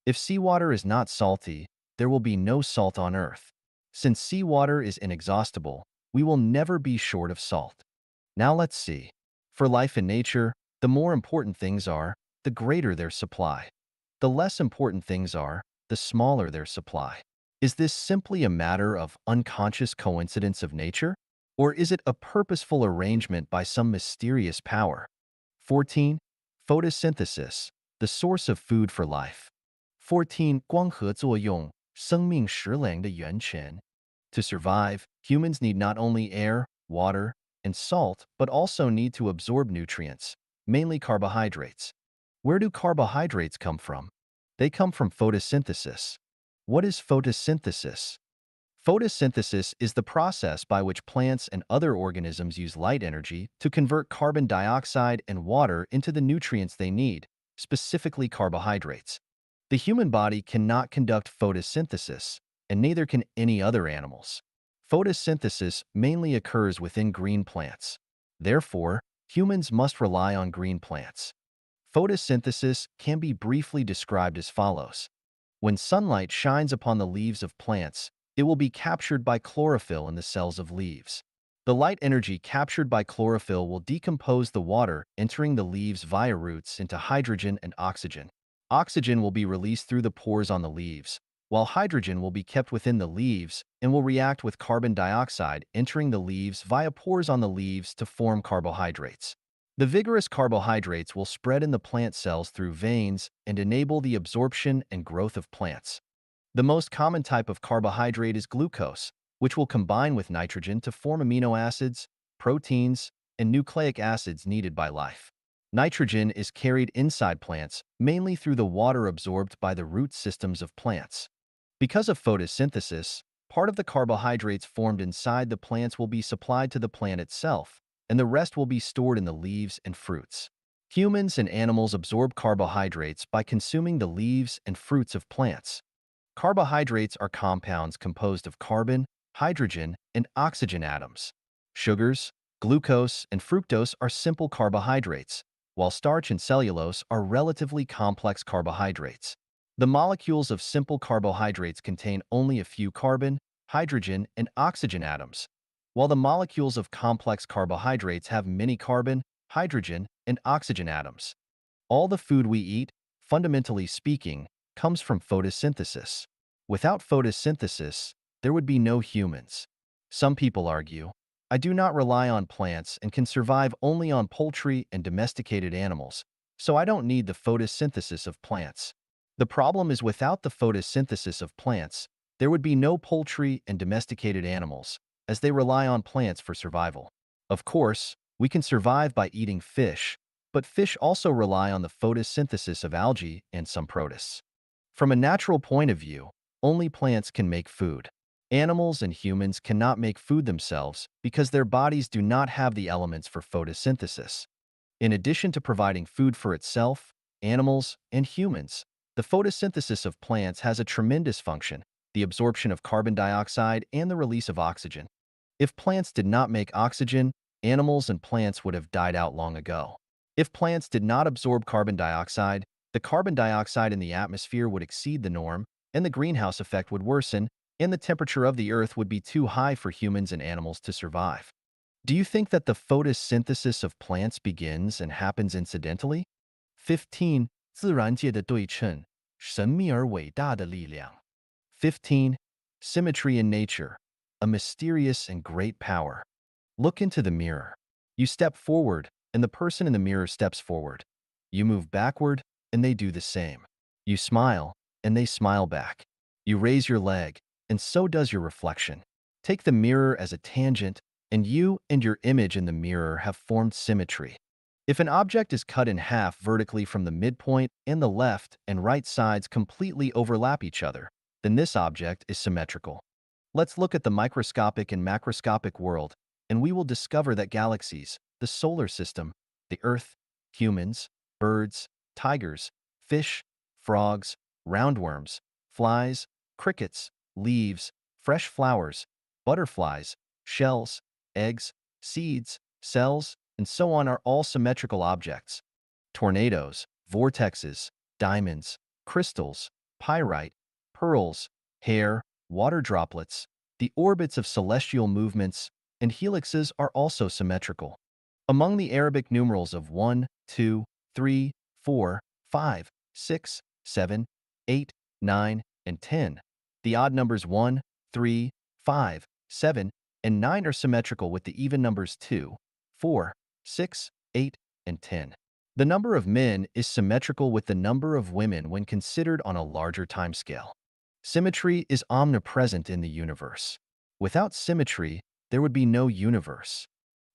If seawater is not salty, there will be no salt on Earth. Since seawater is inexhaustible, we will never be short of salt. Now let's see. For life in nature, the more important things are, the greater their supply. The less important things are, the smaller their supply. Is this simply a matter of unconscious coincidence of nature? Or is it a purposeful arrangement by some mysterious power? 14. Photosynthesis, the source of food for life. 14. 光合作用，生命食粮的源泉. To survive, humans need not only air, water, and salt, but also need to absorb nutrients, mainly carbohydrates. Where do carbohydrates come from? They come from photosynthesis. What is photosynthesis? Photosynthesis is the process by which plants and other organisms use light energy to convert carbon dioxide and water into the nutrients they need, specifically carbohydrates. The human body cannot conduct photosynthesis, and neither can any other animals. Photosynthesis mainly occurs within green plants. Therefore, humans must rely on green plants. Photosynthesis can be briefly described as follows. When sunlight shines upon the leaves of plants, it will be captured by chlorophyll in the cells of leaves. The light energy captured by chlorophyll will decompose the water entering the leaves via roots into hydrogen and oxygen. Oxygen will be released through the pores on the leaves, while hydrogen will be kept within the leaves and will react with carbon dioxide entering the leaves via pores on the leaves to form carbohydrates. The vigorous carbohydrates will spread in the plant cells through veins and enable the absorption and growth of plants. The most common type of carbohydrate is glucose, which will combine with nitrogen to form amino acids, proteins, and nucleic acids needed by life. Nitrogen is carried inside plants mainly through the water absorbed by the root systems of plants. Because of photosynthesis, part of the carbohydrates formed inside the plants will be supplied to the plant itself, and the rest will be stored in the leaves and fruits. Humans and animals absorb carbohydrates by consuming the leaves and fruits of plants. Carbohydrates are compounds composed of carbon, hydrogen, and oxygen atoms. Sugars, glucose, and fructose are simple carbohydrates, while starch and cellulose are relatively complex carbohydrates. The molecules of simple carbohydrates contain only a few carbon, hydrogen, and oxygen atoms, while the molecules of complex carbohydrates have many carbon, hydrogen, and oxygen atoms. All the food we eat, fundamentally speaking, comes from photosynthesis. Without photosynthesis, there would be no humans. Some people argue, I do not rely on plants and can survive only on poultry and domesticated animals, so I don't need the photosynthesis of plants. The problem is without the photosynthesis of plants, there would be no poultry and domesticated animals, as they rely on plants for survival. Of course, we can survive by eating fish, but fish also rely on the photosynthesis of algae and some protists. From a natural point of view, only plants can make food. Animals and humans cannot make food themselves because their bodies do not have the elements for photosynthesis. In addition to providing food for itself, animals, and humans, the photosynthesis of plants has a tremendous function, the absorption of carbon dioxide and the release of oxygen. If plants did not make oxygen, animals and plants would have died out long ago. If plants did not absorb carbon dioxide, the carbon dioxide in the atmosphere would exceed the norm, and the greenhouse effect would worsen, and the temperature of the Earth would be too high for humans and animals to survive. Do you think that the photosynthesis of plants begins and happens incidentally? 15. 自然界的对称，神秘而伟大的力量. 15. Symmetry in nature, a mysterious and great power. Look into the mirror. You step forward, and the person in the mirror steps forward. You move backward, and they do the same. You smile, and they smile back. You raise your leg, and so does your reflection. Take the mirror as a tangent, and you and your image in the mirror have formed symmetry. If an object is cut in half vertically from the midpoint and the left and right sides completely overlap each other, then this object is symmetrical. Let's look at the microscopic and macroscopic world, and we will discover that galaxies, the solar system, the Earth, humans, birds, tigers, fish, frogs, roundworms, flies, crickets, leaves, fresh flowers, butterflies, shells, eggs, seeds, cells, and so on are all symmetrical objects. Tornadoes, vortexes, diamonds, crystals, pyrite, pearls, hair, water droplets, the orbits of celestial movements, and helixes are also symmetrical. Among the Arabic numerals of 1, 2, 3, 4, 5, 6, 7, 8, 9, and 10, the odd numbers 1, 3, 5, 7, and 9 are symmetrical with the even numbers 2, 4, 6, 8, and 10. The number of men is symmetrical with the number of women when considered on a larger timescale. Symmetry is omnipresent in the universe. Without symmetry, there would be no universe.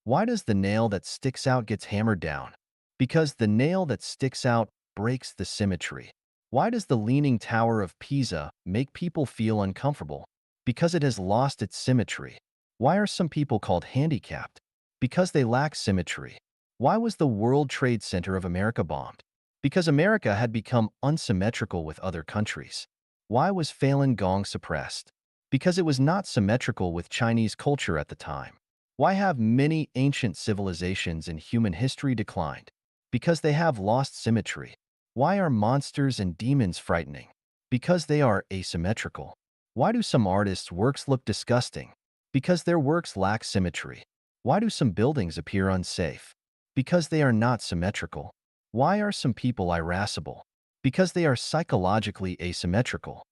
Why does the nail that sticks out gets hammered down? Because the nail that sticks out breaks the symmetry. Why does the Leaning Tower of Pisa make people feel uncomfortable? Because it has lost its symmetry. Why are some people called handicapped? Because they lack symmetry. Why was the World Trade Center of America bombed? Because America had become unsymmetrical with other countries. Why was Falun Gong suppressed? Because it was not symmetrical with Chinese culture at the time. Why have many ancient civilizations in human history declined? Because they have lost symmetry. Why are monsters and demons frightening? Because they are asymmetrical. Why do some artists' works look disgusting? Because their works lack symmetry. Why do some buildings appear unsafe? Because they are not symmetrical. Why are some people irascible? Because they are psychologically asymmetrical.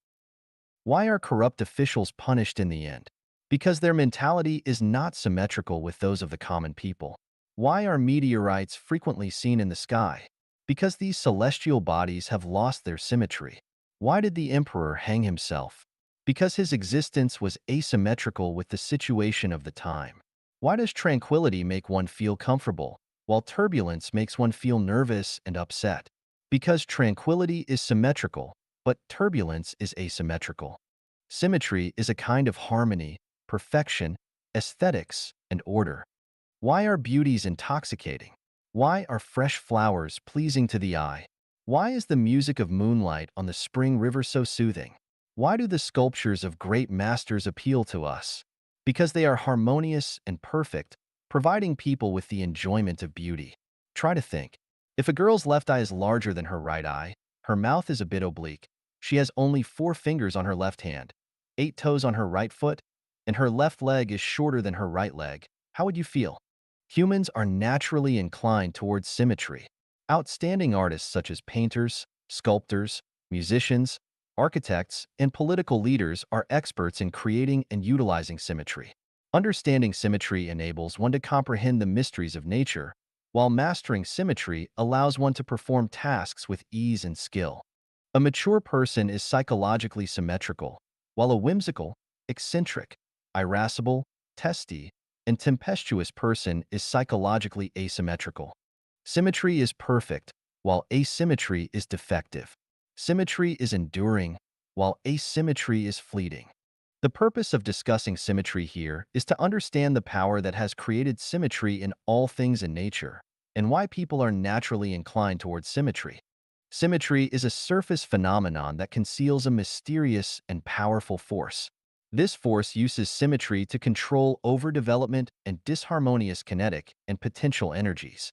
Why are corrupt officials punished in the end? Because their mentality is not symmetrical with those of the common people. Why are meteorites frequently seen in the sky? Because these celestial bodies have lost their symmetry. Why did the emperor hang himself? Because his existence was asymmetrical with the situation of the time. Why does tranquility make one feel comfortable, while turbulence makes one feel nervous and upset? Because tranquility is symmetrical, but turbulence is asymmetrical. Symmetry is a kind of harmony, perfection, aesthetics, and order. Why are beauties intoxicating? Why are fresh flowers pleasing to the eye? Why is the music of moonlight on the spring river so soothing? Why do the sculptures of great masters appeal to us? Because they are harmonious and perfect, providing people with the enjoyment of beauty. Try to think. If a girl's left eye is larger than her right eye, her mouth is a bit oblique, she has only 4 fingers on her left hand, 8 toes on her right foot, and her left leg is shorter than her right leg, how would you feel? Humans are naturally inclined towards symmetry. Outstanding artists such as painters, sculptors, musicians, architects, and political leaders are experts in creating and utilizing symmetry. Understanding symmetry enables one to comprehend the mysteries of nature, while mastering symmetry allows one to perform tasks with ease and skill. A mature person is psychologically symmetrical, while a whimsical, eccentric, irascible, testy, and tempestuous person is psychologically asymmetrical. Symmetry is perfect, while asymmetry is defective. Symmetry is enduring, while asymmetry is fleeting. The purpose of discussing symmetry here is to understand the power that has created symmetry in all things in nature, and why people are naturally inclined towards symmetry. Symmetry is a surface phenomenon that conceals a mysterious and powerful force. This force uses symmetry to control overdevelopment and disharmonious kinetic and potential energies.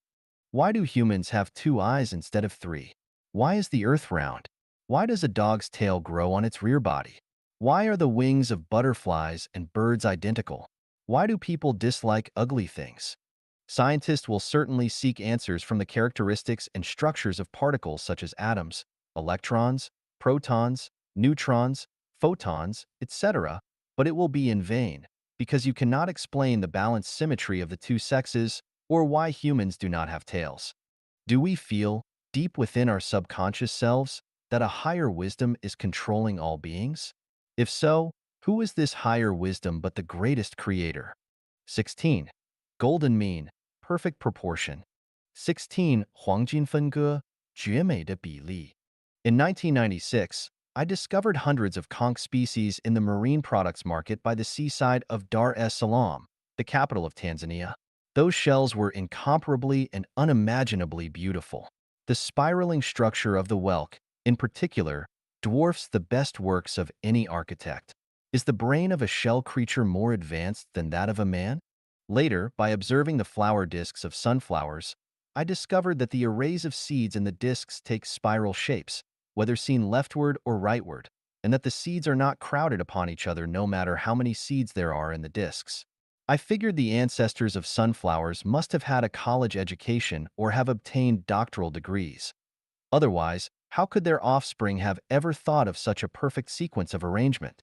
Why do humans have 2 eyes instead of 3? Why is the Earth round? Why does a dog's tail grow on its rear body? Why are the wings of butterflies and birds identical? Why do people dislike ugly things? Scientists will certainly seek answers from the characteristics and structures of particles such as atoms, electrons, protons, neutrons, photons, etc., but it will be in vain, because you cannot explain the balanced symmetry of the two sexes or why humans do not have tails. Do we feel, deep within our subconscious selves, that a higher wisdom is controlling all beings? If so, who is this higher wisdom but the greatest creator? 16. Golden mean, perfect proportion. 16. 黄金分割,绝美的比例. In 1996, I discovered hundreds of conch species in the marine products market by the seaside of Dar es Salaam, the capital of Tanzania. Those shells were incomparably and unimaginably beautiful. The spiraling structure of the whelk, in particular, dwarfs the best works of any architect. Is the brain of a shell creature more advanced than that of a man? Later, by observing the flower discs of sunflowers, I discovered that the arrays of seeds in the discs take spiral shapes, whether seen leftward or rightward, and that the seeds are not crowded upon each other no matter how many seeds there are in the discs. I figured the ancestors of sunflowers must have had a college education or have obtained doctoral degrees. Otherwise, how could their offspring have ever thought of such a perfect sequence of arrangement?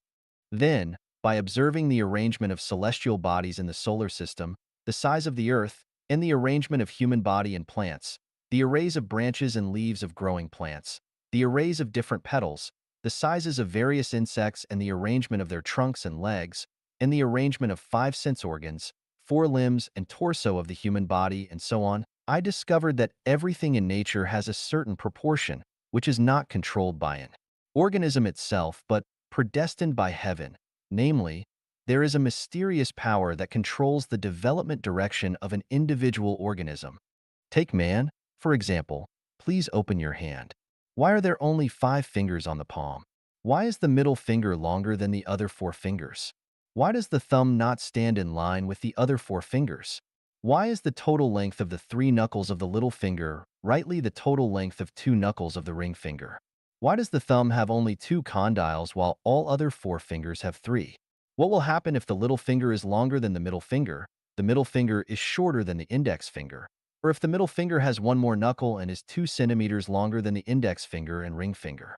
Then, by observing the arrangement of celestial bodies in the solar system, the size of the Earth, and the arrangement of human body and plants, the arrays of branches and leaves of growing plants, the arrays of different petals, the sizes of various insects and the arrangement of their trunks and legs, and the arrangement of 5 sense organs, 4 limbs and torso of the human body, and so on, I discovered that everything in nature has a certain proportion, which is not controlled by an organism itself, but predestined by heaven. Namely, there is a mysterious power that controls the development direction of an individual organism. Take man, for example. Please open your hand. Why are there only 5 fingers on the palm? Why is the middle finger longer than the other 4 fingers? Why does the thumb not stand in line with the other 4 fingers? Why is the total length of the 3 knuckles of the little finger rightly the total length of 2 knuckles of the ring finger? Why does the thumb have only 2 condyles while all other 4 fingers have 3? What will happen if the little finger is longer than the middle finger is shorter than the index finger, or if the middle finger has one more knuckle and is 2 centimeters longer than the index finger and ring finger?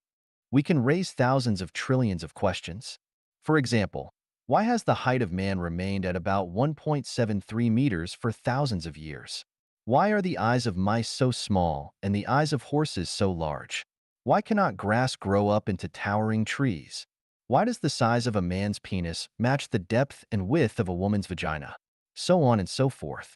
We can raise thousands of trillions of questions. For example, why has the height of man remained at about 1.73 meters for thousands of years? Why are the eyes of mice so small and the eyes of horses so large? Why cannot grass grow up into towering trees? Why does the size of a man's penis match the depth and width of a woman's vagina? So on and so forth.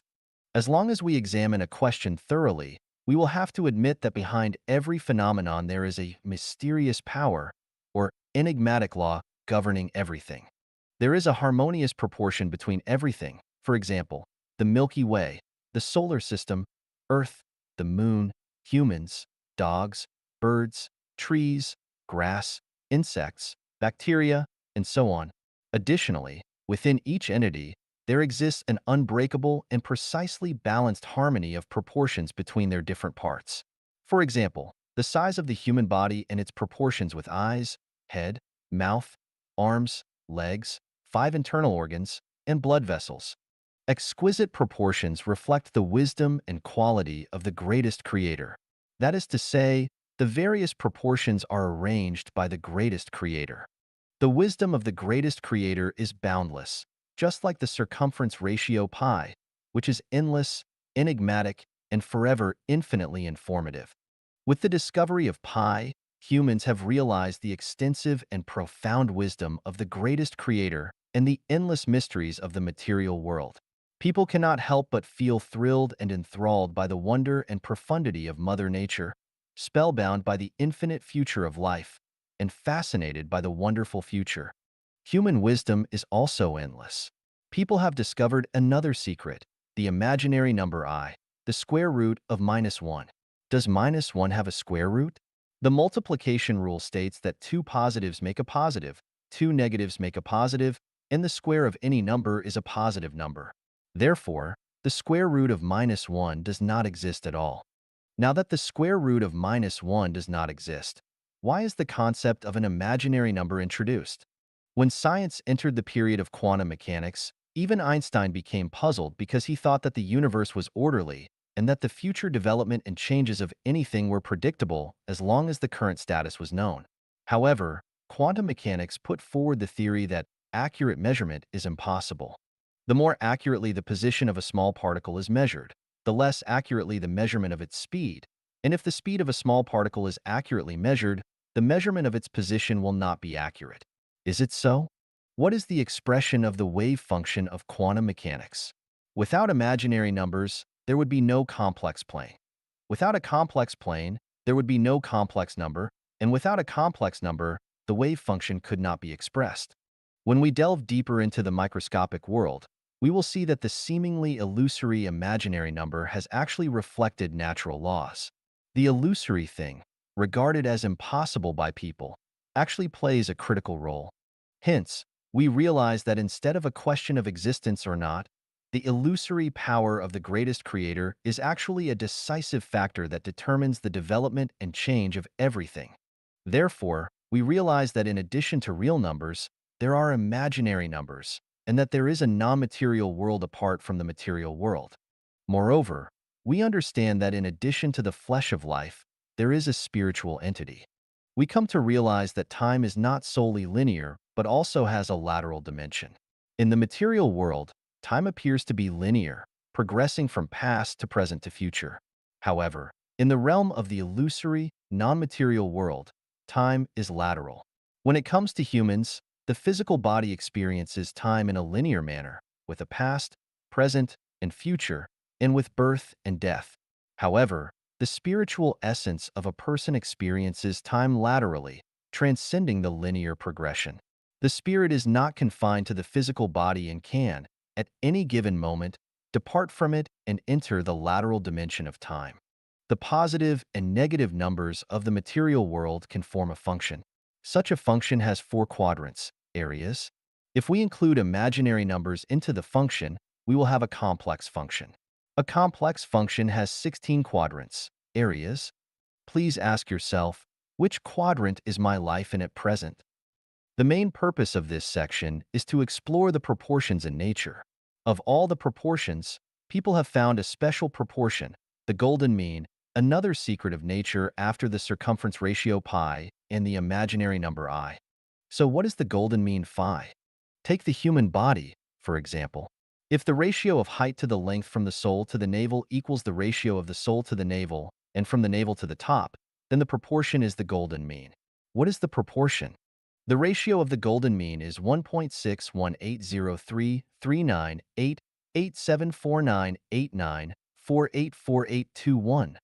As long as we examine a question thoroughly, we will have to admit that behind every phenomenon there is a mysterious power or enigmatic law governing everything. There is a harmonious proportion between everything. For example, the Milky Way, the solar system, Earth, the moon, humans, dogs, birds, trees, grass, insects, bacteria, and so on. Additionally, within each entity, there exists an unbreakable and precisely balanced harmony of proportions between their different parts. For example, the size of the human body and its proportions with eyes, head, mouth, arms, legs, 5 internal organs, and blood vessels. Exquisite proportions reflect the wisdom and quality of the greatest creator. That is to say, the various proportions are arranged by the greatest creator. The wisdom of the greatest creator is boundless, just like the circumference ratio pi, which is endless, enigmatic, and forever infinitely informative. With the discovery of pi, humans have realized the extensive and profound wisdom of the greatest creator and the endless mysteries of the material world. People cannot help but feel thrilled and enthralled by the wonder and profundity of Mother Nature, spellbound by the infinite future of life, and fascinated by the wonderful future. Human wisdom is also endless. People have discovered another secret, the imaginary number I, the square root of -1. Does -1 have a square root? The multiplication rule states that 2 positives make a positive, 2 negatives make a positive, and the square of any number is a positive number. Therefore, the square root of -1 does not exist at all. Now that the square root of -1 does not exist, why is the concept of an imaginary number introduced? When science entered the period of quantum mechanics, even Einstein became puzzled because he thought that the universe was orderly and that the future development and changes of anything were predictable as long as the current status was known. However, quantum mechanics put forward the theory that accurate measurement is impossible. The more accurately the position of a small particle is measured, the less accurately the measurement of its speed. And if the speed of a small particle is accurately measured, the measurement of its position will not be accurate. Is it so? What is the expression of the wave function of quantum mechanics? Without imaginary numbers, there would be no complex plane. Without a complex plane, there would be no complex number, and without a complex number, the wave function could not be expressed. When we delve deeper into the microscopic world, we will see that the seemingly illusory imaginary number has actually reflected natural laws. The illusory thing, regarded as impossible by people, actually plays a critical role. Hence, we realize that instead of a question of existence or not, the illusory power of the greatest creator is actually a decisive factor that determines the development and change of everything. Therefore, we realize that in addition to real numbers, there are imaginary numbers, and that there is a non-material world apart from the material world. Moreover, we understand that in addition to the flesh of life, there is a spiritual entity. We come to realize that time is not solely linear, but also has a lateral dimension. In the material world, time appears to be linear, progressing from past to present to future. However, in the realm of the illusory, non-material world, time is lateral. When it comes to humans, the physical body experiences time in a linear manner, with a past, present, and future, and with birth and death. However, the spiritual essence of a person experiences time laterally, transcending the linear progression. The spirit is not confined to the physical body and can, at any given moment, depart from it and enter the lateral dimension of time. The positive and negative numbers of the material world can form a function. Such a function has four quadrants, areas. If we include imaginary numbers into the function, we will have a complex function. A complex function has 16 quadrants, areas. Please ask yourself, which quadrant is my life in at present? The main purpose of this section is to explore the proportions in nature. Of all the proportions, people have found a special proportion, the golden mean, another secret of nature after the circumference ratio pi and the imaginary number I. So what is the golden mean phi? Take the human body, for example. If the ratio of height to the length from the sole to the navel equals the ratio of the sole to the navel and from the navel to the top, then the proportion is the golden mean. What is the proportion? The ratio of the golden mean is 1.61803398874989484821.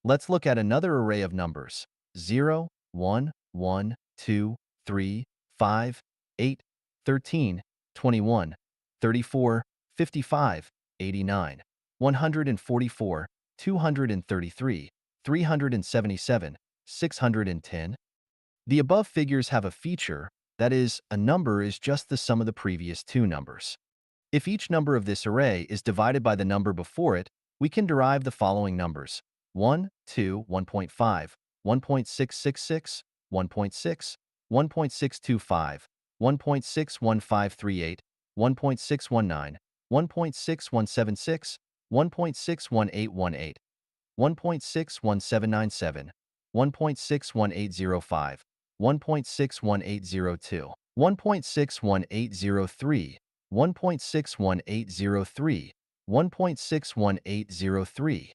Let's look at another array of numbers: 0, 1, 1, 2, 3, 5, 8, 13, 21, 34, 55, 89, 144, 233, 377, 610. The above figures have a feature, that is, a number is just the sum of the previous two numbers. If each number of this array is divided by the number before it, we can derive the following numbers: 1, 2, 1.5, 1.666, 1.6, 1.625, 1.61538, 1.619, 1.6176, 1.61818, 1.61797, 1.61805, 1.61802, 1.61803, 1.61803, 1.61803.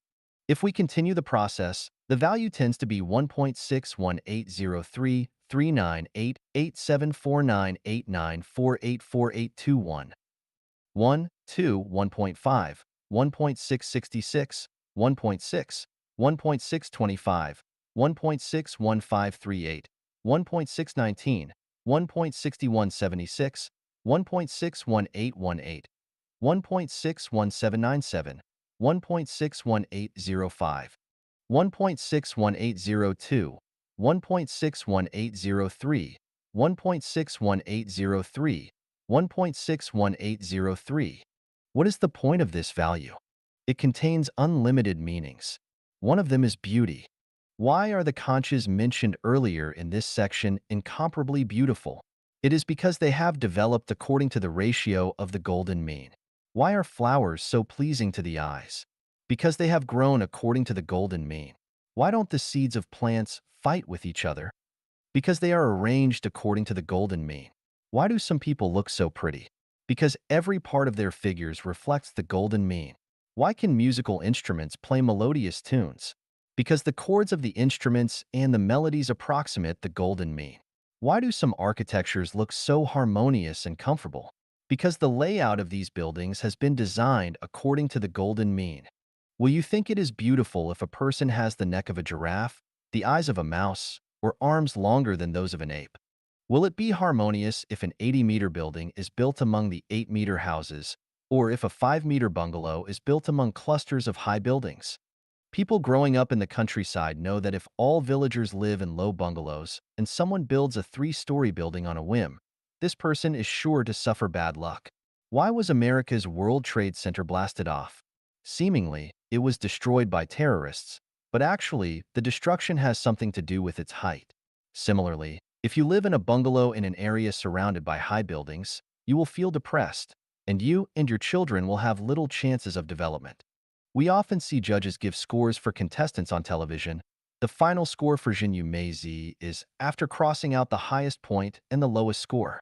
If we continue the process, the value tends to be 1.6180339874989484821. 1, 2, 1.5, 1.666, 1.6, 1.625, 1.61538, 1.619, 1.6176, 1.61818, 1.61797, 1.61805, 1.61802, 1.61803, 1.61803, 1.61803. What is the point of this value? It contains unlimited meanings. One of them is beauty. Why are the conches mentioned earlier in this section incomparably beautiful? It is because they have developed according to the ratio of the golden mean. Why are flowers so pleasing to the eyes? Because they have grown according to the golden mean. Why don't the seeds of plants fight with each other? Because they are arranged according to the golden mean. Why do some people look so pretty? Because every part of their figures reflects the golden mean. Why can musical instruments play melodious tunes? Because the chords of the instruments and the melodies approximate the golden mean. Why do some architectures look so harmonious and comfortable? Because the layout of these buildings has been designed according to the golden mean. Will you think it is beautiful if a person has the neck of a giraffe, the eyes of a mouse, or arms longer than those of an ape? Will it be harmonious if an 80-meter building is built among the 8-meter houses, or if a 5-meter bungalow is built among clusters of high buildings? People growing up in the countryside know that if all villagers live in low bungalows and someone builds a 3-story building on a whim, this person is sure to suffer bad luck. Why was America's World Trade Center blasted off? Seemingly, it was destroyed by terrorists, but actually, the destruction has something to do with its height. Similarly, if you live in a bungalow in an area surrounded by high buildings, you will feel depressed, and you and your children will have little chances of development. We often see judges give scores for contestants on television. The final score for Jinyu Meizi is after crossing out the highest point and the lowest score.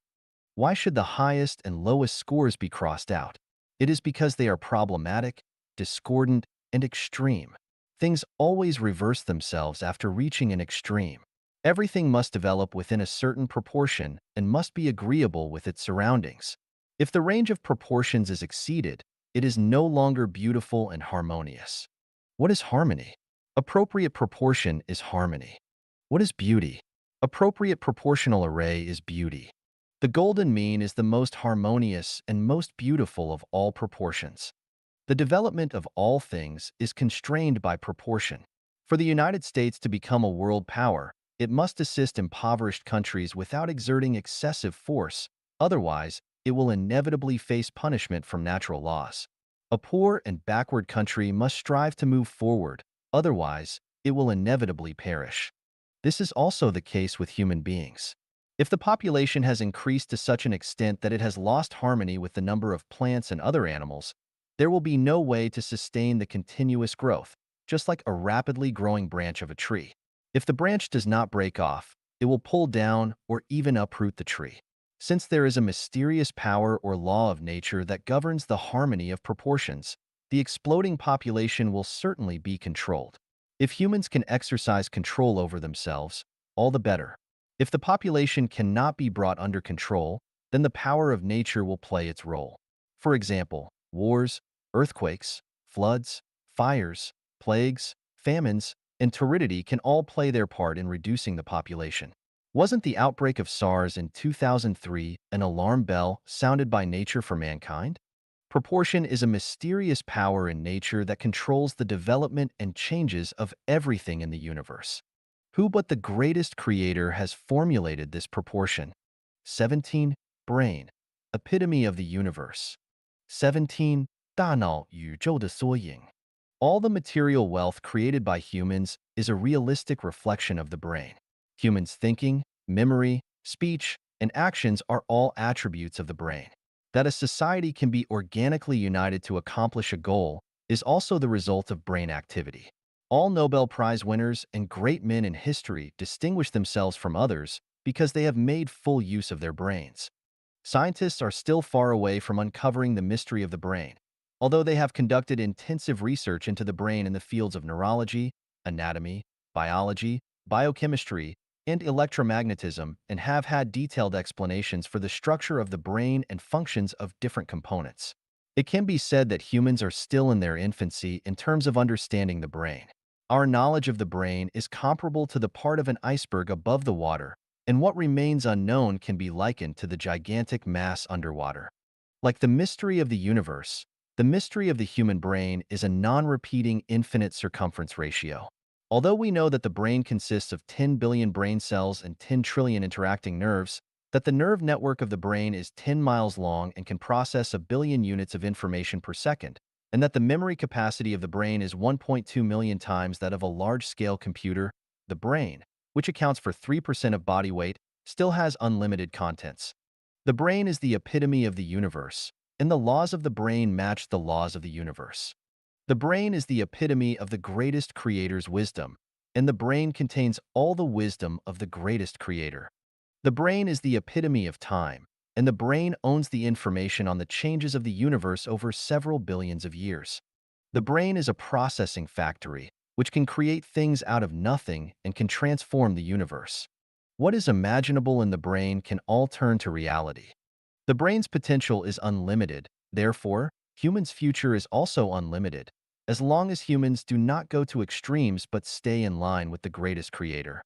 Why should the highest and lowest scores be crossed out? It is because they are problematic, discordant, and extreme. Things always reverse themselves after reaching an extreme. Everything must develop within a certain proportion and must be agreeable with its surroundings. If the range of proportions is exceeded, it is no longer beautiful and harmonious. What is harmony? Appropriate proportion is harmony. What is beauty? Appropriate proportional array is beauty. The golden mean is the most harmonious and most beautiful of all proportions. The development of all things is constrained by proportion. For the United States to become a world power, it must assist impoverished countries without exerting excessive force, otherwise, it will inevitably face punishment from natural laws. A poor and backward country must strive to move forward, otherwise, it will inevitably perish. This is also the case with human beings. If the population has increased to such an extent that it has lost harmony with the number of plants and other animals, there will be no way to sustain the continuous growth, just like a rapidly growing branch of a tree. If the branch does not break off, it will pull down or even uproot the tree. Since there is a mysterious power or law of nature that governs the harmony of proportions, the exploding population will certainly be controlled. If humans can exercise control over themselves, all the better. If the population cannot be brought under control, then the power of nature will play its role. For example, wars, earthquakes, floods, fires, plagues, famines, and turidity can all play their part in reducing the population. Wasn't the outbreak of SARS in 2003 an alarm bell sounded by nature for mankind? Proportion is a mysterious power in nature that controls the development and changes of everything in the universe. Who but the greatest creator has formulated this proportion? 17. Brain, epitome of the universe. 17. 大脑宇宙的缩影. All the material wealth created by humans is a realistic reflection of the brain. Humans' thinking, memory, speech, and actions are all attributes of the brain. That a society can be organically united to accomplish a goal is also the result of brain activity. All Nobel Prize winners and great men in history distinguish themselves from others because they have made full use of their brains. Scientists are still far away from uncovering the mystery of the brain, although they have conducted intensive research into the brain in the fields of neurology, anatomy, biology, biochemistry, and electromagnetism and have had detailed explanations for the structure of the brain and functions of different components. It can be said that humans are still in their infancy in terms of understanding the brain. Our knowledge of the brain is comparable to the part of an iceberg above the water, and what remains unknown can be likened to the gigantic mass underwater. Like the mystery of the universe, the mystery of the human brain is a non-repeating infinite circumference ratio. Although we know that the brain consists of 10 billion brain cells and 10 trillion interacting nerves, that the nerve network of the brain is 10 miles long and can process a billion units of information per second, and that the memory capacity of the brain is 1.2 million times that of a large-scale computer, the brain, which accounts for 3% of body weight, still has unlimited contents. The brain is the epitome of the universe, and the laws of the brain match the laws of the universe. The brain is the epitome of the greatest creator's wisdom, and the brain contains all the wisdom of the greatest creator. The brain is the epitome of time, and the brain owns the information on the changes of the universe over several billions of years. The brain is a processing factory, which can create things out of nothing and can transform the universe. What is imaginable in the brain can all turn to reality. The brain's potential is unlimited, therefore, humans' future is also unlimited, as long as humans do not go to extremes but stay in line with the greatest creator.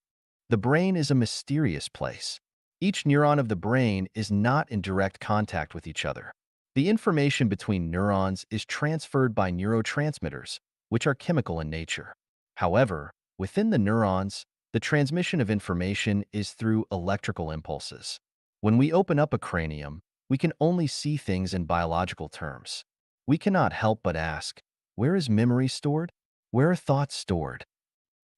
The brain is a mysterious place. Each neuron of the brain is not in direct contact with each other. The information between neurons is transferred by neurotransmitters, which are chemical in nature. However, within the neurons, the transmission of information is through electrical impulses. When we open up a cranium, we can only see things in biological terms. We cannot help but ask, where is memory stored? Where are thoughts stored?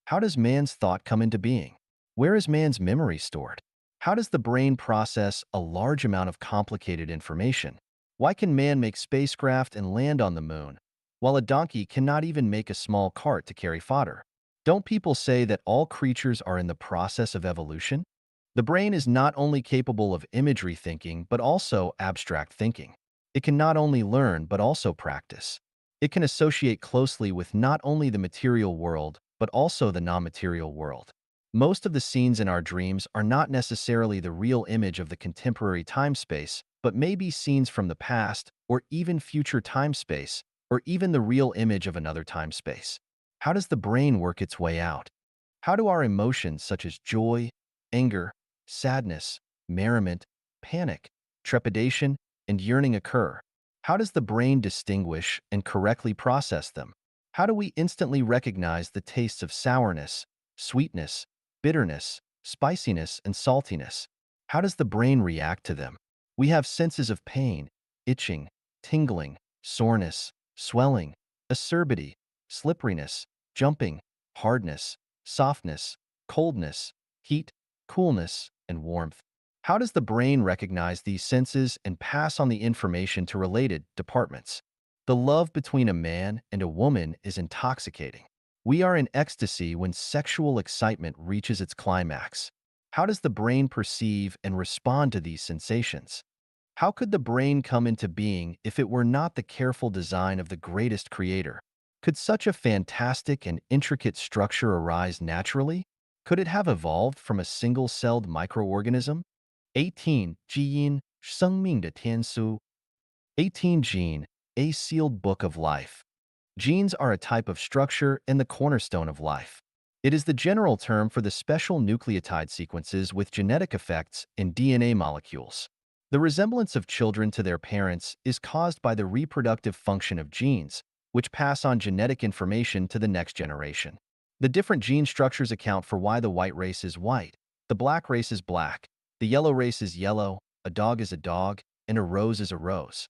How does man's thought come into being? Where is man's memory stored? How does the brain process a large amount of complicated information? Why can man make spacecraft and land on the moon, while a donkey cannot even make a small cart to carry fodder? Don't people say that all creatures are in the process of evolution? The brain is not only capable of imagery thinking, but also abstract thinking. It can not only learn, but also practice. It can associate closely with not only the material world, but also the non-material world. Most of the scenes in our dreams are not necessarily the real image of the contemporary time-space, but may be scenes from the past, or even future time-space, or even the real image of another time-space. How does the brain work its way out? How do our emotions such as joy, anger, sadness, merriment, panic, trepidation, and yearning occur? How does the brain distinguish and correctly process them? How do we instantly recognize the tastes of sourness, sweetness, bitterness, spiciness, and saltiness? How does the brain react to them? We have senses of pain, itching, tingling, soreness, swelling, acerbity, slipperiness, jumping, hardness, softness, coldness, heat, coolness, and warmth. How does the brain recognize these senses and pass on the information to related departments? The love between a man and a woman is intoxicating. We are in ecstasy when sexual excitement reaches its climax. How does the brain perceive and respond to these sensations? How could the brain come into being if it were not the careful design of the greatest creator? Could such a fantastic and intricate structure arise naturally? Could it have evolved from a single-celled microorganism? 18. 基因生命的天书 18 Gene, a sealed book of life. Genes are a type of structure and the cornerstone of life. It is the general term for the special nucleotide sequences with genetic effects in DNA molecules. The resemblance of children to their parents is caused by the reproductive function of genes, which pass on genetic information to the next generation. The different gene structures account for why the white race is white, the black race is black, the yellow race is yellow, a dog is a dog, and a rose is a rose.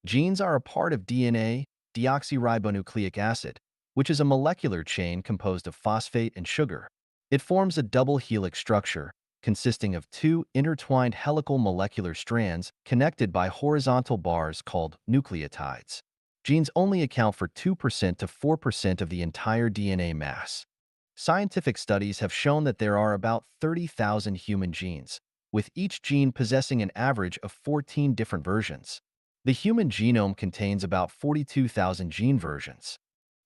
Genes are a part of DNA, deoxyribonucleic acid, which is a molecular chain composed of phosphate and sugar. It forms a double helix structure, consisting of two intertwined helical molecular strands connected by horizontal bars called nucleotides. Genes only account for 2% to 4% of the entire DNA mass. Scientific studies have shown that there are about 30,000 human genes, with each gene possessing an average of 14 different versions. The human genome contains about 42,000 gene versions.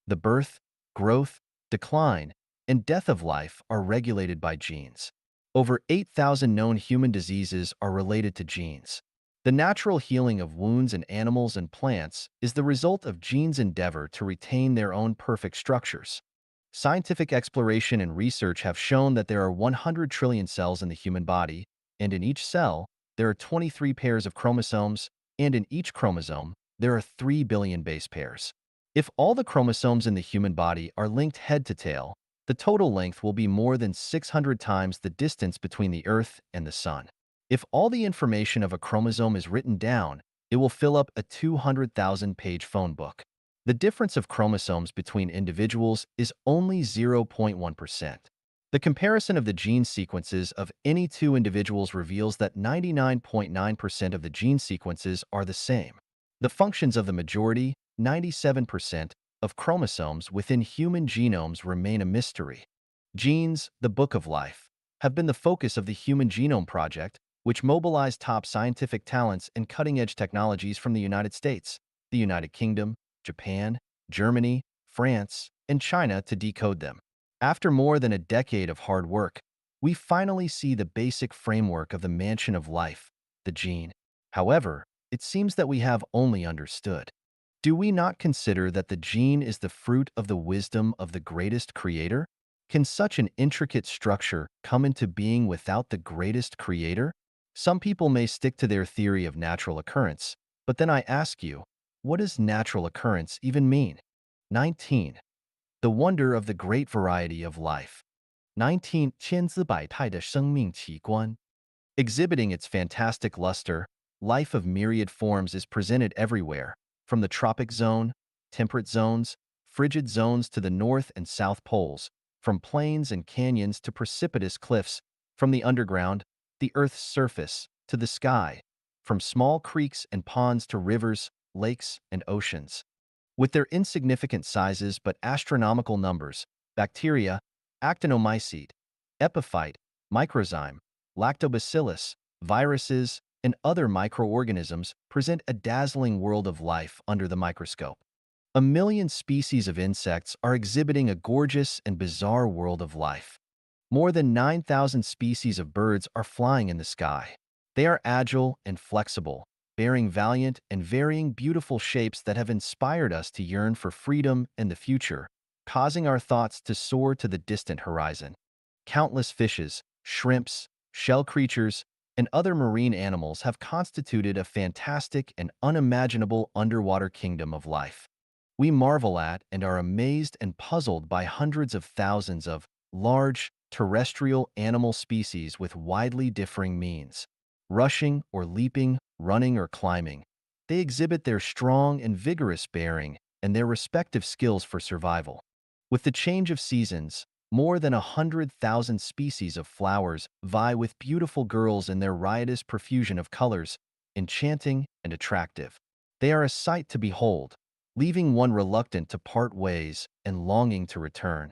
The birth, growth, decline, and death of life are regulated by genes. Over 8,000 known human diseases are related to genes. The natural healing of wounds in animals and plants is the result of genes' endeavor to retain their own perfect structures. Scientific exploration and research have shown that there are 100 trillion cells in the human body, and in each cell, there are 23 pairs of chromosomes, and in each chromosome, there are 3 billion base pairs. If all the chromosomes in the human body are linked head to tail, the total length will be more than 600 times the distance between the Earth and the Sun. If all the information of a chromosome is written down, it will fill up a 200,000-page phone book. The difference of chromosomes between individuals is only 0.1%. The comparison of the gene sequences of any two individuals reveals that 99.9% of the gene sequences are the same. The functions of the majority, 97%, of chromosomes within human genomes remain a mystery. Genes, the Book of Life, have been the focus of the Human Genome Project, which mobilized top scientific talents and cutting-edge technologies from the United States, the United Kingdom, Japan, Germany, France, and China to decode them. After more than a decade of hard work, we finally see the basic framework of the mansion of life, the gene. However, it seems that we have only understood. Do we not consider that the gene is the fruit of the wisdom of the greatest creator? Can such an intricate structure come into being without the greatest creator? Some people may stick to their theory of natural occurrence, but then I ask you, what does natural occurrence even mean? 19. The wonder of the great variety of life. 19. 千姿百态的生命奇观. Exhibiting its fantastic luster, life of myriad forms is presented everywhere, from the tropic zone, temperate zones, frigid zones to the north and south poles, from plains and canyons to precipitous cliffs, from the underground, the Earth's surface, to the sky, from small creeks and ponds to rivers, lakes, and oceans. With their insignificant sizes but astronomical numbers, bacteria, actinomycete, epiphyte, microzyme, lactobacillus, viruses, and other microorganisms present a dazzling world of life under the microscope. A million species of insects are exhibiting a gorgeous and bizarre world of life. More than 9,000 species of birds are flying in the sky. They are agile and flexible, bearing valiant and varying beautiful shapes that have inspired us to yearn for freedom and the future, causing our thoughts to soar to the distant horizon. Countless fishes, shrimps, shell creatures, and other marine animals have constituted a fantastic and unimaginable underwater kingdom of life. We marvel at and are amazed and puzzled by hundreds of thousands of large, terrestrial animal species with widely differing means. Rushing or leaping, running or climbing, they exhibit their strong and vigorous bearing and their respective skills for survival. With the change of seasons, more than 100,000 species of flowers vie with beautiful girls in their riotous profusion of colors, enchanting and attractive. They are a sight to behold, leaving one reluctant to part ways and longing to return.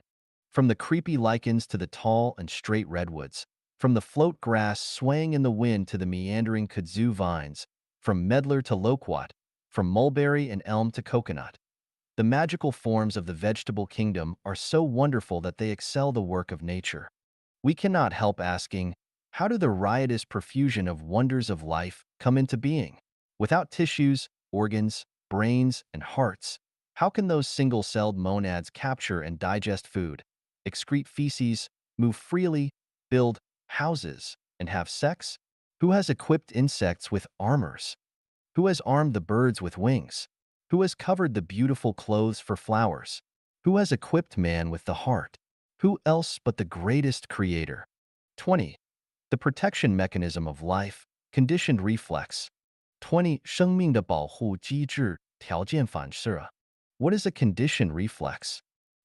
From the creepy lichens to the tall and straight redwoods, from the float grass swaying in the wind to the meandering kudzu vines, from medlar to loquat, from mulberry and elm to coconut. The magical forms of the vegetable kingdom are so wonderful that they excel the work of nature. We cannot help asking, how do the riotous profusion of wonders of life come into being? Without tissues, organs, brains, and hearts, how can those single-celled monads capture and digest food, excrete feces, move freely, build houses, and have sex? Who has equipped insects with armors? Who has armed the birds with wings? Who has covered the beautiful clothes for flowers? Who has equipped man with the heart? Who else but the greatest creator? 20. The protection mechanism of life, conditioned reflex. 20. 生命的保护机制，条件反射. What is a conditioned reflex?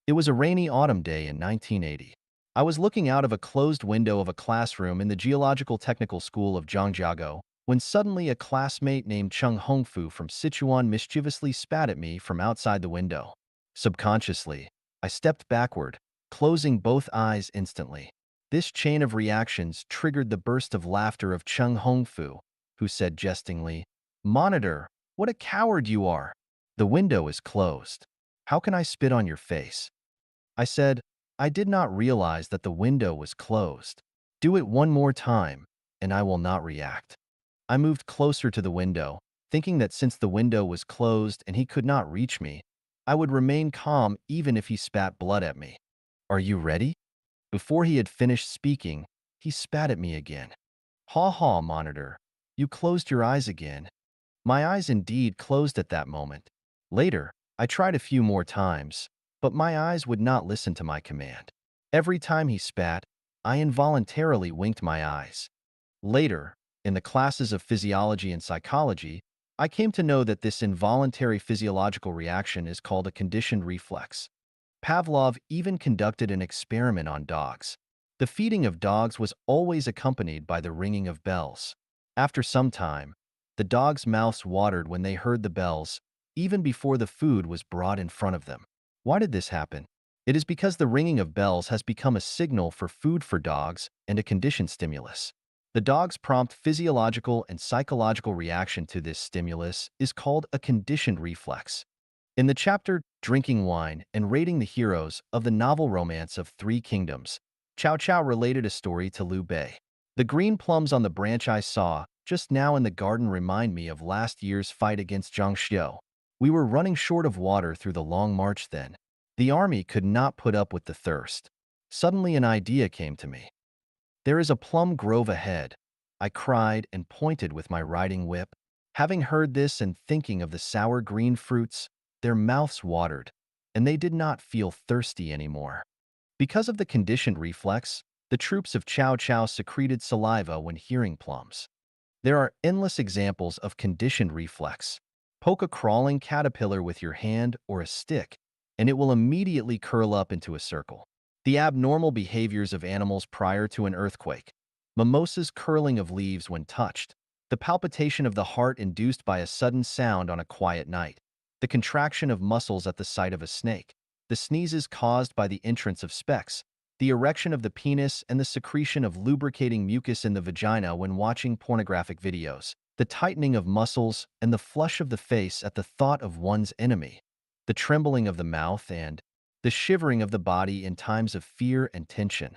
It was a rainy autumn day in 1980. I was looking out of a closed window of a classroom in the Geological Technical School of Zhangjiago when suddenly a classmate named Chung Hongfu from Sichuan mischievously spat at me from outside the window. Subconsciously, I stepped backward, closing both eyes instantly. This chain of reactions triggered the burst of laughter of Chung Hongfu, who said jestingly, "Monitor, what a coward you are! The window is closed. How can I spit on your face?" I said, "I did not realize that the window was closed. Do it one more time, and I will not react." I moved closer to the window, thinking that since the window was closed and he could not reach me, I would remain calm even if he spat blood at me. "Are you ready?" Before he had finished speaking, he spat at me again. "Ha ha, monitor. You closed your eyes again." My eyes indeed closed at that moment. Later, I tried a few more times, but my eyes would not listen to my command. Every time he spat, I involuntarily winked my eyes. Later, in the classes of physiology and psychology, I came to know that this involuntary physiological reaction is called a conditioned reflex. Pavlov even conducted an experiment on dogs. The feeding of dogs was always accompanied by the ringing of bells. After some time, the dogs' mouths watered when they heard the bells, even before the food was brought in front of them. Why did this happen? It is because the ringing of bells has become a signal for food for dogs and a conditioned stimulus. The dog's prompt physiological and psychological reaction to this stimulus is called a conditioned reflex. In the chapter Drinking Wine and Rating the Heroes of the novel Romance of Three Kingdoms, Cao Cao related a story to Liu Bei. "The green plums on the branch I saw just now in the garden remind me of last year's fight against Zhang Xiu. We were running short of water through the long march then. The army could not put up with the thirst. Suddenly an idea came to me. 'There is a plum grove ahead,' I cried and pointed with my riding whip. Having heard this and thinking of the sour green fruits, their mouths watered, and they did not feel thirsty anymore. Because of the conditioned reflex, the troops of Chow Chow secreted saliva when hearing plums. There are endless examples of conditioned reflex. Poke a crawling caterpillar with your hand or a stick, and it will immediately curl up into a circle. The abnormal behaviors of animals prior to an earthquake, mimosas curling of leaves when touched, the palpitation of the heart induced by a sudden sound on a quiet night, the contraction of muscles at the sight of a snake, the sneezes caused by the entrance of specks, the erection of the penis and the secretion of lubricating mucus in the vagina when watching pornographic videos, the tightening of muscles and the flush of the face at the thought of one's enemy, the trembling of the mouth and the shivering of the body in times of fear and tension,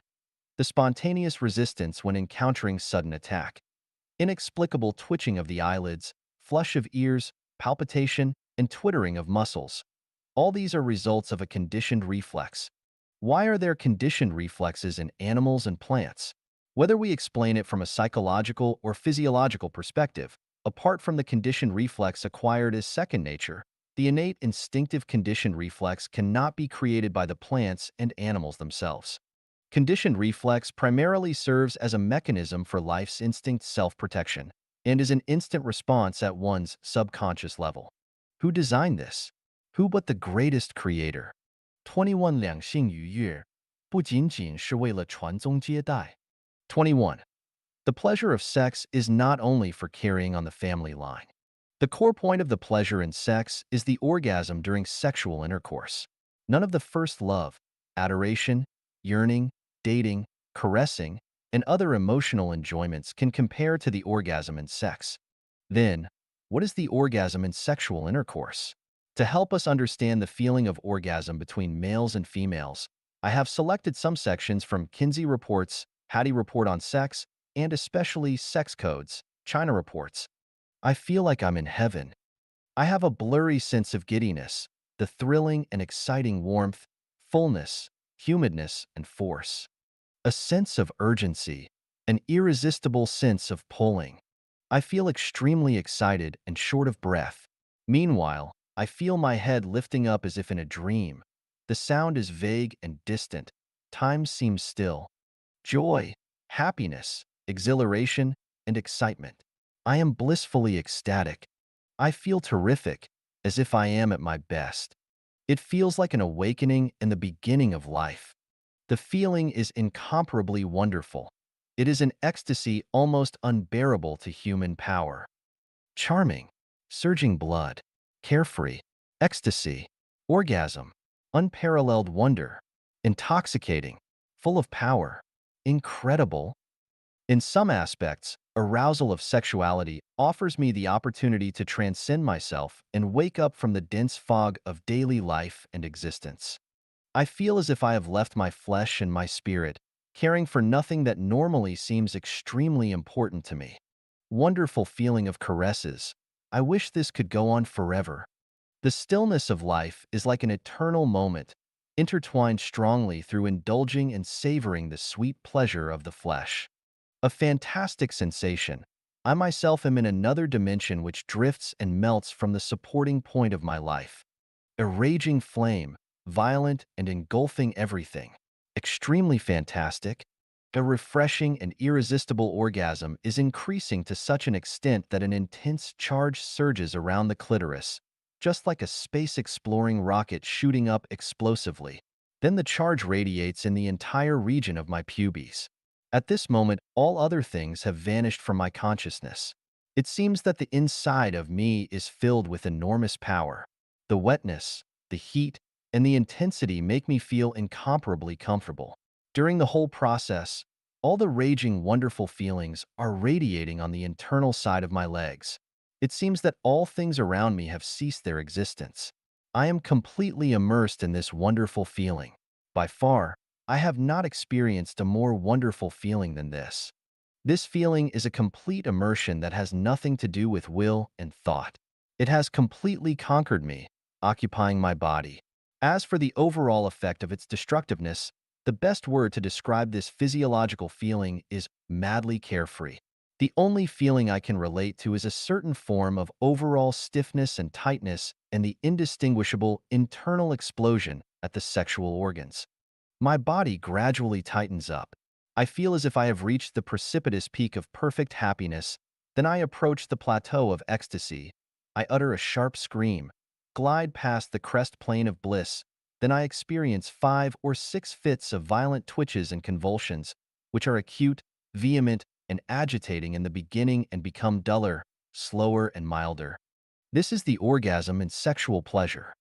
the spontaneous resistance when encountering sudden attack, inexplicable twitching of the eyelids, flush of ears, palpitation, and twittering of muscles. All these are results of a conditioned reflex. Why are there conditioned reflexes in animals and plants? Whether we explain it from a psychological or physiological perspective, apart from the conditioned reflex acquired as second nature, the innate instinctive conditioned reflex cannot be created by the plants and animals themselves. Conditioned reflex primarily serves as a mechanism for life's instinct self-protection and is an instant response at one's subconscious level. Who designed this? Who but the greatest creator? 21两性愉悦，不仅仅是为了传宗接代。21. The pleasure of sex is not only for carrying on the family line. The core point of the pleasure in sex is the orgasm during sexual intercourse. None of the first love, adoration, yearning, dating, caressing, and other emotional enjoyments can compare to the orgasm in sex. Then, what is the orgasm in sexual intercourse? To help us understand the feeling of orgasm between males and females, I have selected some sections from Kinsey Reports, Hattie Report on Sex, and especially Sex Codes, China Reports. I feel like I'm in heaven. I have a blurry sense of giddiness, the thrilling and exciting warmth, fullness, humidness, and force. A sense of urgency, an irresistible sense of pulling. I feel extremely excited and short of breath. Meanwhile, I feel my head lifting up as if in a dream. The sound is vague and distant. Time seems still. Joy, happiness, exhilaration, and excitement. I am blissfully ecstatic. I feel terrific, as if I am at my best. It feels like an awakening and the beginning of life. The feeling is incomparably wonderful. It is an ecstasy almost unbearable to human power. Charming, surging blood, carefree, ecstasy, orgasm, unparalleled wonder, intoxicating, full of power, incredible. In some aspects, arousal of sexuality offers me the opportunity to transcend myself and wake up from the dense fog of daily life and existence. I feel as if I have left my flesh and my spirit, caring for nothing that normally seems extremely important to me. Wonderful feeling of caresses. I wish this could go on forever. The stillness of life is like an eternal moment, intertwined strongly through indulging and savoring the sweet pleasure of the flesh. A fantastic sensation. I myself am in another dimension which drifts and melts from the supporting point of my life. A raging flame, violent and engulfing everything. Extremely fantastic. A refreshing and irresistible orgasm is increasing to such an extent that an intense charge surges around the clitoris, just like a space-exploring rocket shooting up explosively. Then the charge radiates in the entire region of my pubes. At this moment, all other things have vanished from my consciousness. It seems that the inside of me is filled with enormous power. The wetness, the heat, and the intensity make me feel incomparably comfortable. During the whole process, all the raging, wonderful feelings are radiating on the internal side of my legs. It seems that all things around me have ceased their existence. I am completely immersed in this wonderful feeling. By far, I have not experienced a more wonderful feeling than this. This feeling is a complete immersion that has nothing to do with will and thought. It has completely conquered me, occupying my body. As for the overall effect of its destructiveness, the best word to describe this physiological feeling is madly carefree. The only feeling I can relate to is a certain form of overall stiffness and tightness and the indistinguishable internal explosion at the sexual organs. My body gradually tightens up. I feel as if I have reached the precipitous peak of perfect happiness. Then I approach the plateau of ecstasy. I utter a sharp scream, glide past the crest plane of bliss, then I experience 5 or 6 fits of violent twitches and convulsions, which are acute, vehement, and agitating in the beginning and become duller, slower, and milder. This is the orgasm in sexual pleasure.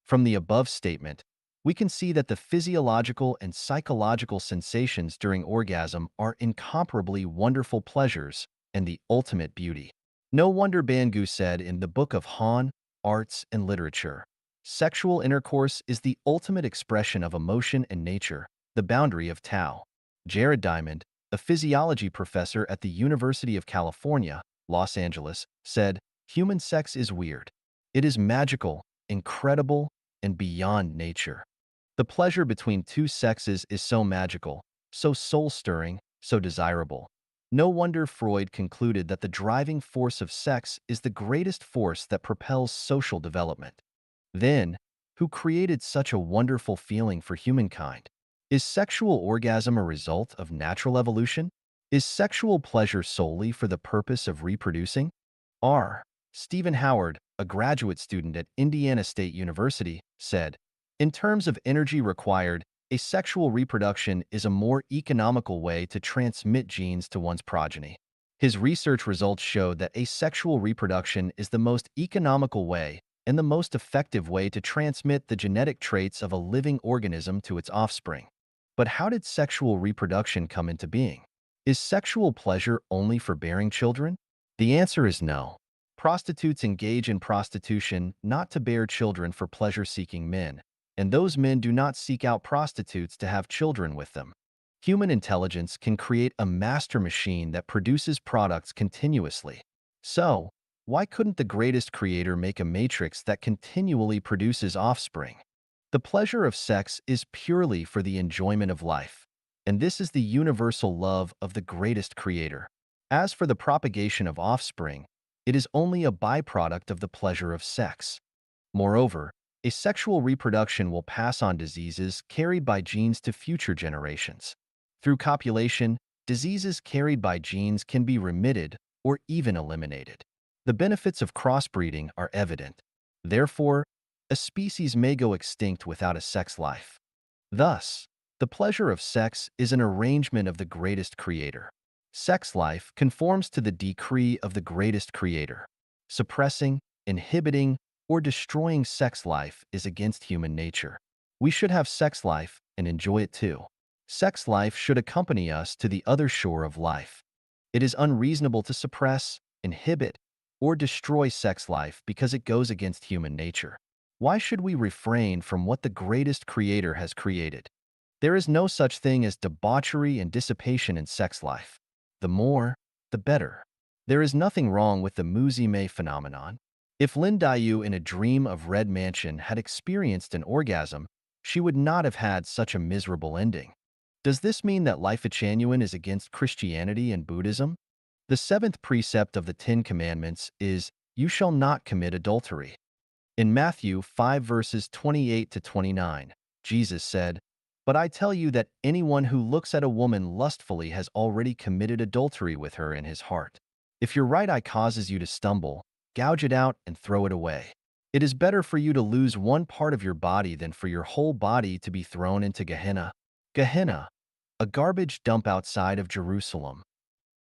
From the above statement, we can see that the physiological and psychological sensations during orgasm are incomparably wonderful pleasures and the ultimate beauty. No wonder Bangu said in the Book of Han, Arts and Literature, sexual intercourse is the ultimate expression of emotion and nature, the boundary of Tao. Jared Diamond, a physiology professor at the University of California, Los Angeles, said, human sex is weird. It is magical, incredible, and beyond nature. The pleasure between two sexes is so magical, so soul-stirring, so desirable. No wonder Freud concluded that the driving force of sex is the greatest force that propels social development. Then, who created such a wonderful feeling for humankind? Is sexual orgasm a result of natural evolution? Is sexual pleasure solely for the purpose of reproducing? R. Stephen Howard, a graduate student at Indiana State University, said, in terms of energy required, asexual reproduction is a more economical way to transmit genes to one's progeny. His research results showed that asexual reproduction is the most economical way and the most effective way to transmit the genetic traits of a living organism to its offspring. But how did sexual reproduction come into being? Is sexual pleasure only for bearing children? The answer is no. Prostitutes engage in prostitution not to bear children for pleasure-seeking men, and those men do not seek out prostitutes to have children with them. Human intelligence can create a master machine that produces products continuously. So, why couldn't the greatest creator make a matrix that continually produces offspring? The pleasure of sex is purely for the enjoyment of life, and this is the universal love of the greatest creator. As for the propagation of offspring, it is only a byproduct of the pleasure of sex. Moreover, asexual reproduction will pass on diseases carried by genes to future generations. Through copulation, diseases carried by genes can be remitted or even eliminated. The benefits of crossbreeding are evident. Therefore, a species may go extinct without a sex life. Thus, the pleasure of sex is an arrangement of the greatest creator. Sex life conforms to the decree of the greatest creator. Suppressing, inhibiting, or destroying sex life is against human nature. We should have sex life and enjoy it too. Sex life should accompany us to the other shore of life. It is unreasonable to suppress, inhibit, or destroy sex life because it goes against human nature. Why should we refrain from what the greatest creator has created? There is no such thing as debauchery and dissipation in sex life. The more, the better. There is nothing wrong with the Muzi-May phenomenon. If Lin Dayu in A Dream of Red Mansion had experienced an orgasm, she would not have had such a miserable ending. Does this mean that Life Genuine is against Christianity and Buddhism? The seventh precept of the Ten Commandments is, "You shall not commit adultery." In Matthew 5 verses 28 to 29, Jesus said, "But I tell you that anyone who looks at a woman lustfully has already committed adultery with her in his heart. If your right eye causes you to stumble, gouge it out and throw it away. It is better for you to lose one part of your body than for your whole body to be thrown into Gehenna." Gehenna, a garbage dump outside of Jerusalem.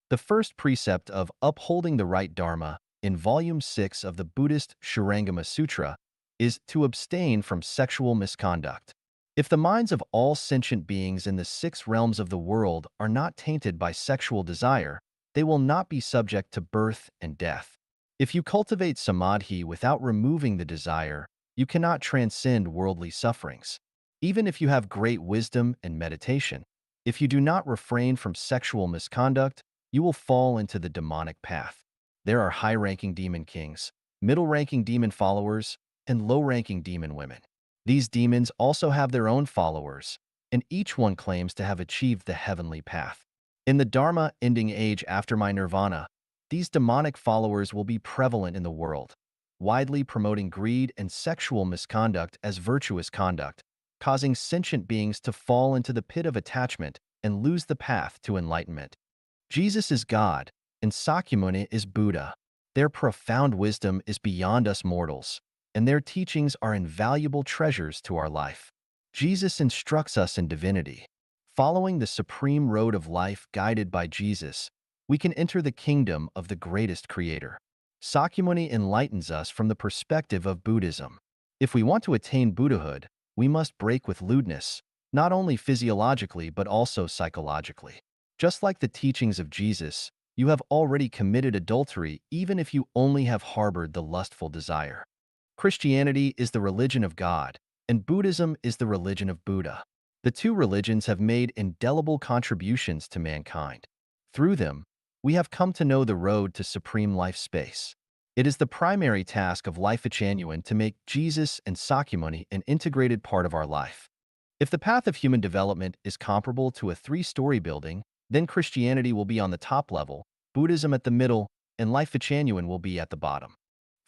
The first precept of upholding the right Dharma in Volume 6 of the Buddhist Shurangama Sutra is to abstain from sexual misconduct. If the minds of all sentient beings in the 6 realms of the world are not tainted by sexual desire, they will not be subject to birth and death. If you cultivate samadhi without removing the desire, you cannot transcend worldly sufferings. Even if you have great wisdom and meditation, if you do not refrain from sexual misconduct, you will fall into the demonic path. There are high-ranking demon kings, middle-ranking demon followers, and low-ranking demon women. These demons also have their own followers, and each one claims to have achieved the heavenly path. In the Dharma ending age after my nirvana, these demonic followers will be prevalent in the world, widely promoting greed and sexual misconduct as virtuous conduct, causing sentient beings to fall into the pit of attachment and lose the path to enlightenment. Jesus is God, and Sakyamuni is Buddha. Their profound wisdom is beyond us mortals, and their teachings are invaluable treasures to our life. Jesus instructs us in divinity. Following the supreme road of life guided by Jesus, we can enter the kingdom of the greatest creator. Sakyamuni enlightens us from the perspective of Buddhism. If we want to attain Buddhahood, we must break with lewdness, not only physiologically but also psychologically. Just like the teachings of Jesus, you have already committed adultery even if you only have harbored the lustful desire. Christianity is the religion of God, and Buddhism is the religion of Buddha. The two religions have made indelible contributions to mankind. Through them, we have come to know the road to supreme life space. It is the primary task of Life Genuine to make Jesus and Sakyamuni an integrated part of our life. If the path of human development is comparable to a three-story building, then Christianity will be on the top level, Buddhism at the middle, and Life Genuine will be at the bottom.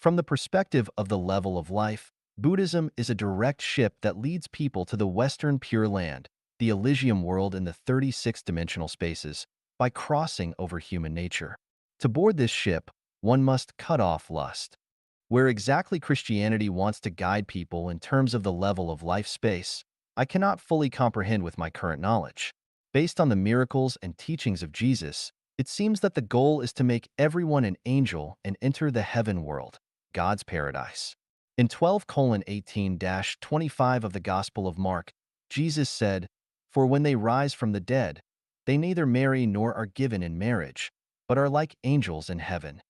From the perspective of the level of life, Buddhism is a direct ship that leads people to the Western Pure Land, the Elysium world in the 36-dimensional spaces, by crossing over human nature. To board this ship, one must cut off lust. Where exactly Christianity wants to guide people in terms of the level of life space, I cannot fully comprehend with my current knowledge. Based on the miracles and teachings of Jesus, it seems that the goal is to make everyone an angel and enter the heaven world, God's paradise. In 12:18-25 of the Gospel of Mark, Jesus said, "For when they rise from the dead, they neither marry nor are given in marriage, but are like angels in heaven."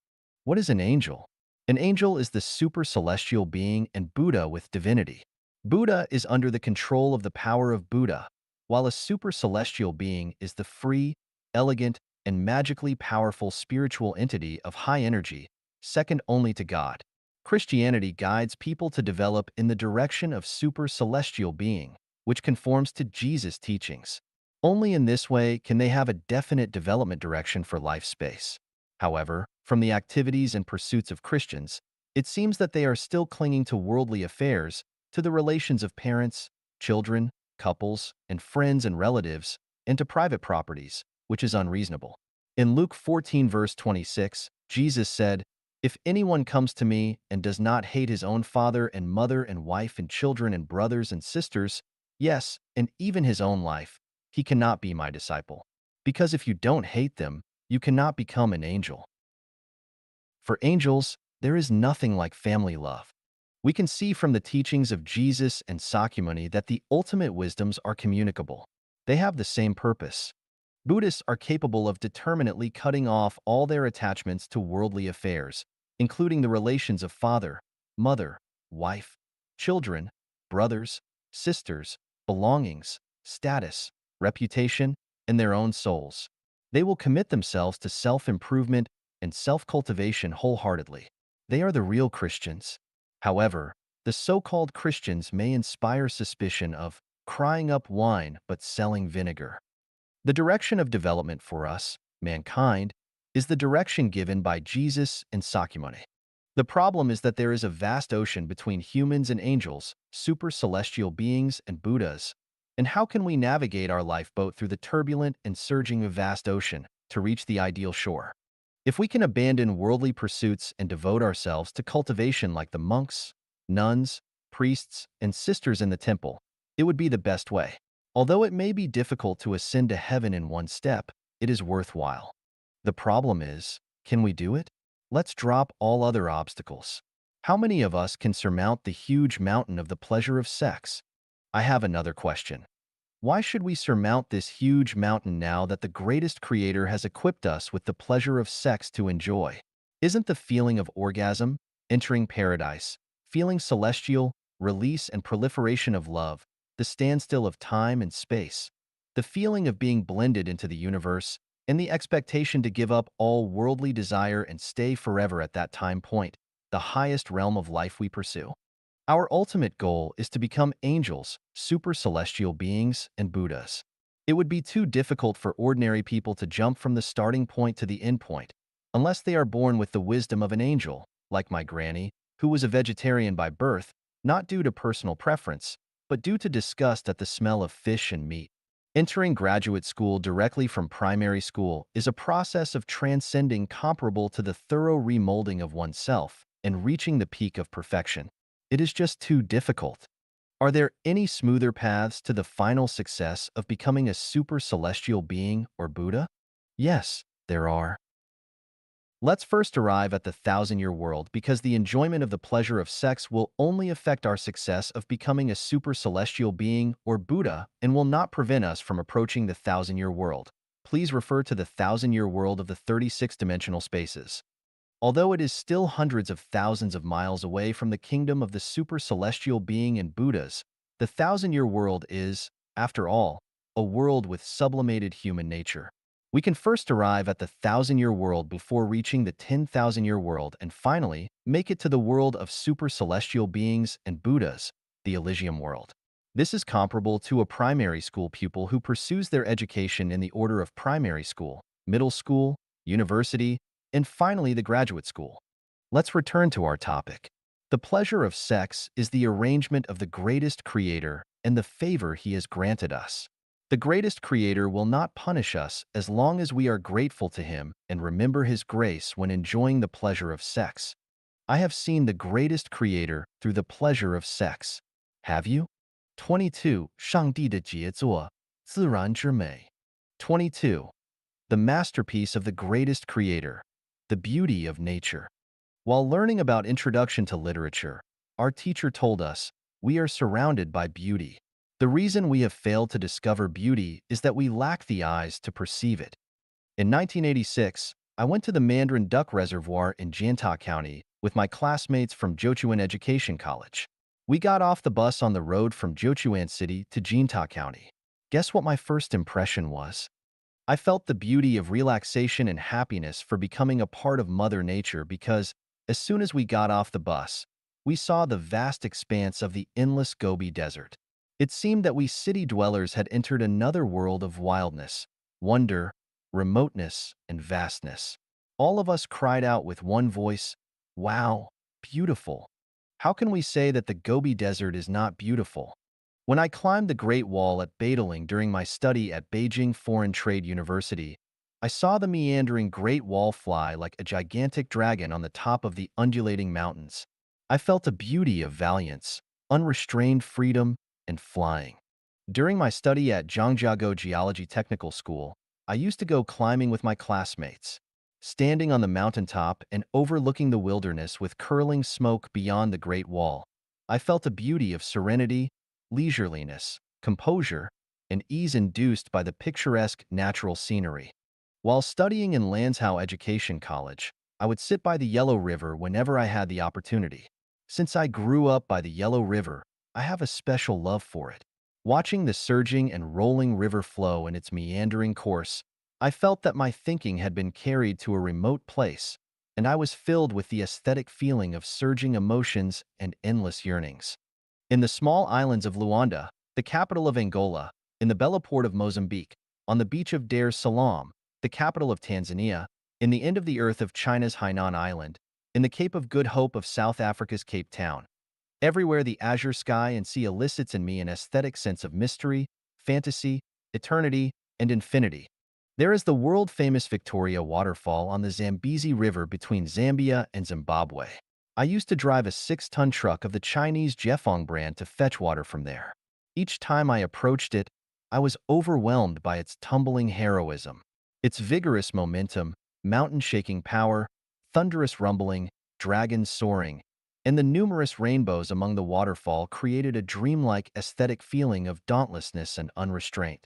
What is an angel? An angel is the super-celestial being and Buddha with divinity. Buddha is under the control of the power of Buddha, while a super-celestial being is the free, elegant, and magically powerful spiritual entity of high energy, second only to God. Christianity guides people to develop in the direction of super-celestial being, which conforms to Jesus' teachings. Only in this way can they have a definite development direction for life space. However, from the activities and pursuits of Christians, it seems that they are still clinging to worldly affairs, to the relations of parents, children, couples, and friends and relatives, and to private properties, which is unreasonable. In Luke 14 verse 26, Jesus said, "If anyone comes to me and does not hate his own father and mother and wife and children and brothers and sisters, yes, and even his own life, he cannot be my disciple. Because if you don't hate them, you cannot become an angel." For angels, there is nothing like family love. We can see from the teachings of Jesus and Sakyamuni that the ultimate wisdoms are communicable. They have the same purpose. Buddhists are capable of determinately cutting off all their attachments to worldly affairs, including the relations of father, mother, wife, children, brothers, sisters, belongings, status, reputation, and their own souls. They will commit themselves to self-improvement and self-cultivation wholeheartedly. They are the real Christians. However, the so-called Christians may inspire suspicion of crying up wine but selling vinegar. The direction of development for us, mankind, is the direction given by Jesus and Sakyamuni. The problem is that there is a vast ocean between humans and angels, super-celestial beings and Buddhas. And how can we navigate our lifeboat through the turbulent and surging vast ocean to reach the ideal shore? If we can abandon worldly pursuits and devote ourselves to cultivation like the monks, nuns, priests, and sisters in the temple, it would be the best way. Although it may be difficult to ascend to heaven in one step, it is worthwhile. The problem is, can we do it? Let's drop all other obstacles. How many of us can surmount the huge mountain of the pleasure of sex? I have another question. Why should we surmount this huge mountain now that the greatest creator has equipped us with the pleasure of sex to enjoy? Isn't the feeling of orgasm, entering paradise, feeling celestial, release and proliferation of love, the standstill of time and space, the feeling of being blended into the universe, and the expectation to give up all worldly desire and stay forever at that time point, the highest realm of life we pursue? Our ultimate goal is to become angels, super-celestial beings, and Buddhas. It would be too difficult for ordinary people to jump from the starting point to the end point, unless they are born with the wisdom of an angel, like my granny, who was a vegetarian by birth, not due to personal preference, but due to disgust at the smell of fish and meat. Entering graduate school directly from primary school is a process of transcending comparable to the thorough remolding of oneself and reaching the peak of perfection. It is just too difficult. Are there any smoother paths to the final success of becoming a super celestial being or Buddha? Yes, there are. Let's first arrive at the thousand-year world because the enjoyment of the pleasure of sex will only affect our success of becoming a super celestial being or Buddha and will not prevent us from approaching the thousand-year world. Please refer to the thousand-year world of the 36-dimensional spaces. Although it is still hundreds of thousands of miles away from the kingdom of the super celestial being and Buddhas, the thousand-year world is, after all, a world with sublimated human nature. We can first arrive at the thousand-year world before reaching the 10,000-year world and finally make it to the world of super celestial beings and Buddhas, the Elysium world. This is comparable to a primary school pupil who pursues their education in the order of primary school, middle school, university, and finally the graduate school. Let's return to our topic. The pleasure of sex is the arrangement of the greatest creator and the favor he has granted us. The greatest creator will not punish us as long as we are grateful to him and remember his grace when enjoying the pleasure of sex. I have seen the greatest creator through the pleasure of sex. Have you? 22. 上帝的杰作，自然之美. 22. The masterpiece of the greatest creator, the beauty of nature. While learning about Introduction to Literature, our teacher told us, we are surrounded by beauty. The reason we have failed to discover beauty is that we lack the eyes to perceive it. In 1986, I went to the Mandarin Duck Reservoir in Jiantao County with my classmates from Jochuan Education College. We got off the bus on the road from Jochuan City to Jiantao County. Guess what my first impression was? I felt the beauty of relaxation and happiness for becoming a part of Mother Nature because, as soon as we got off the bus, we saw the vast expanse of the endless Gobi Desert. It seemed that we city dwellers had entered another world of wildness, wonder, remoteness, and vastness. All of us cried out with one voice, "Wow, beautiful." How can we say that the Gobi Desert is not beautiful? When I climbed the Great Wall at Badaling during my study at Beijing Foreign Trade University, I saw the meandering Great Wall fly like a gigantic dragon on the top of the undulating mountains. I felt a beauty of valiance, unrestrained freedom, and flying. During my study at Zhangjiago Geology Technical School, I used to go climbing with my classmates. Standing on the mountaintop and overlooking the wilderness with curling smoke beyond the Great Wall, I felt a beauty of serenity, leisureliness, composure, and ease induced by the picturesque natural scenery. While studying in Lanzhou Education College, I would sit by the Yellow River whenever I had the opportunity. Since I grew up by the Yellow River, I have a special love for it. Watching the surging and rolling river flow in its meandering course, I felt that my thinking had been carried to a remote place, and I was filled with the aesthetic feeling of surging emotions and endless yearnings. In the small islands of Luanda, the capital of Angola, in the Bella port of Mozambique, on the beach of Dar es Salaam, the capital of Tanzania, in the end of the earth of China's Hainan Island, in the Cape of Good Hope of South Africa's Cape Town. Everywhere the azure sky and sea elicits in me an aesthetic sense of mystery, fantasy, eternity, and infinity. There is the world-famous Victoria Waterfall on the Zambezi River between Zambia and Zimbabwe. I used to drive a 6-ton truck of the Chinese Jefong brand to fetch water from there. Each time I approached it, I was overwhelmed by its tumbling heroism. Its vigorous momentum, mountain-shaking power, thunderous rumbling, dragons soaring, and the numerous rainbows among the waterfall created a dreamlike aesthetic feeling of dauntlessness and unrestraint.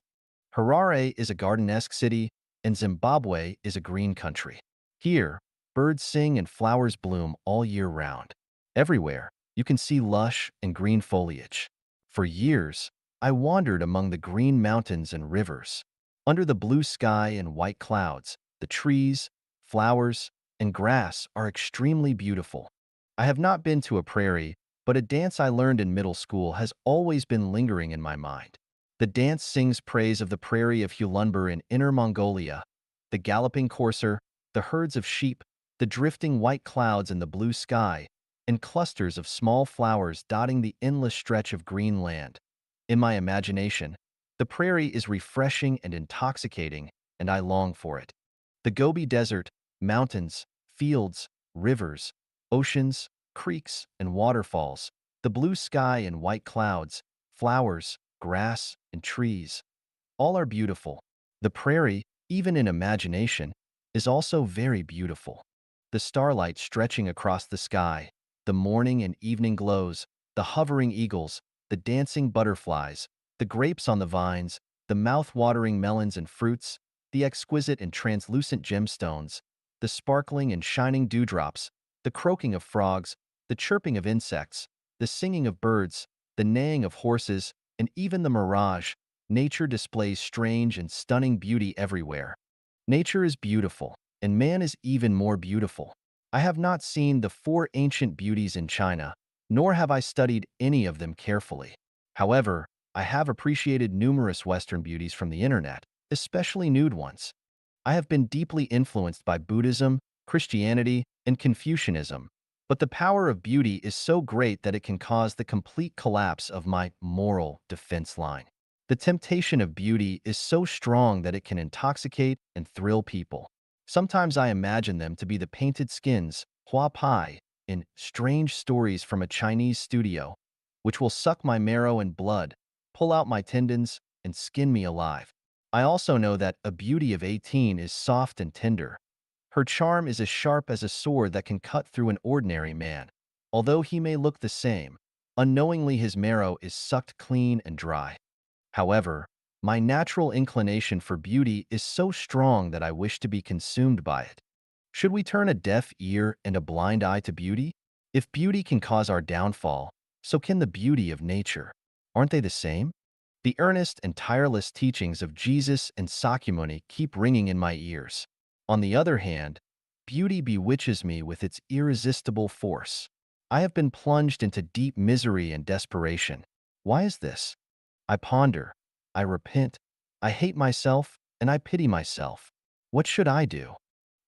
Harare is a garden-esque city, and Zimbabwe is a green country. Here, birds sing and flowers bloom all year round. Everywhere, you can see lush and green foliage. For years, I wandered among the green mountains and rivers. Under the blue sky and white clouds, the trees, flowers, and grass are extremely beautiful. I have not been to a prairie, but a dance I learned in middle school has always been lingering in my mind. The dance sings praise of the prairie of Hulunbuir in Inner Mongolia, the galloping courser, the herds of sheep, the drifting white clouds in the blue sky, and clusters of small flowers dotting the endless stretch of green land. In my imagination, the prairie is refreshing and intoxicating, and I long for it. The Gobi Desert, mountains, fields, rivers, oceans, creeks, and waterfalls, The blue sky and white clouds, flowers, grass, and trees, all are beautiful. The prairie, even in imagination, is also very beautiful. The starlight stretching across the sky, the morning and evening glows, the hovering eagles, the dancing butterflies, the grapes on the vines, the mouth-watering melons and fruits, the exquisite and translucent gemstones, the sparkling and shining dewdrops, the croaking of frogs, the chirping of insects, the singing of birds, the neighing of horses, and even the mirage. Nature displays strange and stunning beauty everywhere. Nature is beautiful, and man is even more beautiful. I have not seen the four ancient beauties in China, nor have I studied any of them carefully. However, I have appreciated numerous Western beauties from the internet, especially nude ones. I have been deeply influenced by Buddhism, Christianity, and Confucianism, but the power of beauty is so great that it can cause the complete collapse of my moral defense line. The temptation of beauty is so strong that it can intoxicate and thrill people. Sometimes I imagine them to be the painted skins, hua pai, in strange stories from a Chinese studio, which will suck my marrow and blood, pull out my tendons, and skin me alive. I also know that a beauty of 18 is soft and tender. Her charm is as sharp as a sword that can cut through an ordinary man. Although he may look the same, unknowingly his marrow is sucked clean and dry. However, my natural inclination for beauty is so strong that I wish to be consumed by it. Should we turn a deaf ear and a blind eye to beauty? If beauty can cause our downfall, so can the beauty of nature. Aren't they the same? The earnest and tireless teachings of Jesus and Sakyamuni keep ringing in my ears. On the other hand, beauty bewitches me with its irresistible force. I have been plunged into deep misery and desperation. Why is this? I ponder, I repent, I hate myself, and I pity myself. What should I do?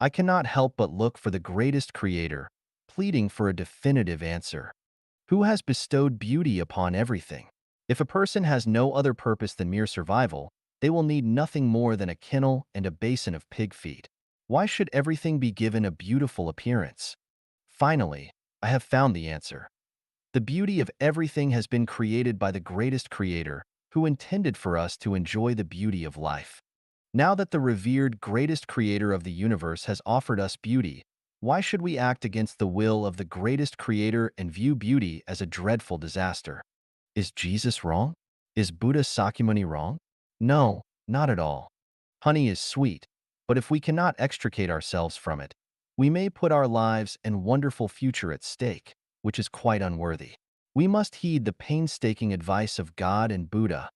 I cannot help but look for the greatest creator, pleading for a definitive answer. Who has bestowed beauty upon everything? If a person has no other purpose than mere survival, they will need nothing more than a kennel and a basin of pig feed. Why should everything be given a beautiful appearance? Finally, I have found the answer. The beauty of everything has been created by the greatest creator, who intended for us to enjoy the beauty of life. Now that the revered greatest creator of the universe has offered us beauty, why should we act against the will of the greatest creator and view beauty as a dreadful disaster? Is Jesus wrong? Is Buddha Sakyamuni wrong? No, not at all. Honey is sweet, but if we cannot extricate ourselves from it, we may put our lives and wonderful future at stake, which is quite unworthy. We must heed the painstaking advice of God and Buddha.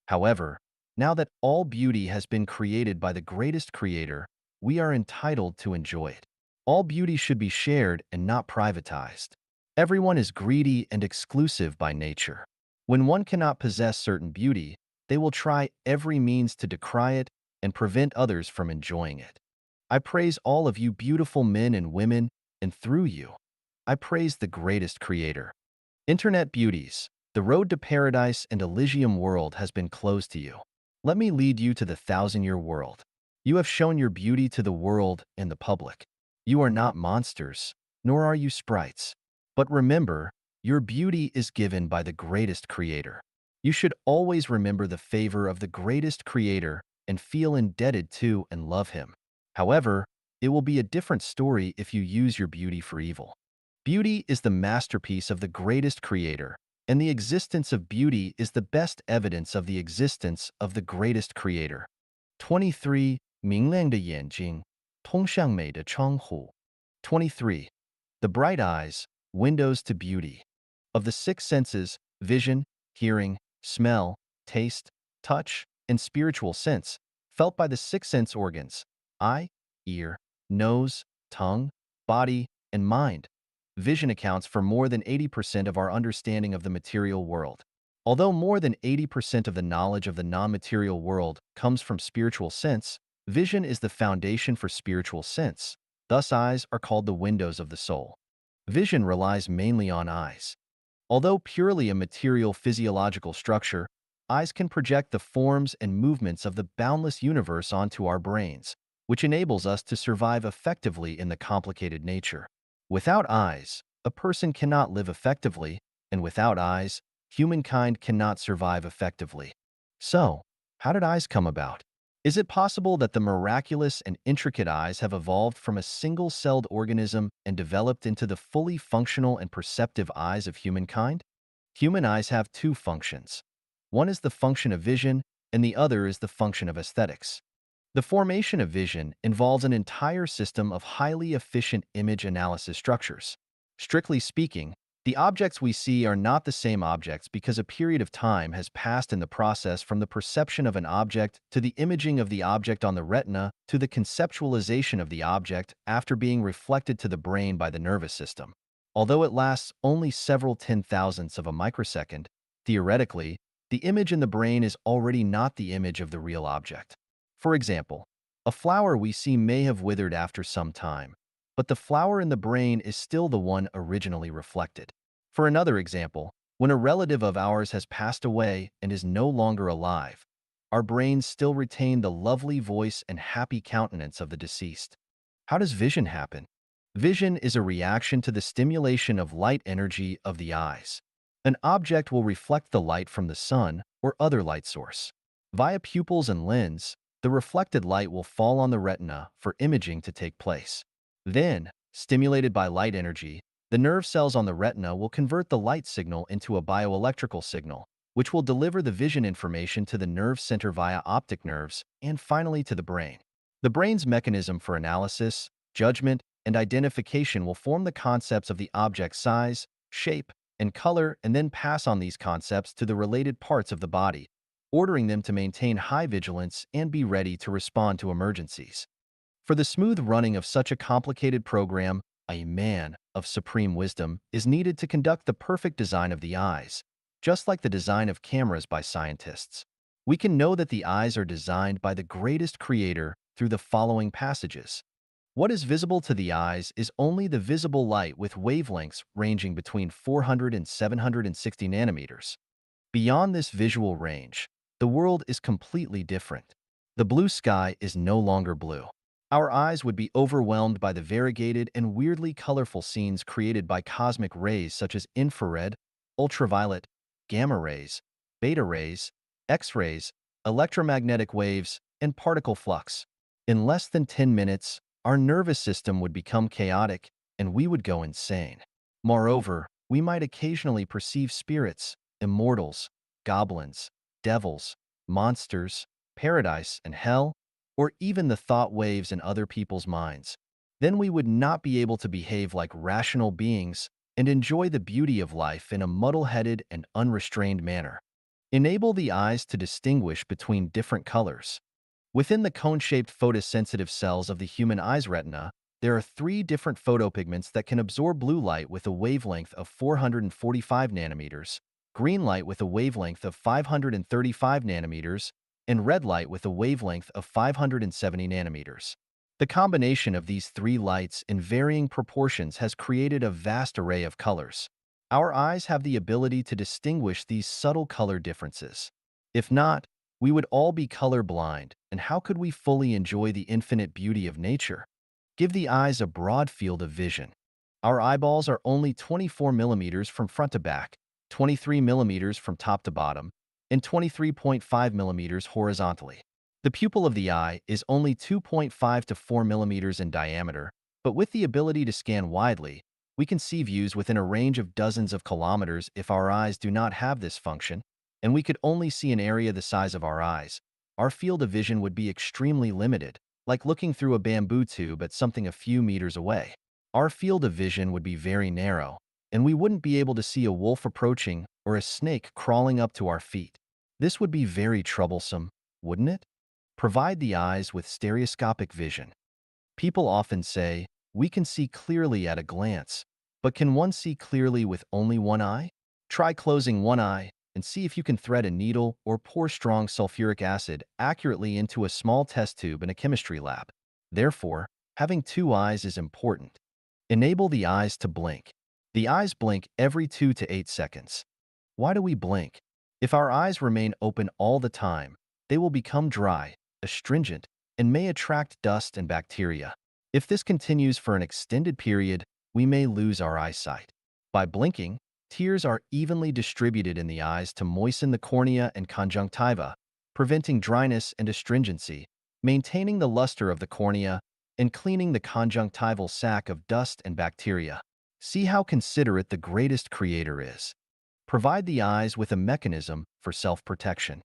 However, now that all beauty has been created by the greatest creator, we are entitled to enjoy it. All beauty should be shared and not privatized. Everyone is greedy and exclusive by nature. When one cannot possess certain beauty, they will try every means to decry it and prevent others from enjoying it. I praise all of you beautiful men and women, and through you, I praise the greatest creator. Internet beauties, the road to paradise and Elysium world has been closed to you. Let me lead you to the thousand-year world. You have shown your beauty to the world and the public. You are not monsters, nor are you sprites. But remember, your beauty is given by the greatest creator. You should always remember the favor of the greatest creator and feel indebted to and love him. However, it will be a different story if you use your beauty for evil. Beauty is the masterpiece of the greatest creator, and the existence of beauty is the best evidence of the existence of the greatest creator. 23. 明亮的眼睛，通向美的窗户. 23. The bright eyes, windows to beauty. Of the six senses, vision, hearing, smell, taste, touch, and spiritual sense, felt by the six sense organs, eye, ear, nose, tongue, body, and mind. Vision accounts for more than 80% of our understanding of the material world. Although more than 80% of the knowledge of the non-material world comes from spiritual sense, vision is the foundation for spiritual sense. Thus, eyes are called the windows of the soul. Vision relies mainly on eyes. Although purely a material physiological structure, eyes can project the forms and movements of the boundless universe onto our brains, which enables us to survive effectively in the complicated nature. Without eyes, a person cannot live effectively, and without eyes, humankind cannot survive effectively. So, how did eyes come about? Is it possible that the miraculous and intricate eyes have evolved from a single-celled organism and developed into the fully functional and perceptive eyes of humankind? Human eyes have two functions. One is the function of vision, and the other is the function of aesthetics. The formation of vision involves an entire system of highly efficient image analysis structures. Strictly speaking, the objects we see are not the same objects because a period of time has passed in the process from the perception of an object to the imaging of the object on the retina to the conceptualization of the object after being reflected to the brain by the nervous system. Although it lasts only several 10,000ths of a microsecond, theoretically, the image in the brain is already not the image of the real object. For example, a flower we see may have withered after some time, but the flower in the brain is still the one originally reflected. For another example, when a relative of ours has passed away and is no longer alive, our brains still retain the lovely voice and happy countenance of the deceased. How does vision happen? Vision is a reaction to the stimulation of light energy of the eyes. An object will reflect the light from the sun or other light source. Via pupils and lens, the reflected light will fall on the retina for imaging to take place. Then, stimulated by light energy, the nerve cells on the retina will convert the light signal into a bioelectrical signal, which will deliver the vision information to the nerve center via optic nerves and finally to the brain. The brain's mechanism for analysis, judgment, and identification will form the concepts of the object's size, shape, and color and then pass on these concepts to the related parts of the body, ordering them to maintain high vigilance and be ready to respond to emergencies. For the smooth running of such a complicated program, a man of supreme wisdom is needed to conduct the perfect design of the eyes, just like the design of cameras by scientists. We can know that the eyes are designed by the greatest creator through the following passages. What is visible to the eyes is only the visible light with wavelengths ranging between 400 and 760 nanometers. Beyond this visual range, the world is completely different. The blue sky is no longer blue. Our eyes would be overwhelmed by the variegated and weirdly colorful scenes created by cosmic rays such as infrared, ultraviolet, gamma rays, beta rays, X-rays, electromagnetic waves, and particle flux. In less than 10 minutes, our nervous system would become chaotic and we would go insane. Moreover, we might occasionally perceive spirits, immortals, goblins, devils, monsters, paradise and hell, or even the thought waves in other people's minds. Then we would not be able to behave like rational beings and enjoy the beauty of life in a muddle-headed and unrestrained manner. Enable the eyes to distinguish between different colors. Within the cone-shaped photosensitive cells of the human eye's retina, there are three different photopigments that can absorb blue light with a wavelength of 445 nanometers, green light with a wavelength of 535 nanometers, and red light with a wavelength of 570 nanometers. The combination of these three lights in varying proportions has created a vast array of colors. Our eyes have the ability to distinguish these subtle color differences. If not, we would all be colorblind, and how could we fully enjoy the infinite beauty of nature? Give the eyes a broad field of vision. Our eyeballs are only 24 millimeters from front to back, 23 millimeters from top to bottom, and 23.5 millimeters horizontally. The pupil of the eye is only 2.5 to 4 millimeters in diameter, but with the ability to scan widely, we can see views within a range of dozens of kilometers. If our eyes do not have this function, and we could only see an area the size of our eyes, our field of vision would be extremely limited, like looking through a bamboo tube at something a few meters away. Our field of vision would be very narrow, and we wouldn't be able to see a wolf approaching or a snake crawling up to our feet. This would be very troublesome, wouldn't it? Provide the eyes with stereoscopic vision. People often say, we can see clearly at a glance, but can one see clearly with only one eye? Try closing one eye and see if you can thread a needle or pour strong sulfuric acid accurately into a small test tube in a chemistry lab. Therefore, having two eyes is important. Enable the eyes to blink. The eyes blink every 2 to 8 seconds. Why do we blink? If our eyes remain open all the time, they will become dry, astringent, and may attract dust and bacteria. If this continues for an extended period, we may lose our eyesight. By blinking, Tears are evenly distributed in the eyes to moisten the cornea and conjunctiva, preventing dryness and astringency, maintaining the luster of the cornea, and cleaning the conjunctival sac of dust and bacteria. See how considerate the greatest creator is. Provide the eyes with a mechanism for self-protection.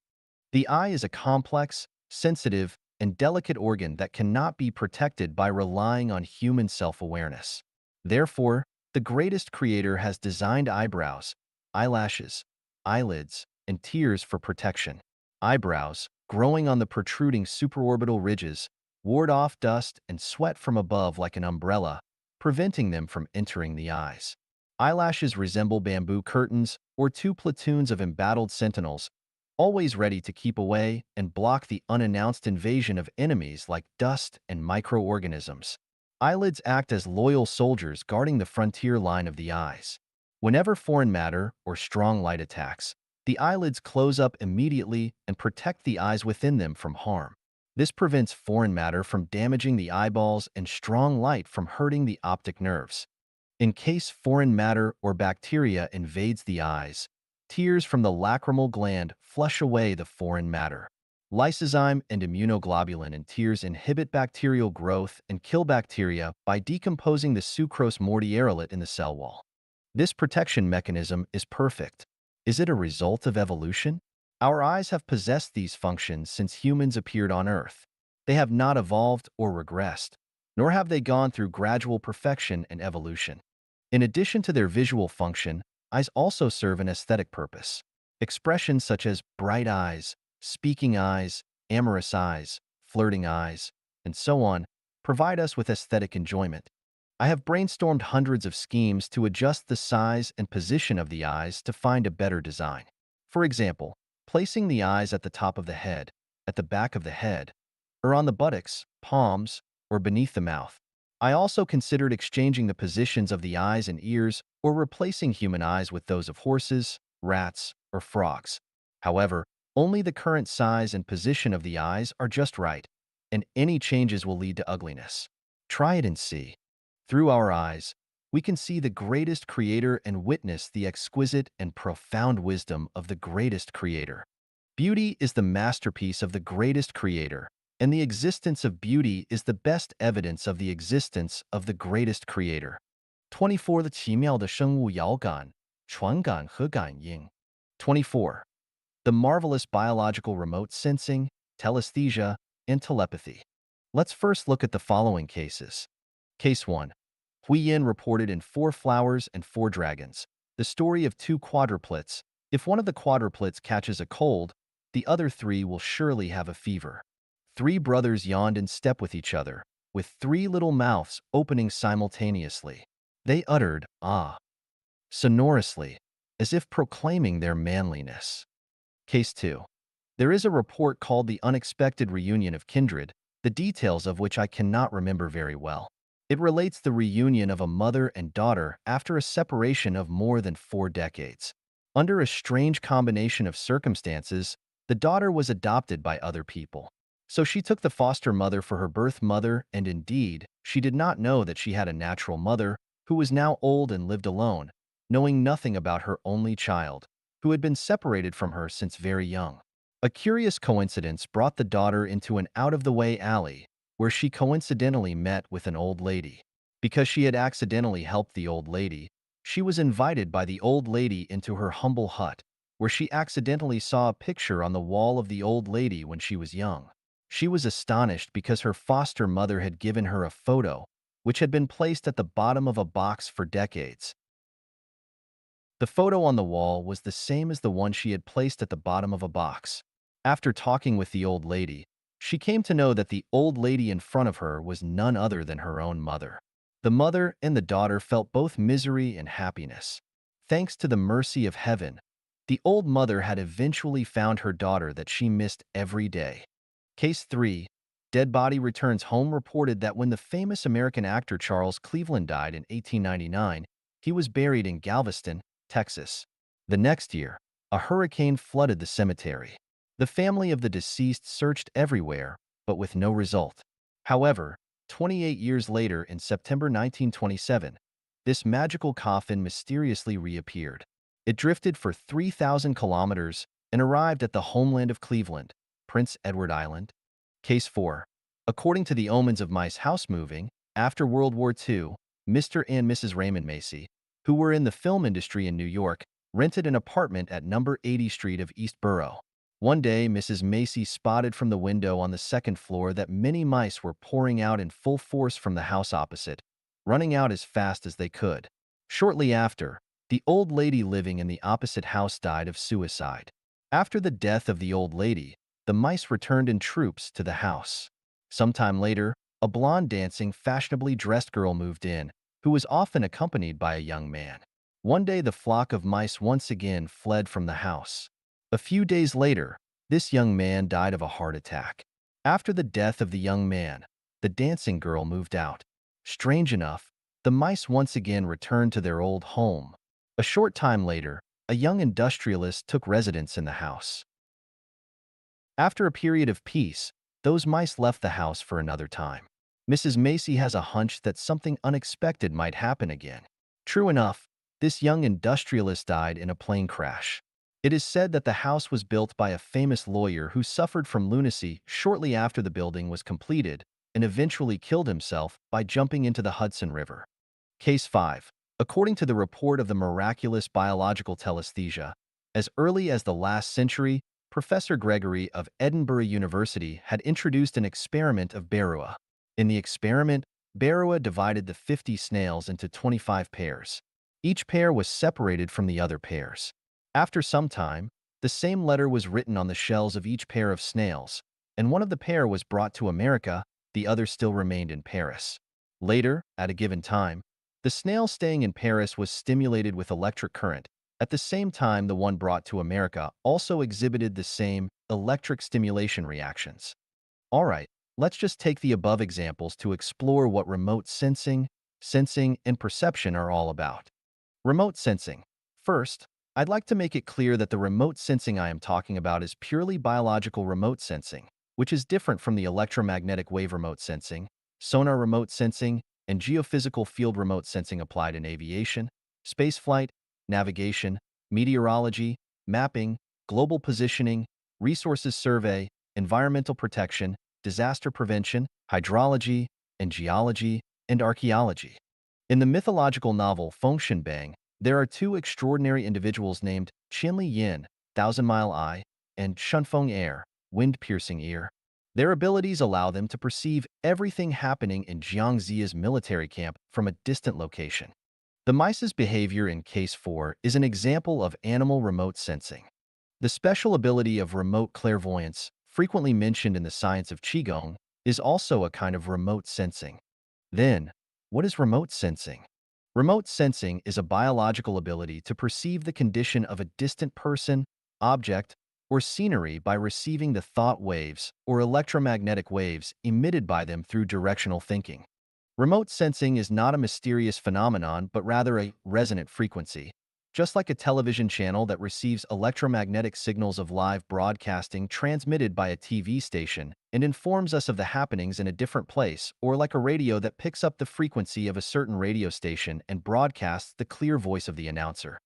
The eye is a complex, sensitive, and delicate organ that cannot be protected by relying on human self-awareness. Therefore, the greatest creator has designed eyebrows, eyelashes, eyelids, and tears for protection. Eyebrows, growing on the protruding supraorbital ridges, ward off dust and sweat from above like an umbrella, preventing them from entering the eyes. Eyelashes resemble bamboo curtains or two platoons of embattled sentinels, always ready to keep away and block the unannounced invasion of enemies like dust and microorganisms. Eyelids act as loyal soldiers guarding the frontier line of the eyes. Whenever foreign matter or strong light attacks, the eyelids close up immediately and protect the eyes within them from harm. This prevents foreign matter from damaging the eyeballs and strong light from hurting the optic nerves. In case foreign matter or bacteria invades the eyes, tears from the lacrimal gland flush away the foreign matter. Lysozyme and immunoglobulin in tears inhibit bacterial growth and kill bacteria by decomposing the sucrose mortierolate in the cell wall. This protection mechanism is perfect. Is it a result of evolution? Our eyes have possessed these functions since humans appeared on Earth. They have not evolved or regressed, nor have they gone through gradual perfection and evolution. In addition to their visual function, eyes also serve an aesthetic purpose. Expressions such as bright eyes, speaking eyes, amorous eyes, flirting eyes, and so on provide us with aesthetic enjoyment. I have brainstormed hundreds of schemes to adjust the size and position of the eyes to find a better design. For example, placing the eyes at the top of the head, at the back of the head, or on the buttocks, palms, or beneath the mouth. I also considered exchanging the positions of the eyes and ears or replacing human eyes with those of horses, rats, or frogs. However, only the current size and position of the eyes are just right, and any changes will lead to ugliness. Try it and see. Through our eyes, we can see the greatest creator and witness the exquisite and profound wisdom of the greatest creator. Beauty is the masterpiece of the greatest creator, and the existence of beauty is the best evidence of the existence of the greatest creator. 24. 的奇妙的生物遥感、传感和感应。24. The marvelous biological remote sensing, telesthesia, and telepathy. Let's first look at the following cases. Case 1. Huiyin reported in Four Flowers and Four Dragons, the story of two quadruplets. If one of the quadruplets catches a cold, the other three will surely have a fever. Three brothers yawned in step with each other, with three little mouths opening simultaneously. They uttered, ah, sonorously, as if proclaiming their manliness. Case 2. There is a report called The Unexpected Reunion of Kindred, the details of which I cannot remember very well. It relates the reunion of a mother and daughter after a separation of more than 4 decades. Under a strange combination of circumstances, the daughter was adopted by other people. So she took the foster mother for her birth mother, and indeed, she did not know that she had a natural mother who was now old and lived alone, knowing nothing about her only child, who had been separated from her since very young. A curious coincidence brought the daughter into an out-of-the-way alley, where she coincidentally met with an old lady. Because she had accidentally helped the old lady, she was invited by the old lady into her humble hut, where she accidentally saw a picture on the wall of the old lady when she was young. She was astonished because her foster mother had given her a photo, which had been placed at the bottom of a box for decades. The photo on the wall was the same as the one she had placed at the bottom of a box. After talking with the old lady, she came to know that the old lady in front of her was none other than her own mother. The mother and the daughter felt both misery and happiness. Thanks to the mercy of heaven, the old mother had eventually found her daughter that she missed every day. Case 3. Dead Body Returns Home reported that when the famous American actor Charles Cleveland died in 1899, he was buried in Galveston, Texas. The next year, a hurricane flooded the cemetery. The family of the deceased searched everywhere, but with no result. However, 28 years later, in September 1927, this magical coffin mysteriously reappeared. It drifted for 3,000 kilometers and arrived at the homeland of Cleveland, Prince Edward Island. Case 4. According to the omens of mice house moving, after World War II, Mr. and Mrs. Raymond Macy, who were in the film industry in New York, rented an apartment at number 80 Street of East Borough. One day, Mrs. Macy spotted from the window on the second floor that many mice were pouring out in full force from the house opposite, running out as fast as they could. Shortly after, the old lady living in the opposite house died of suicide. After the death of the old lady, the mice returned in troops to the house. Sometime later, a blonde dancing, fashionably dressed girl moved in, who was often accompanied by a young man. One day the flock of mice once again fled from the house. A few days later, this young man died of a heart attack. After the death of the young man, the dancing girl moved out. Strange enough, the mice once again returned to their old home. A short time later, a young industrialist took residence in the house. After a period of peace, those mice left the house for another time. Mrs. Macy has a hunch that something unexpected might happen again. True enough, this young industrialist died in a plane crash. It is said that the house was built by a famous lawyer who suffered from lunacy shortly after the building was completed and eventually killed himself by jumping into the Hudson River. Case 5. According to the report of the miraculous biological telesthesia, as early as the last century, Professor Gregory of Edinburgh University had introduced an experiment of Barua. In the experiment, Barua divided the 50 snails into 25 pairs. Each pair was separated from the other pairs. After some time, the same letter was written on the shells of each pair of snails, and one of the pair was brought to America, the other still remained in Paris. Later, at a given time, the snail staying in Paris was stimulated with electric current. At the same time, the one brought to America also exhibited the same electric stimulation reactions. All right, let's just take the above examples to explore what remote sensing, and perception are all about. Remote sensing. First, I'd like to make it clear that the remote sensing I am talking about is purely biological remote sensing, which is different from the electromagnetic wave remote sensing, sonar remote sensing, and geophysical field remote sensing applied in aviation, spaceflight, navigation, meteorology, mapping, global positioning, resources survey, environmental protection, disaster prevention, hydrology, and geology, and archaeology. In the mythological novel Fengshen Bang, there are two extraordinary individuals named Qianli Yin, Thousand-Mile Eye, and Shunfeng Air, Wind-Piercing Ear. Their abilities allow them to perceive everything happening in Jiangxia's military camp from a distant location. The mice's behavior in Case 4 is an example of animal remote sensing. The special ability of remote clairvoyance, frequently mentioned in the science of Qigong, is also a kind of remote sensing. Then, what is remote sensing? Remote sensing is a biological ability to perceive the condition of a distant person, object, or scenery by receiving the thought waves or electromagnetic waves emitted by them through directional thinking. Remote sensing is not a mysterious phenomenon but rather a resonant frequency. Just like a television channel that receives electromagnetic signals of live broadcasting transmitted by a TV station and informs us of the happenings in a different place, or like a radio that picks up the frequency of a certain radio station and broadcasts the clear voice of the announcer.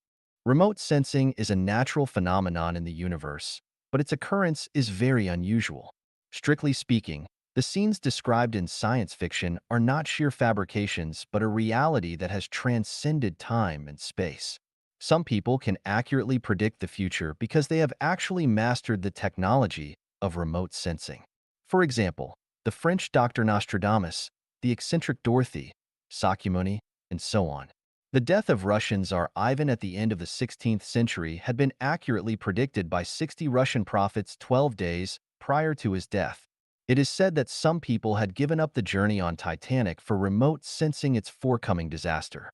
Remote sensing is a natural phenomenon in the universe, but its occurrence is very unusual. Strictly speaking, the scenes described in science fiction are not sheer fabrications but a reality that has transcended time and space. Some people can accurately predict the future because they have actually mastered the technology of remote sensing. For example, the French Dr. Nostradamus, the eccentric Dorothy, Sakyamuni, and so on. The death of Russian Tsar Ivan at the end of the 16th century had been accurately predicted by 60 Russian prophets 12 days prior to his death. It is said that some people had given up the journey on Titanic for remote sensing its forthcoming disaster.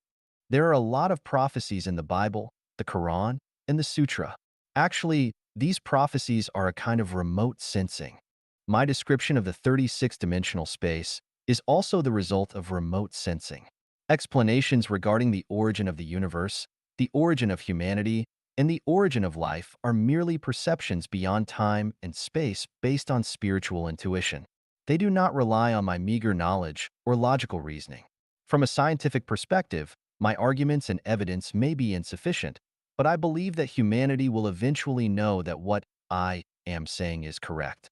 There are a lot of prophecies in the Bible, the Quran, and the Sutra. Actually, these prophecies are a kind of remote sensing. My description of the 36-dimensional space is also the result of remote sensing. Explanations regarding the origin of the universe, the origin of humanity, and the origin of life are merely perceptions beyond time and space based on spiritual intuition. They do not rely on my meager knowledge or logical reasoning. From a scientific perspective, my arguments and evidence may be insufficient, but I believe that humanity will eventually know that what I am saying is correct.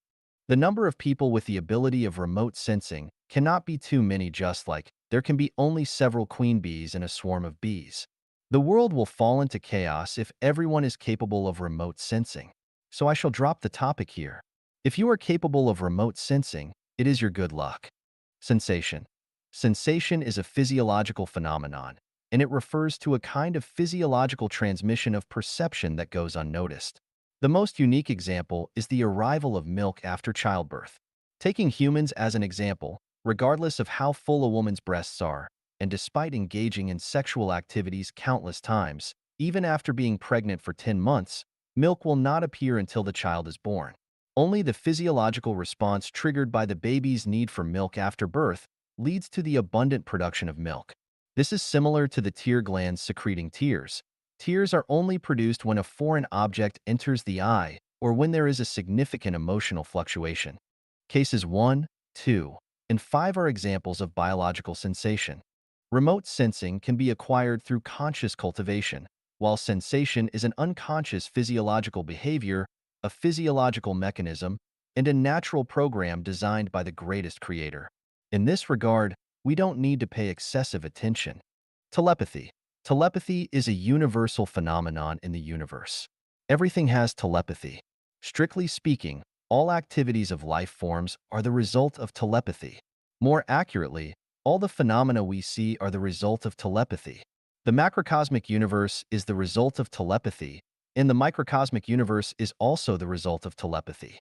The number of people with the ability of remote sensing cannot be too many, just like there can be only several queen bees in a swarm of bees. The world will fall into chaos if everyone is capable of remote sensing. So I shall drop the topic here. If you are capable of remote sensing, it is your good luck. Sensation. Sensation is a physiological phenomenon, and it refers to a kind of physiological transmission of perception that goes unnoticed. The most unique example is the arrival of milk after childbirth. Taking humans as an example, regardless of how full a woman's breasts are, and despite engaging in sexual activities countless times, even after being pregnant for 10 months, milk will not appear until the child is born. Only the physiological response triggered by the baby's need for milk after birth leads to the abundant production of milk. This is similar to the tear glands secreting tears. Tears are only produced when a foreign object enters the eye or when there is a significant emotional fluctuation. Cases 1, 2, and 5 are examples of biological sensation. Remote sensing can be acquired through conscious cultivation, while sensation is an unconscious physiological behavior, a physiological mechanism, and a natural program designed by the greatest creator. In this regard, we don't need to pay excessive attention. Telepathy. Telepathy is a universal phenomenon in the universe. Everything has telepathy. Strictly speaking, all activities of life forms are the result of telepathy. More accurately, all the phenomena we see are the result of telepathy. The macrocosmic universe is the result of telepathy, and the microcosmic universe is also the result of telepathy.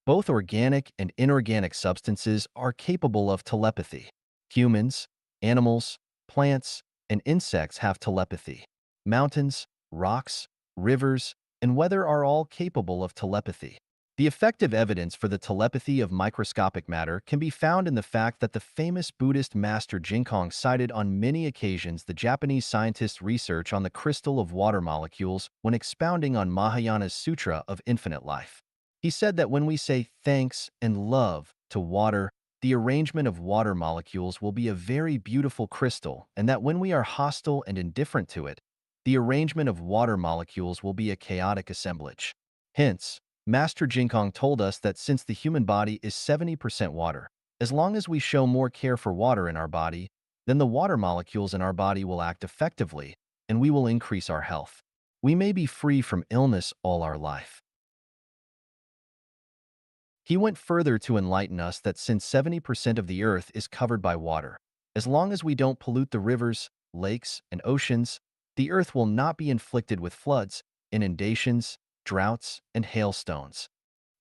Both organic and inorganic substances are capable of telepathy. Humans, animals, plants, and insects have telepathy. Mountains, rocks, rivers, and weather are all capable of telepathy. The effective evidence for the telepathy of microscopic matter can be found in the fact that the famous Buddhist master Jinkong cited on many occasions the Japanese scientist's research on the crystal of water molecules when expounding on Mahayana's Sutra of Infinite Life. He said that when we say thanks and love to water, the arrangement of water molecules will be a very beautiful crystal, and that when we are hostile and indifferent to it, the arrangement of water molecules will be a chaotic assemblage. Hence, Master Jinkong told us that since the human body is 70% water, as long as we show more care for water in our body, then the water molecules in our body will act effectively, and we will increase our health. We may be free from illness all our life. He went further to enlighten us that since 70% of the earth is covered by water, as long as we don't pollute the rivers, lakes, and oceans, the earth will not be inflicted with floods, inundations, droughts, and hailstones.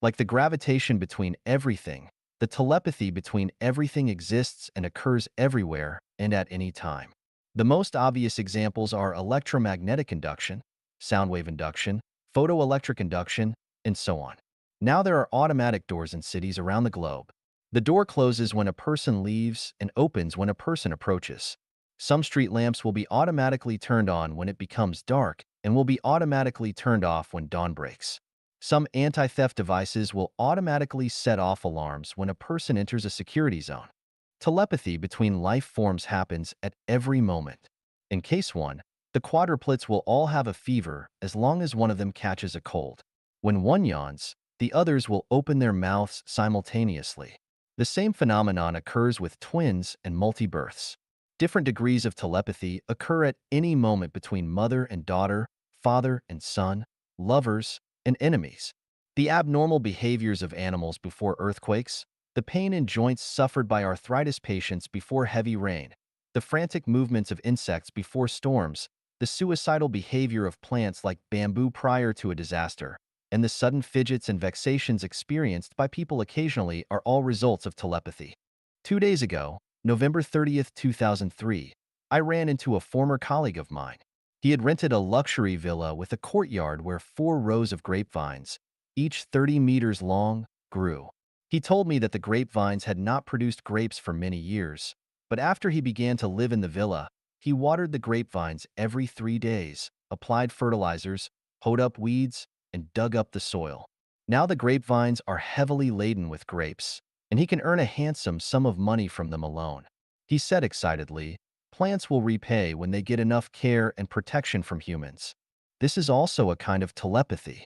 Like the gravitation between everything, the telepathy between everything exists and occurs everywhere and at any time. The most obvious examples are electromagnetic induction, sound wave induction, photoelectric induction, and so on. Now there are automatic doors in cities around the globe. The door closes when a person leaves and opens when a person approaches. Some street lamps will be automatically turned on when it becomes dark and will be automatically turned off when dawn breaks. Some anti-theft devices will automatically set off alarms when a person enters a security zone. Telepathy between life forms happens at every moment. In case 1, the quadruplets will all have a fever as long as one of them catches a cold. When one yawns, the others will open their mouths simultaneously. The same phenomenon occurs with twins and multi-births. Different degrees of telepathy occur at any moment between mother and daughter, father and son, lovers and enemies. The abnormal behaviors of animals before earthquakes, the pain in joints suffered by arthritis patients before heavy rain, the frantic movements of insects before storms, the suicidal behavior of plants like bamboo prior to a disaster, and the sudden fidgets and vexations experienced by people occasionally are all results of telepathy. 2 days ago, November 30th, 2003, I ran into a former colleague of mine. He had rented a luxury villa with a courtyard where 4 rows of grapevines, each 30 meters long, grew. He told me that the grapevines had not produced grapes for many years, but after he began to live in the villa, he watered the grapevines every 3 days, applied fertilizers, hoed up weeds, and dug up the soil. Now the grapevines are heavily laden with grapes, and he can earn a handsome sum of money from them alone. He said excitedly, "Plants will repay when they get enough care and protection from humans." This is also a kind of telepathy.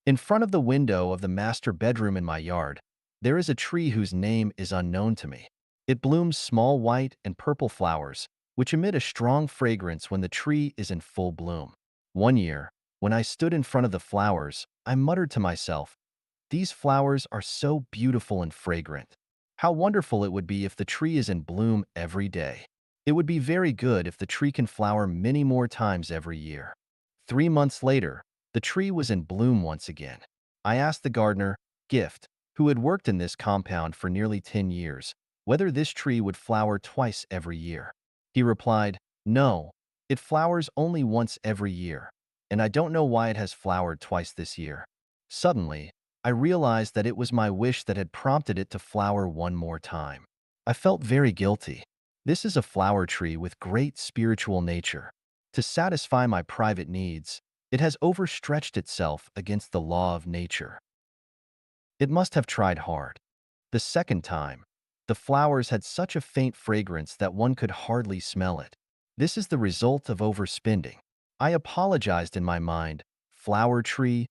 In front of the window of the master bedroom in my yard, there is a tree whose name is unknown to me. It blooms small white and purple flowers, which emit a strong fragrance when the tree is in full bloom. One year, when I stood in front of the flowers, I muttered to myself, "These flowers are so beautiful and fragrant. How wonderful it would be if the tree is in bloom every day. It would be very good if the tree can flower many more times every year." 3 months later, the tree was in bloom once again. I asked the gardener, Gift, who had worked in this compound for nearly 10 years, whether this tree would flower twice every year. He replied, "No, it flowers only once every year, and I don't know why it has flowered twice this year." Suddenly, I realized that it was my wish that had prompted it to flower one more time. I felt very guilty. This is a flower tree with great spiritual nature. To satisfy my private needs, it has overstretched itself against the law of nature. It must have tried hard. The second time, the flowers had such a faint fragrance that one could hardly smell it. This is the result of overspending. I apologized in my mind. Flower tree,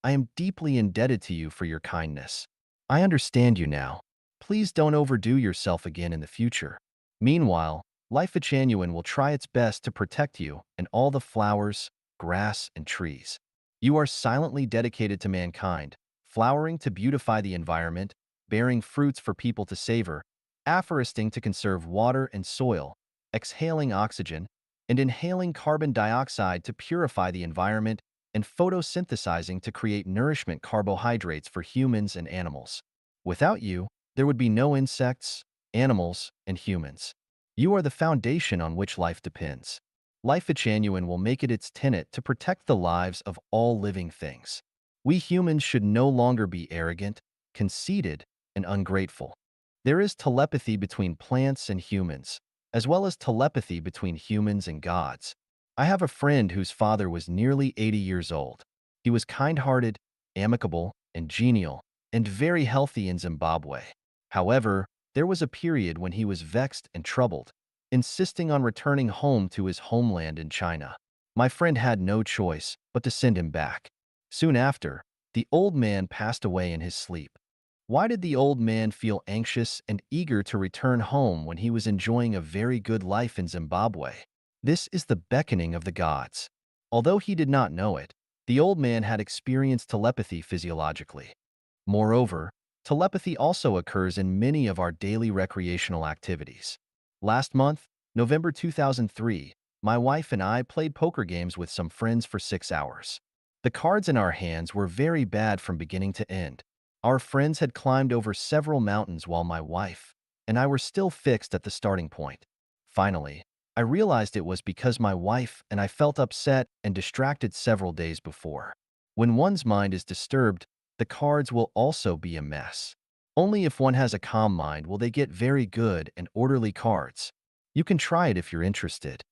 I am deeply indebted to you for your kindness. I understand you now. Please don't overdo yourself again in the future. Meanwhile, Life Genuine will try its best to protect you and all the flowers, grass, and trees. You are silently dedicated to mankind, flowering to beautify the environment, bearing fruits for people to savor, afforesting to conserve water and soil, exhaling oxygen, and inhaling carbon dioxide to purify the environment, and photosynthesizing to create nourishment carbohydrates for humans and animals. Without you, there would be no insects, animals, and humans. You are the foundation on which life depends. Life Genuine will make it its tenet to protect the lives of all living things. We humans should no longer be arrogant, conceited, and ungrateful. There is telepathy between plants and humans, as well as telepathy between humans and gods. I have a friend whose father was nearly 80 years old. He was kind-hearted, amicable, and genial, and very healthy in Zimbabwe. However, there was a period when he was vexed and troubled, insisting on returning home to his homeland in China. My friend had no choice but to send him back. Soon after, the old man passed away in his sleep. Why did the old man feel anxious and eager to return home when he was enjoying a very good life in Zimbabwe? This is the beckoning of the gods. Although he did not know it, the old man had experienced telepathy physiologically. Moreover, telepathy also occurs in many of our daily recreational activities. Last month, November 2003, my wife and I played poker games with some friends for 6 hours. The cards in our hands were very bad from beginning to end. Our friends had climbed over several mountains while my wife and I were still fixed at the starting point. Finally, I realized it was because my wife and I felt upset and distracted several days before. When one's mind is disturbed, the cards will also be a mess. Only if one has a calm mind will they get very good and orderly cards. You can try it if you're interested.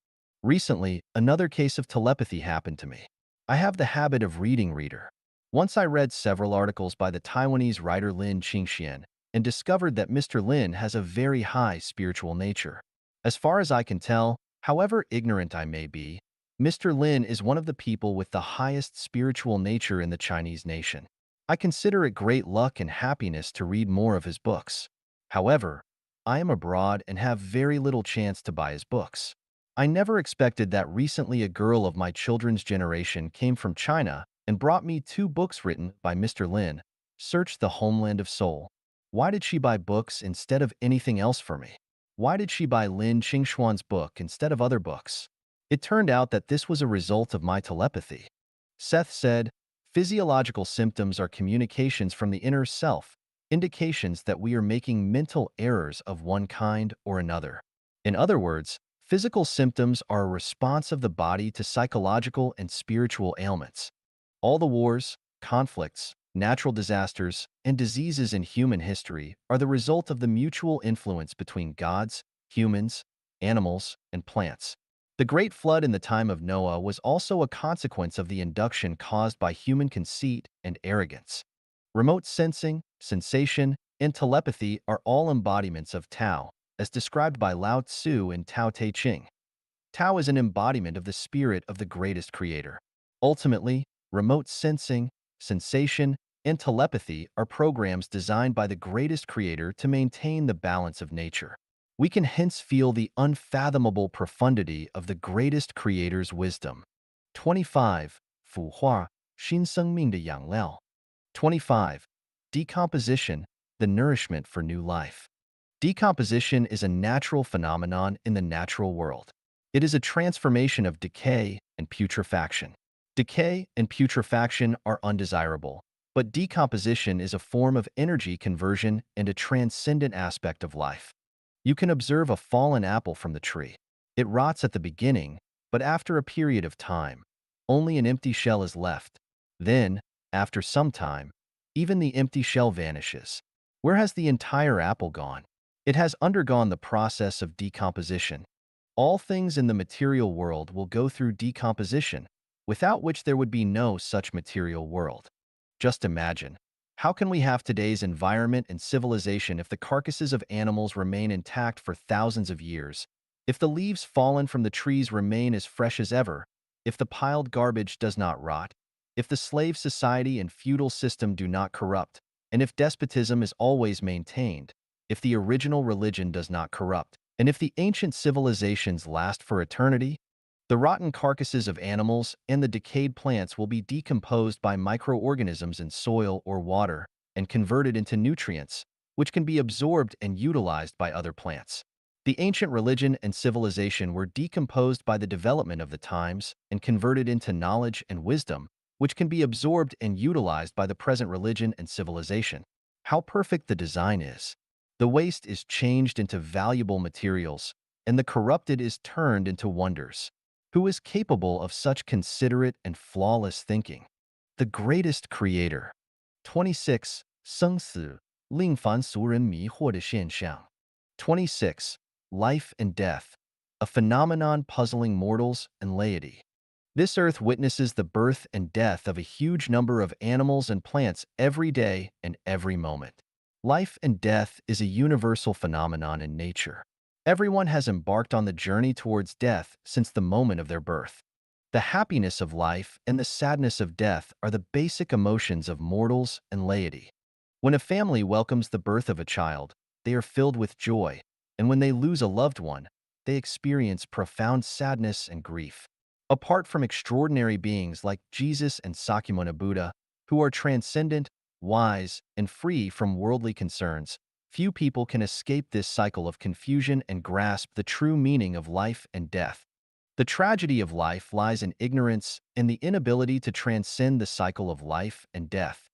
Recently, another case of telepathy happened to me. I have the habit of reading Reader. Once I read several articles by the Taiwanese writer Lin Qingxian and discovered that Mr. Lin has a very high spiritual nature. As far as I can tell, however ignorant I may be, Mr. Lin is one of the people with the highest spiritual nature in the Chinese nation. I consider it great luck and happiness to read more of his books. However, I am abroad and have very little chance to buy his books. I never expected that recently a girl of my children's generation came from China and brought me 2 books written by Mr. Lin, Search the Homeland of Soul. Why did she buy books instead of anything else for me? Why did she buy Lin Qingxuan's book instead of other books? It turned out that this was a result of my telepathy. Seth said, physiological symptoms are communications from the inner self, indications that we are making mental errors of one kind or another. In other words, physical symptoms are a response of the body to psychological and spiritual ailments. All the wars, conflicts, natural disasters, and diseases in human history are the result of the mutual influence between gods, humans, animals, and plants. The Great Flood in the time of Noah was also a consequence of the induction caused by human conceit and arrogance. Remote sensing, sensation, and telepathy are all embodiments of Tao, as described by Lao Tzu in Tao Te Ching. Tao is an embodiment of the spirit of the greatest creator. Ultimately, remote sensing, sensation, and telepathy are programs designed by the greatest creator to maintain the balance of nature. We can hence feel the unfathomable profundity of the greatest creator's wisdom. 25. 腐化,新生命的养料. 25. Decomposition, the nourishment for new life. Decomposition is a natural phenomenon in the natural world. It is a transformation of decay and putrefaction. Decay and putrefaction are undesirable, but decomposition is a form of energy conversion and a transcendent aspect of life. You can observe a fallen apple from the tree. It rots at the beginning, but after a period of time, only an empty shell is left. Then, after some time, even the empty shell vanishes. Where has the entire apple gone? It has undergone the process of decomposition. All things in the material world will go through decomposition, without which there would be no such material world. Just imagine, how can we have today's environment and civilization if the carcasses of animals remain intact for thousands of years, if the leaves fallen from the trees remain as fresh as ever, if the piled garbage does not rot, if the slave society and feudal system do not corrupt, and if despotism is always maintained, if the original religion does not corrupt, and if the ancient civilizations last for eternity? The rotten carcasses of animals and the decayed plants will be decomposed by microorganisms in soil or water and converted into nutrients, which can be absorbed and utilized by other plants. The ancient religion and civilization were decomposed by the development of the times and converted into knowledge and wisdom, which can be absorbed and utilized by the present religion and civilization. How perfect the design is! The waste is changed into valuable materials, and the corrupted is turned into wonders. Who is capable of such considerate and flawless thinking? The greatest creator. 26. 生死,令凡俗人迷惑的现象. 26. Life and death, a phenomenon puzzling mortals and laity. This earth witnesses the birth and death of a huge number of animals and plants every day and every moment. Life and death is a universal phenomenon in nature. Everyone has embarked on the journey towards death since the moment of their birth. The happiness of life and the sadness of death are the basic emotions of mortals and laity. When a family welcomes the birth of a child, they are filled with joy, and when they lose a loved one, they experience profound sadness and grief. Apart from extraordinary beings like Jesus and Sakyamuni Buddha, who are transcendent, wise, and free from worldly concerns, few people can escape this cycle of confusion and grasp the true meaning of life and death. The tragedy of life lies in ignorance and the inability to transcend the cycle of life and death.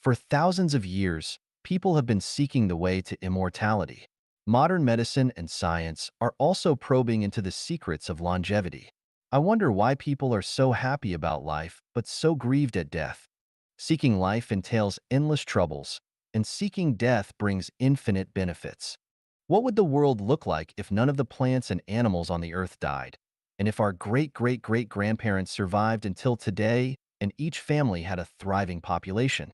For thousands of years, people have been seeking the way to immortality. Modern medicine and science are also probing into the secrets of longevity. I wonder why people are so happy about life but so grieved at death. Seeking life entails endless troubles, and seeking death brings infinite benefits. What would the world look like if none of the plants and animals on the earth died, and if our great-great-great-grandparents survived until today and each family had a thriving population?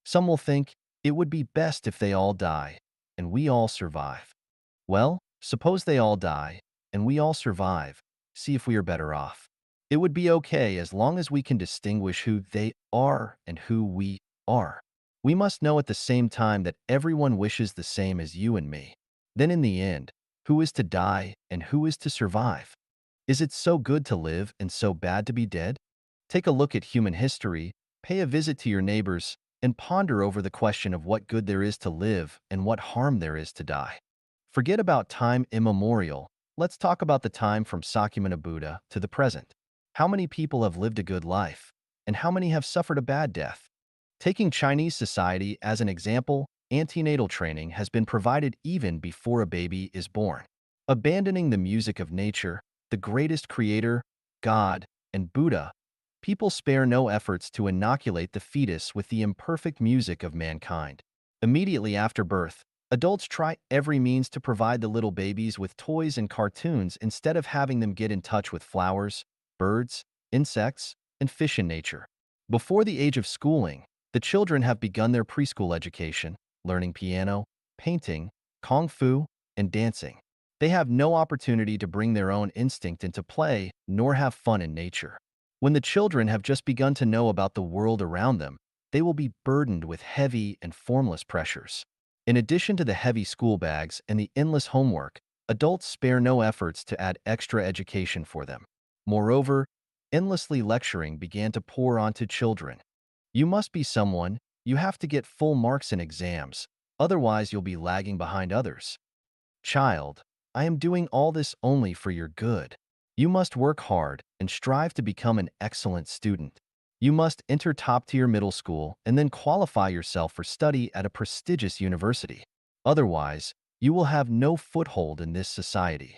Some will think it would be best if they all die and we all survive. Well, suppose they all die and we all survive. See if we are better off. It would be okay as long as we can distinguish who they are and who we are. We must know at the same time that everyone wishes the same as you and me. Then in the end, who is to die and who is to survive? Is it so good to live and so bad to be dead? Take a look at human history, pay a visit to your neighbors, and ponder over the question of what good there is to live and what harm there is to die. Forget about time immemorial. Let's talk about the time from Sakyamuni Buddha to the present. How many people have lived a good life, and how many have suffered a bad death? Taking Chinese society as an example, antenatal training has been provided even before a baby is born. Abandoning the music of nature, the greatest creator, God, and Buddha, people spare no efforts to inoculate the fetus with the imperfect music of mankind. Immediately after birth, adults try every means to provide the little babies with toys and cartoons instead of having them get in touch with flowers, birds, insects, and fish in nature. Before the age of schooling, the children have begun their preschool education, learning piano, painting, kung fu, and dancing. They have no opportunity to bring their own instinct into play, nor have fun in nature. When the children have just begun to know about the world around them, they will be burdened with heavy and formless pressures. In addition to the heavy school bags and the endless homework, adults spare no efforts to add extra education for them. Moreover, endlessly lecturing began to pour onto children. You must be someone, you have to get full marks in exams, otherwise you'll be lagging behind others. Child, I am doing all this only for your good. You must work hard and strive to become an excellent student. You must enter top-tier middle school and then qualify yourself for study at a prestigious university. Otherwise, you will have no foothold in this society.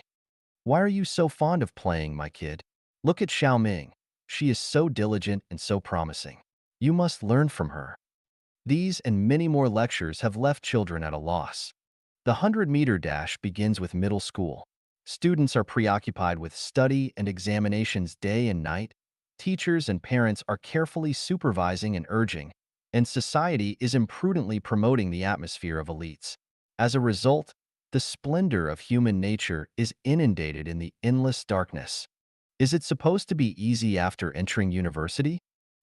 Why are you so fond of playing, my kid? Look at Xiao Ming. She is so diligent and so promising. You must learn from her. These and many more lectures have left children at a loss. The 100-meter dash begins with middle school. Students are preoccupied with study and examinations day and night. Teachers and parents are carefully supervising and urging, and society is imprudently promoting the atmosphere of elites. As a result, the splendor of human nature is inundated in the endless darkness. Is it supposed to be easy after entering university?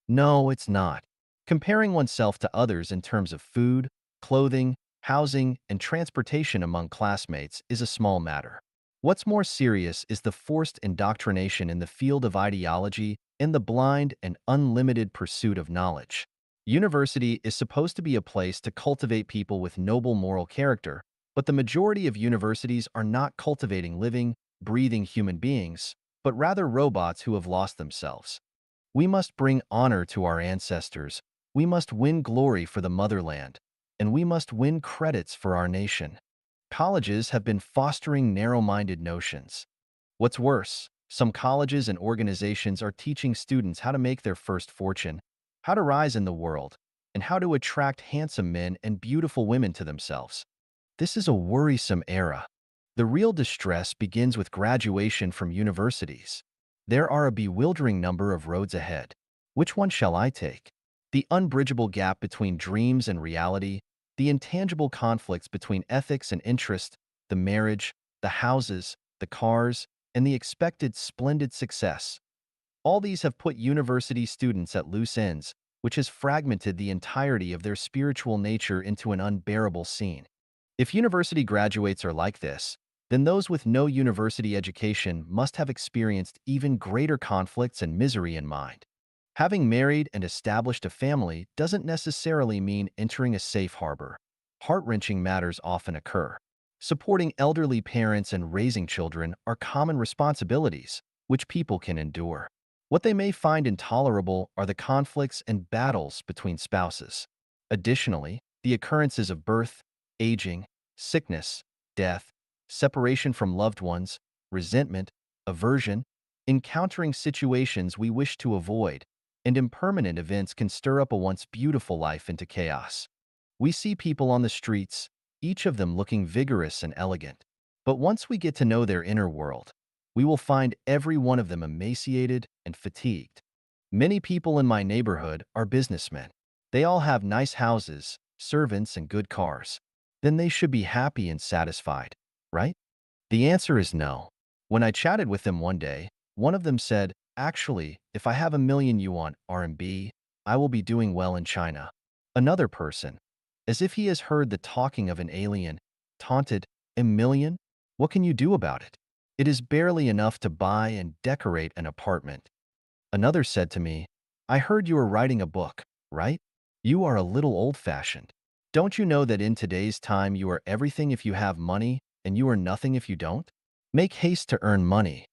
No, it's not. Comparing oneself to others in terms of food, clothing, housing, and transportation among classmates is a small matter. What's more serious is the forced indoctrination in the field of ideology and the blind and unlimited pursuit of knowledge. University is supposed to be a place to cultivate people with noble moral character, but the majority of universities are not cultivating living, breathing human beings, but rather robots who have lost themselves. We must bring honor to our ancestors, we must win glory for the motherland, and we must win credits for our nation. Colleges have been fostering narrow-minded notions. What's worse, some colleges and organizations are teaching students how to make their first fortune, how to rise in the world, and how to attract handsome men and beautiful women to themselves. This is a worrisome era. The real distress begins with graduation from universities. There are a bewildering number of roads ahead. Which one shall I take? The unbridgeable gap between dreams and reality, the intangible conflicts between ethics and interest, the marriage, the houses, the cars, and the expected splendid success. All these have put university students at loose ends, which has fragmented the entirety of their spiritual nature into an unbearable scene. If university graduates are like this, then those with no university education must have experienced even greater conflicts and misery in mind. Having married and established a family doesn't necessarily mean entering a safe harbor. Heart-wrenching matters often occur. Supporting elderly parents and raising children are common responsibilities, which people can endure. What they may find intolerable are the conflicts and battles between spouses. Additionally, the occurrences of birth, aging, sickness, death, separation from loved ones, resentment, aversion, encountering situations we wish to avoid, and impermanent events can stir up a once beautiful life into chaos. We see people on the streets, each of them looking vigorous and elegant. But once we get to know their inner world, we will find every one of them emaciated and fatigued. Many people in my neighborhood are businessmen. They all have nice houses, servants, and good cars. Then they should be happy and satisfied, right? The answer is no. When I chatted with them one day, one of them said, "Actually, if I have a million yuan RMB, I will be doing well in China." Another person, as if he has heard the talking of an alien, taunted, "A million? What can you do about it? It is barely enough to buy and decorate an apartment." Another said to me, "I heard you are writing a book, right? You are a little old-fashioned. Don't you know that in today's time you are everything if you have money and you are nothing if you don't? Make haste to earn money."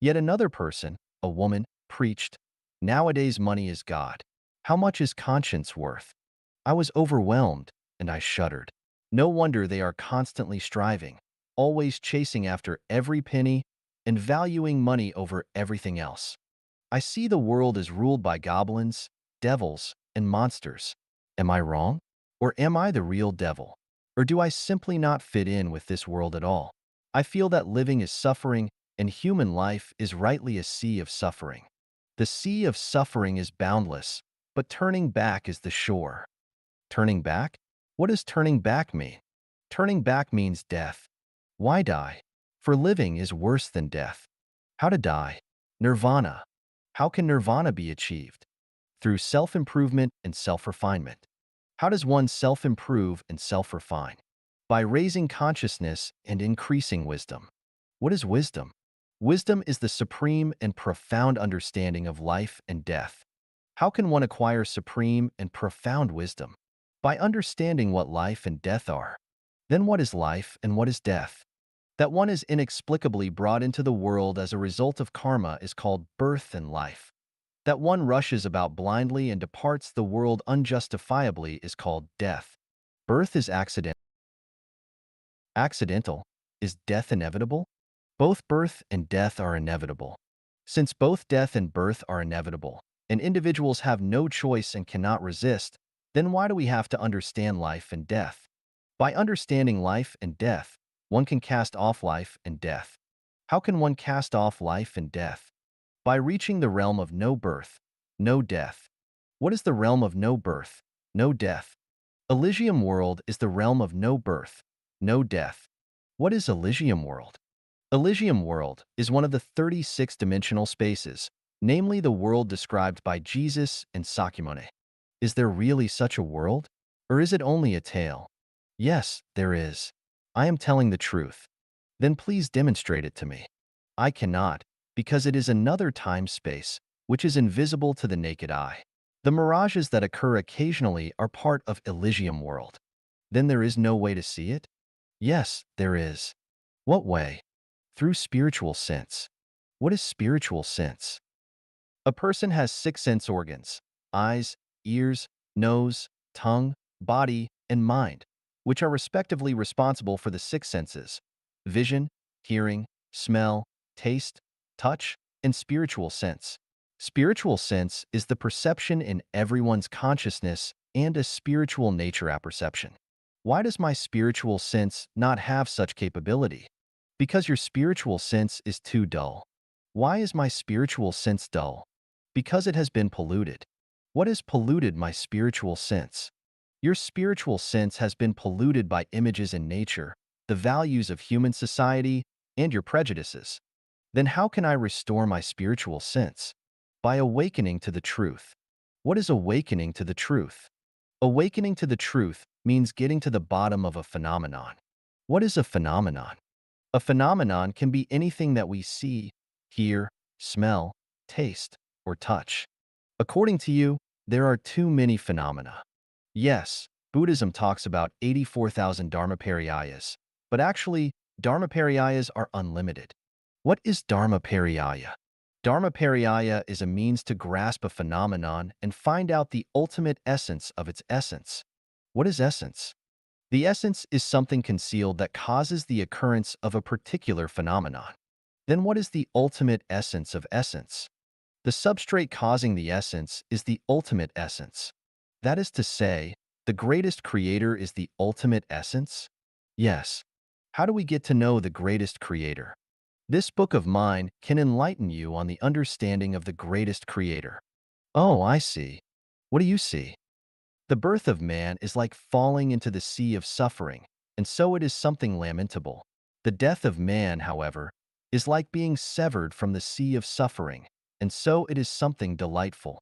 Yet another person, a woman, preached, "Nowadays money is God. How much is conscience worth?" I was overwhelmed, and I shuddered. No wonder they are constantly striving, always chasing after every penny and valuing money over everything else. I see the world as ruled by goblins, devils, and monsters. Am I wrong? Or am I the real devil? Or do I simply not fit in with this world at all? I feel that living is suffering, and human life is rightly a sea of suffering. The sea of suffering is boundless, but turning back is the shore. Turning back? What does turning back mean? Turning back means death. Why die? For living is worse than death. How to die? Nirvana. How can nirvana be achieved? Through self-improvement and self-refinement. How does one self-improve and self-refine? By raising consciousness and increasing wisdom. What is wisdom? Wisdom is the supreme and profound understanding of life and death. How can one acquire supreme and profound wisdom? By understanding what life and death are. Then what is life and what is death? That one is inexplicably brought into the world as a result of karma is called birth and life. That one rushes about blindly and departs the world unjustifiably is called death. Birth is accidental. Accidental. Is death inevitable? Both birth and death are inevitable. Since both death and birth are inevitable, and individuals have no choice and cannot resist, then why do we have to understand life and death? By understanding life and death, one can cast off life and death. How can one cast off life and death? By reaching the realm of no birth, no death. What is the realm of no birth, no death? Elysium world is the realm of no birth, no death. What is Elysium world? Elysium world is one of the 36-dimensional spaces, namely the world described by Jesus and Sakyamuni. Is there really such a world? Or is it only a tale? Yes, there is. I am telling the truth. Then please demonstrate it to me. I cannot, because it is another time-space, which is invisible to the naked eye. The mirages that occur occasionally are part of Elysium world. Then there is no way to see it? Yes, there is. What way? Through spiritual sense. What is spiritual sense? A person has 6 sense organs: eyes, ears, nose, tongue, body, and mind, which are respectively responsible for the 6 senses: vision, hearing, smell, taste, touch, and spiritual sense. Spiritual sense is the perception in everyone's consciousness and a spiritual nature apperception. Why does my spiritual sense not have such capability? Because your spiritual sense is too dull. Why is my spiritual sense dull? Because it has been polluted. What has polluted my spiritual sense? Your spiritual sense has been polluted by images in nature, the values of human society, and your prejudices. Then how can I restore my spiritual sense? By awakening to the truth. What is awakening to the truth? Awakening to the truth means getting to the bottom of a phenomenon. What is a phenomenon? A phenomenon can be anything that we see, hear, smell, taste, or touch. According to you, there are too many phenomena. Yes, Buddhism talks about 84,000 Dharmapariyas, but actually, Dharmapariyas are unlimited. What is Dharmapariya? Dharmapariya is a means to grasp a phenomenon and find out the ultimate essence of its essence. What is essence? The essence is something concealed that causes the occurrence of a particular phenomenon. Then what is the ultimate essence of essence? The substrate causing the essence is the ultimate essence. That is to say, the greatest creator is the ultimate essence? Yes. How do we get to know the greatest creator? This book of mine can enlighten you on the understanding of the greatest creator. Oh, I see. What do you see? The birth of man is like falling into the sea of suffering, and so it is something lamentable. The death of man, however, is like being severed from the sea of suffering, and so it is something delightful.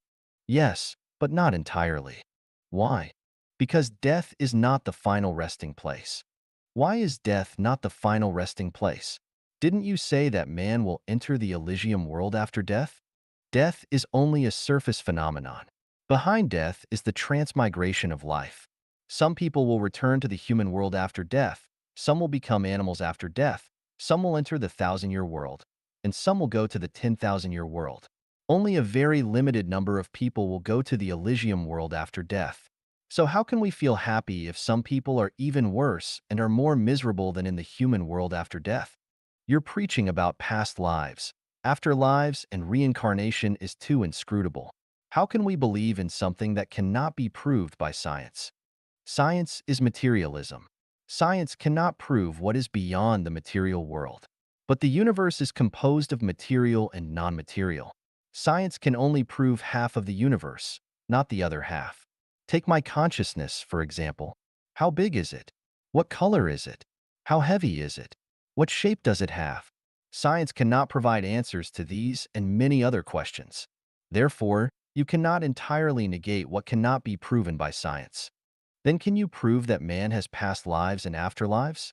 Yes, but not entirely. Why? Because death is not the final resting place. Why is death not the final resting place? Didn't you say that man will enter the Elysium world after death? Death is only a surface phenomenon. Behind death is the transmigration of life. Some people will return to the human world after death, some will become animals after death, some will enter the 1,000-year world, and some will go to the 10,000-year world. Only a very limited number of people will go to the Elysium world after death. So how can we feel happy if some people are even worse and are more miserable than in the human world after death? You're preaching about past lives, afterlives, and reincarnation is too inscrutable. How can we believe in something that cannot be proved by science? Science is materialism. Science cannot prove what is beyond the material world. But the universe is composed of material and non-material. Science can only prove half of the universe, not the other half. Take my consciousness, for example. How big is it? What color is it? How heavy is it? What shape does it have? Science cannot provide answers to these and many other questions. Therefore, you cannot entirely negate what cannot be proven by science. Then can you prove that man has past lives and afterlives?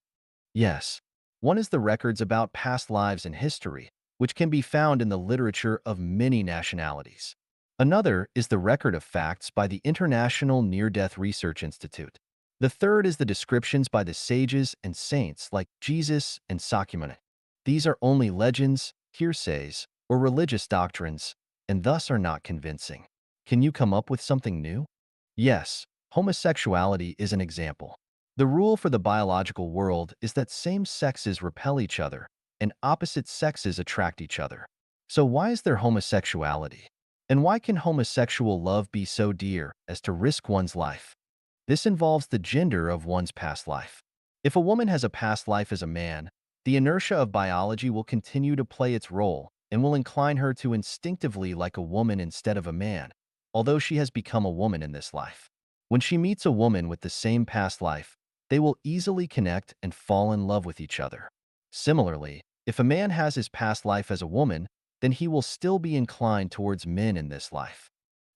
Yes. One is the records about past lives in history, which can be found in the literature of many nationalities. Another is the record of facts by the International Near-Death Research Institute. The third is the descriptions by the sages and saints like Jesus and Sakyamuni. These are only legends, hearsays, or religious doctrines, and thus are not convincing. Can you come up with something new? Yes, homosexuality is an example. The rule for the biological world is that same sexes repel each other and opposite sexes attract each other. So why is there homosexuality? And why can homosexual love be so dear as to risk one's life? This involves the gender of one's past life. If a woman has a past life as a man, the inertia of biology will continue to play its role and will incline her to instinctively like a woman instead of a man, although she has become a woman in this life. When she meets a woman with the same past life, they will easily connect and fall in love with each other. Similarly, if a man has his past life as a woman, then he will still be inclined towards men in this life.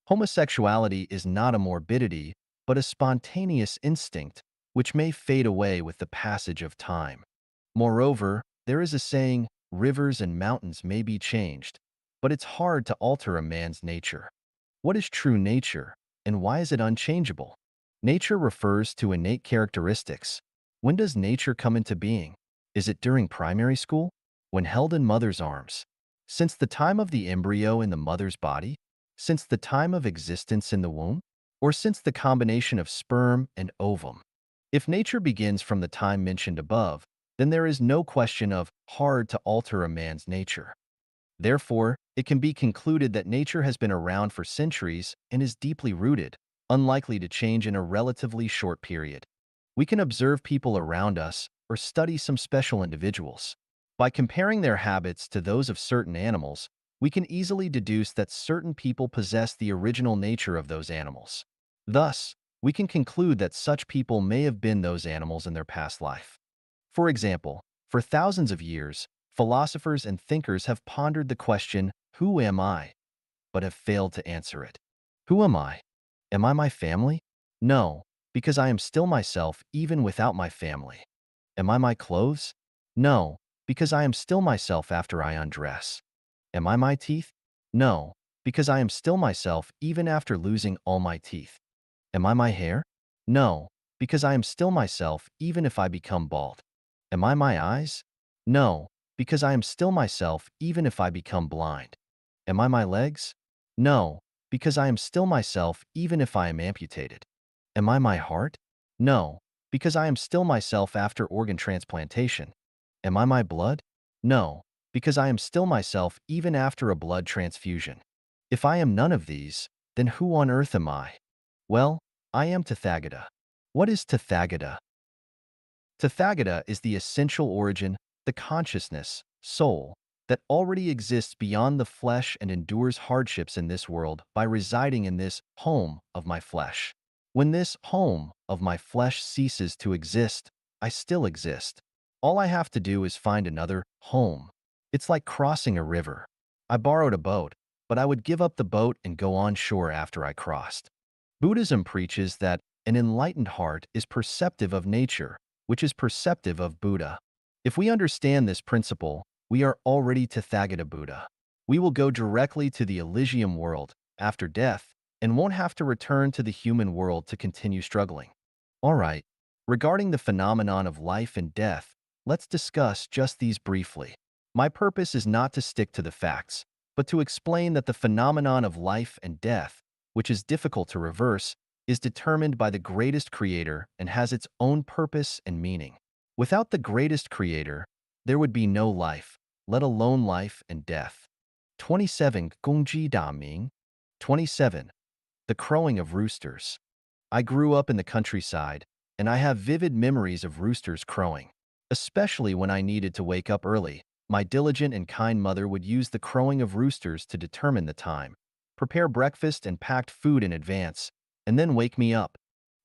Homosexuality is not a morbidity, but a spontaneous instinct which may fade away with the passage of time. Moreover, there is a saying, rivers and mountains may be changed, but it's hard to alter a man's nature. What is true nature, and why is it unchangeable? Nature refers to innate characteristics. When does nature come into being? Is it during primary school? When held in mother's arms? Since the time of the embryo in the mother's body? Since the time of existence in the womb? Or since the combination of sperm and ovum? If nature begins from the time mentioned above, then there is no question of hard to alter a man's nature. Therefore, it can be concluded that nature has been around for centuries and is deeply rooted, unlikely to change in a relatively short period. We can observe people around us or study some special individuals. By comparing their habits to those of certain animals, we can easily deduce that certain people possess the original nature of those animals. Thus, we can conclude that such people may have been those animals in their past life. For example, for thousands of years, philosophers and thinkers have pondered the question, who am I? But have failed to answer it. Who am I? Am I my family? No, because I am still myself even without my family. Am I my clothes? No, because I am still myself after I undress. Am I my teeth? No, because I am still myself even after losing all my teeth. Am I my hair? No, because I am still myself even if I become bald. Am I my eyes? No, because I am still myself even if I become blind. Am I my legs? No, because I am still myself even if I am amputated. Am I my heart? No, because I am still myself after organ transplantation. Am I my blood? No, because I am still myself even after a blood transfusion. If I am none of these, then who on earth am I? Well, I am Tathagata. What is Tathagata? Tathagata is the essential origin, the consciousness, soul, that already exists beyond the flesh and endures hardships in this world by residing in this home of my flesh. When this home of my flesh ceases to exist, I still exist. All I have to do is find another home. It's like crossing a river. I borrowed a boat, but I would give up the boat and go on shore after I crossed. Buddhism preaches that an enlightened heart is perceptive of nature, which is perceptive of Buddha. If we understand this principle, we are already Tathagata Buddha. We will go directly to the Elysium world after death and won't have to return to the human world to continue struggling. All right, regarding the phenomenon of life and death, let's discuss just these briefly. My purpose is not to stick to the facts, but to explain that the phenomenon of life and death, which is difficult to reverse, is determined by the greatest creator and has its own purpose and meaning. Without the greatest creator, there would be no life, let alone life and death. 27. Gongji Da Ming. 27. The crowing of roosters. I grew up in the countryside, and I have vivid memories of roosters crowing. Especially when I needed to wake up early, my diligent and kind mother would use the crowing of roosters to determine the time, prepare breakfast and packed food in advance, and then wake me up.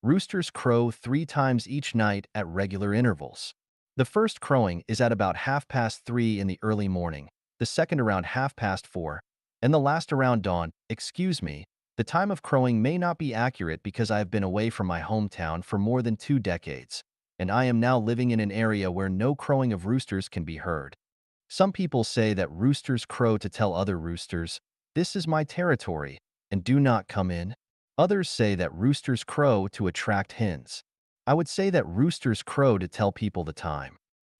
Roosters crow 3 times each night at regular intervals. The first crowing is at about 3:30 in the early morning, the second around 4:30, and the last around dawn. Excuse me, the time of crowing may not be accurate because I have been away from my hometown for more than 2 decades, and I am now living in an area where no crowing of roosters can be heard. Some people say that roosters crow to tell other roosters, "This is my territory, and do not come in." Others say that roosters crow to attract hens. I would say that roosters crow to tell people the time.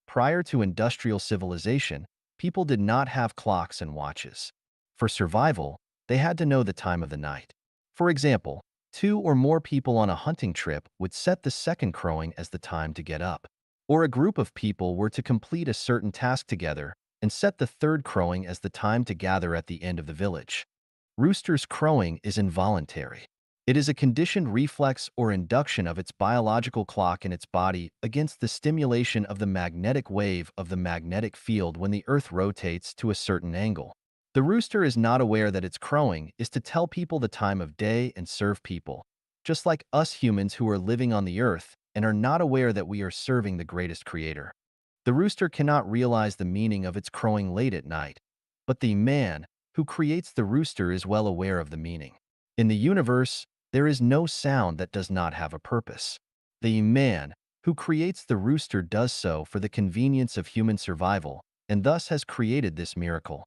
Prior to industrial civilization, people did not have clocks and watches. For survival, they had to know the time of the night. For example, two or more people on a hunting trip would set the second crowing as the time to get up. Or a group of people were to complete a certain task together and set the third crowing as the time to gather at the end of the village. Rooster's crowing is involuntary. It is a conditioned reflex or induction of its biological clock in its body against the stimulation of the magnetic wave of the magnetic field when the Earth rotates to a certain angle. The rooster is not aware that its crowing is to tell people the time of day and serve people, just like us humans who are living on the Earth and are not aware that we are serving the greatest creator. The rooster cannot realize the meaning of its crowing late at night, but the man who creates the rooster is well aware of the meaning. In the universe, there is no sound that does not have a purpose. The man who creates the rooster does so for the convenience of human survival and thus has created this miracle.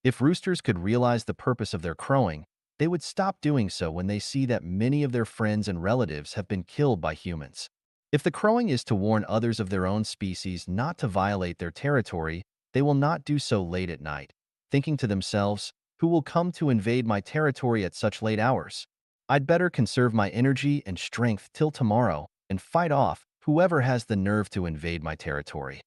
If roosters could realize the purpose of their crowing, they would stop doing so when they see that many of their friends and relatives have been killed by humans. If the crowing is to warn others of their own species not to violate their territory, they will not do so late at night, thinking to themselves, "Who will come to invade my territory at such late hours? I'd better conserve my energy and strength till tomorrow and fight off whoever has the nerve to invade my territory."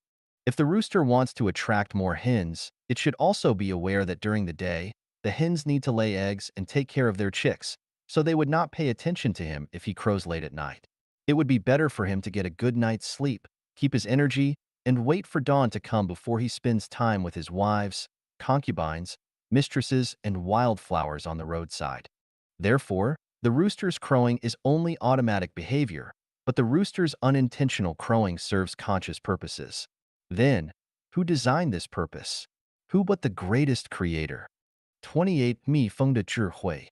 If the rooster wants to attract more hens, it should also be aware that during the day, the hens need to lay eggs and take care of their chicks, so they would not pay attention to him if he crows late at night. It would be better for him to get a good night's sleep, keep his energy, and wait for dawn to come before he spends time with his wives, concubines, mistresses, and wildflowers on the roadside. Therefore, the rooster's crowing is only automatic behavior, but the rooster's unintentional crowing serves conscious purposes. Then, who designed this purpose? Who but the greatest creator? 28. 蜜蜂的智慧.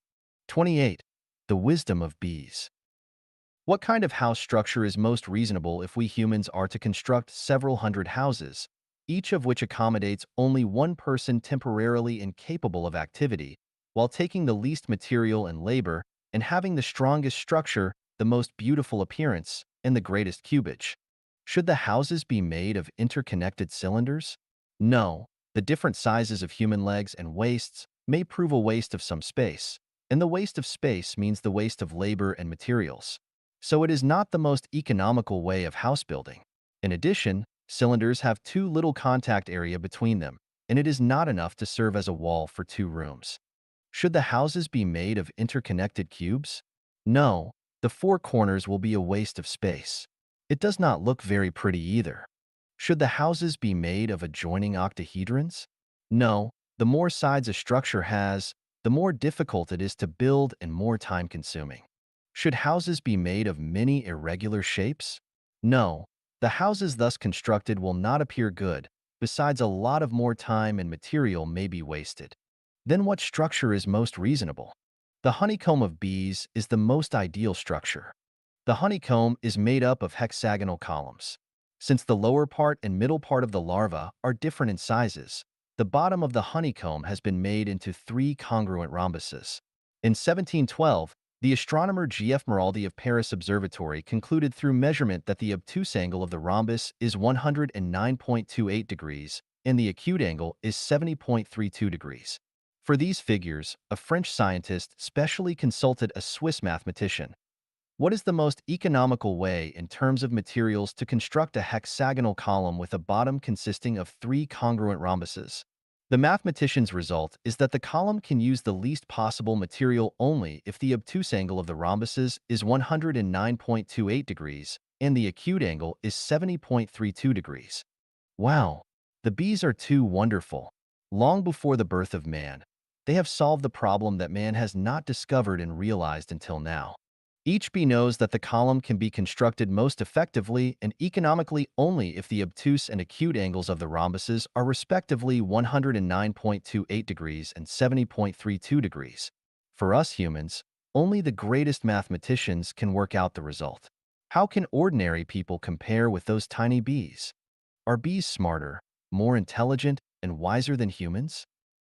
28. The wisdom of bees. What kind of house structure is most reasonable if we humans are to construct several hundred houses, each of which accommodates only one person temporarily incapable of activity, while taking the least material and labor and having the strongest structure, the most beautiful appearance, and the greatest cubage? Should the houses be made of interconnected cylinders? No. The different sizes of human legs and waists may prove a waste of some space, and the waste of space means the waste of labor and materials. So it is not the most economical way of house building. In addition, cylinders have too little contact area between them, and it is not enough to serve as a wall for 2 rooms. Should the houses be made of interconnected cubes? No, the 4 corners will be a waste of space. It does not look very pretty either. Should the houses be made of adjoining octahedrons? No, the more sides a structure has, the more difficult it is to build and more time-consuming. Should houses be made of many irregular shapes? No, the houses thus constructed will not appear good, besides a lot of more time and material may be wasted. Then what structure is most reasonable? The honeycomb of bees is the most ideal structure. The honeycomb is made up of hexagonal columns. Since the lower part and middle part of the larva are different in sizes, the bottom of the honeycomb has been made into 3 congruent rhombuses. In 1712, the astronomer G.F. Maraldi of Paris Observatory concluded through measurement that the obtuse angle of the rhombus is 109.28 degrees and the acute angle is 70.32 degrees. For these figures, a French scientist specially consulted a Swiss mathematician. What is the most economical way in terms of materials to construct a hexagonal column with a bottom consisting of 3 congruent rhombuses? The mathematician's result is that the column can use the least possible material only if the obtuse angle of the rhombuses is 109.28 degrees and the acute angle is 70.32 degrees. Wow! The bees are too wonderful. Long before the birth of man, they have solved the problem that man has not discovered and realized until now. Each bee knows that the column can be constructed most effectively and economically only if the obtuse and acute angles of the rhombuses are respectively 109.28 degrees and 70.32 degrees. For us humans, only the greatest mathematicians can work out the result. How can ordinary people compare with those tiny bees? Are bees smarter, more intelligent, and wiser than humans?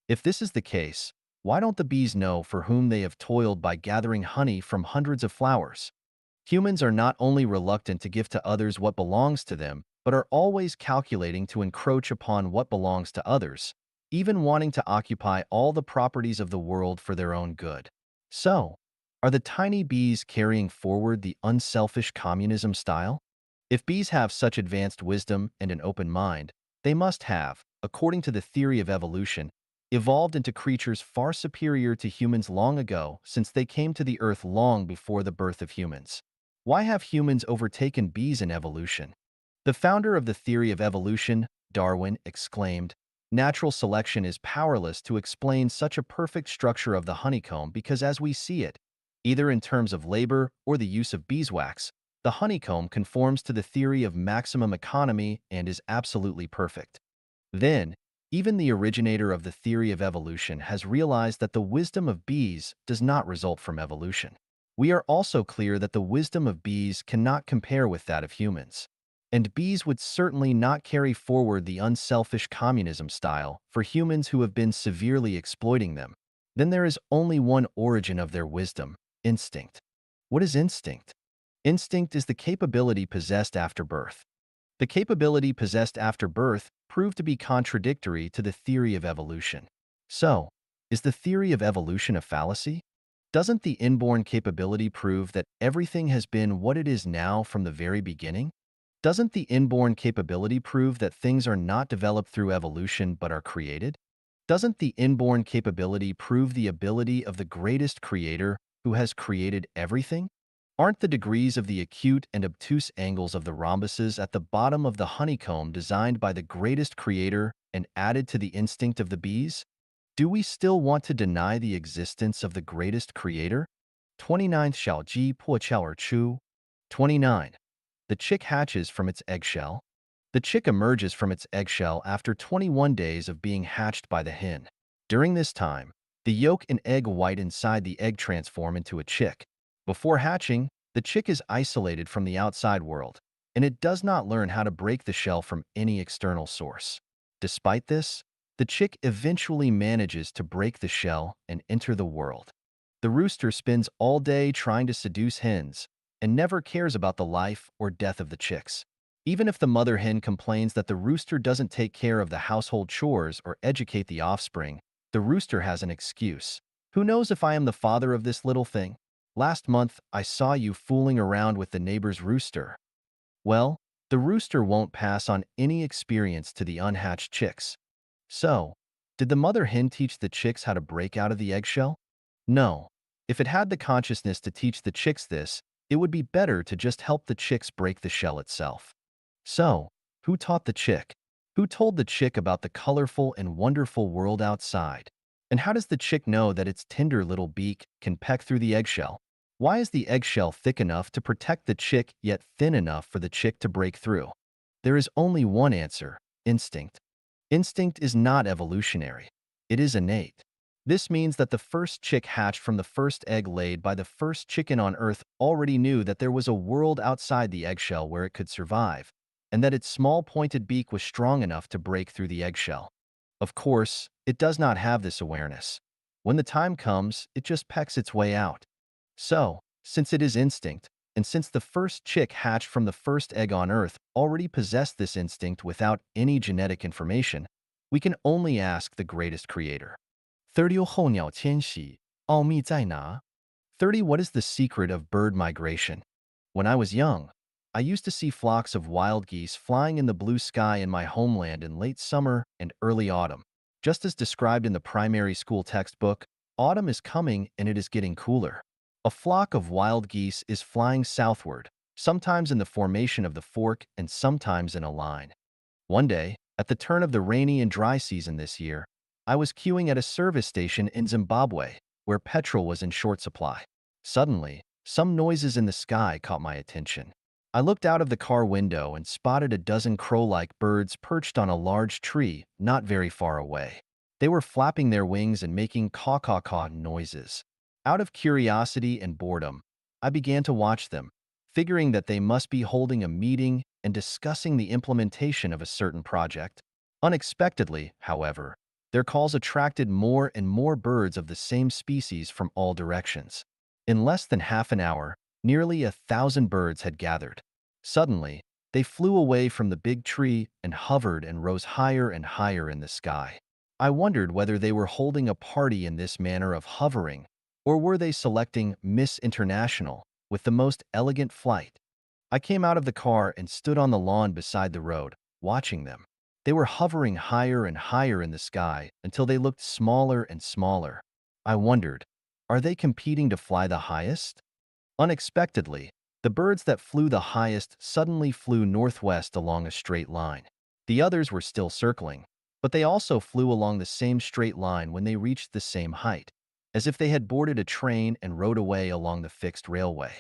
If this is the case, why don't the bees know for whom they have toiled by gathering honey from hundreds of flowers? Humans are not only reluctant to give to others what belongs to them, but are always calculating to encroach upon what belongs to others, even wanting to occupy all the properties of the world for their own good. So, are the tiny bees carrying forward the unselfish communism style? If bees have such advanced wisdom and an open mind, they must have, according to the theory of evolution, evolved into creatures far superior to humans long ago, since they came to the earth long before the birth of humans. Why have humans overtaken bees in evolution? The founder of the theory of evolution, Darwin, exclaimed, "Natural selection is powerless to explain such a perfect structure of the honeycomb because as we see it, either in terms of labor or the use of beeswax, the honeycomb conforms to the theory of maximum economy and is absolutely perfect." Then, even the originator of the theory of evolution has realized that the wisdom of bees does not result from evolution. We are also clear that the wisdom of bees cannot compare with that of humans. And bees would certainly not carry forward the unselfish communism style for humans who have been severely exploiting them. Then there is only one origin of their wisdom: instinct. What is instinct? Instinct is the capability possessed after birth. The capability possessed after birth proved to be contradictory to the theory of evolution. So, is the theory of evolution a fallacy? Doesn't the inborn capability prove that everything has been what it is now from the very beginning? Doesn't the inborn capability prove that things are not developed through evolution but are created? Doesn't the inborn capability prove the ability of the greatest creator who has created everything? Aren't the degrees of the acute and obtuse angles of the rhombuses at the bottom of the honeycomb designed by the greatest creator and added to the instinct of the bees? Do we still want to deny the existence of the greatest creator? 29th 小鸡破壳而出. 29. The chick hatches from its eggshell. The chick emerges from its eggshell after 21 days of being hatched by the hen. During this time, the yolk and egg white inside the egg transform into a chick. Before hatching, the chick is isolated from the outside world, and it does not learn how to break the shell from any external source. Despite this, the chick eventually manages to break the shell and enter the world. The rooster spends all day trying to seduce hens and never cares about the life or death of the chicks. Even if the mother hen complains that the rooster doesn't take care of the household chores or educate the offspring, the rooster has an excuse. Who knows if I am the father of this little thing? Last month, I saw you fooling around with the neighbor's rooster. Well, the rooster won't pass on any experience to the unhatched chicks. So, did the mother hen teach the chicks how to break out of the eggshell? No. If it had the consciousness to teach the chicks this, it would be better to just help the chicks break the shell itself. So, who taught the chick? Who told the chick about the colorful and wonderful world outside? And how does the chick know that its tender little beak can peck through the eggshell? Why is the eggshell thick enough to protect the chick yet thin enough for the chick to break through? There is only one answer: instinct. Instinct is not evolutionary. It is innate. This means that the first chick hatched from the first egg laid by the first chicken on Earth already knew that there was a world outside the eggshell where it could survive, and that its small pointed beak was strong enough to break through the eggshell. Of course, it does not have this awareness. When the time comes, it just pecks its way out. So, since it is instinct, and since the first chick hatched from the first egg on Earth already possessed this instinct without any genetic information, we can only ask the greatest creator. 30候鸟迁徙,奥秘在哪? 30 What is the secret of bird migration? When I was young, I used to see flocks of wild geese flying in the blue sky in my homeland in late summer and early autumn. Just as described in the primary school textbook, autumn is coming and it is getting cooler. A flock of wild geese is flying southward, sometimes in the formation of the fork and sometimes in a line. One day, at the turn of the rainy and dry season this year, I was queuing at a service station in Zimbabwe, where petrol was in short supply. Suddenly, Some noises in the sky caught my attention. I looked out of the car window and spotted a dozen crow-like birds perched on a large tree not very far away. They were flapping their wings and making caw-caw-caw noises. Out of curiosity and boredom, I began to watch them, figuring that they must be holding a meeting and discussing the implementation of a certain project. Unexpectedly, however, their calls attracted more and more birds of the same species from all directions. In less than half an hour, nearly 1,000 birds had gathered. Suddenly, they flew away from the big tree and hovered and rose higher and higher in the sky. I wondered whether they were holding a party in this manner of hovering, or were they selecting Miss International with the most elegant flight. I came out of the car and stood on the lawn beside the road, watching them. They were hovering higher and higher in the sky until they looked smaller and smaller. I wondered, are they competing to fly the highest? Unexpectedly, the birds that flew the highest suddenly flew northwest along a straight line. The others were still circling, but they also flew along the same straight line when they reached the same height, as if they had boarded a train and rode away along the fixed railway.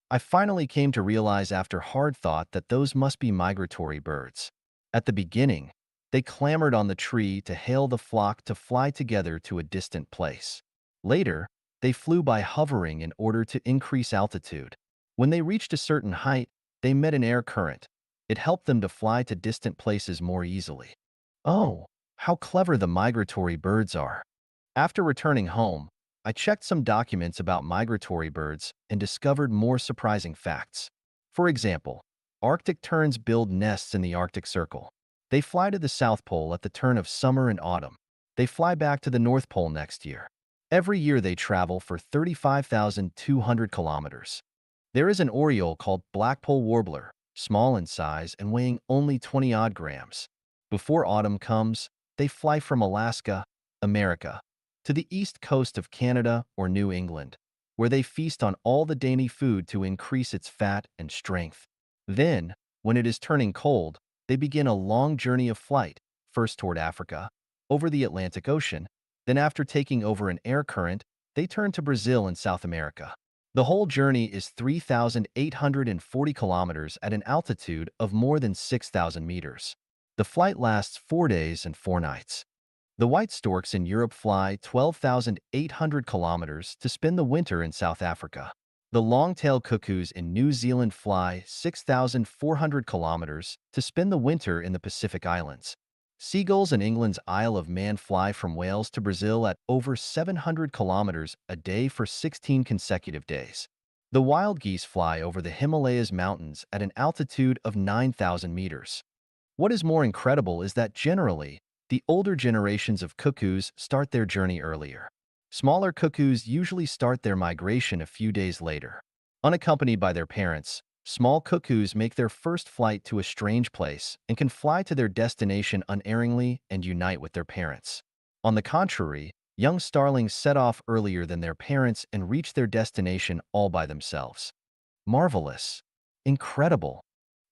I finally came to realize after hard thought that those must be migratory birds. At the beginning, they clambered on the tree to hail the flock to fly together to a distant place. Later, they flew by hovering in order to increase altitude. When they reached a certain height, they met an air current. It helped them to fly to distant places more easily. Oh, how clever the migratory birds are! After returning home, I checked some documents about migratory birds and discovered more surprising facts. For example, Arctic terns build nests in the Arctic Circle. They fly to the South Pole at the turn of summer and autumn. They fly back to the North Pole next year. Every year they travel for 35,200 kilometers. There is an oriole called Blackpoll warbler, small in size and weighing only 20-odd grams. Before autumn comes, they fly from Alaska, America, to the east coast of Canada or New England, where they feast on all the dainty food to increase its fat and strength. Then, when it is turning cold, they begin a long journey of flight, first toward Africa, over the Atlantic Ocean, then after taking over an air current, they turn to Brazil and South America. The whole journey is 3,840 kilometers at an altitude of more than 6,000 meters. The flight lasts 4 days and 4 nights. The white storks in Europe fly 12,800 kilometers to spend the winter in South Africa. The long-tailed cuckoos in New Zealand fly 6,400 kilometers to spend the winter in the Pacific Islands. Seagulls in England's Isle of Man fly from Wales to Brazil at over 700 kilometers a day for 16 consecutive days. The wild geese fly over the Himalayas mountains at an altitude of 9,000 meters. What is more incredible is that generally, the older generations of cuckoos start their journey earlier. Smaller cuckoos usually start their migration a few days later. Unaccompanied by their parents, small cuckoos make their first flight to a strange place and can fly to their destination unerringly and unite with their parents. On the contrary, young starlings set off earlier than their parents and reach their destination all by themselves. Marvelous. Incredible.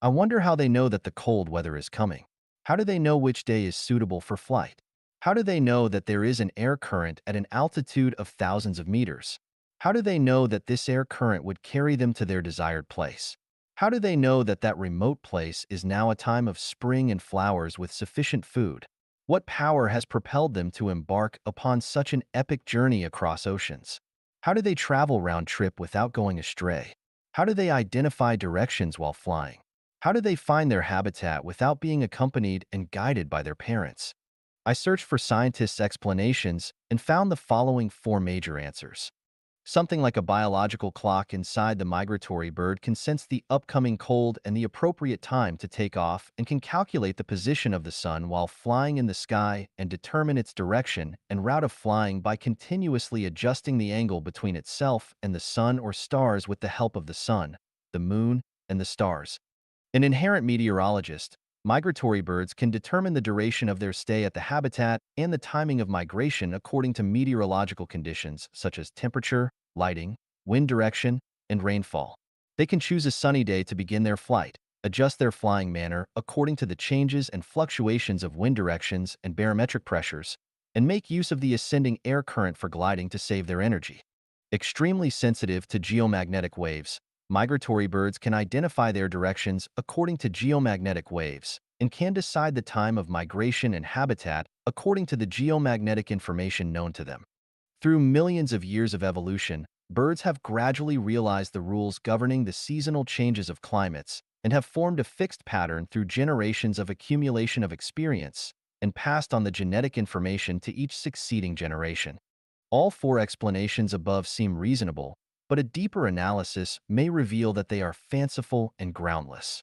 I wonder how they know that the cold weather is coming. How do they know which day is suitable for flight? How do they know that there is an air current at an altitude of thousands of meters? How do they know that this air current would carry them to their desired place? How do they know that that remote place is now a time of spring and flowers with sufficient food? What power has propelled them to embark upon such an epic journey across oceans? How do they travel round trip without going astray? How do they identify directions while flying? How do they find their habitat without being accompanied and guided by their parents? I searched for scientists' explanations and found the following 4 major answers. Something like a biological clock inside the migratory bird can sense the upcoming cold and the appropriate time to take off and can calculate the position of the sun while flying in the sky and determine its direction and route of flying by continuously adjusting the angle between itself and the sun or stars with the help of the sun, the moon, and the stars. An inherent meteorologist, migratory birds can determine the duration of their stay at the habitat and the timing of migration according to meteorological conditions such as temperature, lighting, wind direction, and rainfall. They can choose a sunny day to begin their flight, adjust their flying manner according to the changes and fluctuations of wind directions and barometric pressures, and make use of the ascending air current for gliding to save their energy. Extremely sensitive to geomagnetic waves, migratory birds can identify their directions according to geomagnetic waves and can decide the time of migration and habitat according to the geomagnetic information known to them. Through millions of years of evolution, birds have gradually realized the rules governing the seasonal changes of climates and have formed a fixed pattern through generations of accumulation of experience and passed on the genetic information to each succeeding generation. All four explanations above seem reasonable, but a deeper analysis may reveal that they are fanciful and groundless.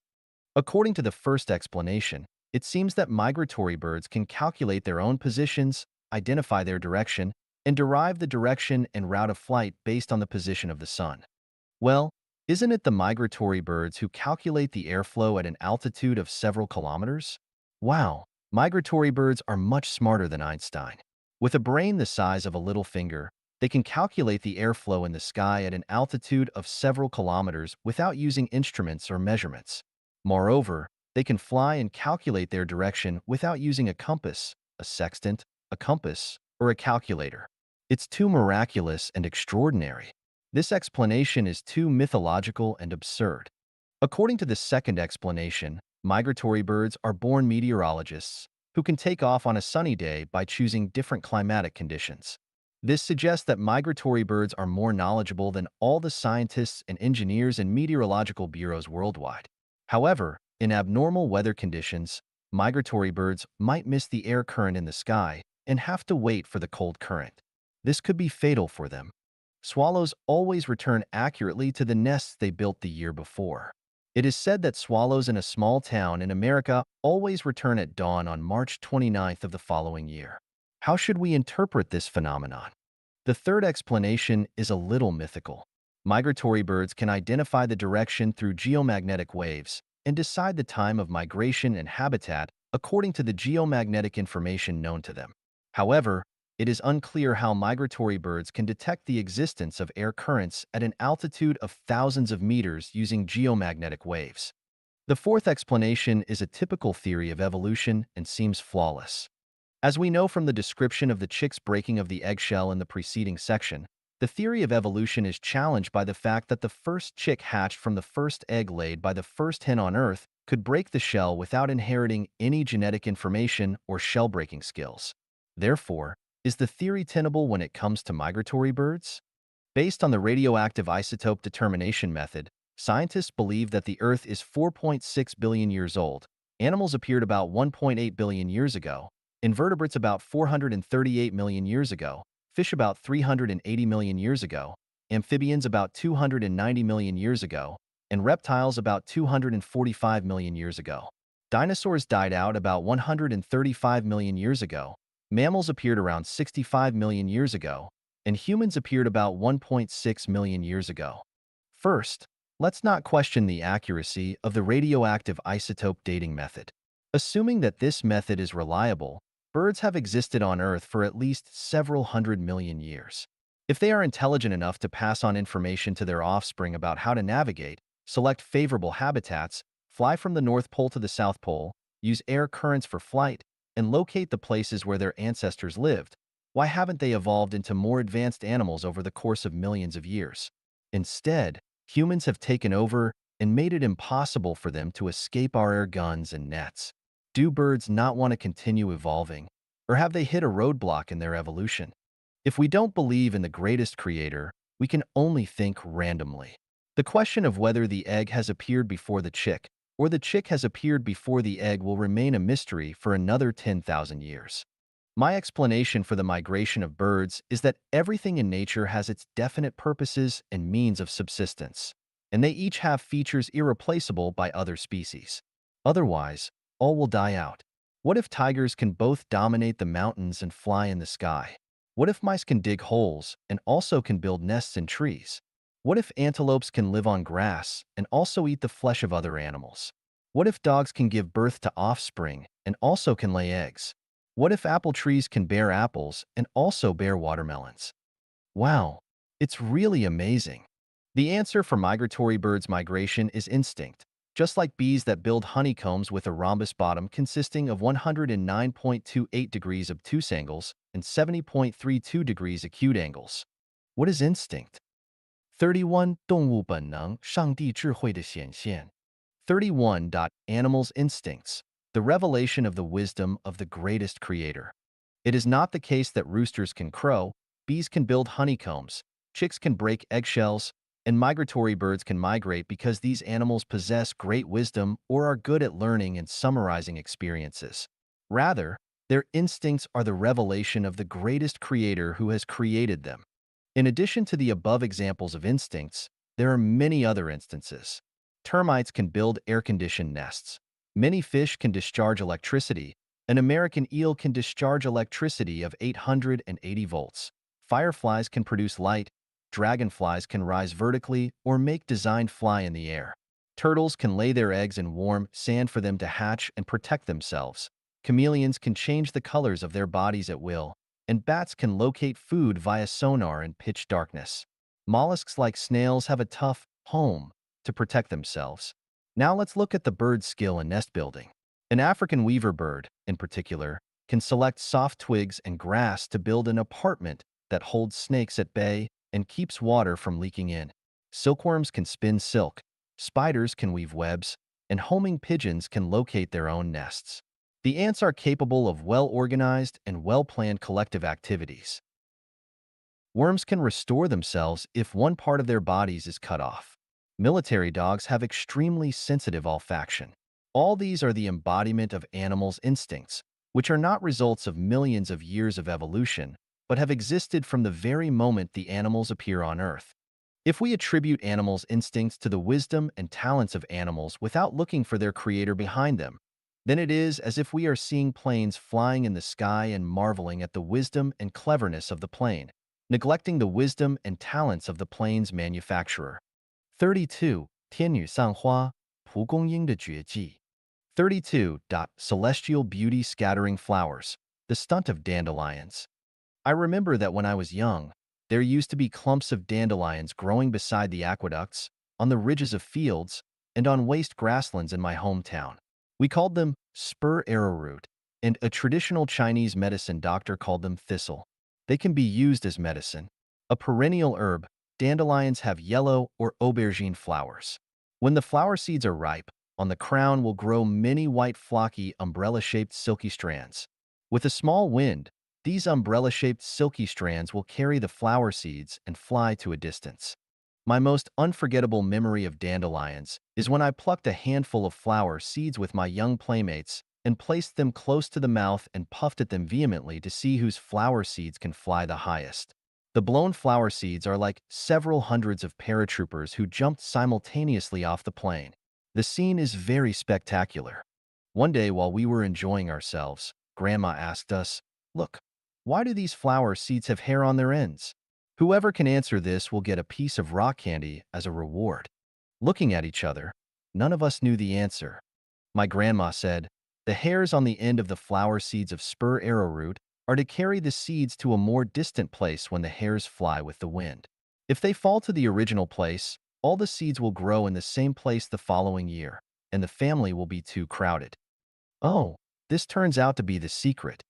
According to the first explanation, it seems that migratory birds can calculate their own positions, identify their direction, and derive the direction and route of flight based on the position of the sun. Well, isn't it the migratory birds who calculate the airflow at an altitude of several kilometers? Wow, migratory birds are much smarter than Einstein. With a brain the size of a little finger, they can calculate the airflow in the sky at an altitude of several kilometers without using instruments or measurements. Moreover, they can fly and calculate their direction without using a compass, a sextant, a compass, or a calculator. It's too miraculous and extraordinary. This explanation is too mythological and absurd. According to the second explanation, migratory birds are born meteorologists who can take off on a sunny day by choosing different climatic conditions. This suggests that migratory birds are more knowledgeable than all the scientists and engineers in meteorological bureaus worldwide. However, in abnormal weather conditions, migratory birds might miss the air current in the sky and have to wait for the cold current. This could be fatal for them. Swallows always return accurately to the nests they built the year before. It is said that swallows in a small town in America always return at dawn on March 29th of the following year. How should we interpret this phenomenon? The third explanation is a little mythical. Migratory birds can identify the direction through geomagnetic waves and decide the time of migration and habitat according to the geomagnetic information known to them. However, it is unclear how migratory birds can detect the existence of air currents at an altitude of thousands of meters using geomagnetic waves. The fourth explanation is a typical theory of evolution and seems flawless. As we know from the description of the chick's breaking of the eggshell in the preceding section, the theory of evolution is challenged by the fact that the first chick hatched from the first egg laid by the first hen on Earth could break the shell without inheriting any genetic information or shell-breaking skills. Therefore, is the theory tenable when it comes to migratory birds? Based on the radioactive isotope determination method, scientists believe that the Earth is 4.6 billion years old. Animals appeared about 1.8 billion years ago, invertebrates about 438 million years ago, fish about 380 million years ago, amphibians about 290 million years ago, and reptiles about 245 million years ago. Dinosaurs died out about 135 million years ago. Mammals appeared around 65 million years ago, and humans appeared about 1.6 million years ago. First, let's not question the accuracy of the radioactive isotope dating method. Assuming that this method is reliable, birds have existed on Earth for at least several hundred million years. If they are intelligent enough to pass on information to their offspring about how to navigate, select favorable habitats, fly from the North Pole to the South Pole, use air currents for flight, and locate the places where their ancestors lived, why haven't they evolved into more advanced animals over the course of millions of years? Instead, humans have taken over and made it impossible for them to escape our air guns and nets. Do birds not want to continue evolving, or have they hit a roadblock in their evolution? If we don't believe in the greatest creator, we can only think randomly. The question of whether the egg has appeared before the chick, or the chick has appeared before the egg will remain a mystery for another 10,000 years. My explanation for the migration of birds is that everything in nature has its definite purposes and means of subsistence, and they each have features irreplaceable by other species. Otherwise, all will die out. What if tigers can both dominate the mountains and fly in the sky? What if mice can dig holes and also can build nests in trees? What if antelopes can live on grass and also eat the flesh of other animals? What if dogs can give birth to offspring and also can lay eggs? What if apple trees can bear apples and also bear watermelons? Wow, it's really amazing. The answer for migratory birds' migration is instinct. Just like bees that build honeycombs with a rhombus bottom consisting of 109.28 degrees obtuse angles and 70.32 degrees acute angles. What is instinct? 31. 动物本能，上帝智慧的显现。31. Animals' instincts, the revelation of the wisdom of the greatest creator. It is not the case that roosters can crow, bees can build honeycombs, chicks can break eggshells, and migratory birds can migrate because these animals possess great wisdom or are good at learning and summarizing experiences. Rather, their instincts are the revelation of the greatest creator who has created them. In addition to the above examples of instincts, there are many other instances. Termites can build air-conditioned nests. Many fish can discharge electricity. An American eel can discharge electricity of 880 volts. Fireflies can produce light. Dragonflies can rise vertically or make designed fly in the air. Turtles can lay their eggs in warm sand for them to hatch and protect themselves. Chameleons can change the colors of their bodies at will, and bats can locate food via sonar in pitch darkness. Mollusks like snails have a tough home to protect themselves. Now let's look at the bird's skill in nest building. An African weaver bird, in particular, can select soft twigs and grass to build an apartment that holds snakes at bay and keeps water from leaking in. Silkworms can spin silk, spiders can weave webs, and homing pigeons can locate their own nests. The ants are capable of well-organized and well-planned collective activities. Worms can restore themselves if one part of their bodies is cut off. Military dogs have extremely sensitive olfaction. All these are the embodiment of animals' instincts, which are not results of millions of years of evolution, but have existed from the very moment the animals appear on Earth. If we attribute animals' instincts to the wisdom and talents of animals without looking for their creator behind them, then it is as if we are seeing planes flying in the sky and marveling at the wisdom and cleverness of the plane, neglecting the wisdom and talents of the plane's manufacturer. 32. 天女散花，蒲公英的绝技。32. Celestial beauty scattering flowers, the stunt of dandelions. I remember that when I was young, there used to be clumps of dandelions growing beside the aqueducts, on the ridges of fields, and on waste grasslands in my hometown. We called them spur arrowroot, and a traditional Chinese medicine doctor called them thistle. They can be used as medicine. A perennial herb, dandelions have yellow or aubergine flowers. When the flower seeds are ripe, on the crown will grow many white flocky umbrella-shaped silky strands. With a small wind, these umbrella-shaped silky strands will carry the flower seeds and fly to a distance. My most unforgettable memory of dandelions is when I plucked a handful of flower seeds with my young playmates and placed them close to the mouth and puffed at them vehemently to see whose flower seeds can fly the highest. The blown flower seeds are like several hundreds of paratroopers who jumped simultaneously off the plane. The scene is very spectacular. One day while we were enjoying ourselves, Grandma asked us, "Look, why do these flower seeds have hair on their ends?" Whoever can answer this will get a piece of rock candy as a reward. Looking at each other, none of us knew the answer. My grandma said, "The hairs on the end of the flower seeds of spur arrowroot are to carry the seeds to a more distant place when the hairs fly with the wind. If they fall to the original place, all the seeds will grow in the same place the following year, and the family will be too crowded." Oh, this turns out to be the secret.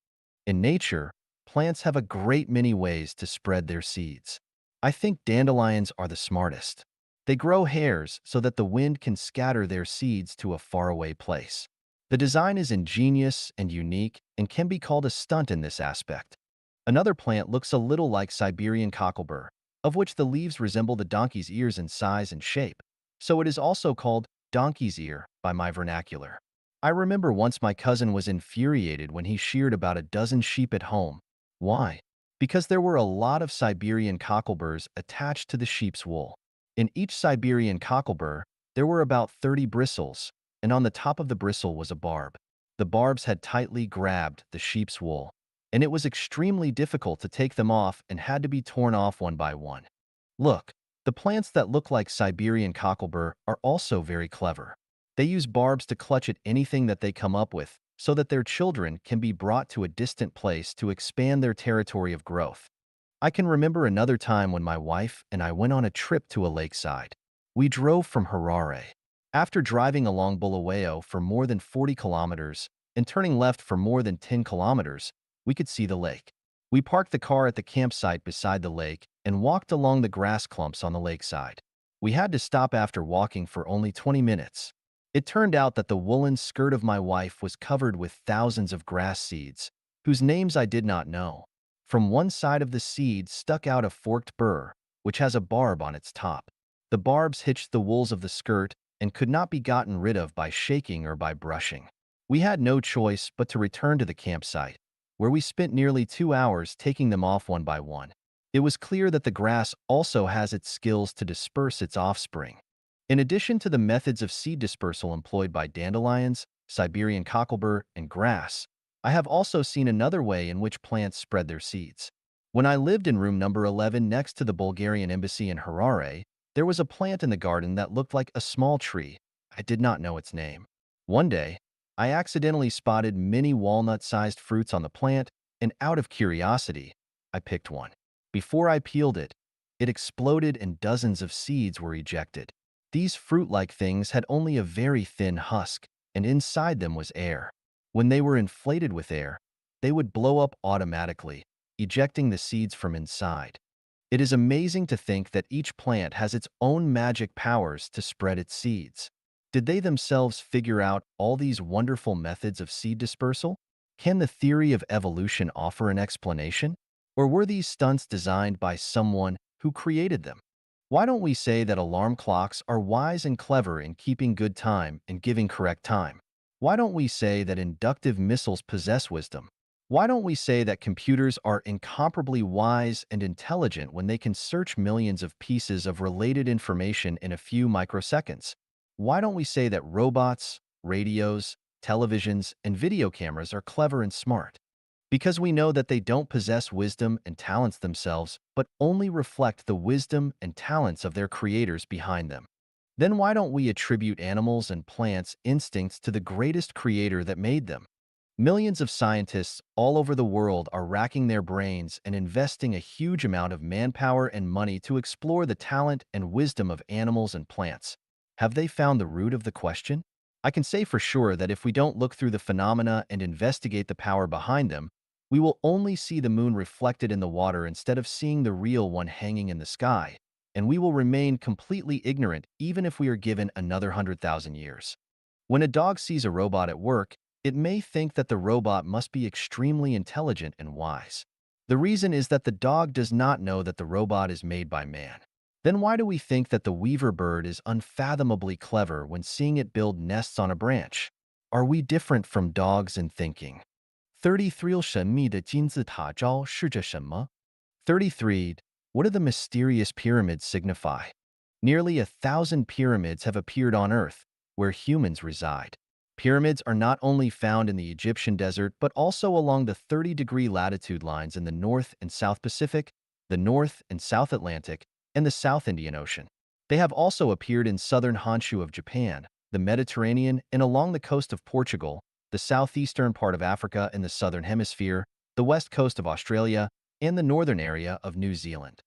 In nature, plants have a great many ways to spread their seeds. I think dandelions are the smartest. They grow hairs so that the wind can scatter their seeds to a faraway place. The design is ingenious and unique and can be called a stunt in this aspect. Another plant looks a little like Siberian cocklebur, of which the leaves resemble the donkey's ears in size and shape, so it is also called donkey's ear by my vernacular. I remember once my cousin was infuriated when he sheared about a dozen sheep at home. Why? Because there were a lot of Siberian cockleburs attached to the sheep's wool. In each Siberian cocklebur, there were about 30 bristles, and on the top of the bristle was a barb. The barbs had tightly grabbed the sheep's wool, and it was extremely difficult to take them off and had to be torn off one by one. Look, the plants that look like Siberian cocklebur are also very clever. They use barbs to clutch at anything that they come up with, so that their children can be brought to a distant place to expand their territory of growth. I can remember another time when my wife and I went on a trip to a lakeside. We drove from Harare. After driving along Bulawayo for more than 40 kilometers and turning left for more than 10 kilometers, we could see the lake. We parked the car at the campsite beside the lake and walked along the grass clumps on the lakeside. We had to stop after walking for only 20 minutes. It turned out that the woolen skirt of my wife was covered with thousands of grass seeds, whose names I did not know. From one side of the seed stuck out a forked burr, which has a barb on its top. The barbs hitched the wools of the skirt and could not be gotten rid of by shaking or by brushing. We had no choice but to return to the campsite, where we spent nearly 2 hours taking them off one by one. It was clear that the grass also has its skills to disperse its offspring. In addition to the methods of seed dispersal employed by dandelions, Siberian cocklebur, and grass, I have also seen another way in which plants spread their seeds. When I lived in room number 11 next to the Bulgarian embassy in Harare, there was a plant in the garden that looked like a small tree. I did not know its name. One day, I accidentally spotted many walnut-sized fruits on the plant, and out of curiosity, I picked one. Before I peeled it, it exploded and dozens of seeds were ejected. These fruit-like things had only a very thin husk, and inside them was air. When they were inflated with air, they would blow up automatically, ejecting the seeds from inside. It is amazing to think that each plant has its own magic powers to spread its seeds. Did they themselves figure out all these wonderful methods of seed dispersal? Can the theory of evolution offer an explanation? Or were these stunts designed by someone who created them? Why don't we say that alarm clocks are wise and clever in keeping good time and giving correct time? Why don't we say that inductive missiles possess wisdom? Why don't we say that computers are incomparably wise and intelligent when they can search millions of pieces of related information in a few microseconds? Why don't we say that robots, radios, televisions, and video cameras are clever and smart? Because we know that they don't possess wisdom and talents themselves, but only reflect the wisdom and talents of their creators behind them. Then why don't we attribute animals and plants' instincts to the greatest creator that made them? Millions of scientists all over the world are racking their brains and investing a huge amount of manpower and money to explore the talent and wisdom of animals and plants. Have they found the root of the question? I can say for sure that if we don't look through the phenomena and investigate the power behind them, we will only see the moon reflected in the water instead of seeing the real one hanging in the sky, and we will remain completely ignorant even if we are given another 100,000 years. When a dog sees a robot at work, it may think that the robot must be extremely intelligent and wise. The reason is that the dog does not know that the robot is made by man. Then why do we think that the weaver bird is unfathomably clever when seeing it build nests on a branch? Are we different from dogs in thinking? 33 神秘的金字塔招是着什么? 33. What do the mysterious pyramids signify? Nearly 1,000 pyramids have appeared on Earth, where humans reside. Pyramids are not only found in the Egyptian desert but also along the 30-degree latitude lines in the North and South Pacific, the North and South Atlantic, and the South Indian Ocean. They have also appeared in southern Honshu of Japan, the Mediterranean, and along the coast of Portugal, the southeastern part of Africa in the southern hemisphere, the west coast of Australia, and the northern area of New Zealand.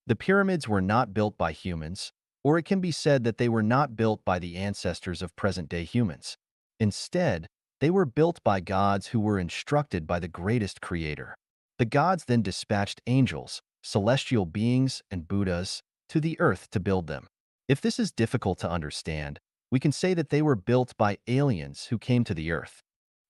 The pyramids were not built by humans, or it can be said that they were not built by the ancestors of present-day humans. Instead, they were built by gods who were instructed by the greatest creator. The gods then dispatched angels, celestial beings, and Buddhas to the earth to build them. If this is difficult to understand, we can say that they were built by aliens who came to the earth.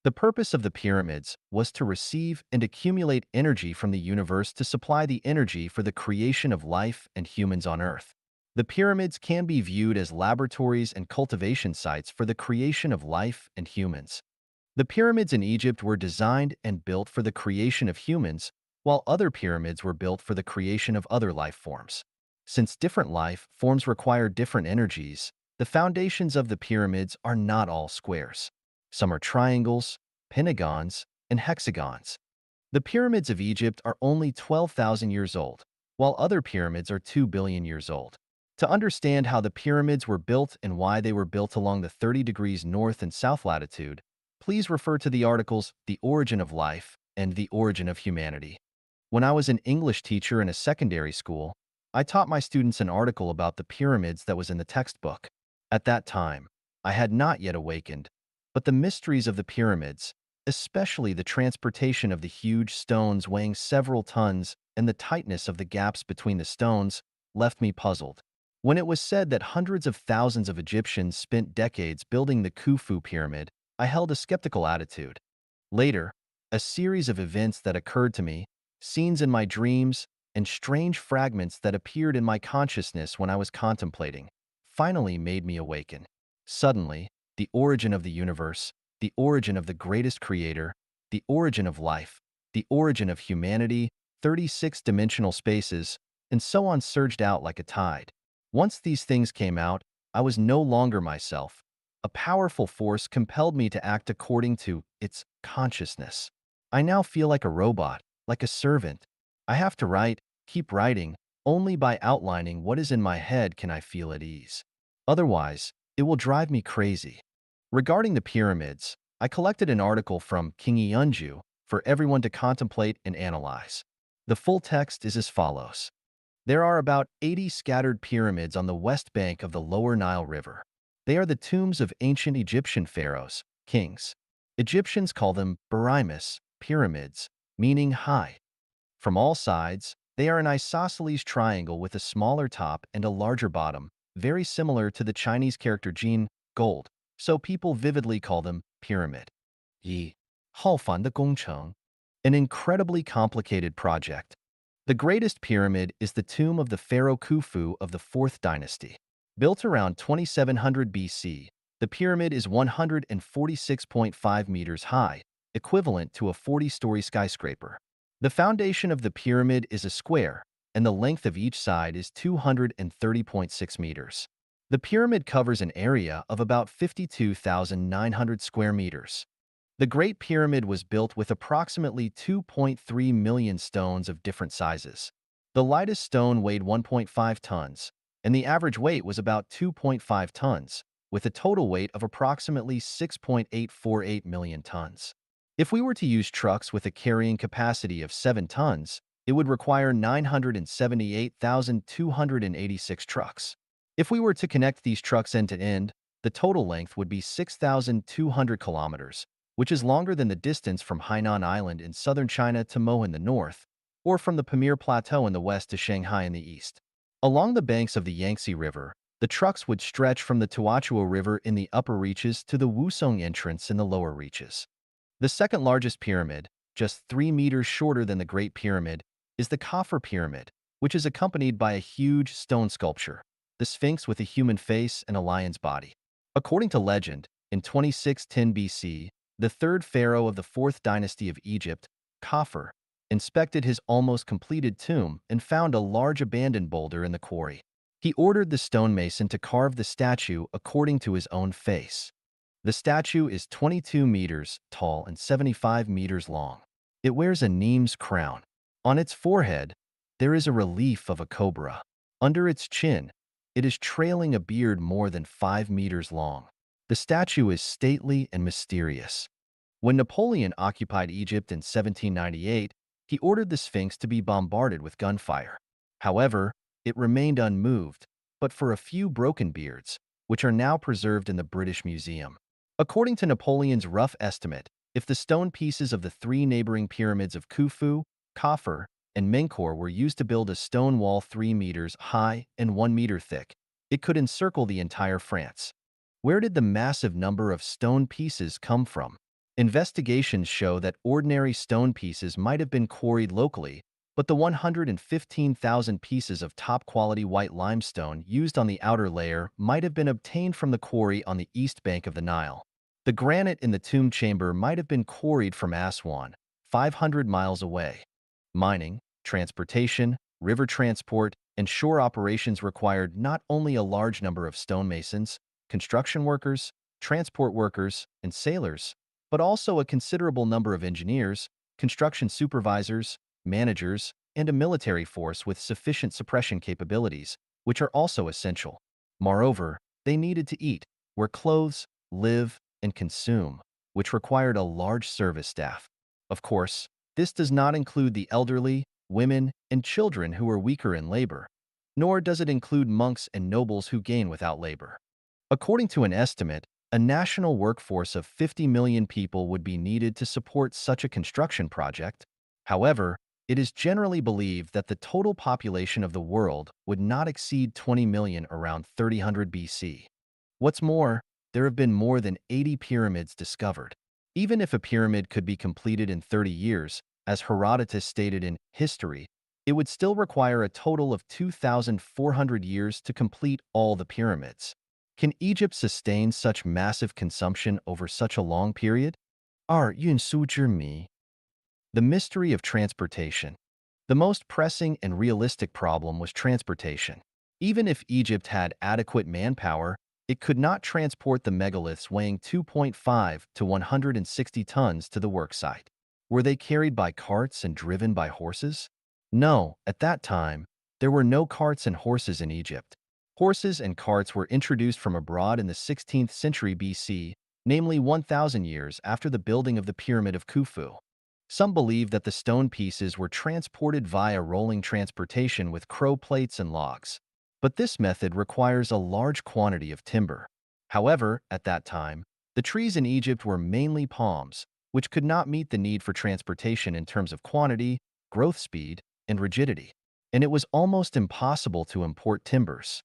The purpose of the pyramids was to receive and accumulate energy from the universe to supply the energy for the creation of life and humans on Earth. The pyramids can be viewed as laboratories and cultivation sites for the creation of life and humans. The pyramids in Egypt were designed and built for the creation of humans, while other pyramids were built for the creation of other life forms. Since different life forms require different energies, the foundations of the pyramids are not all squares. Some are triangles, pentagons, and hexagons. The pyramids of Egypt are only 12,000 years old, while other pyramids are 2 billion years old. To understand how the pyramids were built and why they were built along the 30 degrees north and south latitude, please refer to the articles The Origin of Life and The Origin of Humanity. When I was an English teacher in a secondary school, I taught my students an article about the pyramids that was in the textbook. At that time, I had not yet awakened, but the mysteries of the pyramids, especially the transportation of the huge stones weighing several tons and the tightness of the gaps between the stones, left me puzzled. When it was said that hundreds of thousands of Egyptians spent decades building the Khufu pyramid, I held a skeptical attitude. Later, a series of events that occurred to me, scenes in my dreams, and strange fragments that appeared in my consciousness when I was contemplating, finally made me awaken. Suddenly, the origin of the universe, the origin of the greatest creator, the origin of life, the origin of humanity, 36-dimensional spaces, and so on surged out like a tide. Once these things came out, I was no longer myself. A powerful force compelled me to act according to its consciousness. I now feel like a robot, like a servant. I have to write, keep writing. Only by outlining what is in my head can I feel at ease. Otherwise, it will drive me crazy. Regarding the pyramids, I collected an article from King Yeonju for everyone to contemplate and analyze. The full text is as follows. There are about 80 scattered pyramids on the west bank of the lower Nile River. They are the tombs of ancient Egyptian pharaohs, kings. Egyptians call them Barimus, pyramids, meaning high. From all sides, they are an isosceles triangle with a smaller top and a larger bottom, very similar to the Chinese character Jin, gold, so people vividly call them pyramid. Yi, 浩繁的工程, an incredibly complicated project. The greatest pyramid is the tomb of the pharaoh Khufu of the 4th dynasty. Built around 2700 BC, the pyramid is 146.5 meters high, equivalent to a 40-story skyscraper. The foundation of the pyramid is a square, and the length of each side is 230.6 meters. The pyramid covers an area of about 52,900 square meters. The Great Pyramid was built with approximately 2.3 million stones of different sizes. The lightest stone weighed 1.5 tons, and the average weight was about 2.5 tons, with a total weight of approximately 6.848 million tons. If we were to use trucks with a carrying capacity of 7 tons, it would require 978,286 trucks. If we were to connect these trucks end to end, the total length would be 6,200 kilometers, which is longer than the distance from Hainan Island in southern China to Mo in the north, or from the Pamir Plateau in the west to Shanghai in the east. Along the banks of the Yangtze River, the trucks would stretch from the Tuachuo River in the upper reaches to the Wusong entrance in the lower reaches. The second largest pyramid, just 3 meters shorter than the Great Pyramid, is the Khafre Pyramid, which is accompanied by a huge stone sculpture, the Sphinx with a human face and a lion's body. According to legend, in 2610 BC, the third pharaoh of the 4th dynasty of Egypt, Khafre, inspected his almost completed tomb and found a large abandoned boulder in the quarry. He ordered the stonemason to carve the statue according to his own face. The statue is 22 meters tall and 75 meters long. It wears a Nemes crown. On its forehead, there is a relief of a cobra. Under its chin, it is trailing a beard more than 5 meters long. The statue is stately and mysterious. When Napoleon occupied Egypt in 1798, he ordered the Sphinx to be bombarded with gunfire. However, it remained unmoved, but for a few broken beards, which are now preserved in the British Museum. According to Napoleon's rough estimate, if the stone pieces of the 3 neighboring pyramids of Khufu, Khafre, and Menkaure were used to build a stone wall 3 meters high and 1 meter thick, it could encircle the entire France. Where did the massive number of stone pieces come from? Investigations show that ordinary stone pieces might have been quarried locally, but the 115,000 pieces of top-quality white limestone used on the outer layer might have been obtained from the quarry on the east bank of the Nile. The granite in the tomb chamber might have been quarried from Aswan, 500 miles away. Mining, transportation, river transport, and shore operations required not only a large number of stonemasons, construction workers, transport workers, and sailors, but also a considerable number of engineers, construction supervisors, managers, and a military force with sufficient suppression capabilities, which are also essential. Moreover, they needed to eat, wear clothes, live, and consume, which required a large service staff. Of course, this does not include the elderly, women, and children who are weaker in labor, nor does it include monks and nobles who gain without labor. According to an estimate, A national workforce of 50 million people would be needed to support such a construction project. However, it is generally believed that the total population of the world would not exceed 20 million around 3000 BC. What's more, there have been more than 80 pyramids discovered. Even if a pyramid could be completed in 30 years, as Herodotus stated in History, it would still require a total of 2,400 years to complete all the pyramids. Can Egypt sustain such massive consumption over such a long period? 二运输之谜 The mystery of transportation. The most pressing and realistic problem was transportation. Even if Egypt had adequate manpower, it could not transport the megaliths weighing 2.5 to 160 tons to the worksite. Were they carried by carts and driven by horses? No, at that time, there were no carts and horses in Egypt. Horses and carts were introduced from abroad in the 16th century BC, namely 1,000 years after the building of the Pyramid of Khufu. Some believe that the stone pieces were transported via rolling transportation with crow plates and logs. But this method requires a large quantity of timber. However, at that time, the trees in Egypt were mainly palms, which could not meet the need for transportation in terms of quantity, growth speed, and rigidity. And it was almost impossible to import timbers.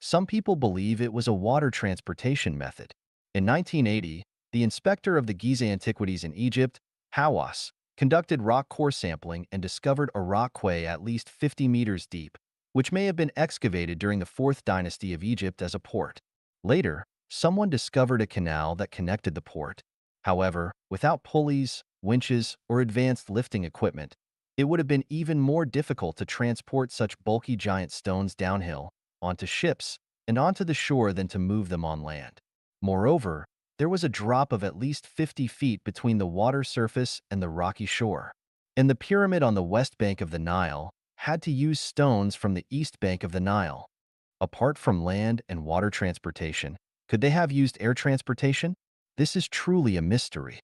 Some people believe it was a water transportation method. In 1980, the inspector of the Giza Antiquities in Egypt, Hawass, conducted rock core sampling and discovered a rock quay at least 50 meters deep, which may have been excavated during the 4th dynasty of Egypt as a port. Later, someone discovered a canal that connected the port. However, without pulleys, winches, or advanced lifting equipment, it would have been even more difficult to transport such bulky giant stones downhill, onto ships, and onto the shore than to move them on land. Moreover, there was a drop of at least 50 feet between the water surface and the rocky shore. And the pyramid on the west bank of the Nile had to use stones from the east bank of the Nile. Apart from land and water transportation, could they have used air transportation? This is truly a mystery.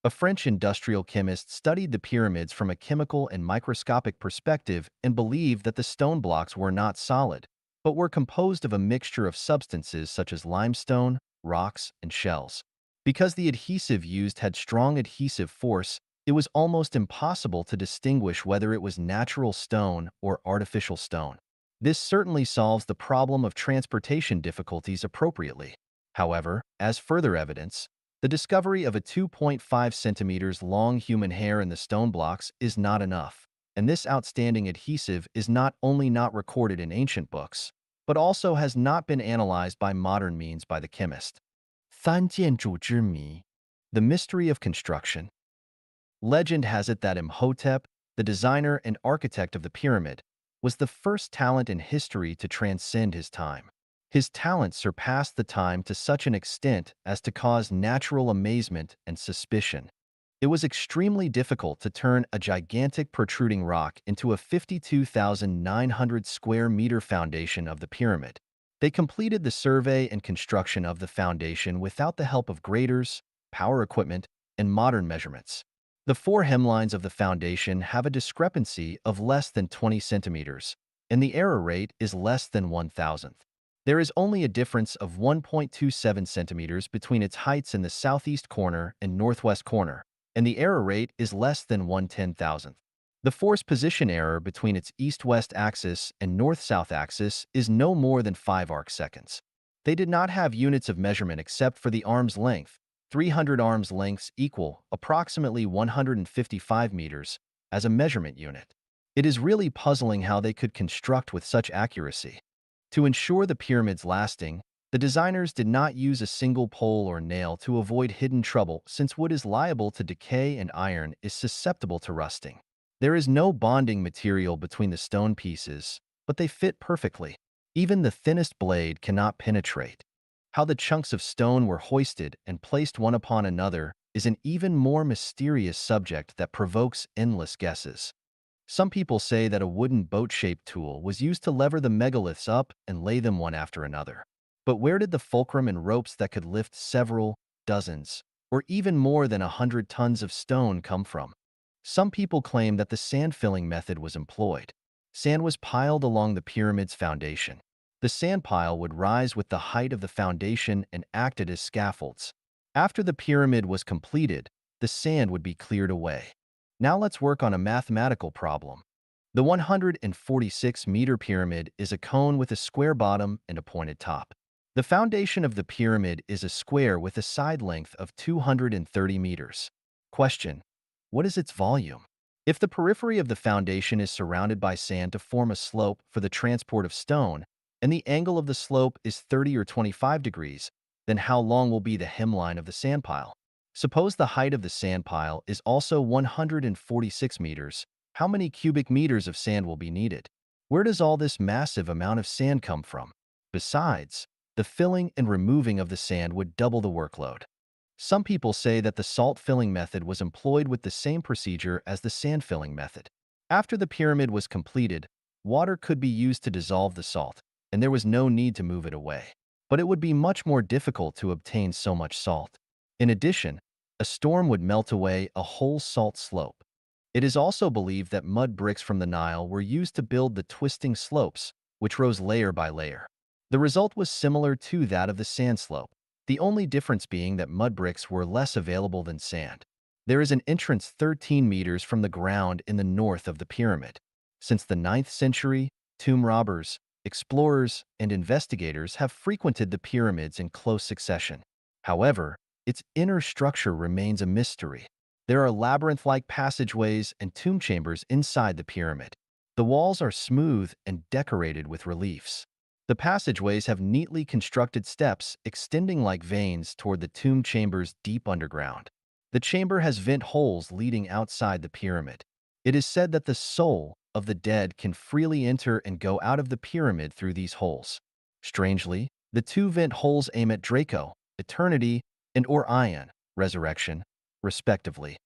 A French industrial chemist studied the pyramids from a chemical and microscopic perspective and believed that the stone blocks were not solid, but were composed of a mixture of substances such as limestone, rocks, and shells. Because the adhesive used had strong adhesive force, it was almost impossible to distinguish whether it was natural stone or artificial stone. This certainly solves the problem of transportation difficulties appropriately. However, as further evidence, the discovery of a 2.5 centimeters long human hair in the stone blocks is not enough, and this outstanding adhesive is not only not recorded in ancient books, but also has not been analyzed by modern means by the chemist. 三建筑之谜 The mystery of construction. Legend has it that Imhotep, the designer and architect of the pyramid, was the first talent in history to transcend his time. His talent surpassed the time to such an extent as to cause natural amazement and suspicion. It was extremely difficult to turn a gigantic protruding rock into a 52,900 square meter foundation of the pyramid. They completed the survey and construction of the foundation without the help of graders, power equipment, and modern measurements. The four hemlines of the foundation have a discrepancy of less than 20 centimeters, and the error rate is less than 1,000th. There is only a difference of 1.27 centimeters between its heights in the southeast corner and northwest corner, and the error rate is less than 1/10,000th. The force position error between its east-west axis and north-south axis is no more than 5 arcseconds. They did not have units of measurement except for the arm's length. 300 arms lengths equal approximately 155 meters as a measurement unit. It is really puzzling how they could construct with such accuracy. To ensure the pyramid's lasting, the designers did not use a single pole or nail to avoid hidden trouble since wood is liable to decay and iron is susceptible to rusting. There is no bonding material between the stone pieces, but they fit perfectly. Even the thinnest blade cannot penetrate. How the chunks of stone were hoisted and placed one upon another is an even more mysterious subject that provokes endless guesses. Some people say that a wooden boat-shaped tool was used to lever the megaliths up and lay them one after another. But where did the fulcrum and ropes that could lift several, dozens, or even more than 100 tons of stone come from? Some people claim that the sand filling method was employed. Sand was piled along the pyramid's foundation. The sand pile would rise with the height of the foundation and acted as scaffolds. After the pyramid was completed, the sand would be cleared away. Now let's work on a mathematical problem. The 146-meter pyramid is a cone with a square bottom and a pointed top. The foundation of the pyramid is a square with a side length of 230 meters. Question: what is its volume? If the periphery of the foundation is surrounded by sand to form a slope for the transport of stone, and the angle of the slope is 30 or 25 degrees, then how long will be the hemline of the sand pile? Suppose the height of the sand pile is also 146 meters. How many cubic meters of sand will be needed? Where does all this massive amount of sand come from? Besides, the filling and removing of the sand would double the workload. Some people say that the salt filling method was employed with the same procedure as the sand filling method. After the pyramid was completed, water could be used to dissolve the salt, and there was no need to move it away. But it would be much more difficult to obtain so much salt. In addition, a storm would melt away a whole salt slope. It is also believed that mud bricks from the Nile were used to build the twisting slopes, which rose layer by layer. The result was similar to that of the sand slope, the only difference being that mud bricks were less available than sand. There is an entrance 13 meters from the ground in the north of the pyramid. Since the 9th century, tomb robbers, explorers, and investigators have frequented the pyramids in close succession. However, its inner structure remains a mystery. There are labyrinth-like passageways and tomb chambers inside the pyramid. The walls are smooth and decorated with reliefs. The passageways have neatly constructed steps extending like veins toward the tomb chambers deep underground. The chamber has vent holes leading outside the pyramid. It is said that the soul of the dead can freely enter and go out of the pyramid through these holes. Strangely, the two vent holes aim at Draco, eternity, and Orion, resurrection, respectively.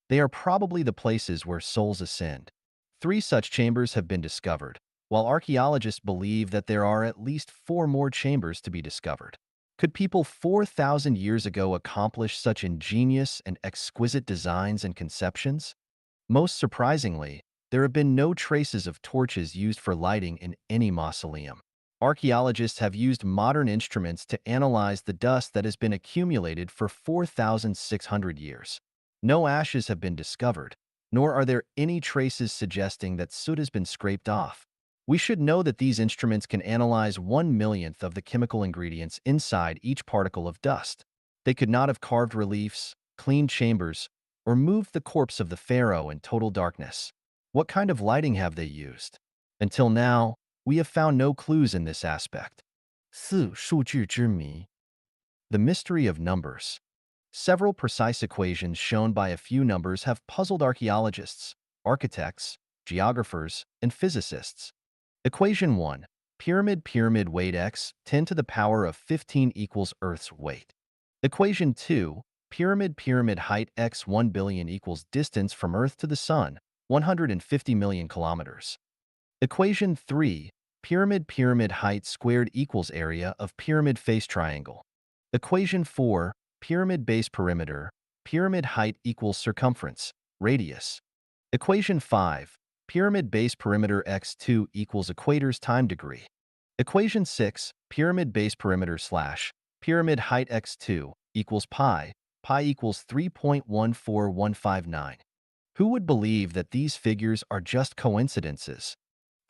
They are probably the places where souls ascend. 3 such chambers have been discovered, while archaeologists believe that there are at least 4 more chambers to be discovered. Could people 4,000 years ago accomplish such ingenious and exquisite designs and conceptions? Most surprisingly, there have been no traces of torches used for lighting in any mausoleum. Archaeologists have used modern instruments to analyze the dust that has been accumulated for 4,600 years. No ashes have been discovered, nor are there any traces suggesting that soot has been scraped off. We should know that these instruments can analyze 1/millionth of the chemical ingredients inside each particle of dust. They could not have carved reliefs, cleaned chambers, or moved the corpse of the pharaoh in total darkness. What kind of lighting have they used? Until now, we have found no clues in this aspect. 4. 数据之谜. The mystery of numbers. Several precise equations shown by a few numbers have puzzled archaeologists, architects, geographers, and physicists. Equation 1. Pyramid weight x 10 to the power of 15 equals Earth's weight. Equation 2. Pyramid height x 1 billion equals distance from Earth to the Sun, 150 million kilometers. Equation 3. Pyramid height squared equals area of pyramid face triangle. Equation 4. Pyramid base perimeter, pyramid height equals circumference, radius. Equation 5. Pyramid base perimeter x2 equals equator's time degree. Equation 6. Pyramid base perimeter slash pyramid height x2 equals pi equals 3.14159. Who would believe that these figures are just coincidences?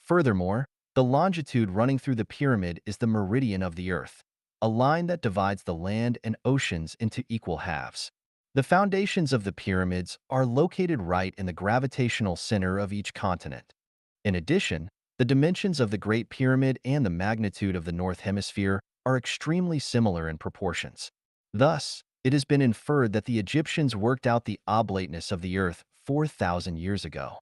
Furthermore, the longitude running through the pyramid is the meridian of the Earth, a line that divides the land and oceans into equal halves. The foundations of the pyramids are located right in the gravitational center of each continent. In addition, the dimensions of the Great Pyramid and the magnitude of the North Hemisphere are extremely similar in proportions. Thus, it has been inferred that the Egyptians worked out the oblateness of the Earth 4,000 years ago.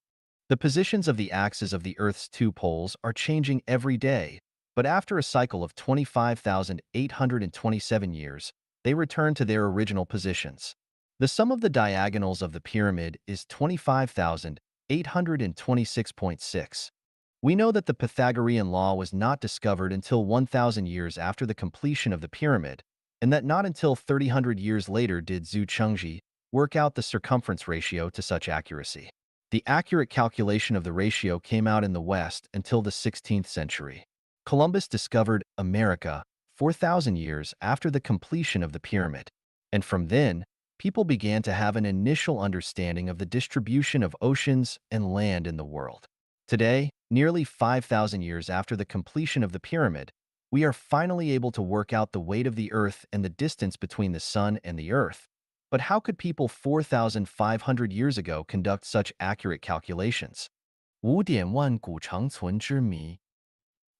The positions of the axes of the Earth's 2 poles are changing every day, but after a cycle of 25,827 years, they return to their original positions. The sum of the diagonals of the pyramid is 25,826.6. We know that the Pythagorean law was not discovered until 1,000 years after the completion of the pyramid, and that not until 300 years later did Zhu Chengji work out the circumference ratio to such accuracy. The accurate calculation of the ratio came out in the West until the 16th century. Columbus discovered America 4,000 years after the completion of the pyramid, and from then, people began to have an initial understanding of the distribution of oceans and land in the world. Today, nearly 5,000 years after the completion of the pyramid, we are finally able to work out the weight of the Earth and the distance between the Sun and the Earth. But how could people 4,500 years ago conduct such accurate calculations? 5点万古长存之谜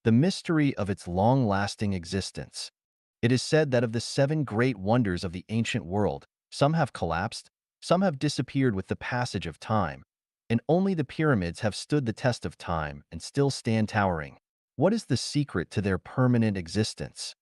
The mystery of its long-lasting existence. It is said that of the seven great wonders of the ancient world, some have collapsed, some have disappeared with the passage of time, and only the pyramids have stood the test of time and still stand towering. What is the secret to their permanent existence?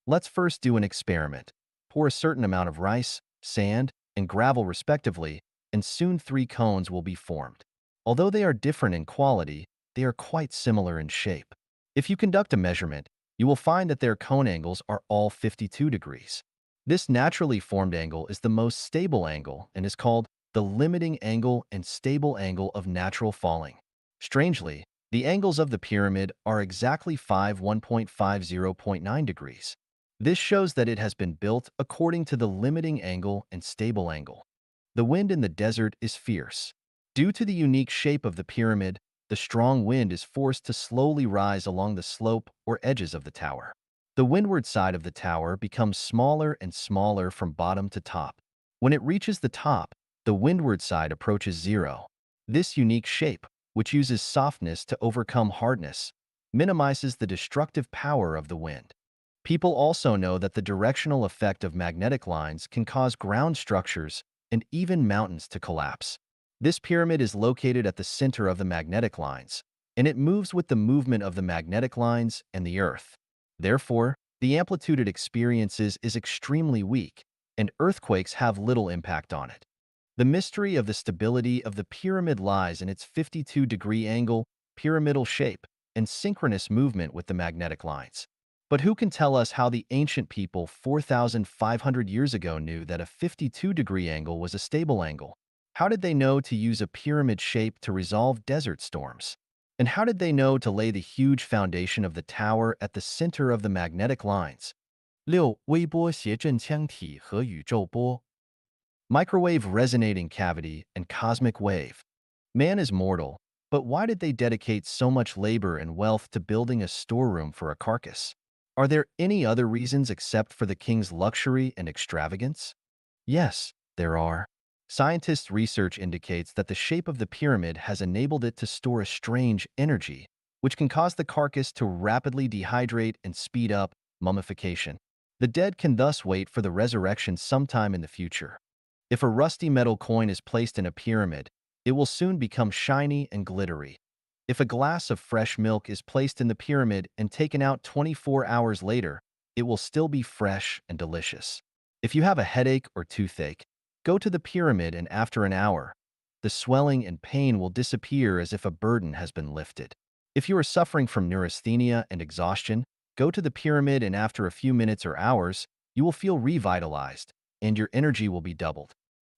Let's first do an experiment. Pour a certain amount of rice, sand, and gravel respectively, and soon three cones will be formed. Although they are different in quality, they are quite similar in shape. If you conduct a measurement, you will find that their cone angles are all 52 degrees. This naturally formed angle is the most stable angle and is called the limiting angle and stable angle of natural falling. Strangely, the angles of the pyramid are exactly 1.50.9 degrees. This shows that it has been built according to the limiting angle and stable angle. The wind in the desert is fierce. Due to the unique shape of the pyramid, the strong wind is forced to slowly rise along the slope or edges of the tower. The windward side of the tower becomes smaller and smaller from bottom to top. When it reaches the top, the windward side approaches zero. This unique shape, which uses softness to overcome hardness, minimizes the destructive power of the wind. People also know that the directional effect of magnetic lines can cause ground structures and even mountains to collapse. This pyramid is located at the center of the magnetic lines, and it moves with the movement of the magnetic lines and the Earth. Therefore, the amplitude it experiences is extremely weak, and earthquakes have little impact on it. The mystery of the stability of the pyramid lies in its 52-degree angle, pyramidal shape, and synchronous movement with the magnetic lines. But who can tell us how the ancient people 4,500 years ago knew that a 52-degree angle was a stable angle? How did they know to use a pyramid shape to resolve desert storms? And how did they know to lay the huge foundation of the tower at the center of the magnetic lines? 六微波谐振腔体和宇宙波 Microwave resonating cavity and cosmic wave. Man is mortal, but why did they dedicate so much labor and wealth to building a storeroom for a carcass? Are there any other reasons except for the king's luxury and extravagance? Yes, there are. Scientists' research indicates that the shape of the pyramid has enabled it to store a strange energy, which can cause the carcass to rapidly dehydrate and speed up mummification. The dead can thus wait for the resurrection sometime in the future. If a rusty metal coin is placed in a pyramid, it will soon become shiny and glittery. If a glass of fresh milk is placed in the pyramid and taken out 24 hours later, it will still be fresh and delicious. If you have a headache or toothache, go to the pyramid and after an hour, the swelling and pain will disappear as if a burden has been lifted. If you are suffering from neurasthenia and exhaustion, go to the pyramid and after a few minutes or hours, you will feel revitalized and your energy will be doubled.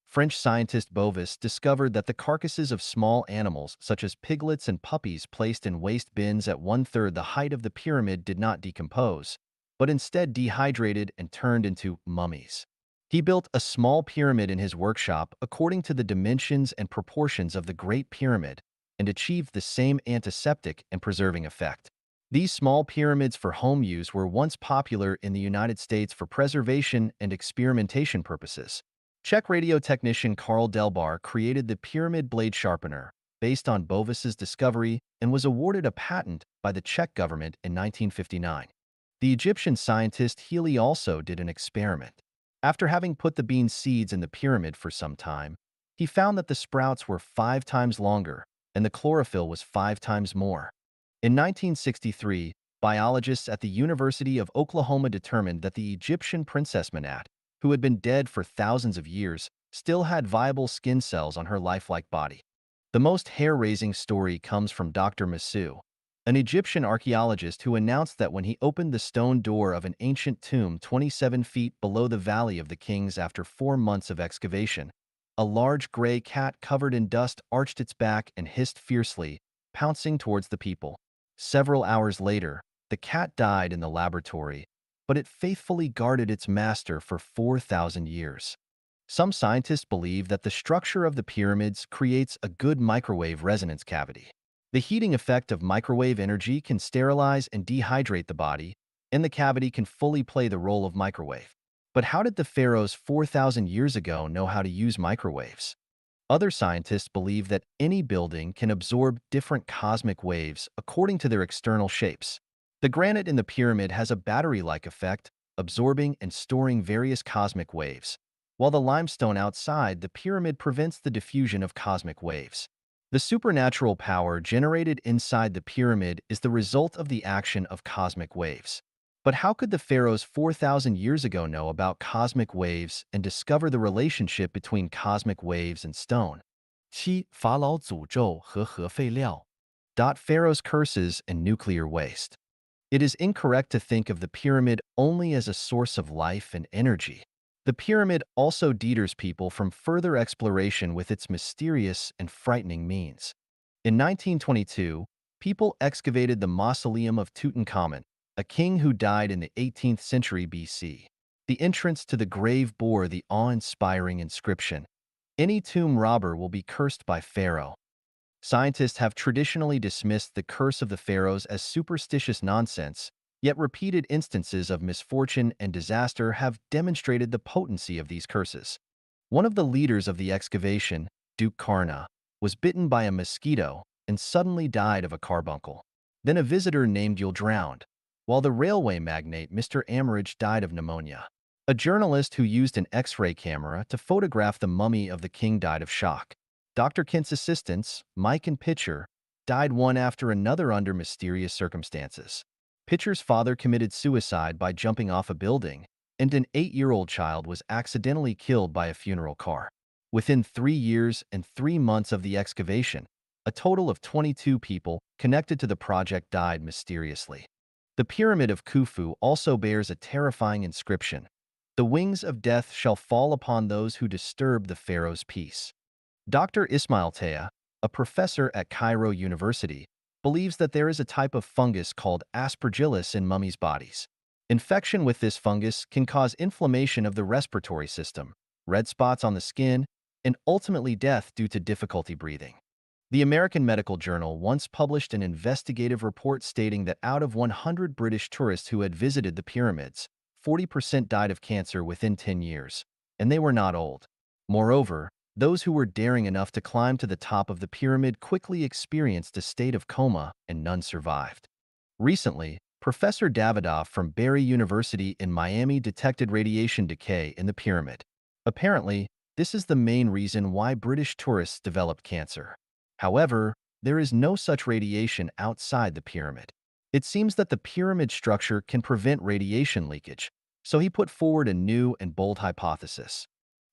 French scientist Bovis discovered that the carcasses of small animals such as piglets and puppies placed in waste bins at one-third the height of the pyramid did not decompose, but instead dehydrated and turned into mummies. He built a small pyramid in his workshop according to the dimensions and proportions of the Great Pyramid and achieved the same antiseptic and preserving effect. These small pyramids for home use were once popular in the United States for preservation and experimentation purposes. Czech radio technician Karl Delbar created the pyramid blade sharpener based on Bovis's discovery and was awarded a patent by the Czech government in 1959. The Egyptian scientist Healy also did an experiment. After having put the bean seeds in the pyramid for some time, he found that the sprouts were 5 times longer and the chlorophyll was 5 times more. In 1963, biologists at the University of Oklahoma determined that the Egyptian princess Manat, who had been dead for thousands of years, still had viable skin cells on her lifelike body. The most hair-raising story comes from Dr. Masu, an Egyptian archaeologist who announced that when he opened the stone door of an ancient tomb 27 feet below the Valley of the Kings after 4 months of excavation, a large gray cat covered in dust arched its back and hissed fiercely, pouncing towards the people. Several hours later, The cat died in the laboratory, but it faithfully guarded its master for 4,000 years. Some scientists believe that the structure of the pyramids creates a good microwave resonance cavity. The heating effect of microwave energy can sterilize and dehydrate the body, and the cavity can fully play the role of microwave. But how did the pharaohs 4,000 years ago know how to use microwaves? Other scientists believe that any building can absorb different cosmic waves according to their external shapes. The granite in the pyramid has a battery-like effect, absorbing and storing various cosmic waves, while the limestone outside the pyramid prevents the diffusion of cosmic waves. The supernatural power generated inside the pyramid is the result of the action of cosmic waves. But how could the pharaohs 4,000 years ago know about cosmic waves and discover the relationship between cosmic waves and stone? 七法老诅咒和核废料. Pharaoh's curses and nuclear waste. It is incorrect to think of the pyramid only as a source of life and energy. The pyramid also deters people from further exploration with its mysterious and frightening means. In 1922, people excavated the mausoleum of Tutankhamun, a king who died in the 18th century BC. The entrance to the grave bore the awe-inspiring inscription, "Any tomb robber will be cursed by Pharaoh." Scientists have traditionally dismissed the curse of the pharaohs as superstitious nonsense, yet repeated instances of misfortune and disaster have demonstrated the potency of these curses. One of the leaders of the excavation, Duke Karna, was bitten by a mosquito and suddenly died of a carbuncle. Then a visitor named Yule drowned, while the railway magnate Mr. Amerage died of pneumonia. A journalist who used an X-ray camera to photograph the mummy of the king died of shock. Dr. Kent's assistants, Mike and Pitcher, died one after another under mysterious circumstances. Pitcher's father committed suicide by jumping off a building, and an 8-year-old child was accidentally killed by a funeral car. Within 3 years and 3 months of the excavation, a total of 22 people connected to the project died mysteriously. The Pyramid of Khufu also bears a terrifying inscription: "The wings of death shall fall upon those who disturb the pharaoh's peace." Dr. Ismail Taya, a professor at Cairo University, believes that there is a type of fungus called Aspergillus in mummies' bodies. Infection with this fungus can cause inflammation of the respiratory system, red spots on the skin, and ultimately death due to difficulty breathing. The American Medical Journal once published an investigative report stating that out of 100 British tourists who had visited the pyramids, 40% died of cancer within 10 years, and they were not old. Moreover, those who were daring enough to climb to the top of the pyramid quickly experienced a state of coma, and none survived. Recently, Professor Davidoff from Barry University in Miami detected radiation decay in the pyramid. Apparently, this is the main reason why British tourists developed cancer. However, there is no such radiation outside the pyramid. It seems that the pyramid structure can prevent radiation leakage, so he put forward a new and bold hypothesis.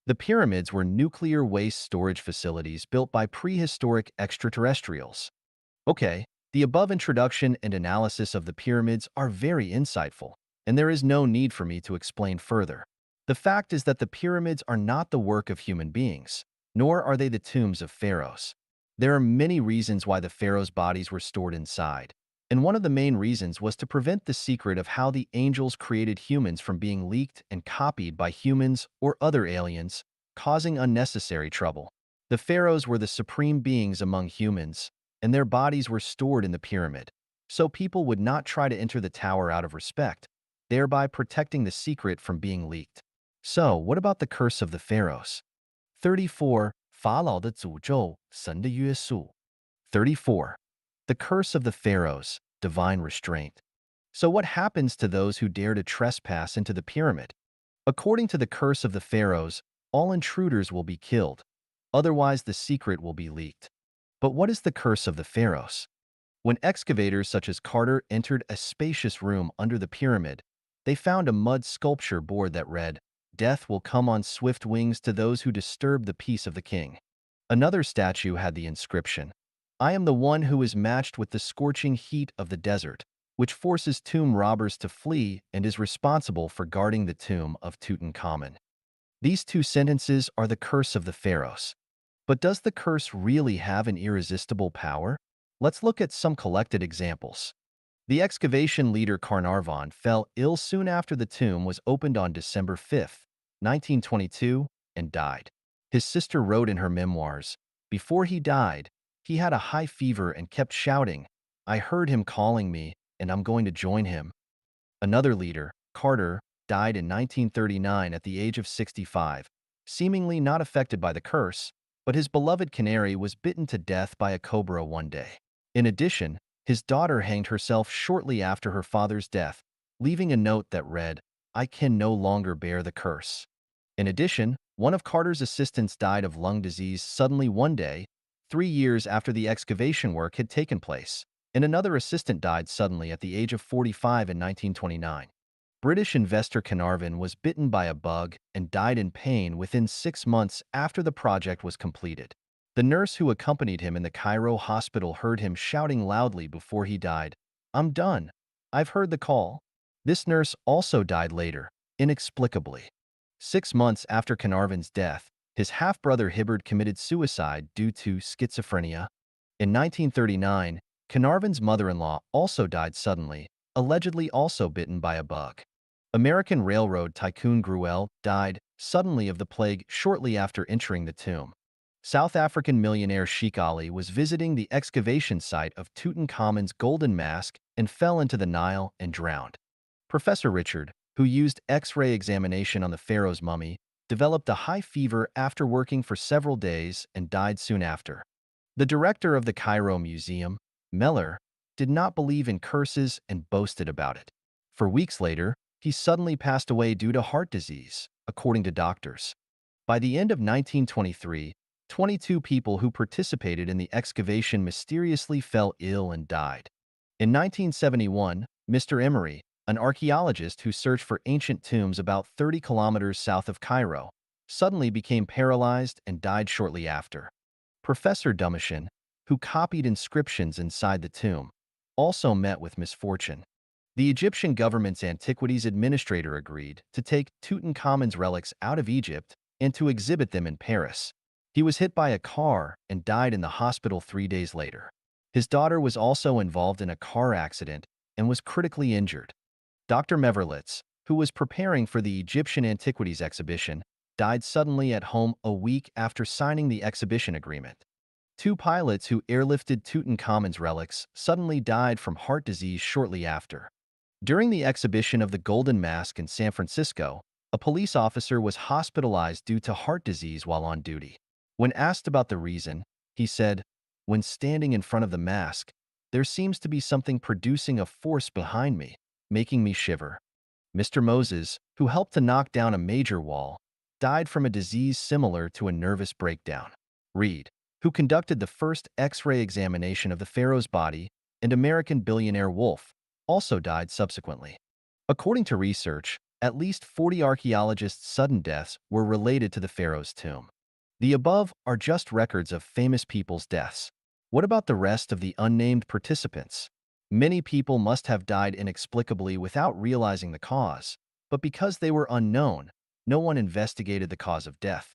The pyramids were nuclear waste storage facilities built by prehistoric extraterrestrials. Okay, the above introduction and analysis of the pyramids are very insightful, and there is no need for me to explain further. The fact is that the pyramids are not the work of human beings, nor are they the tombs of pharaohs. There are many reasons why the pharaohs' bodies were stored inside, and one of the main reasons was to prevent the secret of how the angels created humans from being leaked and copied by humans or other aliens, causing unnecessary trouble. The pharaohs were the supreme beings among humans, and their bodies were stored in the pyramid, so people would not try to enter the tower out of respect, thereby protecting the secret from being leaked. So, what about the curse of the pharaohs? 34. 法老的诅咒，神的约束. 34. The curse of the pharaohs, divine restraint. So what happens to those who dare to trespass into the pyramid? According to the curse of the pharaohs, all intruders will be killed. Otherwise, the secret will be leaked. But what is the curse of the pharaohs? When excavators such as Carter entered a spacious room under the pyramid, they found a mud sculpture board that read, "Death will come on swift wings to those who disturb the peace of the king." Another statue had the inscription, "I am the one who is matched with the scorching heat of the desert," which forces tomb robbers to flee and is responsible for guarding the tomb of Tutankhamun. These two sentences are the curse of the pharaohs. But does the curse really have an irresistible power? Let's look at some collected examples. The excavation leader Carnarvon fell ill soon after the tomb was opened on December 5, 1922, and died. His sister wrote in her memoirs, "Before he died, he had a high fever and kept shouting, 'I heard him calling me, and I'm going to join him.'" Another leader, Carter, died in 1939 at the age of 65, seemingly not affected by the curse, but his beloved canary was bitten to death by a cobra one day. In addition, his daughter hanged herself shortly after her father's death, leaving a note that read, "I can no longer bear the curse." In addition, one of Carter's assistants died of lung disease suddenly one day, 3 years after the excavation work had taken place, and another assistant died suddenly at the age of 45 in 1929. British investor Carnarvon was bitten by a bug and died in pain within 6 months after the project was completed. The nurse who accompanied him in the Cairo hospital heard him shouting loudly before he died, "I'm done. I've heard the call." This nurse also died later, inexplicably. 6 months after Carnarvon's death, his half-brother Hibbard committed suicide due to schizophrenia. In 1939, Carnarvon's mother-in-law also died suddenly, allegedly also bitten by a bug. American railroad tycoon Gruelle died suddenly of the plague shortly after entering the tomb. South African millionaire Sheikh Ali was visiting the excavation site of Tutankhamun's golden mask and fell into the Nile and drowned. Professor Richard, who used X-ray examination on the pharaoh's mummy, developed a high fever after working for several days and died soon after. The director of the Cairo Museum, Meller, did not believe in curses and boasted about it. For weeks later, he suddenly passed away due to heart disease, according to doctors. By the end of 1923, 22 people who participated in the excavation mysteriously fell ill and died. In 1971, Mr. Emery, an archaeologist who searched for ancient tombs about 30 kilometers south of Cairo, suddenly became paralyzed and died shortly after. Professor Domitian, who copied inscriptions inside the tomb, also met with misfortune. The Egyptian government's antiquities administrator agreed to take Tutankhamun's relics out of Egypt and to exhibit them in Paris. He was hit by a car and died in the hospital 3 days later. His daughter was also involved in a car accident and was critically injured. Dr. Meverlitz, who was preparing for the Egyptian Antiquities exhibition, died suddenly at home a week after signing the exhibition agreement. Two pilots who airlifted Tutankhamun's relics suddenly died from heart disease shortly after. During the exhibition of the Golden Mask in San Francisco, a police officer was hospitalized due to heart disease while on duty. When asked about the reason, he said, "When standing in front of the mask, there seems to be something producing a force behind me, making me shiver." Mr. Moses, who helped to knock down a major wall, died from a disease similar to a nervous breakdown. Reed, who conducted the first X-ray examination of the pharaoh's body, and American billionaire Wolf, also died subsequently. According to research, at least 40 archaeologists' sudden deaths were related to the pharaoh's tomb. The above are just records of famous people's deaths. What about the rest of the unnamed participants? Many people must have died inexplicably without realizing the cause, but because they were unknown, no one investigated the cause of death.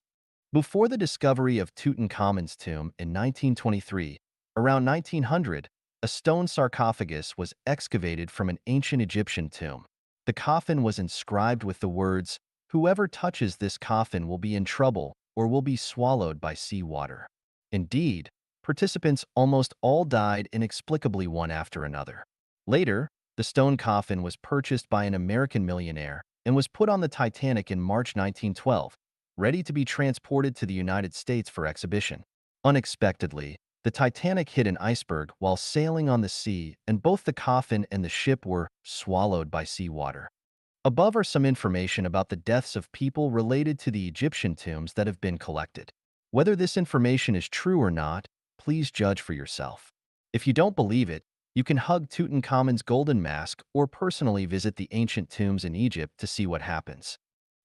Before the discovery of Tutankhamun's tomb in 1923, around 1900, a stone sarcophagus was excavated from an ancient Egyptian tomb. The coffin was inscribed with the words, "Whoever touches this coffin will be in trouble or will be swallowed by sea water." Indeed, participants almost all died inexplicably one after another. Later, the stone coffin was purchased by an American millionaire and was put on the Titanic in March 1912, ready to be transported to the United States for exhibition. Unexpectedly, the Titanic hit an iceberg while sailing on the sea, and both the coffin and the ship were swallowed by seawater. Above are some information about the deaths of people related to the Egyptian tombs that have been collected. Whether this information is true or not, please judge for yourself. If you don't believe it, you can hug Tutankhamun's golden mask or personally visit the ancient tombs in Egypt to see what happens.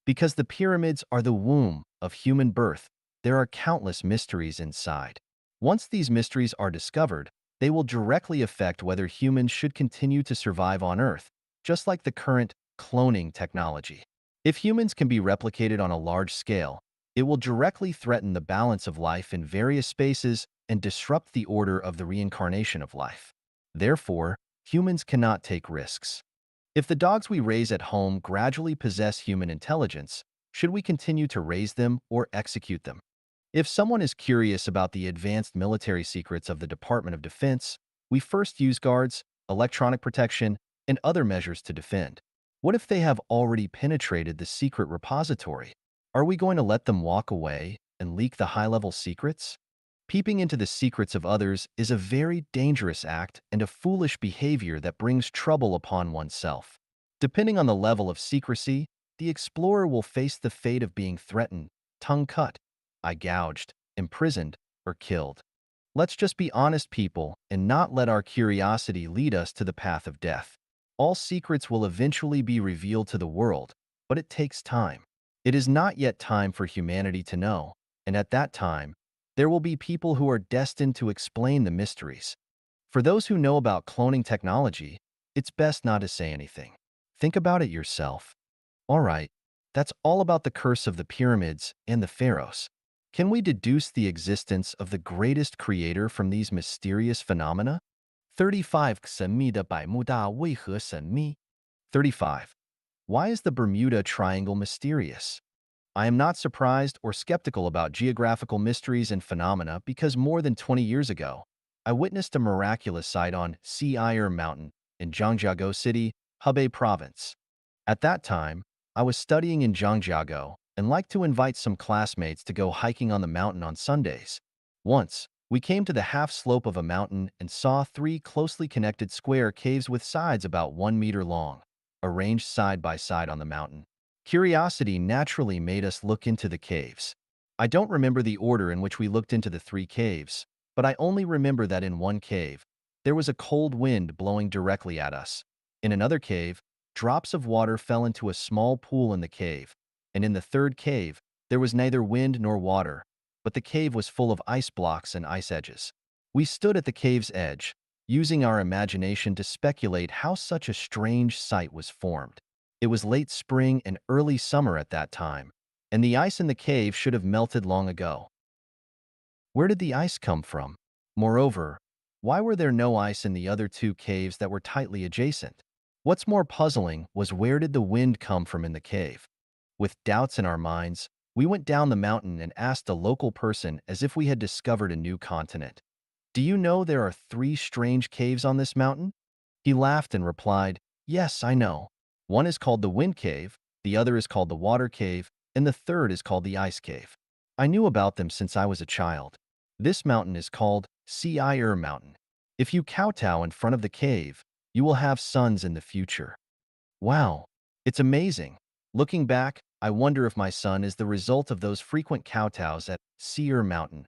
Because the pyramids are the womb of human birth, there are countless mysteries inside. Once these mysteries are discovered, they will directly affect whether humans should continue to survive on Earth, just like the current cloning technology. If humans can be replicated on a large scale, it will directly threaten the balance of life in various spaces and disrupt the order of the reincarnation of life. Therefore, Humans cannot take risks. If the dogs we raise at home gradually possess human intelligence, should we continue to raise them or execute them? If someone is curious about the advanced military secrets of the Department of Defense, we first use guards, electronic protection, and other measures to defend. What if they have already penetrated the secret repository? Are we going to let them walk away and leak the high-level secrets? Peeping into the secrets of others is a very dangerous act and a foolish behavior that brings trouble upon oneself. Depending on the level of secrecy, the explorer will face the fate of being threatened, tongue cut, eye gouged, imprisoned, or killed. Let's just be honest people and not let our curiosity lead us to the path of death. All secrets will eventually be revealed to the world, but it takes time. It is not yet time for humanity to know, and at that time, there will be people who are destined to explain the mysteries. For those who know about cloning technology, it's best not to say anything. Think about it yourself. Alright, that's all about the curse of the pyramids and the pharaohs. Can we deduce the existence of the greatest creator from these mysterious phenomena? 35. 神秘的百慕大为何神秘? 35. Why is the Bermuda Triangle mysterious? I am not surprised or skeptical about geographical mysteries and phenomena because more than 20 years ago, I witnessed a miraculous sight on Sea Mountain in Zhangjiago City, Hebei Province. At that time, I was studying in Zhangjiago and liked to invite some classmates to go hiking on the mountain on Sundays. Once, we came to the half-slope of a mountain and saw three closely connected square caves with sides about 1 meter long, arranged side by side on the mountain. Curiosity naturally made us look into the caves. I don't remember the order in which we looked into the three caves, but I only remember that in one cave, there was a cold wind blowing directly at us. In another cave, drops of water fell into a small pool in the cave, and in the third cave, there was neither wind nor water, but the cave was full of ice blocks and ice edges. We stood at the cave's edge, using our imagination to speculate how such a strange sight was formed. It was late spring and early summer at that time, and the ice in the cave should have melted long ago. Where did the ice come from? Moreover, why were there no ice in the other two caves that were tightly adjacent? What's more puzzling was where did the wind come from in the cave? With doubts in our minds, we went down the mountain and asked a local person as if we had discovered a new continent. Do you know there are three strange caves on this mountain? He laughed and replied, Yes, I know. One is called the Wind Cave, the other is called the Water Cave, and the third is called the Ice Cave. I knew about them since I was a child. This mountain is called Sea Mountain. If you kowtow in front of the cave, you will have sons in the future. Wow, it's amazing. Looking back, I wonder if my son is the result of those frequent kowtows at Seer Mountain.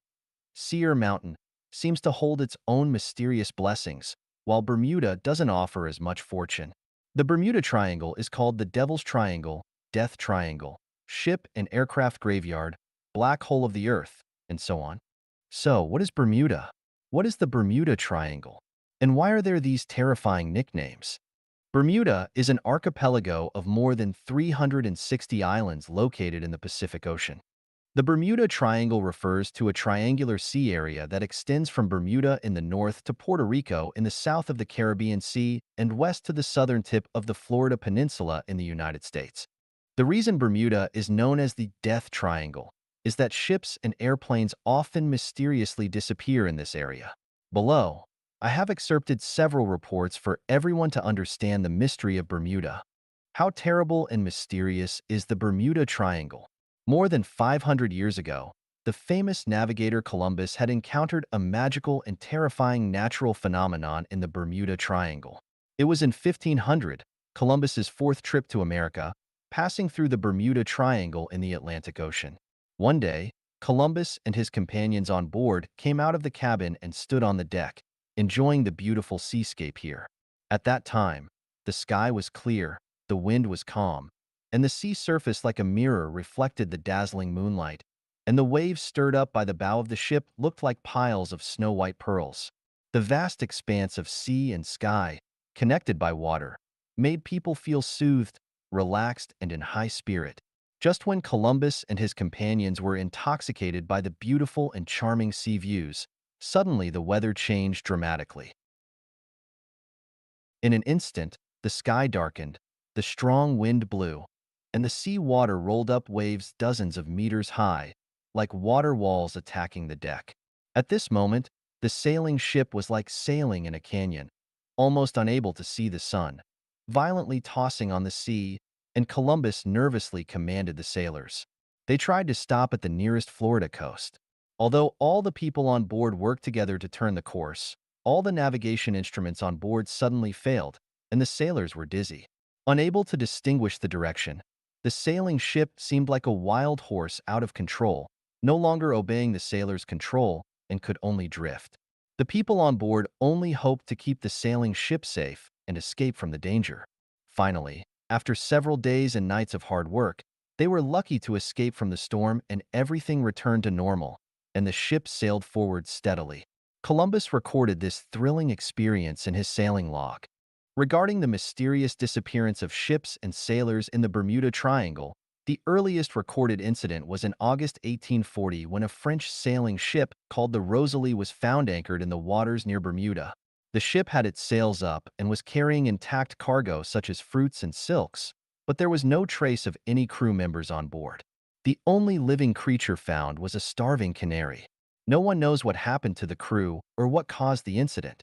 Seer Mountain seems to hold its own mysterious blessings, while Bermuda doesn't offer as much fortune. The Bermuda Triangle is called the Devil's Triangle, Death Triangle, Ship and Aircraft Graveyard, Black Hole of the Earth, and so on. So, what is Bermuda? What is the Bermuda Triangle? And why are there these terrifying nicknames? Bermuda is an archipelago of more than 360 islands located in the Pacific Ocean. The Bermuda Triangle refers to a triangular sea area that extends from Bermuda in the north to Puerto Rico in the south of the Caribbean Sea and west to the southern tip of the Florida Peninsula in the United States. The reason Bermuda is known as the Death Triangle is that ships and airplanes often mysteriously disappear in this area. Below, I have excerpted several reports for everyone to understand the mystery of Bermuda. How terrible and mysterious is the Bermuda Triangle? More than 500 years ago, the famous navigator Columbus had encountered a magical and terrifying natural phenomenon in the Bermuda Triangle. It was in 1500, Columbus's fourth trip to America, passing through the Bermuda Triangle in the Atlantic Ocean. One day, Columbus and his companions on board came out of the cabin and stood on the deck, enjoying the beautiful seascape here. At that time, the sky was clear, the wind was calm, and the sea surface like a mirror reflected the dazzling moonlight, and the waves stirred up by the bow of the ship looked like piles of snow-white pearls. The vast expanse of sea and sky, connected by water, made people feel soothed, relaxed, and in high spirit. Just when Columbus and his companions were intoxicated by the beautiful and charming sea views, suddenly the weather changed dramatically. In an instant, the sky darkened, the strong wind blew, and the sea water rolled up waves dozens of meters high, like water walls attacking the deck. At this moment, the sailing ship was like sailing in a canyon, almost unable to see the sun, violently tossing on the sea, and Columbus nervously commanded the sailors. They tried to stop at the nearest Florida coast. Although all the people on board worked together to turn the course, all the navigation instruments on board suddenly failed, and the sailors were dizzy. Unable to distinguish the direction, the sailing ship seemed like a wild horse out of control, no longer obeying the sailors' control and could only drift. The people on board only hoped to keep the sailing ship safe and escape from the danger. Finally, after several days and nights of hard work, they were lucky to escape from the storm and everything returned to normal, and the ship sailed forward steadily. Columbus recorded this thrilling experience in his sailing log. Regarding the mysterious disappearance of ships and sailors in the Bermuda Triangle, the earliest recorded incident was in August 1840 when a French sailing ship called the Rosalie was found anchored in the waters near Bermuda. The ship had its sails up and was carrying intact cargo such as fruits and silks, but there was no trace of any crew members on board. The only living creature found was a starving canary. No one knows what happened to the crew or what caused the incident.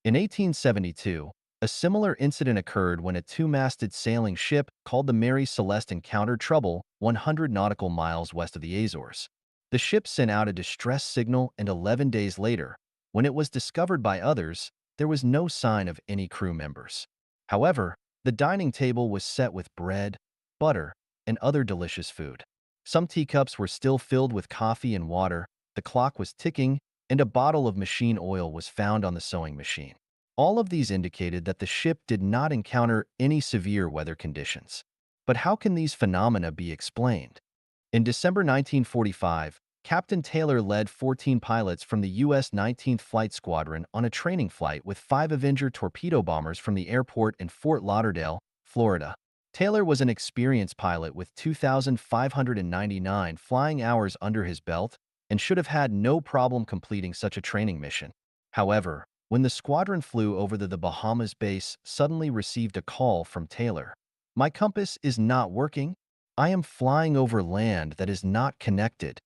In 1872, a similar incident occurred when a two-masted sailing ship called the Mary Celeste encountered trouble 100 nautical miles west of the Azores. The ship sent out a distress signal, and 11 days later, when it was discovered by others, there was no sign of any crew members. However, the dining table was set with bread, butter, and other delicious food. Some teacups were still filled with coffee and water, the clock was ticking, and a bottle of machine oil was found on the sewing machine. All of these indicated that the ship did not encounter any severe weather conditions. But how can these phenomena be explained? In December 1945, Captain Taylor led 14 pilots from the U.S. 19th Flight Squadron on a training flight with 5 Avenger torpedo bombers from the airport in Fort Lauderdale, Florida. Taylor was an experienced pilot with 2,599 flying hours under his belt and should have had no problem completing such a training mission. However, when the squadron flew over the Bahamas base, suddenly received a call from Taylor. "My compass is not working. I am flying over land that is not connected."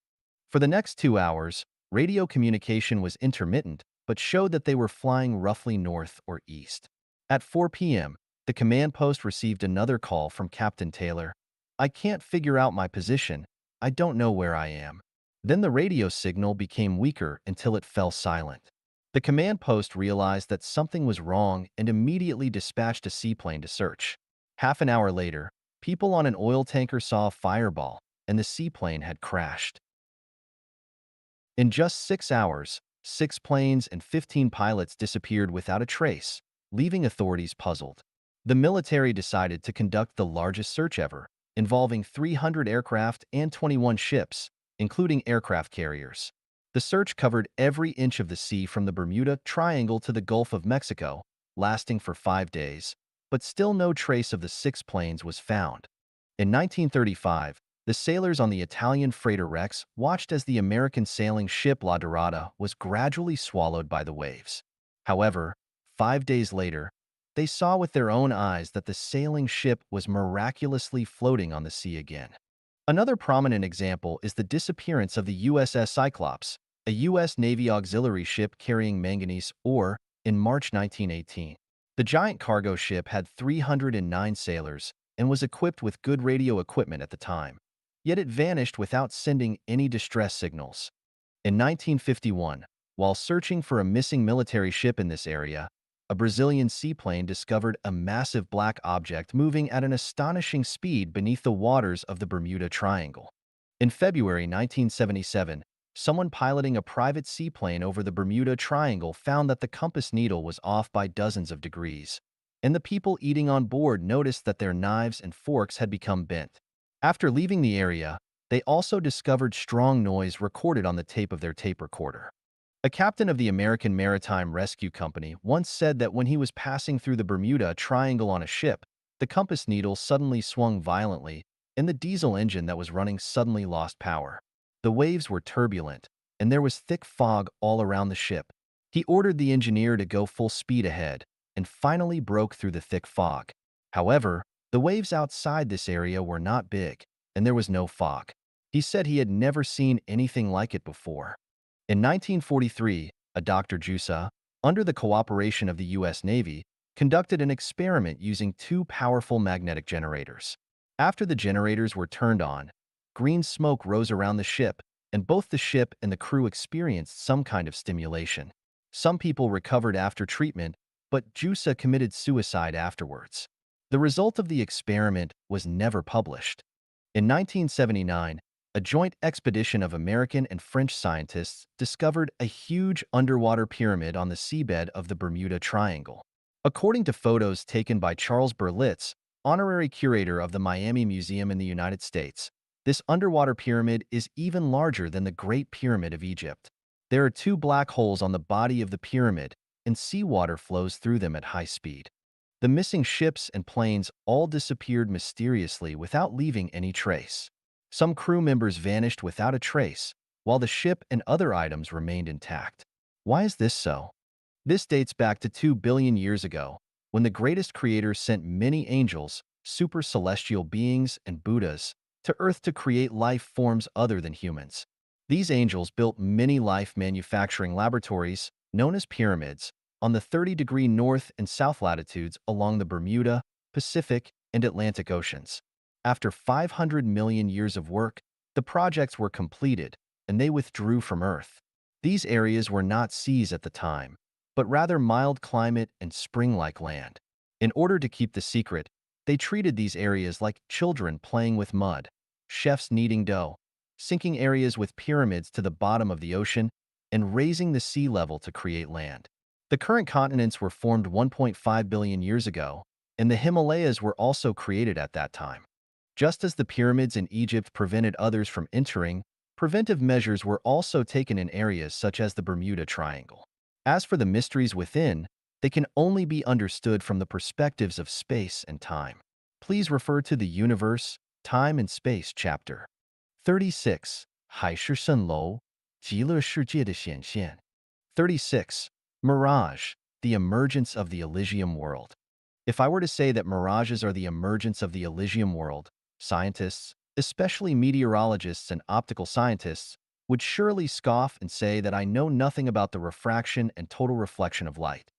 For the next 2 hours, radio communication was intermittent, but showed that they were flying roughly north or east. At 4 p.m., the command post received another call from Captain Taylor. "I can't figure out my position. I don't know where I am." Then the radio signal became weaker until it fell silent. The command post realized that something was wrong and immediately dispatched a seaplane to search. Half an hour later, people on an oil tanker saw a fireball, and the seaplane had crashed. In just 6 hours, 6 planes and 15 pilots disappeared without a trace, leaving authorities puzzled. The military decided to conduct the largest search ever, involving 300 aircraft and 21 ships, including aircraft carriers. The search covered every inch of the sea from the Bermuda Triangle to the Gulf of Mexico, lasting for 5 days, but still no trace of the 6 planes was found. In 1935, the sailors on the Italian freighter Rex watched as the American sailing ship La Dorada was gradually swallowed by the waves. However, 5 days later, they saw with their own eyes that the sailing ship was miraculously floating on the sea again. Another prominent example is the disappearance of the USS Cyclops, a U.S. Navy auxiliary ship carrying manganese ore, in March 1918. The giant cargo ship had 309 sailors and was equipped with good radio equipment at the time. Yet it vanished without sending any distress signals. In 1951, while searching for a missing military ship in this area, a Brazilian seaplane discovered a massive black object moving at an astonishing speed beneath the waters of the Bermuda Triangle. In February 1977, someone piloting a private seaplane over the Bermuda Triangle found that the compass needle was off by dozens of degrees, and the people eating on board noticed that their knives and forks had become bent. After leaving the area, they also discovered strong noise recorded on the tape of their tape recorder. A captain of the American Maritime Rescue Company once said that when he was passing through the Bermuda Triangle on a ship, the compass needle suddenly swung violently, and the diesel engine that was running suddenly lost power. The waves were turbulent, and there was thick fog all around the ship. He ordered the engineer to go full speed ahead, and finally broke through the thick fog. However, the waves outside this area were not big, and there was no fog. He said he had never seen anything like it before. In 1943, a Dr. Jusa, under the cooperation of the U.S. Navy, conducted an experiment using two powerful magnetic generators. After the generators were turned on, green smoke rose around the ship, and both the ship and the crew experienced some kind of stimulation. Some people recovered after treatment, but Jusa committed suicide afterwards. The result of the experiment was never published. In 1979, a joint expedition of American and French scientists discovered a huge underwater pyramid on the seabed of the Bermuda Triangle. According to photos taken by Charles Berlitz, honorary curator of the Miami Museum in the United States, this underwater pyramid is even larger than the Great Pyramid of Egypt. There are two black holes on the body of the pyramid, and seawater flows through them at high speed. The missing ships and planes all disappeared mysteriously without leaving any trace. Some crew members vanished without a trace, while the ship and other items remained intact. Why is this so? This dates back to 2 billion years ago, when the greatest creator sent many angels, super celestial beings, and Buddhas to Earth to create life forms other than humans. These angels built many life manufacturing laboratories, known as pyramids, on the 30-degree north and south latitudes along the Bermuda, Pacific, and Atlantic Oceans. After 500 million years of work, the projects were completed, and they withdrew from Earth. These areas were not seas at the time, but rather mild climate and spring-like land. In order to keep the secret, they treated these areas like children playing with mud, chefs kneading dough, sinking areas with pyramids to the bottom of the ocean, and raising the sea level to create land. The current continents were formed 1.5 billion years ago, and the Himalayas were also created at that time. Just as the pyramids in Egypt prevented others from entering, preventive measures were also taken in areas such as the Bermuda Triangle. As for the mysteries within, they can only be understood from the perspectives of space and time. Please refer to the Universe, Time and Space chapter. 36. 海市蜃楼，极乐世界的显现. 36. Mirage, the emergence of the Elysium world. If I were to say that mirages are the emergence of the Elysium world, scientists, especially meteorologists and optical scientists, would surely scoff and say that I know nothing about the refraction and total reflection of light.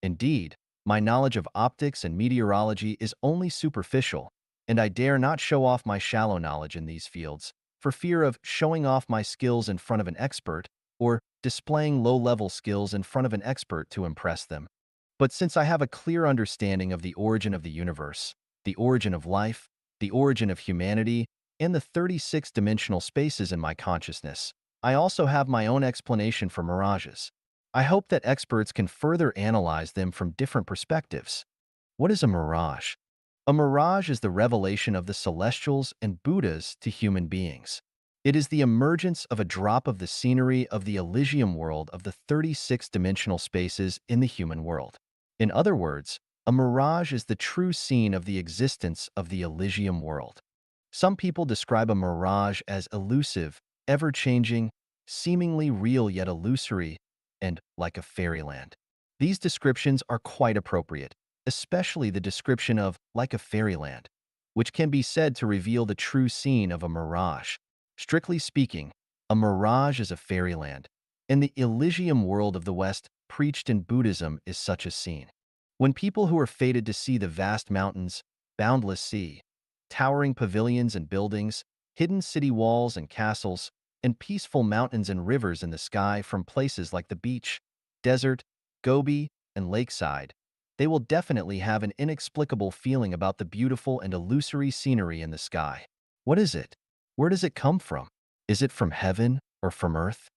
Indeed, my knowledge of optics and meteorology is only superficial, and I dare not show off my shallow knowledge in these fields, for fear of showing off my skills in front of an expert or displaying low-level skills in front of an expert to impress them. But since I have a clear understanding of the origin of the universe, the origin of life, the origin of humanity, and the 36-dimensional spaces in my consciousness, I also have my own explanation for mirages. I hope that experts can further analyze them from different perspectives. What is a mirage? A mirage is the revelation of the celestials and Buddhas to human beings. It is the emergence of a drop of the scenery of the Elysium world of the 36-dimensional spaces in the human world. In other words, a mirage is the true scene of the existence of the Elysium world. Some people describe a mirage as elusive, ever-changing, seemingly real yet illusory, and like a fairyland. These descriptions are quite appropriate, especially the description of like a fairyland, which can be said to reveal the true scene of a mirage. Strictly speaking, a mirage is a fairyland, and the Elysium world of the West preached in Buddhism is such a scene. When people who are fated to see the vast mountains, boundless sea, towering pavilions and buildings, hidden city walls and castles, and peaceful mountains and rivers in the sky from places like the beach, desert, Gobi, and lakeside, they will definitely have an inexplicable feeling about the beautiful and illusory scenery in the sky. What is it? Where does it come from? Is it from heaven or from Earth?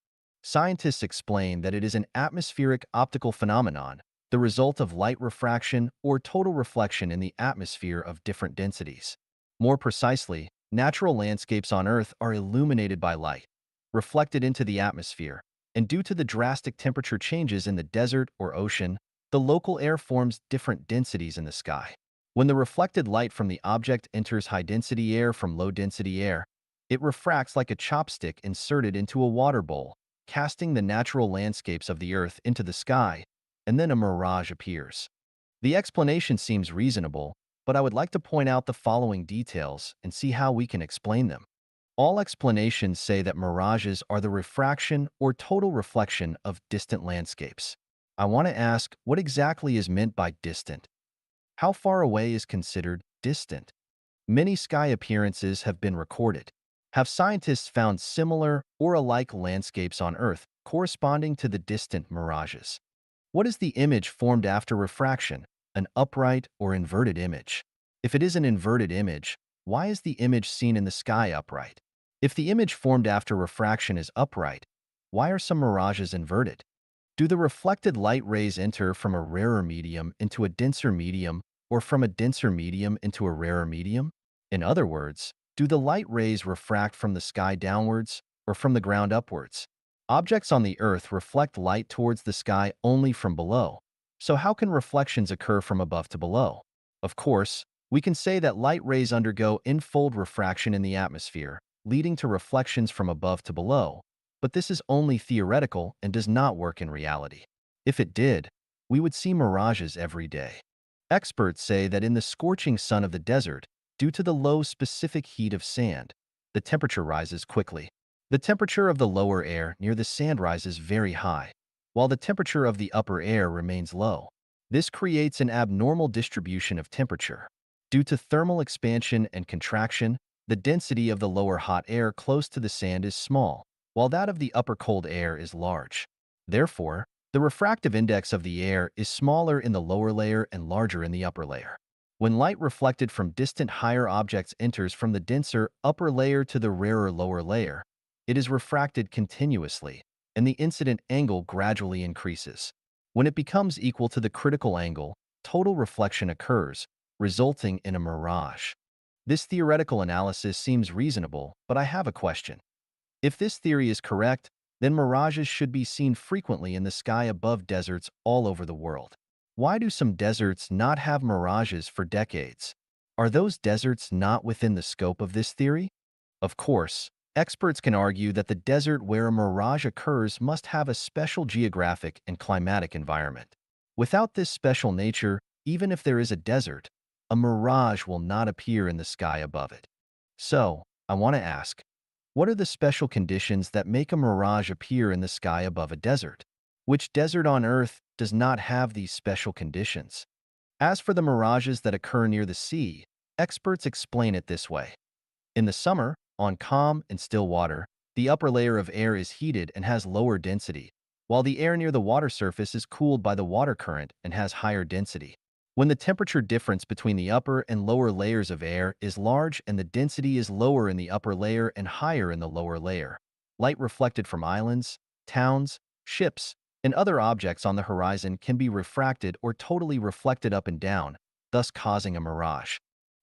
Scientists explain that it is an atmospheric optical phenomenon, the result of light refraction or total reflection in the atmosphere of different densities. More precisely, natural landscapes on Earth are illuminated by light, reflected into the atmosphere, and due to the drastic temperature changes in the desert or ocean, the local air forms different densities in the sky. When the reflected light from the object enters high-density air from low-density air, it refracts like a chopstick inserted into a water bowl, casting the natural landscapes of the Earth into the sky, and then a mirage appears. The explanation seems reasonable, but I would like to point out the following details and see how we can explain them. All explanations say that mirages are the refraction or total reflection of distant landscapes. I want to ask, what exactly is meant by distant? How far away is considered distant? Many sky appearances have been recorded. Have scientists found similar or alike landscapes on Earth corresponding to the distant mirages? What is the image formed after refraction, an upright or inverted image? If it is an inverted image, why is the image seen in the sky upright? If the image formed after refraction is upright, why are some mirages inverted? Do the reflected light rays enter from a rarer medium into a denser medium or from a denser medium into a rarer medium? In other words, do the light rays refract from the sky downwards or from the ground upwards? Objects on the Earth reflect light towards the sky only from below. So how can reflections occur from above to below? Of course, we can say that light rays undergo infold refraction in the atmosphere, leading to reflections from above to below, but this is only theoretical and does not work in reality. If it did, we would see mirages every day. Experts say that in the scorching sun of the desert, due to the low specific heat of sand, the temperature rises quickly. The temperature of the lower air near the sand rises very high, while the temperature of the upper air remains low. This creates an abnormal distribution of temperature. Due to thermal expansion and contraction, the density of the lower hot air close to the sand is small, while that of the upper cold air is large. Therefore, the refractive index of the air is smaller in the lower layer and larger in the upper layer. When light reflected from distant higher objects enters from the denser upper layer to the rarer lower layer, it is refracted continuously, and the incident angle gradually increases. When it becomes equal to the critical angle, total reflection occurs, resulting in a mirage. This theoretical analysis seems reasonable, but I have a question. If this theory is correct, then mirages should be seen frequently in the sky above deserts all over the world. Why do some deserts not have mirages for decades? Are those deserts not within the scope of this theory? Of course, experts can argue that the desert where a mirage occurs must have a special geographic and climatic environment. Without this special nature, even if there is a desert, a mirage will not appear in the sky above it. So, I want to ask, what are the special conditions that make a mirage appear in the sky above a desert? Which desert on Earth does not have these special conditions? As for the mirages that occur near the sea, experts explain it this way. In the summer, on calm and still water, the upper layer of air is heated and has lower density, while the air near the water surface is cooled by the water current and has higher density. When the temperature difference between the upper and lower layers of air is large and the density is lower in the upper layer and higher in the lower layer, light reflected from islands, towns, ships, and other objects on the horizon can be refracted or totally reflected up and down, thus causing a mirage.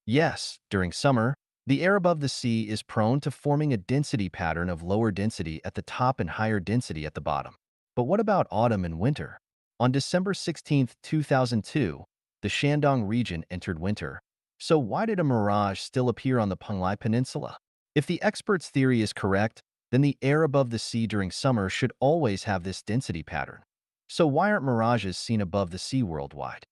Yes, during summer, the air above the sea is prone to forming a density pattern of lower density at the top and higher density at the bottom. But what about autumn and winter? On December 16, 2002, the Shandong region entered winter. So why did a mirage still appear on the Penglai Peninsula? If the expert's theory is correct, then the air above the sea during summer should always have this density pattern. So why aren't mirages seen above the sea worldwide?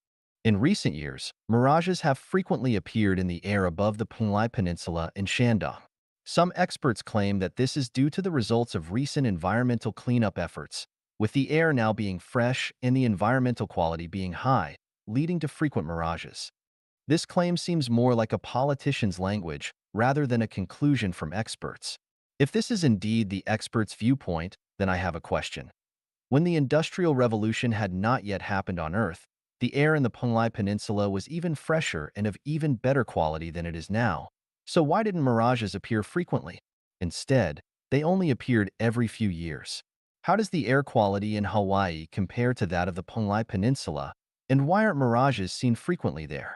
In recent years, mirages have frequently appeared in the air above the Penglai Peninsula in Shandong. Some experts claim that this is due to the results of recent environmental cleanup efforts, with the air now being fresh and the environmental quality being high, leading to frequent mirages. This claim seems more like a politician's language rather than a conclusion from experts. If this is indeed the expert's viewpoint, then I have a question. When the Industrial Revolution had not yet happened on Earth, the air in the Penglai Peninsula was even fresher and of even better quality than it is now. So why didn't mirages appear frequently? Instead, they only appeared every few years. How does the air quality in Hawaii compare to that of the Penglai Peninsula, and why aren't mirages seen frequently there?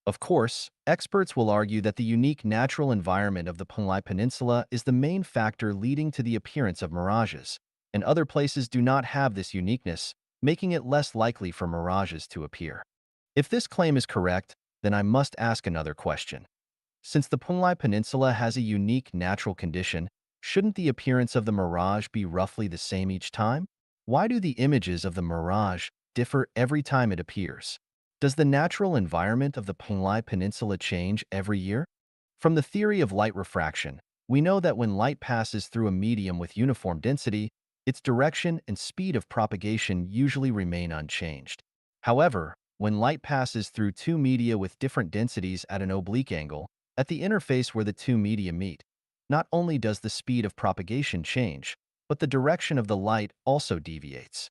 Of course, experts will argue that the unique natural environment of the Penglai Peninsula is the main factor leading to the appearance of mirages, and other places do not have this uniqueness, making it less likely for mirages to appear. If this claim is correct, then I must ask another question. Since the Penglai Peninsula has a unique natural condition, shouldn't the appearance of the mirage be roughly the same each time? Why do the images of the mirage differ every time it appears? Does the natural environment of the Penglai Peninsula change every year? From the theory of light refraction, we know that when light passes through a medium with uniform density, its direction and speed of propagation usually remain unchanged. However, when light passes through two media with different densities at an oblique angle, at the interface where the two media meet, not only does the speed of propagation change, but the direction of the light also deviates.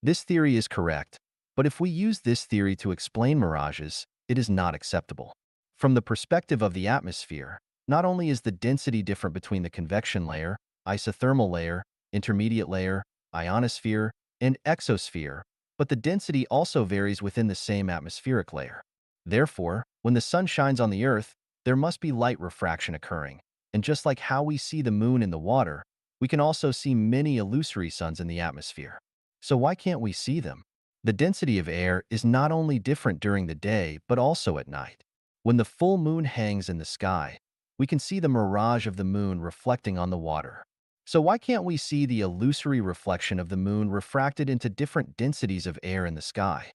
This theory is correct, but if we use this theory to explain mirages, it is not acceptable. From the perspective of the atmosphere, not only is the density different between the convection layer, isothermal layer, intermediate layer, ionosphere, and exosphere, but the density also varies within the same atmospheric layer. Therefore, when the sun shines on the Earth, there must be light refraction occurring. And just like how we see the moon in the water, we can also see many illusory suns in the atmosphere. So why can't we see them? The density of air is not only different during the day, but also at night. When the full moon hangs in the sky, we can see the mirage of the moon reflecting on the water. So why can't we see the illusory reflection of the moon refracted into different densities of air in the sky?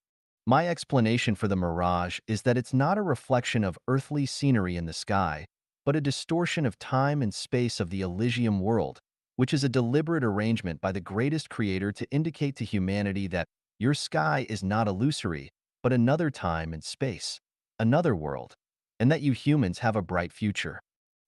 My explanation for the mirage is that it's not a reflection of earthly scenery in the sky, but a distortion of time and space of the Elysium world, which is a deliberate arrangement by the greatest creator to indicate to humanity that your sky is not illusory, but another time and space, another world, and that you humans have a bright future.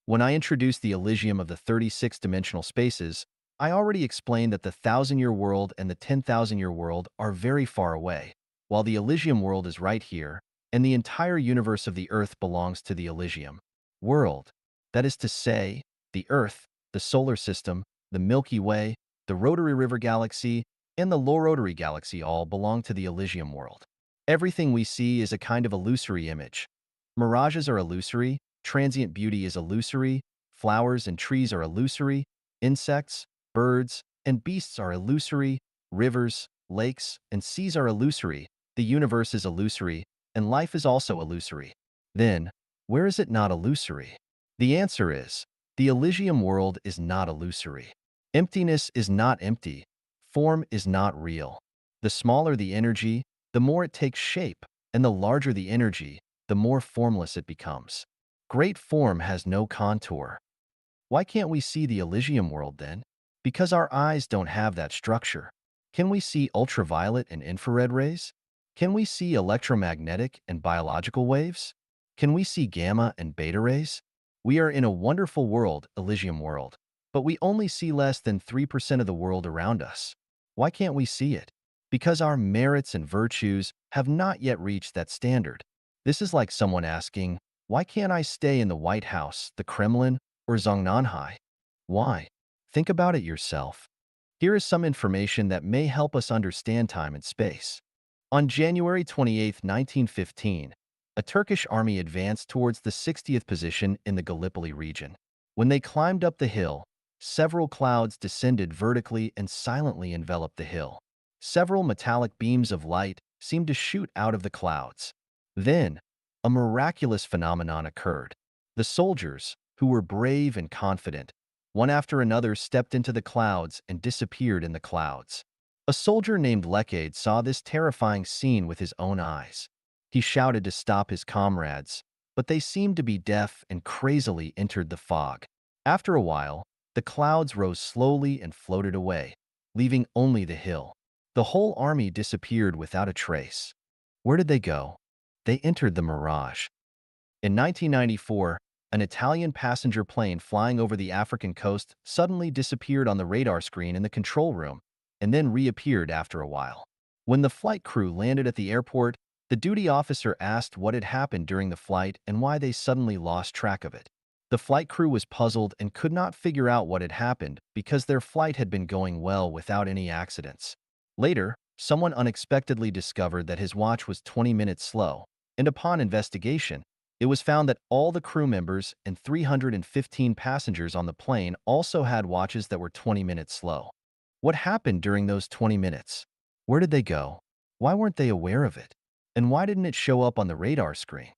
When I introduced the Elysium of the 36-dimensional spaces, I already explained that the 1,000-year world and the 10,000-year world are very far away, while the Elysium world is right here, and the entire universe of the Earth belongs to the Elysium world. That is to say, the Earth, the solar system, the Milky Way, the Rotary River Galaxy, and the Low Rotary Galaxy all belong to the Elysium world. Everything we see is a kind of illusory image. Mirages are illusory, transient beauty is illusory, flowers and trees are illusory, insects, birds, and beasts are illusory, rivers, lakes, and seas are illusory, the universe is illusory, and life is also illusory. Then, where is it not illusory? The answer is, the Elysium world is not illusory. Emptiness is not empty. Form is not real. The smaller the energy, the more it takes shape, and the larger the energy, the more formless it becomes. Great form has no contour. Why can't we see the Elysium world then? Because our eyes don't have that structure. Can we see ultraviolet and infrared rays? Can we see electromagnetic and biological waves? Can we see gamma and beta rays? We are in a wonderful world, Elysium world, but we only see less than 3% of the world around us. Why can't we see it? Because our merits and virtues have not yet reached that standard. This is like someone asking, why can't I stay in the White House, the Kremlin, or Zhongnanhai? Why? Think about it yourself. Here is some information that may help us understand time and space. On January 28, 1915, a Turkish army advanced towards the 60th position in the Gallipoli region. When they climbed up the hill, several clouds descended vertically and silently enveloped the hill. Several metallic beams of light seemed to shoot out of the clouds. Then, a miraculous phenomenon occurred. The soldiers, who were brave and confident, one after another stepped into the clouds and disappeared in the clouds. A soldier named Lekade saw this terrifying scene with his own eyes. He shouted to stop his comrades, but they seemed to be deaf and crazily entered the fog. After a while, the clouds rose slowly and floated away, leaving only the hill. The whole army disappeared without a trace. Where did they go? They entered the mirage. In 1994, an Italian passenger plane flying over the African coast suddenly disappeared on the radar screen in the control room and then reappeared after a while. When the flight crew landed at the airport, the duty officer asked what had happened during the flight and why they suddenly lost track of it. The flight crew was puzzled and could not figure out what had happened because their flight had been going well without any accidents. Later, someone unexpectedly discovered that his watch was 20 minutes slow, and upon investigation, it was found that all the crew members and 315 passengers on the plane also had watches that were 20 minutes slow. What happened during those 20 minutes? Where did they go? Why weren't they aware of it? And why didn't it show up on the radar screen?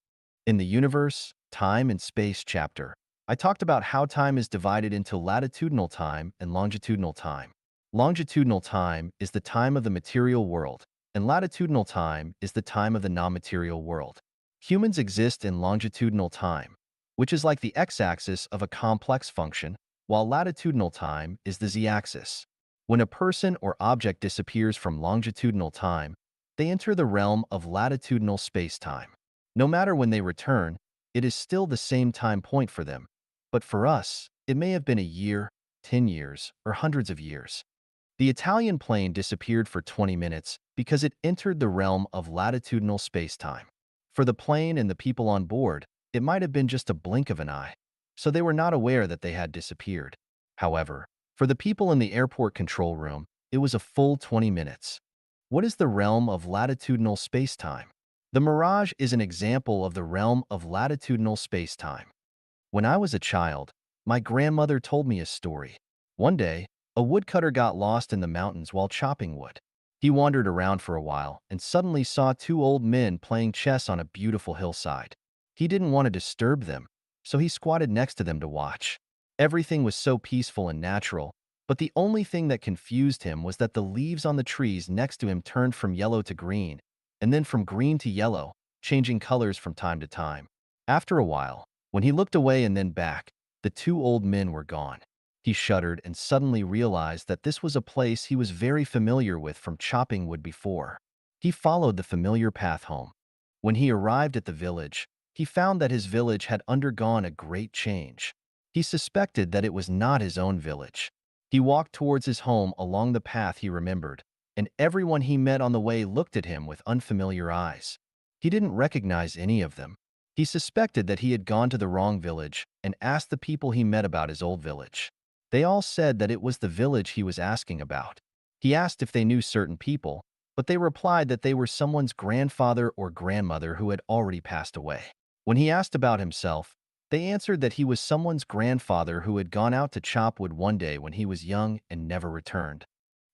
In the Universe, Time and Space chapter, I talked about how time is divided into latitudinal time and longitudinal time. Longitudinal time is the time of the material world, and latitudinal time is the time of the non-material world. Humans exist in longitudinal time, which is like the x-axis of a complex function, while latitudinal time is the z-axis. When a person or object disappears from longitudinal time, they enter the realm of latitudinal space-time. No matter when they return, it is still the same time point for them. But for us, it may have been a year, 10 years, or hundreds of years. The Italian plane disappeared for 20 minutes because it entered the realm of latitudinal space-time. For the plane and the people on board, it might have been just a blink of an eye, so they were not aware that they had disappeared. However, for the people in the airport control room, it was a full 20 minutes. What is the realm of latitudinal space-time? The mirage is an example of the realm of latitudinal space-time. When I was a child, my grandmother told me a story. One day, a woodcutter got lost in the mountains while chopping wood. He wandered around for a while and suddenly saw two old men playing chess on a beautiful hillside. He didn't want to disturb them, so he squatted next to them to watch. Everything was so peaceful and natural, but the only thing that confused him was that the leaves on the trees next to him turned from yellow to green, and then from green to yellow, changing colors from time to time. After a while, when he looked away and then back, the two old men were gone. He shuddered and suddenly realized that this was a place he was very familiar with from chopping wood before. He followed the familiar path home. When he arrived at the village, he found that his village had undergone a great change. He suspected that it was not his own village. He walked towards his home along the path he remembered, and everyone he met on the way looked at him with unfamiliar eyes. He didn't recognize any of them. He suspected that he had gone to the wrong village and asked the people he met about his old village. They all said that it was the village he was asking about. He asked if they knew certain people, but they replied that they were someone's grandfather or grandmother who had already passed away. When he asked about himself, they answered that he was someone's grandfather who had gone out to chop wood one day when he was young and never returned.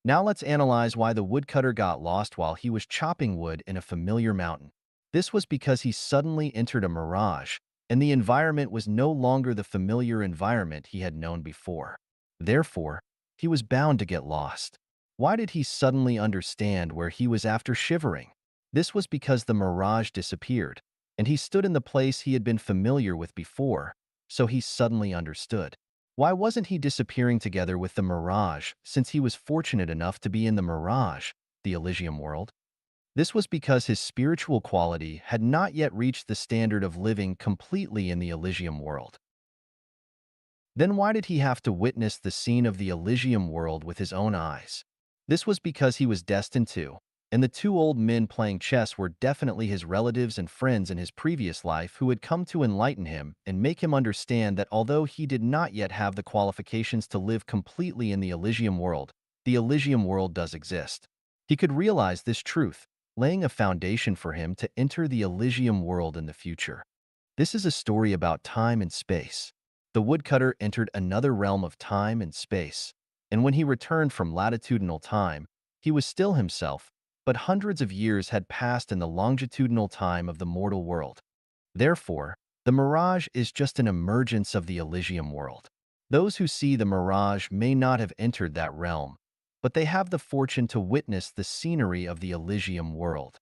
Now let's analyze why the woodcutter got lost while he was chopping wood in a familiar mountain. This was because he suddenly entered a mirage, and the environment was no longer the familiar environment he had known before. Therefore, he was bound to get lost. Why did he suddenly understand where he was after shivering? This was because the mirage disappeared, and he stood in the place he had been familiar with before, so he suddenly understood. Why wasn't he disappearing together with the mirage since he was fortunate enough to be in the mirage, the Elysium world? This was because his spiritual quality had not yet reached the standard of living completely in the Elysium world. Then why did he have to witness the scene of the Elysium world with his own eyes? This was because he was destined to, and the two old men playing chess were definitely his relatives and friends in his previous life who had come to enlighten him and make him understand that although he did not yet have the qualifications to live completely in the Elysium world does exist. He could realize this truth, laying a foundation for him to enter the Elysium world in the future. This is a story about time and space. The woodcutter entered another realm of time and space, and when he returned from latitudinal time, he was still himself, but hundreds of years had passed in the longitudinal time of the mortal world. Therefore, the mirage is just an emergence of the Elysium world. Those who see the mirage may not have entered that realm, but they have the fortune to witness the scenery of the Elysium world.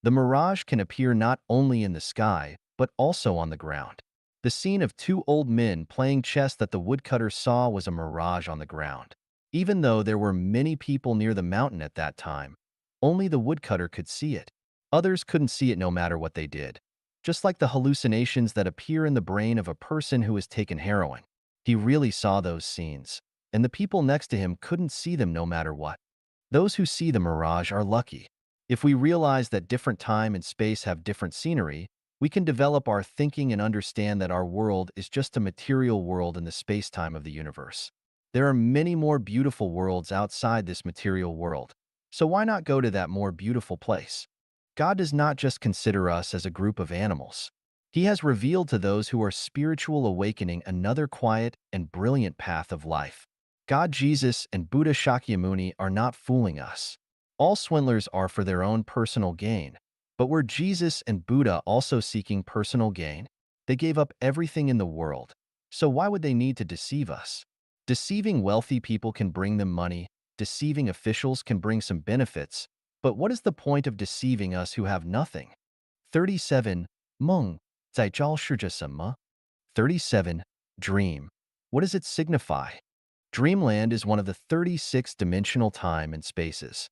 The mirage can appear not only in the sky, but also on the ground. The scene of two old men playing chess that the woodcutter saw was a mirage on the ground. Even though there were many people near the mountain at that time, only the woodcutter could see it. Others couldn't see it no matter what they did. Just like the hallucinations that appear in the brain of a person who has taken heroin. He really saw those scenes, and the people next to him couldn't see them no matter what. Those who see the mirage are lucky. If we realize that different time and space have different scenery, we can develop our thinking and understand that our world is just a material world in the space-time of the universe. There are many more beautiful worlds outside this material world, so why not go to that more beautiful place? God does not just consider us as a group of animals. He has revealed to those who are spiritual awakening another quiet and brilliant path of life. God, Jesus, and Buddha Shakyamuni are not fooling us. All swindlers are for their own personal gain. But were Jesus and Buddha also seeking personal gain? They gave up everything in the world. So why would they need to deceive us? Deceiving wealthy people can bring them money. Deceiving officials can bring some benefits. But what is the point of deceiving us who have nothing? 37. 梦在昭示着什么? 37. Dream. What does it signify? Dreamland is one of the 36 dimensional time and spaces.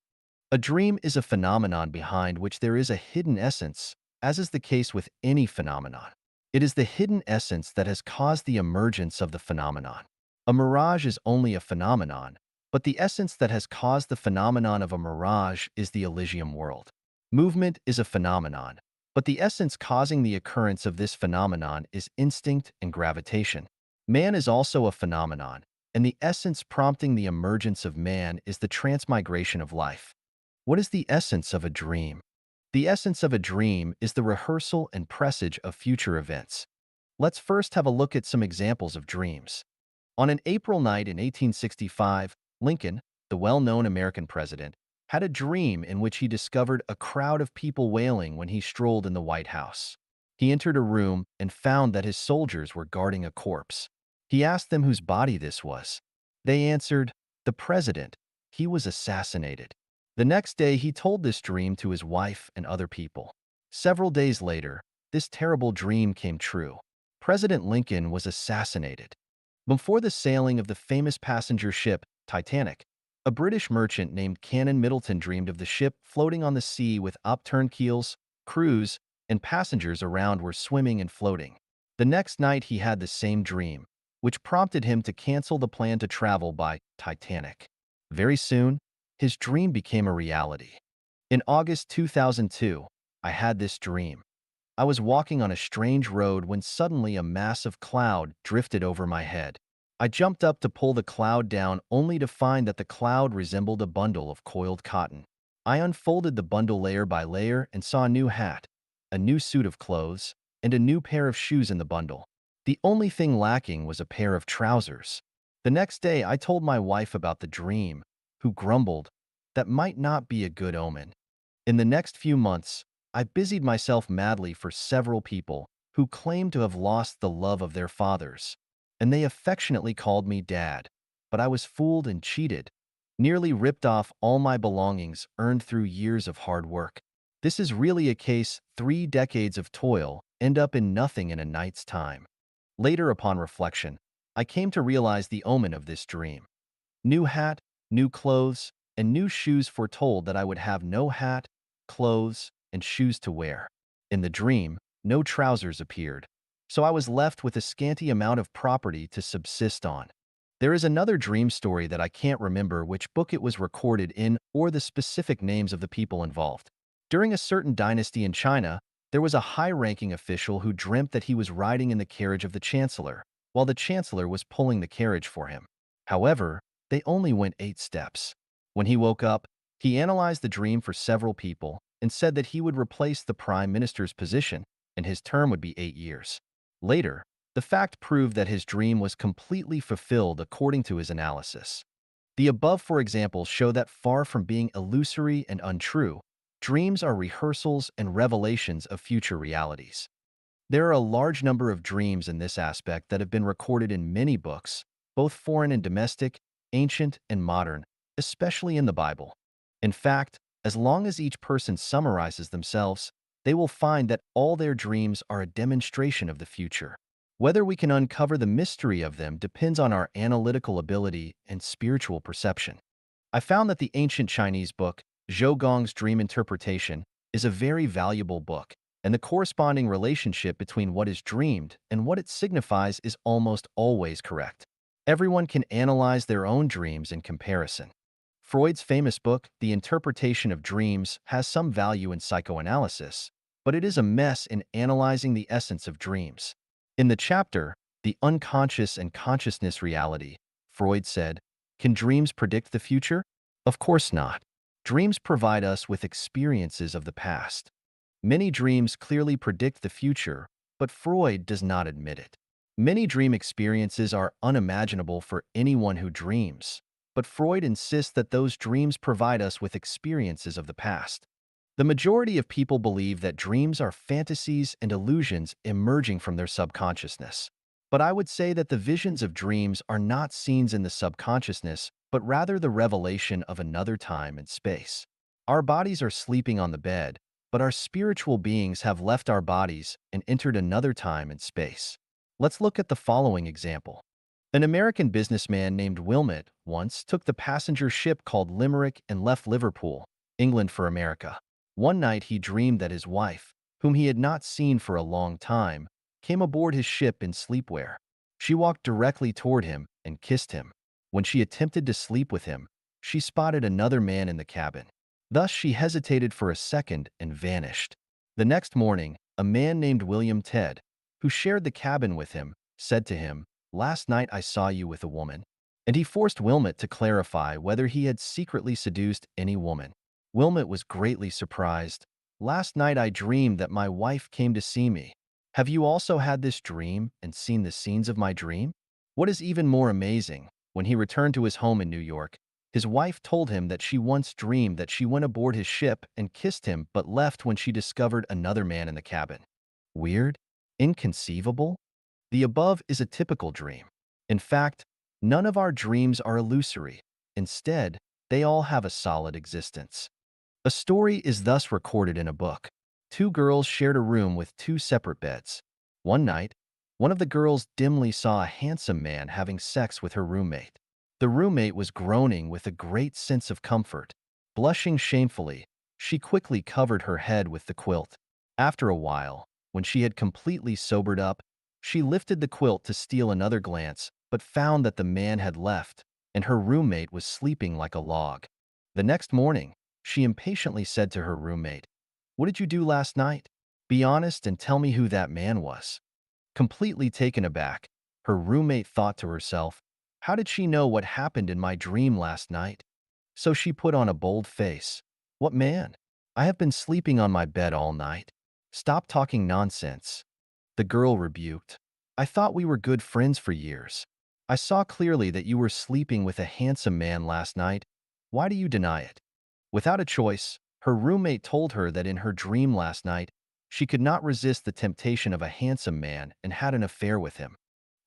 A dream is a phenomenon behind which there is a hidden essence, as is the case with any phenomenon. It is the hidden essence that has caused the emergence of the phenomenon. A mirage is only a phenomenon, but the essence that has caused the phenomenon of a mirage is the Elysium world. Movement is a phenomenon, but the essence causing the occurrence of this phenomenon is instinct and gravitation. Man is also a phenomenon, and the essence prompting the emergence of man is the transmigration of life. What is the essence of a dream? The essence of a dream is the rehearsal and presage of future events. Let's first have a look at some examples of dreams. On an April night in 1865, Lincoln, the well-known American president, had a dream in which he discovered a crowd of people wailing when he strolled in the White House. He entered a room and found that his soldiers were guarding a corpse. He asked them whose body this was. They answered, "The president. He was assassinated." The next day, he told this dream to his wife and other people. Several days later, this terrible dream came true. President Lincoln was assassinated. Before the sailing of the famous passenger ship Titanic, a British merchant named Canon Middleton dreamed of the ship floating on the sea with upturned keels, crews, and passengers around were swimming and floating. The next night he had the same dream, which prompted him to cancel the plan to travel by Titanic. Very soon, his dream became a reality. In August 2002, I had this dream. I was walking on a strange road when suddenly a massive cloud drifted over my head. I jumped up to pull the cloud down only to find that the cloud resembled a bundle of coiled cotton. I unfolded the bundle layer by layer and saw a new hat, a new suit of clothes, and a new pair of shoes in the bundle. The only thing lacking was a pair of trousers. The next day, I told my wife about the dream, who grumbled, "That might not be a good omen." In the next few months, I busied myself madly for several people who claimed to have lost the love of their fathers, and they affectionately called me Dad. But I was fooled and cheated, nearly ripped off all my belongings earned through years of hard work. This is really a case 3 decades of toil end up in nothing in a night's time. Later, upon reflection, I came to realize the omen of this dream. New hat, new clothes, and new shoes foretold that I would have no hat, clothes, and shoes to wear. In the dream, no trousers appeared, so I was left with a scanty amount of property to subsist on. There is another dream story that I can't remember which book it was recorded in or the specific names of the people involved. During a certain dynasty in China, there was a high-ranking official who dreamt that he was riding in the carriage of the chancellor, while the chancellor was pulling the carriage for him. However, they only went 8 steps. When he woke up, he analyzed the dream for several people and said that he would replace the prime minister's position and his term would be 8 years. Later, the fact proved that his dream was completely fulfilled according to his analysis. The above, for example, show that far from being illusory and untrue, dreams are rehearsals and revelations of future realities. There are a large number of dreams in this aspect that have been recorded in many books, both foreign and domestic, ancient and modern, especially in the Bible. In fact, as long as each person summarizes themselves, they will find that all their dreams are a demonstration of the future. Whether we can uncover the mystery of them depends on our analytical ability and spiritual perception. I found that the ancient Chinese book, Zhou Gong's Dream Interpretation, is a very valuable book, and the corresponding relationship between what is dreamed and what it signifies is almost always correct. Everyone can analyze their own dreams in comparison. Freud's famous book, The Interpretation of Dreams, has some value in psychoanalysis, but it is a mess in analyzing the essence of dreams. In the chapter, The Unconscious and Consciousness Reality, Freud said, "Can dreams predict the future? Of course not. Dreams provide us with experiences of the past. Many dreams clearly predict the future, but Freud does not admit it. Many dream experiences are unimaginable for anyone who dreams, but Freud insists that those dreams provide us with experiences of the past. The majority of people believe that dreams are fantasies and illusions emerging from their subconsciousness. But I would say that the visions of dreams are not scenes in the subconsciousness, but rather the revelation of another time and space. Our bodies are sleeping on the bed, but our spiritual beings have left our bodies and entered another time and space. Let's look at the following example. An American businessman named Wilmot once took the passenger ship called Limerick and left Liverpool, England for America. One night he dreamed that his wife, whom he had not seen for a long time, came aboard his ship in sleepwear. She walked directly toward him and kissed him. When she attempted to sleep with him, she spotted another man in the cabin. Thus she hesitated for a second and vanished. The next morning, a man named William Ted, who shared the cabin with him, said to him, "Last night I saw you with a woman." And he forced Wilmot to clarify whether he had secretly seduced any woman. Wilmot was greatly surprised. "Last night I dreamed that my wife came to see me. Have you also had this dream and seen the scenes of my dream?" What is even more amazing, when he returned to his home in New York, his wife told him that she once dreamed that she went aboard his ship and kissed him but left when she discovered another man in the cabin. Weird? Inconceivable? The above is a typical dream. In fact, none of our dreams are illusory. Instead, they all have a solid existence. A story is thus recorded in a book. Two girls shared a room with two separate beds. One night, one of the girls dimly saw a handsome man having sex with her roommate. The roommate was groaning with a great sense of comfort. Blushing shamefully, she quickly covered her head with the quilt. After a while, when she had completely sobered up, she lifted the quilt to steal another glance, but found that the man had left, and her roommate was sleeping like a log. The next morning, she impatiently said to her roommate, "What did you do last night? Be honest and tell me who that man was." Completely taken aback, her roommate thought to herself, "How did she know what happened in my dream last night?" So she put on a bold face. "What man? I have been sleeping on my bed all night. Stop talking nonsense." The girl rebuked. "I thought we were good friends for years. I saw clearly that you were sleeping with a handsome man last night. Why do you deny it?" Without a choice, her roommate told her that in her dream last night, she could not resist the temptation of a handsome man and had an affair with him.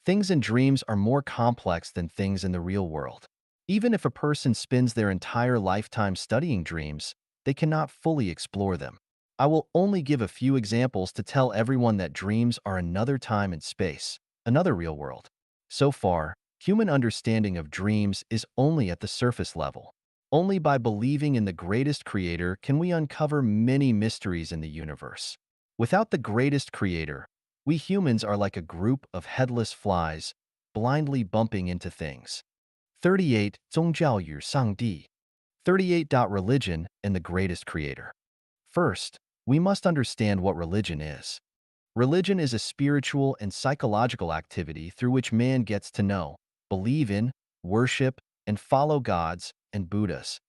Things in dreams are more complex than things in the real world. Even if a person spends their entire lifetime studying dreams, they cannot fully explore them. I will only give a few examples to tell everyone that dreams are another time and space, another real world. So far, human understanding of dreams is only at the surface level. Only by believing in the greatest creator can we uncover many mysteries in the universe. Without the greatest creator, we humans are like a group of headless flies, blindly bumping into things. 38. 宗教与上帝. 38. Religion and the greatest creator. First, we must understand what religion is. Religion is a spiritual and psychological activity through which man gets to know, believe in, worship, and follow gods and Buddhas.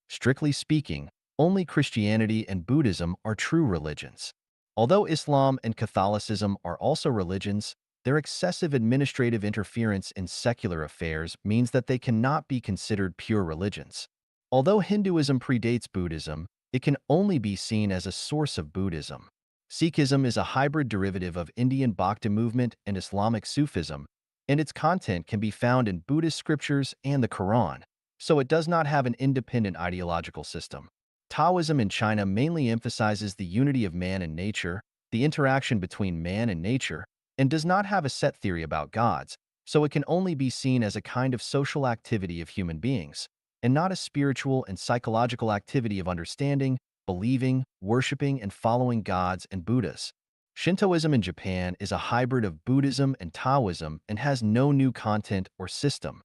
Strictly speaking, only Christianity and Buddhism are true religions. Although Islam and Catholicism are also religions, their excessive administrative interference in secular affairs means that they cannot be considered pure religions. Although Hinduism predates Buddhism, it can only be seen as a source of Buddhism. Sikhism is a hybrid derivative of Indian Bhakti movement and Islamic Sufism, and its content can be found in Buddhist scriptures and the Quran, so it does not have an independent ideological system. Taoism in China mainly emphasizes the unity of man and nature, the interaction between man and nature, and does not have a set theory about gods, so it can only be seen as a kind of social activity of human beings, and not a spiritual and psychological activity of understanding, believing, worshiping, and following gods and Buddhas. Shintoism in Japan is a hybrid of Buddhism and Taoism and has no new content or system.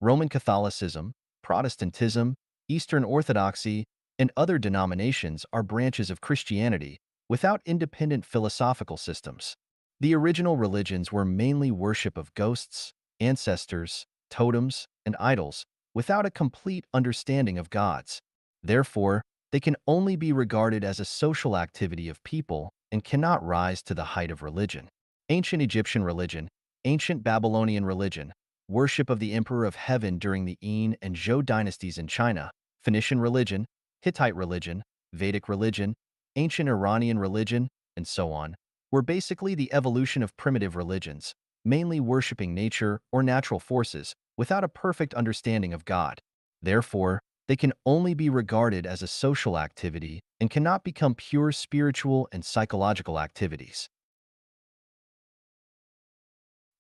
Roman Catholicism, Protestantism, Eastern Orthodoxy, and other denominations are branches of Christianity without independent philosophical systems. The original religions were mainly worship of ghosts, ancestors, totems, and idols, without a complete understanding of gods. Therefore, they can only be regarded as a social activity of people and cannot rise to the height of religion. Ancient Egyptian religion, ancient Babylonian religion, worship of the Emperor of Heaven during the Yin and Zhou dynasties in China, Phoenician religion, Hittite religion, Vedic religion, ancient Iranian religion, and so on, were basically the evolution of primitive religions, mainly worshipping nature or natural forces without a perfect understanding of God. Therefore, They can only be regarded as a social activity and cannot become pure spiritual and psychological activities.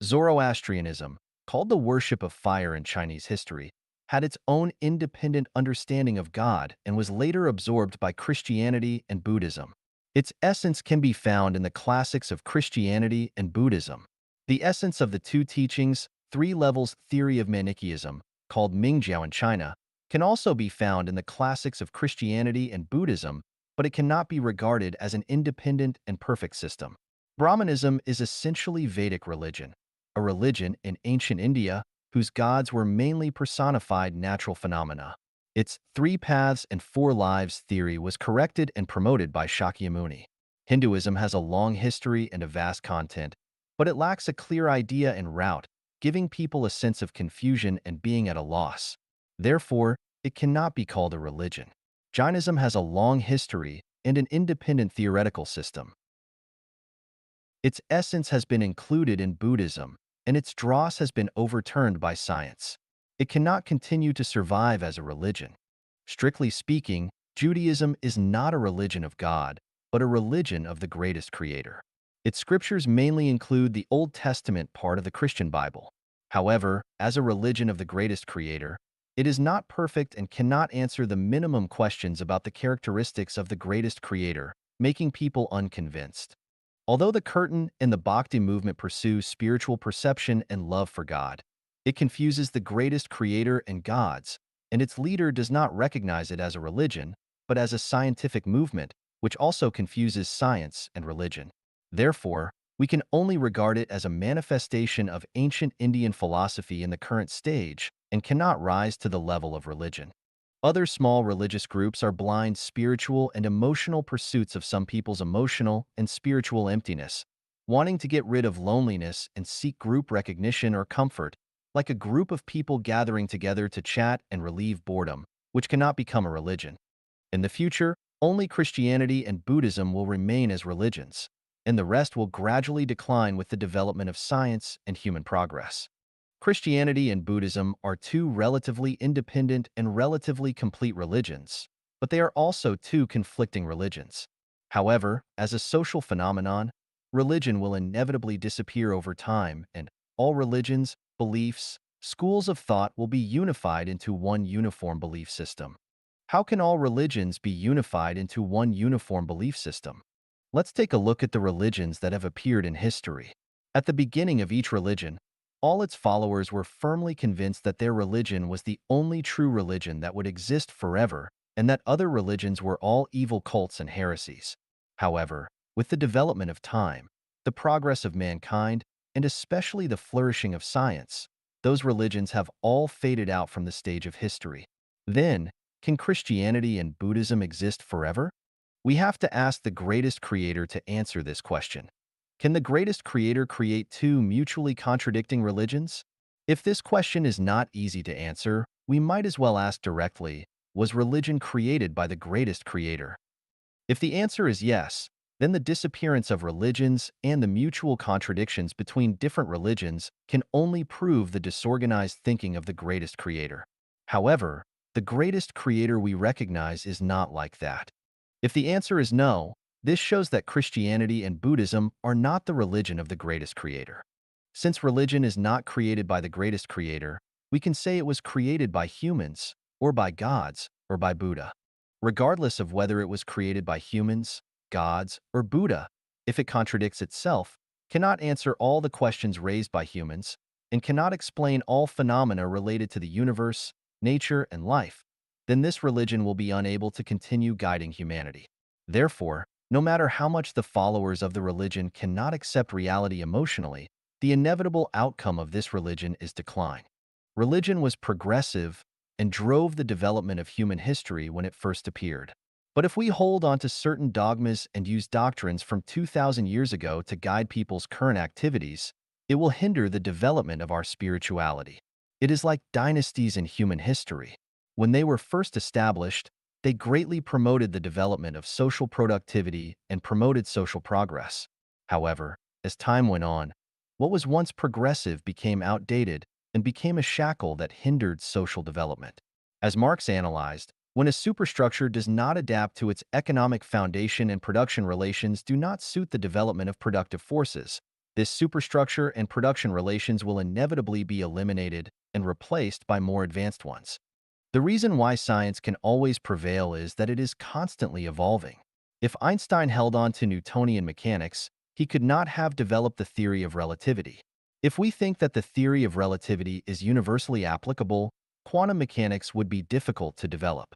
Zoroastrianism, called the worship of fire in Chinese history, had its own independent understanding of God and was later absorbed by Christianity and Buddhism. Its essence can be found in the classics of Christianity and Buddhism. The essence of the two teachings, three levels theory of Manichaeism, called Mingjiao in China, can also be found in the classics of Christianity and Buddhism, but it cannot be regarded as an independent and perfect system. Brahmanism is essentially Vedic religion, a religion in ancient India whose gods were mainly personified natural phenomena. Its three paths and four lives theory was corrected and promoted by Shakyamuni. Hinduism has a long history and a vast content, but it lacks a clear idea and route, giving people a sense of confusion and being at a loss. Therefore, it cannot be called a religion. Jainism has a long history and an independent theoretical system. Its essence has been included in Buddhism, and its dross has been overturned by science. It cannot continue to survive as a religion. Strictly speaking, Judaism is not a religion of God, but a religion of the greatest creator. Its scriptures mainly include the Old Testament part of the Christian Bible. However, as a religion of the greatest creator, it is not perfect and cannot answer the minimum questions about the characteristics of the greatest creator, making people unconvinced. Although the Kirtan and the Bhakti movement pursue spiritual perception and love for God, it confuses the greatest creator and gods, and its leader does not recognize it as a religion, but as a scientific movement, which also confuses science and religion. Therefore, we can only regard it as a manifestation of ancient Indian philosophy in the current stage and cannot rise to the level of religion. Other small religious groups are blind spiritual and emotional pursuits of some people's emotional and spiritual emptiness, wanting to get rid of loneliness and seek group recognition or comfort, like a group of people gathering together to chat and relieve boredom, which cannot become a religion. In the future, only Christianity and Buddhism will remain as religions, and the rest will gradually decline with the development of science and human progress. Christianity and Buddhism are two relatively independent and relatively complete religions, but they are also two conflicting religions. However, as a social phenomenon, religion will inevitably disappear over time, and all religions, beliefs, schools of thought will be unified into one uniform belief system. How can all religions be unified into one uniform belief system? Let's take a look at the religions that have appeared in history. At the beginning of each religion, all its followers were firmly convinced that their religion was the only true religion that would exist forever and that other religions were all evil cults and heresies. However, with the development of time, the progress of mankind, and especially the flourishing of science, those religions have all faded out from the stage of history. Then, can Christianity and Buddhism exist forever? We have to ask the greatest creator to answer this question. Can the greatest creator create two mutually contradicting religions? If this question is not easy to answer, we might as well ask directly, was religion created by the greatest creator? If the answer is yes, then the disappearance of religions and the mutual contradictions between different religions can only prove the disorganized thinking of the greatest creator. However, the greatest creator we recognize is not like that. If the answer is no, this shows that Christianity and Buddhism are not the religion of the greatest creator. Since religion is not created by the greatest creator, we can say it was created by humans, or by gods, or by Buddha. Regardless of whether it was created by humans, gods, or Buddha, if it contradicts itself, cannot answer all the questions raised by humans, and cannot explain all phenomena related to the universe, nature, and life, then this religion will be unable to continue guiding humanity. Therefore, no matter how much the followers of the religion cannot accept reality emotionally, the inevitable outcome of this religion is decline. Religion was progressive and drove the development of human history when it first appeared. But if we hold on to certain dogmas and use doctrines from 2,000 years ago to guide people's current activities, it will hinder the development of our spirituality. It is like dynasties in human history. When they were first established, they greatly promoted the development of social productivity and promoted social progress. However, as time went on, what was once progressive became outdated and became a shackle that hindered social development. As Marx analyzed, when a superstructure does not adapt to its economic foundation and production relations do not suit the development of productive forces, this superstructure and production relations will inevitably be eliminated and replaced by more advanced ones. The reason why science can always prevail is that it is constantly evolving. If Einstein held on to Newtonian mechanics, he could not have developed the theory of relativity. If we think that the theory of relativity is universally applicable, quantum mechanics would be difficult to develop.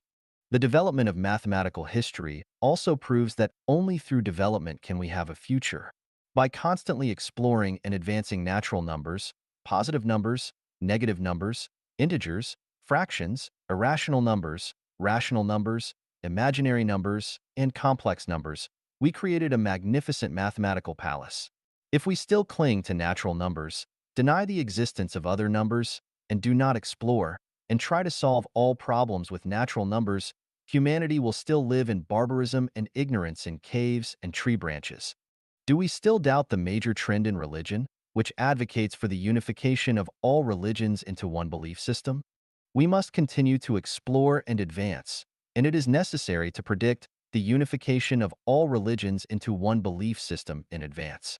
The development of mathematical history also proves that only through development can we have a future. By constantly exploring and advancing natural numbers, positive numbers, negative numbers, integers, fractions, irrational numbers, rational numbers, imaginary numbers, and complex numbers, we created a magnificent mathematical palace. If we still cling to natural numbers, deny the existence of other numbers, and do not explore, and try to solve all problems with natural numbers, humanity will still live in barbarism and ignorance in caves and tree branches. Do we still doubt the major trend in religion, which advocates for the unification of all religions into one belief system? We must continue to explore and advance, and it is necessary to predict the unification of all religions into one belief system in advance.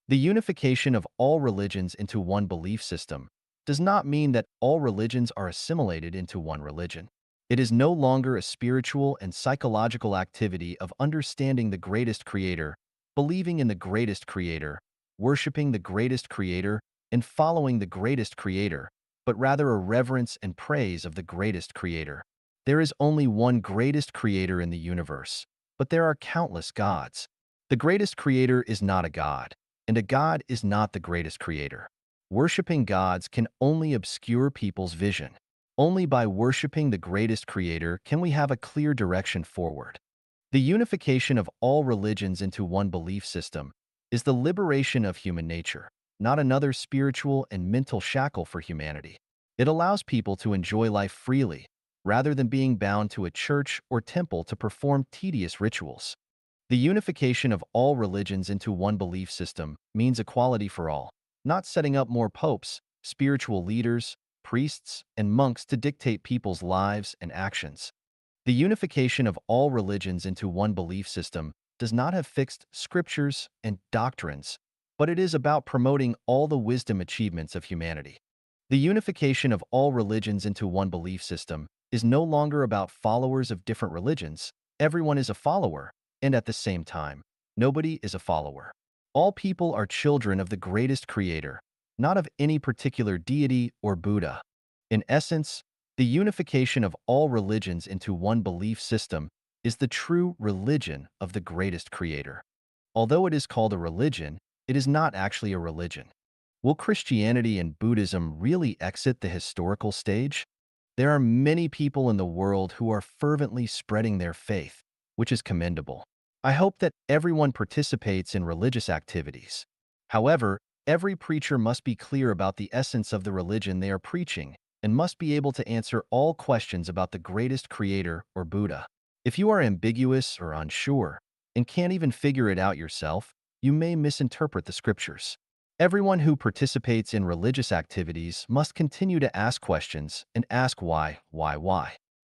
The unification of all religions into one belief system does not mean that all religions are assimilated into one religion. It is no longer a spiritual and psychological activity of understanding the greatest creator, believing in the greatest creator, worshiping the greatest creator, and following the greatest creator, but rather a reverence and praise of the greatest creator. There is only one greatest creator in the universe, but there are countless gods. The greatest creator is not a god, and a god is not the greatest creator. Worshipping gods can only obscure people's vision. Only by worshiping the greatest creator can we have a clear direction forward. The unification of all religions into one belief system is the liberation of human nature, not another spiritual and mental shackle for humanity. It allows people to enjoy life freely, rather than being bound to a church or temple to perform tedious rituals. The unification of all religions into one belief system means equality for all, not setting up more popes, spiritual leaders, priests, and monks to dictate people's lives and actions. The unification of all religions into one belief system does not have fixed scriptures and doctrines, but it is about promoting all the wisdom achievements of humanity. The unification of all religions into one belief system is no longer about followers of different religions. Everyone is a follower, and at the same time, nobody is a follower. All people are children of the greatest creator, not of any particular deity or Buddha. In essence, the unification of all religions into one belief system is the true religion of the greatest creator. Although it is called a religion, it is not actually a religion. Will Christianity and Buddhism really exit the historical stage? There are many people in the world who are fervently spreading their faith, which is commendable. I hope that everyone participates in religious activities. However, every preacher must be clear about the essence of the religion they are preaching and must be able to answer all questions about the greatest creator or Buddha. If you are ambiguous or unsure and can't even figure it out yourself, you may misinterpret the scriptures. Everyone who participates in religious activities must continue to ask questions and ask why.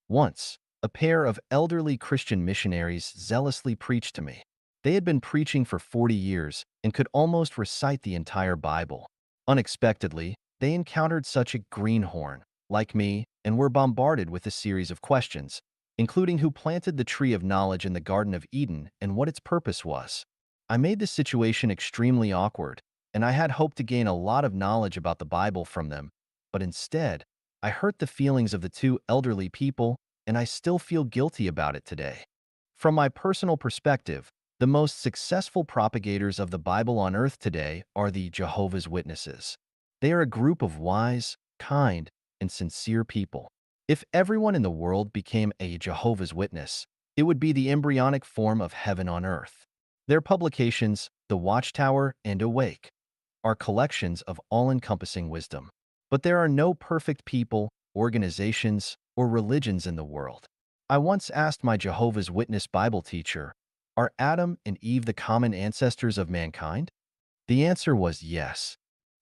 Once, a pair of elderly Christian missionaries zealously preached to me. They had been preaching for 40 years and could almost recite the entire Bible. Unexpectedly, they encountered such a greenhorn, like me, and were bombarded with a series of questions, including who planted the tree of knowledge in the Garden of Eden and what its purpose was. I made the situation extremely awkward, and I had hoped to gain a lot of knowledge about the Bible from them, but instead, I hurt the feelings of the two elderly people, and I still feel guilty about it today. From my personal perspective, the most successful propagators of the Bible on earth today are the Jehovah's Witnesses. They are a group of wise, kind, and sincere people. If everyone in the world became a Jehovah's Witness, it would be the embryonic form of heaven on earth. Their publications, The Watchtower and Awake, are collections of all-encompassing wisdom. But there are no perfect people, organizations, or religions in the world. I once asked my Jehovah's Witness Bible teacher, are Adam and Eve the common ancestors of mankind? The answer was yes.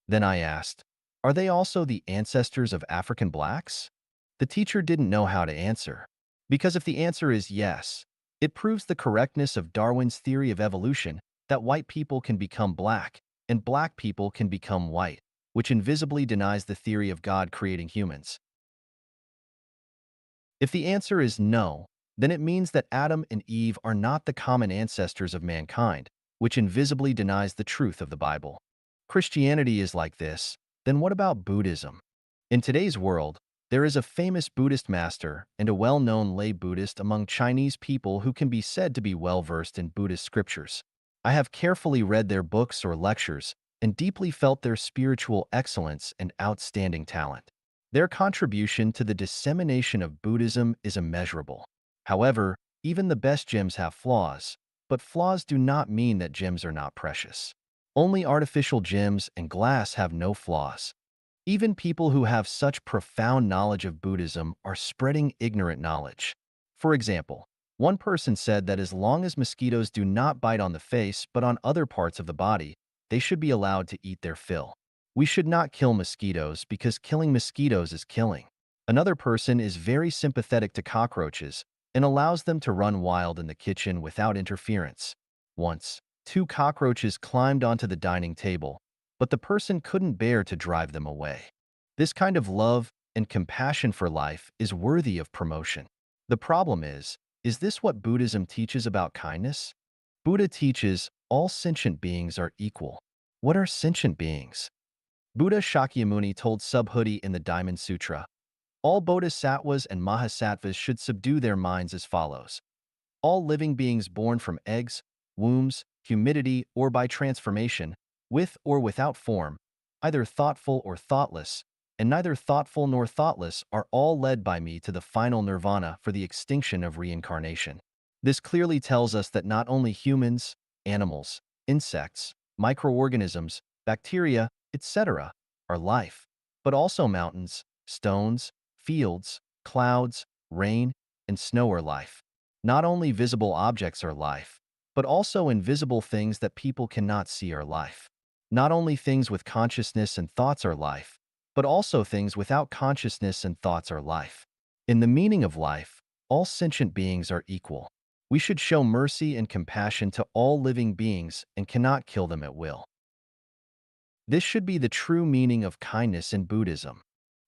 Then I asked, are they also the ancestors of African blacks? The teacher didn't know how to answer. Because if the answer is yes, it proves the correctness of Darwin's theory of evolution that white people can become black and black people can become white, which invisibly denies the theory of God creating humans. If the answer is no, then it means that Adam and Eve are not the common ancestors of mankind, which invisibly denies the truth of the Bible. Christianity is like this, then what about Buddhism? In today's world, there is a famous Buddhist master and a well-known lay Buddhist among Chinese people who can be said to be well-versed in Buddhist scriptures. I have carefully read their books or lectures and deeply felt their spiritual excellence and outstanding talent. Their contribution to the dissemination of Buddhism is immeasurable. However, even the best gems have flaws, but flaws do not mean that gems are not precious. Only artificial gems and glass have no flaws. Even people who have such profound knowledge of Buddhism are spreading ignorant knowledge. For example, one person said that as long as mosquitoes do not bite on the face but on other parts of the body, they should be allowed to eat their fill. We should not kill mosquitoes because killing mosquitoes is killing. Another person is very sympathetic to cockroaches and allows them to run wild in the kitchen without interference. Once, two cockroaches climbed onto the dining table, but the person couldn't bear to drive them away. This kind of love and compassion for life is worthy of promotion. The problem is this what Buddhism teaches about kindness? Buddha teaches all sentient beings are equal. What are sentient beings? Buddha Shakyamuni told Subhuti in the Diamond Sutra, all bodhisattvas and mahasattvas should subdue their minds as follows. All living beings born from eggs, wombs, humidity, or by transformation, with or without form, either thoughtful or thoughtless, and neither thoughtful nor thoughtless are all led by me to the final nirvana for the extinction of reincarnation. This clearly tells us that not only humans, animals, insects, microorganisms, bacteria, etc., are life, but also mountains, stones, fields, clouds, rain, and snow are life. Not only visible objects are life, but also invisible things that people cannot see are life. Not only things with consciousness and thoughts are life, but also things without consciousness and thoughts are life. In the meaning of life, all sentient beings are equal. We should show mercy and compassion to all living beings and cannot kill them at will. This should be the true meaning of kindness in Buddhism.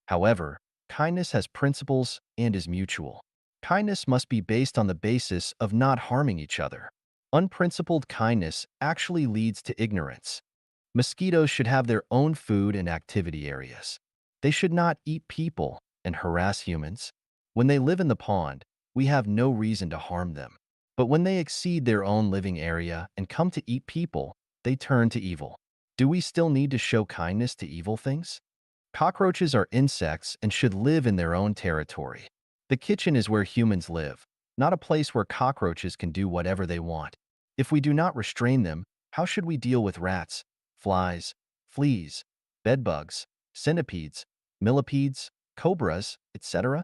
However, kindness has principles and is mutual. Kindness must be based on the basis of not harming each other. Unprincipled kindness actually leads to ignorance. Mosquitoes should have their own food and activity areas. They should not eat people and harass humans. When they live in the pond, we have no reason to harm them. But when they exceed their own living area and come to eat people, they turn to evil. Do we still need to show kindness to evil things? Cockroaches are insects and should live in their own territory. The kitchen is where humans live, not a place where cockroaches can do whatever they want. If we do not restrain them, how should we deal with rats, flies, fleas, bedbugs, centipedes, millipedes, cobras, etc.?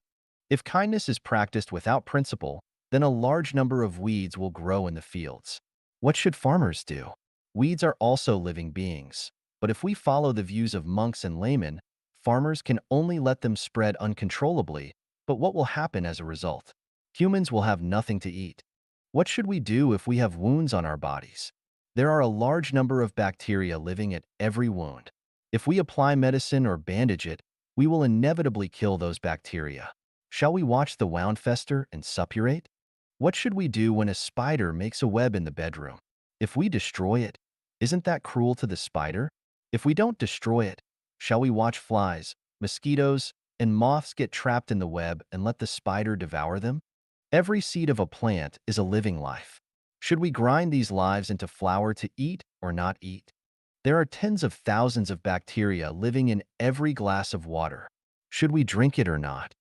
If kindness is practiced without principle, then a large number of weeds will grow in the fields. What should farmers do? Weeds are also living beings, but if we follow the views of monks and laymen, farmers can only let them spread uncontrollably, but what will happen as a result? Humans will have nothing to eat. What should we do if we have wounds on our bodies? There are a large number of bacteria living at every wound. If we apply medicine or bandage it, we will inevitably kill those bacteria. Shall we watch the wound fester and suppurate? What should we do when a spider makes a web in the bedroom? If we destroy it, isn't that cruel to the spider? If we don't destroy it, shall we watch flies, mosquitoes, and moths get trapped in the web and let the spider devour them? Every seed of a plant is a living life. Should we grind these lives into flour to eat or not eat? There are tens of thousands of bacteria living in every glass of water. Should we drink it or not?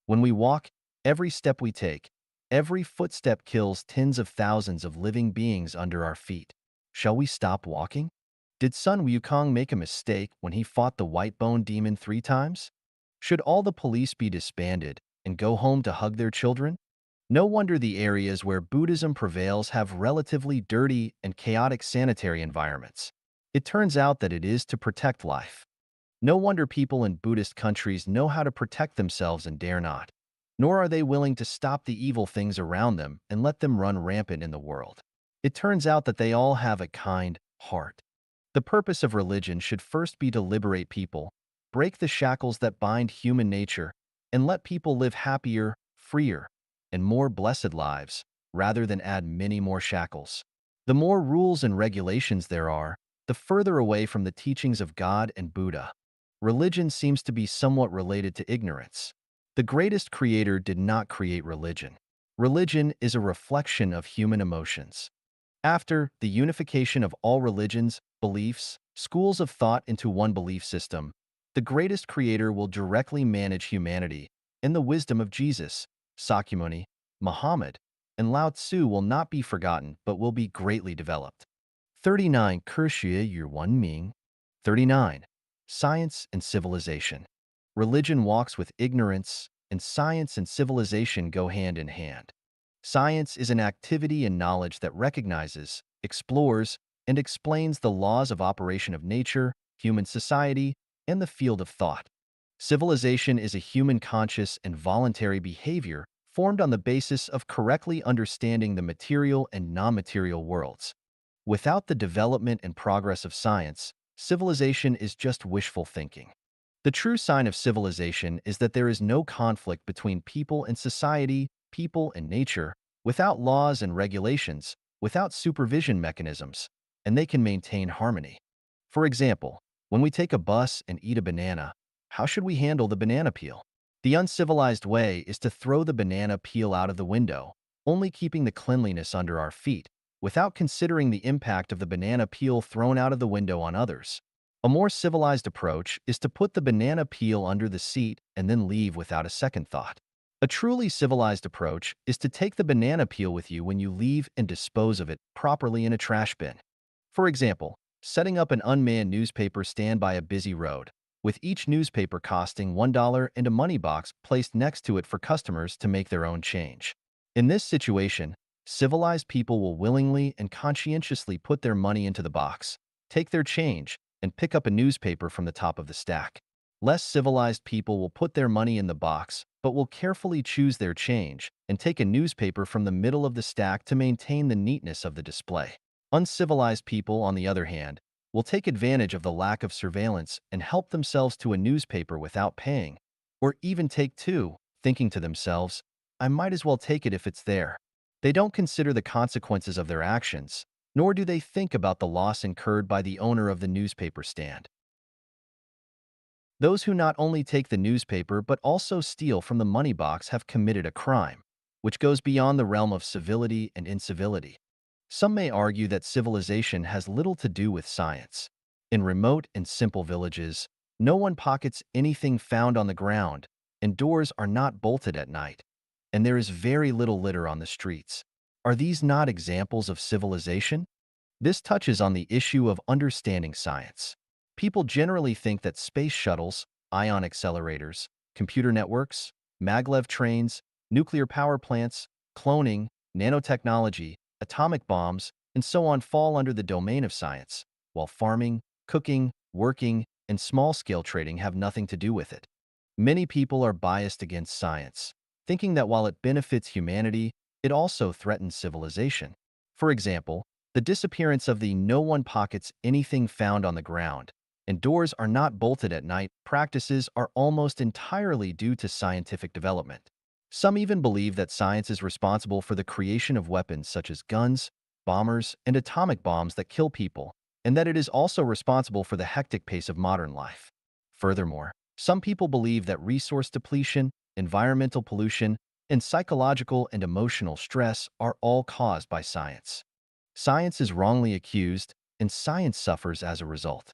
When we walk, every step we take, every footstep kills tens of thousands of living beings under our feet. Shall we stop walking? Did Sun Wukong make a mistake when he fought the white-bone demon 3 times? Should all the police be disbanded and go home to hug their children? No wonder the areas where Buddhism prevails have relatively dirty and chaotic sanitary environments. It turns out that it is to protect life. No wonder people in Buddhist countries know how to protect themselves and dare not. Nor are they willing to stop the evil things around them and let them run rampant in the world. It turns out that they all have a kind heart. The purpose of religion should first be to liberate people, break the shackles that bind human nature, and let people live happier, freer, and more blessed lives, rather than add many more shackles. The more rules and regulations there are, the further away from the teachings of God and Buddha. Religion seems to be somewhat related to ignorance. The greatest creator did not create religion. Religion is a reflection of human emotions. After the unification of all religions, beliefs, schools of thought into one belief system, the greatest creator will directly manage humanity, and the wisdom of Jesus, Sakyamuni, Muhammad, and Lao Tzu will not be forgotten but will be greatly developed. 39. 科学与文明. 39. Science and civilization. Religion walks with ignorance, and science and civilization go hand in hand. Science is an activity and knowledge that recognizes, explores, and explains the laws of operation of nature, human society, and the field of thought. Civilization is a human conscious and voluntary behavior formed on the basis of correctly understanding the material and non-material worlds. Without the development and progress of science, civilization is just wishful thinking. The true sign of civilization is that there is no conflict between people and society, people and nature, without laws and regulations, without supervision mechanisms, and they can maintain harmony. For example, when we take a bus and eat a banana, how should we handle the banana peel? The uncivilized way is to throw the banana peel out of the window, only keeping the cleanliness under our feet, without considering the impact of the banana peel thrown out of the window on others. A more civilized approach is to put the banana peel under the seat and then leave without a second thought. A truly civilized approach is to take the banana peel with you when you leave and dispose of it properly in a trash bin. For example, setting up an unmanned newspaper stand by a busy road, with each newspaper costing $1 and a money box placed next to it for customers to make their own change. In this situation, civilized people will willingly and conscientiously put their money into the box, take their change, and pick up a newspaper from the top of the stack. Less civilized people will put their money in the box, but will carefully choose their change and take a newspaper from the middle of the stack to maintain the neatness of the display. Uncivilized people, on the other hand, will take advantage of the lack of surveillance and help themselves to a newspaper without paying, or even take two, thinking to themselves, I might as well take it if it's there. They don't consider the consequences of their actions, nor do they think about the loss incurred by the owner of the newspaper stand. Those who not only take the newspaper but also steal from the money box have committed a crime, which goes beyond the realm of civility and incivility. Some may argue that civilization has little to do with science. In remote and simple villages, no one pockets anything found on the ground, and doors are not bolted at night, and there is very little litter on the streets. Are these not examples of civilization? This touches on the issue of understanding science. People generally think that space shuttles, ion accelerators, computer networks, maglev trains, nuclear power plants, cloning, nanotechnology, atomic bombs, and so on fall under the domain of science, while farming, cooking, working, and small-scale trading have nothing to do with it. Many people are biased against science, thinking that while it benefits humanity, it also threatens civilization. For example, the disappearance of the no one pockets anything found on the ground, and doors are not bolted at night practices are almost entirely due to scientific development. Some even believe that science is responsible for the creation of weapons such as guns, bombers, and atomic bombs that kill people, and that it is also responsible for the hectic pace of modern life. Furthermore, some people believe that resource depletion, environmental pollution, and psychological and emotional stress are all caused by science. Science is wrongly accused, and science suffers as a result.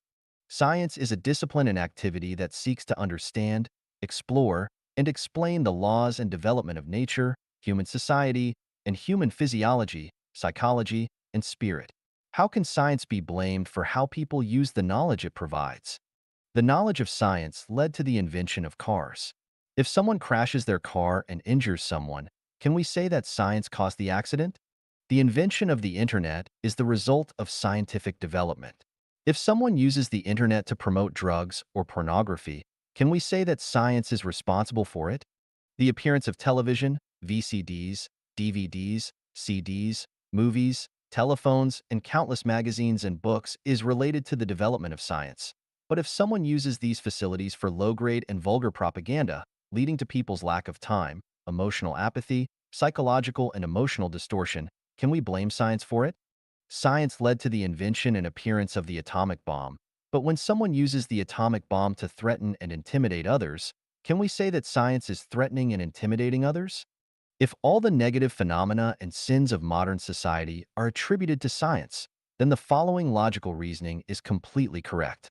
Science is a discipline and activity that seeks to understand, explore, and explain the laws and development of nature, human society, and human physiology, psychology, and spirit. How can science be blamed for how people use the knowledge it provides? The knowledge of science led to the invention of cars. If someone crashes their car and injures someone, can we say that science caused the accident? The invention of the internet is the result of scientific development. If someone uses the internet to promote drugs or pornography, can we say that science is responsible for it? The appearance of television, VCDs, DVDs, CDs, movies, telephones, and countless magazines and books is related to the development of science. But if someone uses these facilities for low-grade and vulgar propaganda, leading to people's lack of time, emotional apathy, psychological and emotional distortion, can we blame science for it? Science led to the invention and appearance of the atomic bomb, but when someone uses the atomic bomb to threaten and intimidate others, can we say that science is threatening and intimidating others? If all the negative phenomena and sins of modern society are attributed to science, then the following logical reasoning is completely correct.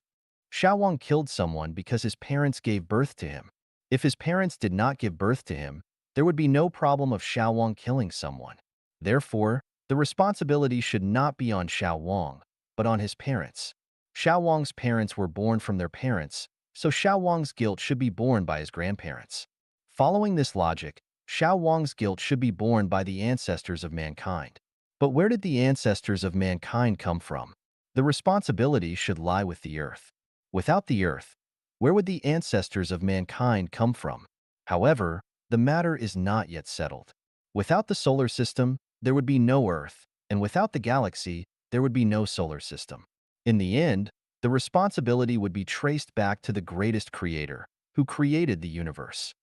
Xiao Wang killed someone because his parents gave birth to him. If his parents did not give birth to him, there would be no problem of Xiao Wang killing someone. Therefore, the responsibility should not be on Xiao Wang, but on his parents. Xiao Wang's parents were born from their parents, so Xiao Wang's guilt should be borne by his grandparents. Following this logic, Xiao Wang's guilt should be borne by the ancestors of mankind. But where did the ancestors of mankind come from? The responsibility should lie with the earth. Without the earth, where would the ancestors of mankind come from? However, the matter is not yet settled. Without the solar system, there would be no earth, and without the galaxy, there would be no solar system. In the end, the responsibility would be traced back to the greatest creator, who created the universe.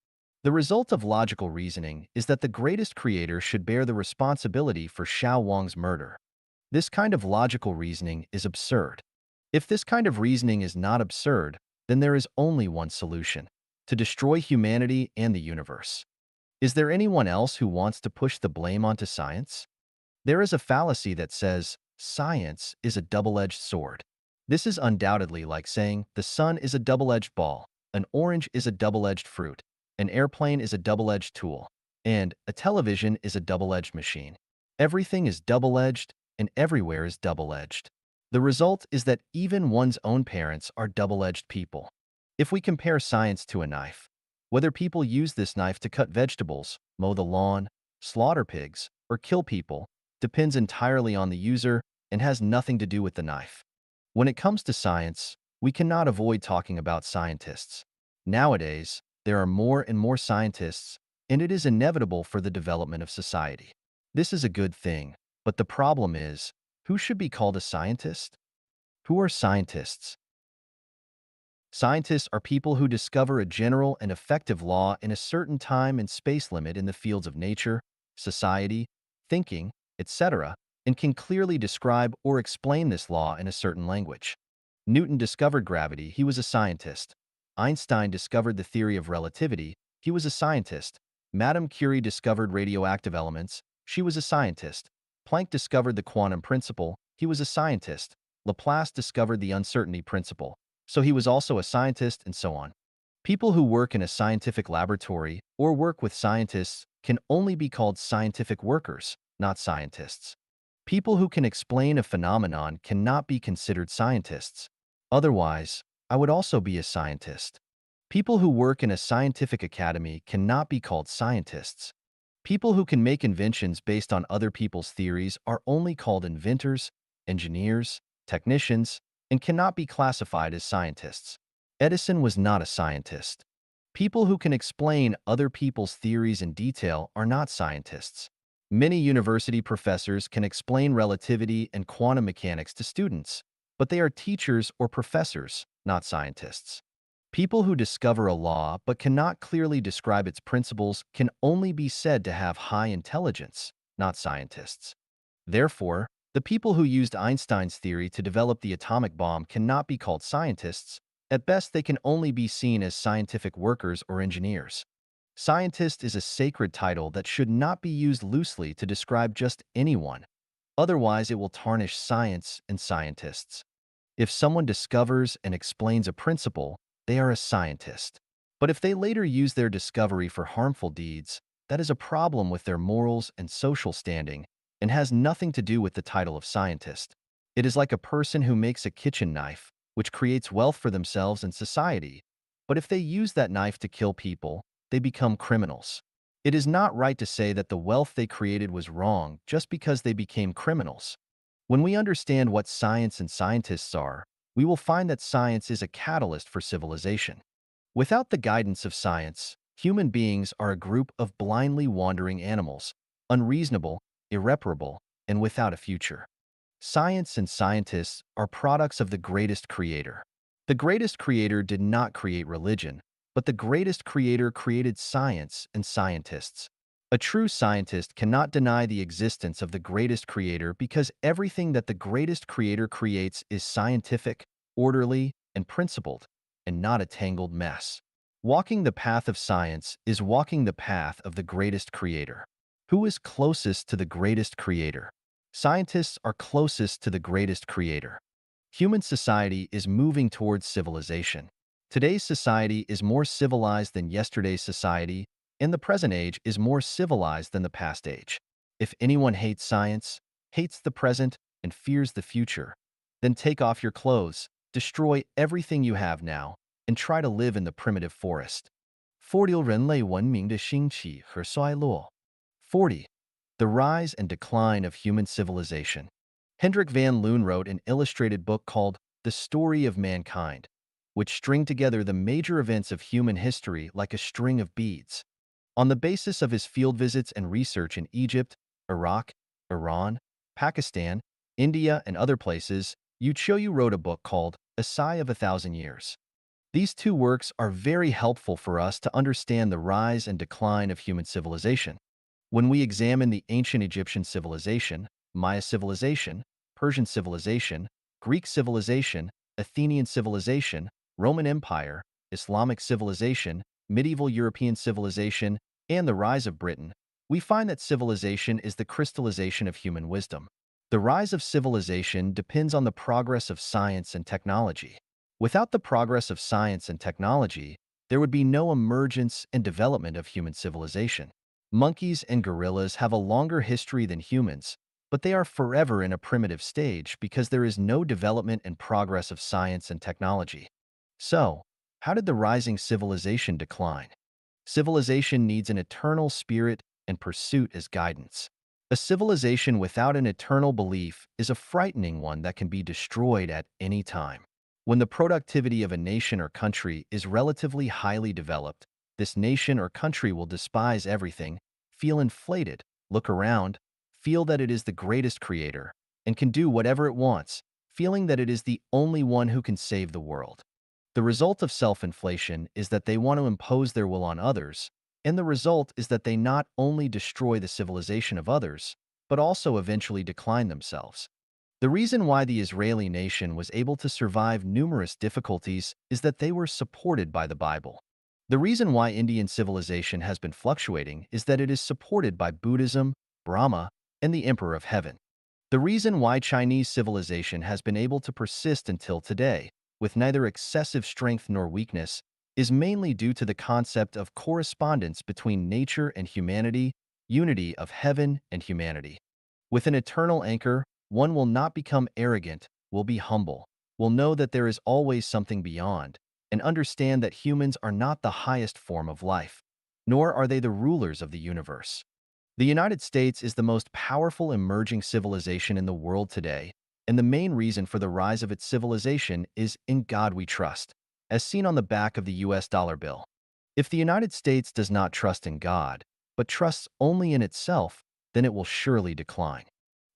The result of logical reasoning is that the greatest creator should bear the responsibility for Xiao Wang's murder. This kind of logical reasoning is absurd. If this kind of reasoning is not absurd, then there is only one solution: to destroy humanity and the universe. Is there anyone else who wants to push the blame onto science? There is a fallacy that says, science is a double-edged sword. This is undoubtedly like saying, the sun is a double-edged ball, an orange is a double-edged fruit, an airplane is a double-edged tool, and a television is a double-edged machine. Everything is double-edged, and everywhere is double-edged. The result is that even one's own parents are double-edged people. If we compare science to a knife, whether people use this knife to cut vegetables, mow the lawn, slaughter pigs, or kill people, depends entirely on the user and has nothing to do with the knife. When it comes to science, we cannot avoid talking about scientists. Nowadays, there are more and more scientists, and it is inevitable for the development of society. This is a good thing, but the problem is, who should be called a scientist? Who are scientists? Scientists are people who discover a general and effective law in a certain time and space limit in the fields of nature, society, thinking, etc., and can clearly describe or explain this law in a certain language. Newton discovered gravity, he was a scientist. Einstein discovered the theory of relativity, he was a scientist. Madame Curie discovered radioactive elements, she was a scientist. Planck discovered the quantum principle, he was a scientist. Laplace discovered the uncertainty principle, so he was also a scientist, and so on. People who work in a scientific laboratory or work with scientists can only be called scientific workers, not scientists. People who can explain a phenomenon cannot be considered scientists. Otherwise, I would also be a scientist. People who work in a scientific academy cannot be called scientists. People who can make inventions based on other people's theories are only called inventors, engineers, technicians, and cannot be classified as scientists. Edison was not a scientist. People who can explain other people's theories in detail are not scientists. Many university professors can explain relativity and quantum mechanics to students, but they are teachers or professors, not scientists. People who discover a law but cannot clearly describe its principles can only be said to have high intelligence, not scientists. Therefore, the people who used Einstein's theory to develop the atomic bomb cannot be called scientists. At best, they can only be seen as scientific workers or engineers. Scientist is a sacred title that should not be used loosely to describe just anyone. Otherwise, it will tarnish science and scientists. If someone discovers and explains a principle, they are a scientist. But if they later use their discovery for harmful deeds, that is a problem with their morals and social standing and has nothing to do with the title of scientist. It is like a person who makes a kitchen knife, which creates wealth for themselves and society. But if they use that knife to kill people, they become criminals. It is not right to say that the wealth they created was wrong just because they became criminals. When we understand what science and scientists are, we will find that science is a catalyst for civilization. Without the guidance of science, human beings are a group of blindly wandering animals, unreasonable, irreparable, and without a future. Science and scientists are products of the greatest creator. The greatest creator did not create religion, but the greatest creator created science and scientists. A true scientist cannot deny the existence of the greatest creator because everything that the greatest creator creates is scientific, orderly, and principled, and not a tangled mess. Walking the path of science is walking the path of the greatest creator. Who is closest to the greatest creator? Scientists are closest to the greatest creator. Human society is moving towards civilization. Today's society is more civilized than yesterday's society, and the present age is more civilized than the past age. If anyone hates science, hates the present, and fears the future, then take off your clothes, destroy everything you have now, and try to live in the primitive forest. 40人类文明的兴起和衰落. 40. The Rise and Decline of Human Civilization. Hendrik van Loon wrote an illustrated book called The Story of Mankind, which string together the major events of human history like a string of beads. On the basis of his field visits and research in Egypt, Iraq, Iran, Pakistan, India, and other places, Yu Choyu wrote a book called A Sigh of a Thousand Years. These two works are very helpful for us to understand the rise and decline of human civilization. When we examine the ancient Egyptian civilization, Maya civilization, Persian civilization, Greek civilization, Athenian civilization, Roman Empire, Islamic civilization, medieval European civilization, and the rise of Britain, we find that civilization is the crystallization of human wisdom. The rise of civilization depends on the progress of science and technology. Without the progress of science and technology, there would be no emergence and development of human civilization. Monkeys and gorillas have a longer history than humans, but they are forever in a primitive stage because there is no development and progress of science and technology. So, how did the rising civilization decline? Civilization needs an eternal spirit and pursuit as guidance. A civilization without an eternal belief is a frightening one that can be destroyed at any time. When the productivity of a nation or country is relatively highly developed, this nation or country will despise everything, feel inflated, look around, feel that it is the greatest creator, and can do whatever it wants, feeling that it is the only one who can save the world. The result of self-inflation is that they want to impose their will on others, and the result is that they not only destroy the civilization of others, but also eventually decline themselves. The reason why the Israeli nation was able to survive numerous difficulties is that they were supported by the Bible. The reason why Indian civilization has been fluctuating is that it is supported by Buddhism, Brahma, and the Emperor of Heaven. The reason why Chinese civilization has been able to persist until today, with neither excessive strength nor weakness, is mainly due to the concept of correspondence between nature and humanity, unity of heaven and humanity. With an eternal anchor, one will not become arrogant, will be humble, will know that there is always something beyond, and understand that humans are not the highest form of life, nor are they the rulers of the universe. The United States is the most powerful emerging civilization in the world today, and the main reason for the rise of its civilization is "In God We Trust," as seen on the back of the US dollar bill. If the United States does not trust in God, but trusts only in itself, then it will surely decline.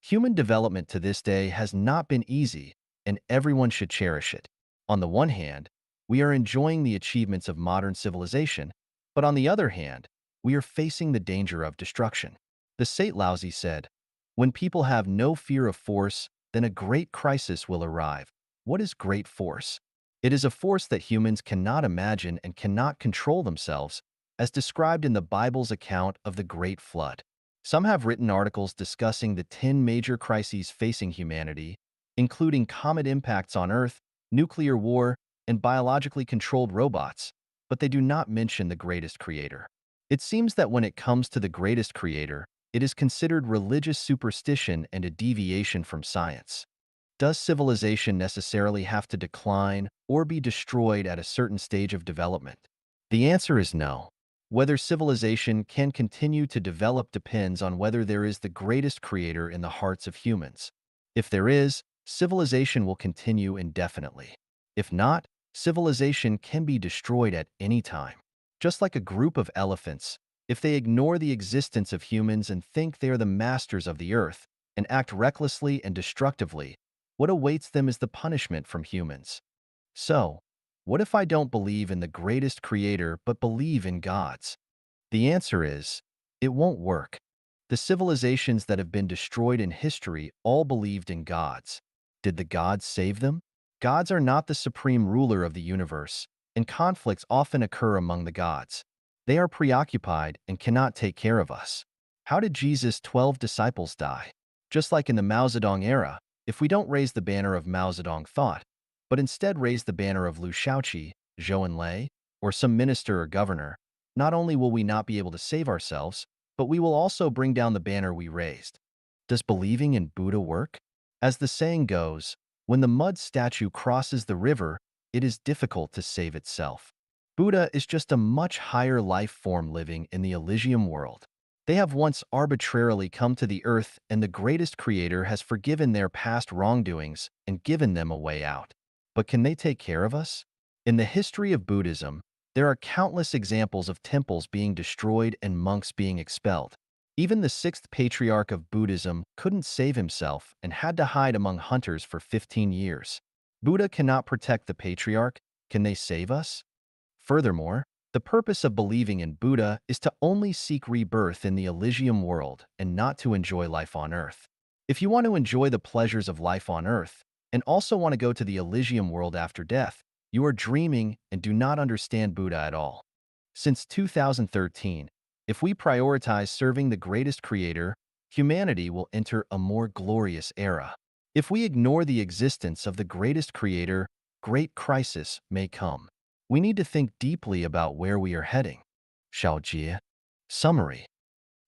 Human development to this day has not been easy, and everyone should cherish it. On the one hand, we are enjoying the achievements of modern civilization, but on the other hand, we are facing the danger of destruction. The Saint Laozi said, "When people have no fear of force, then a great crisis will arrive." What is great force? It is a force that humans cannot imagine and cannot control themselves, as described in the Bible's account of the Great Flood. Some have written articles discussing the 10 major crises facing humanity, including comet impacts on Earth, nuclear war, and biologically controlled robots, but they do not mention the greatest creator. It seems that when it comes to the greatest creator, it is considered religious superstition and a deviation from science. Does civilization necessarily have to decline or be destroyed at a certain stage of development? The answer is no. Whether civilization can continue to develop depends on whether there is the greatest creator in the hearts of humans. If there is, civilization will continue indefinitely. If not, civilization can be destroyed at any time. Just like a group of elephants, if they ignore the existence of humans and think they are the masters of the earth and act recklessly and destructively, what awaits them is the punishment from humans. So, what if I don't believe in the greatest creator but believe in gods? The answer is, it won't work. The civilizations that have been destroyed in history all believed in gods. Did the gods save them? Gods are not the supreme ruler of the universe, and conflicts often occur among the gods. They are preoccupied and cannot take care of us. How did Jesus' 12 disciples die? Just like in the Mao Zedong era, if we don't raise the banner of Mao Zedong thought, but instead raise the banner of Liu Shaoqi, Zhou Enlai, or some minister or governor, not only will we not be able to save ourselves, but we will also bring down the banner we raised. Does believing in Buddha work? As the saying goes, when the mud statue crosses the river, it is difficult to save itself. Buddha is just a much higher life form living in the Elysium world. They have once arbitrarily come to the earth, and the greatest creator has forgiven their past wrongdoings and given them a way out. But can they take care of us? In the history of Buddhism, there are countless examples of temples being destroyed and monks being expelled. Even the sixth patriarch of Buddhism couldn't save himself and had to hide among hunters for 15 years. Buddha cannot protect the patriarch. Can they save us? Furthermore, the purpose of believing in Buddha is to only seek rebirth in the Elysium world and not to enjoy life on earth. If you want to enjoy the pleasures of life on earth and also want to go to the Elysium world after death, you are dreaming and do not understand Buddha at all. Since 2013, if we prioritize serving the greatest creator, humanity will enter a more glorious era. If we ignore the existence of the greatest creator, great crisis may come. We need to think deeply about where we are heading. Xiaojie. Summary.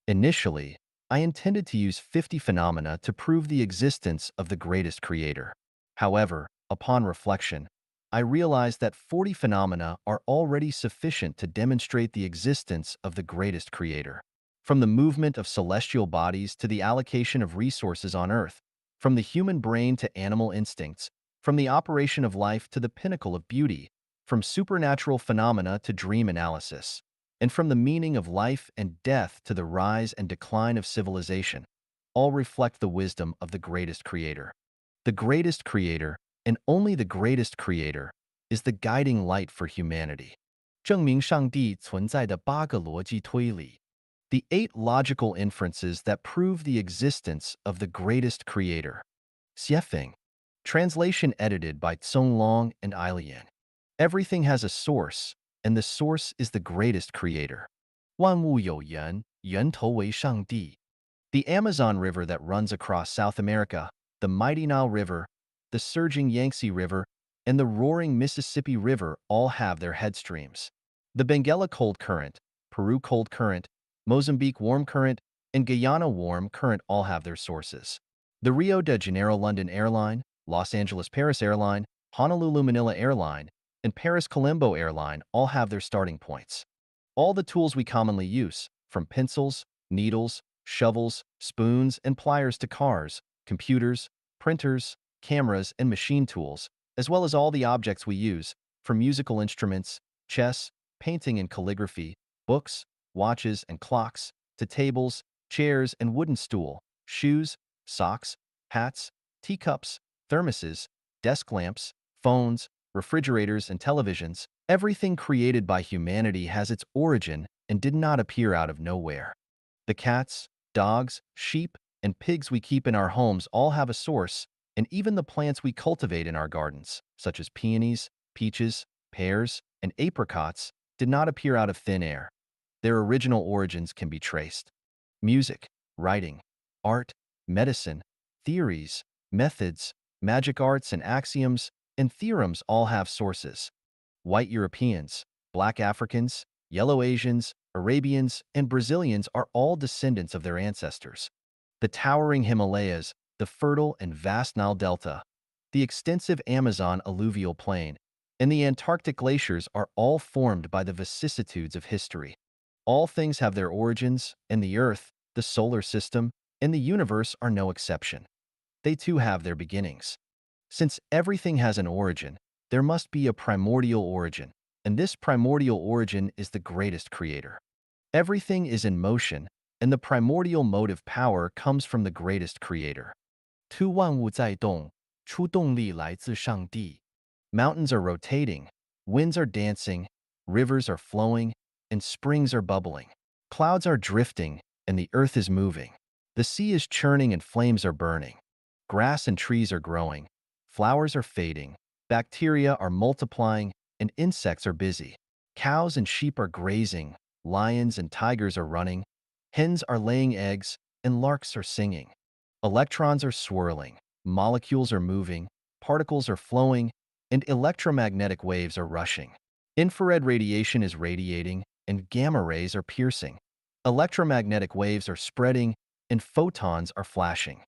Initially, I intended to use 50 phenomena to prove the existence of the greatest creator. However, upon reflection, I realized that 40 phenomena are already sufficient to demonstrate the existence of the greatest creator. From the movement of celestial bodies to the allocation of resources on Earth, from the human brain to animal instincts, from the operation of life to the pinnacle of beauty, from supernatural phenomena to dream analysis, and from the meaning of life and death to the rise and decline of civilization, all reflect the wisdom of the greatest creator. The greatest creator, and only the greatest creator, is the guiding light for humanity. 证明上帝存在的八个逻辑推理. The 8 logical inferences that prove the existence of the greatest creator. Xiefeng. Translation edited by Cong Long and Ailian. Everything has a source, and the source is the greatest creator. 万物有源，源头为上帝. The Amazon River that runs across South America, the mighty Nile River, the surging Yangtze River, and the roaring Mississippi River all have their headstreams. The Benguela Cold Current, Peru Cold Current, Mozambique Warm Current, and Guyana Warm Current all have their sources. The Rio de Janeiro London Airline, Los Angeles Paris Airline, Honolulu Manila Airline, and Paris Colombo Airline all have their starting points. All the tools we commonly use, from pencils, needles, shovels, spoons, and pliers to cars, computers, printers, cameras, and machine tools, as well as all the objects we use, from musical instruments, chess, painting and calligraphy, books, watches and clocks, to tables, chairs and wooden stool, shoes, socks, hats, teacups, thermoses, desk lamps, phones, refrigerators, and televisions. Everything created by humanity has its origin and did not appear out of nowhere. The cats, dogs, sheep, and pigs we keep in our homes all have a source, and even the plants we cultivate in our gardens, such as peonies, peaches, pears, and apricots, did not appear out of thin air. Their original origins can be traced. Music, writing, art, medicine, theories, methods, magic arts and axioms, and theorems all have sources. White Europeans, black Africans, yellow Asians, Arabians, and Brazilians are all descendants of their ancestors. The towering Himalayas, the fertile and vast Nile Delta, the extensive Amazon alluvial plain, and the Antarctic glaciers are all formed by the vicissitudes of history. All things have their origins, and the Earth, the solar system, and the universe are no exception. They too have their beginnings. Since everything has an origin, there must be a primordial origin, and this primordial origin is the greatest creator. Everything is in motion, and the primordial motive power comes from the greatest creator. two万物在动，出动力来自上帝。Mountains are rotating, winds are dancing, rivers are flowing, and springs are bubbling. Clouds are drifting, and the earth is moving. The sea is churning and flames are burning. Grass and trees are growing. Flowers are fading. Bacteria are multiplying, and insects are busy. Cows and sheep are grazing. Lions and tigers are running. Hens are laying eggs, and larks are singing. Electrons are swirling. Molecules are moving. Particles are flowing, and electromagnetic waves are rushing. Infrared radiation is radiating, and gamma rays are piercing. Electromagnetic waves are spreading, and photons are flashing.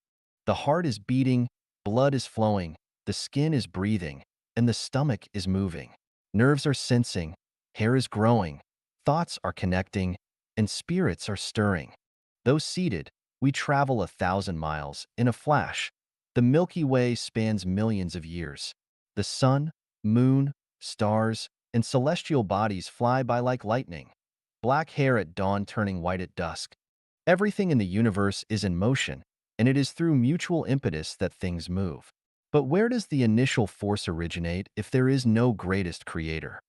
The heart is beating, blood is flowing, the skin is breathing, and the stomach is moving. Nerves are sensing, hair is growing, thoughts are connecting, and spirits are stirring. Though seated, we travel 1,000 miles in a flash. The Milky Way spans millions of years. The sun, moon, stars, and celestial bodies fly by like lightning. Black hair at dawn turning white at dusk. Everything in the universe is in motion, and it is through mutual impetus that things move. But where does the initial force originate if there is no greatest creator?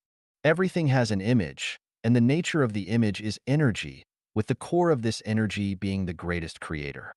Everything has an image, and the nature of the image is energy, with the core of this energy being the greatest creator.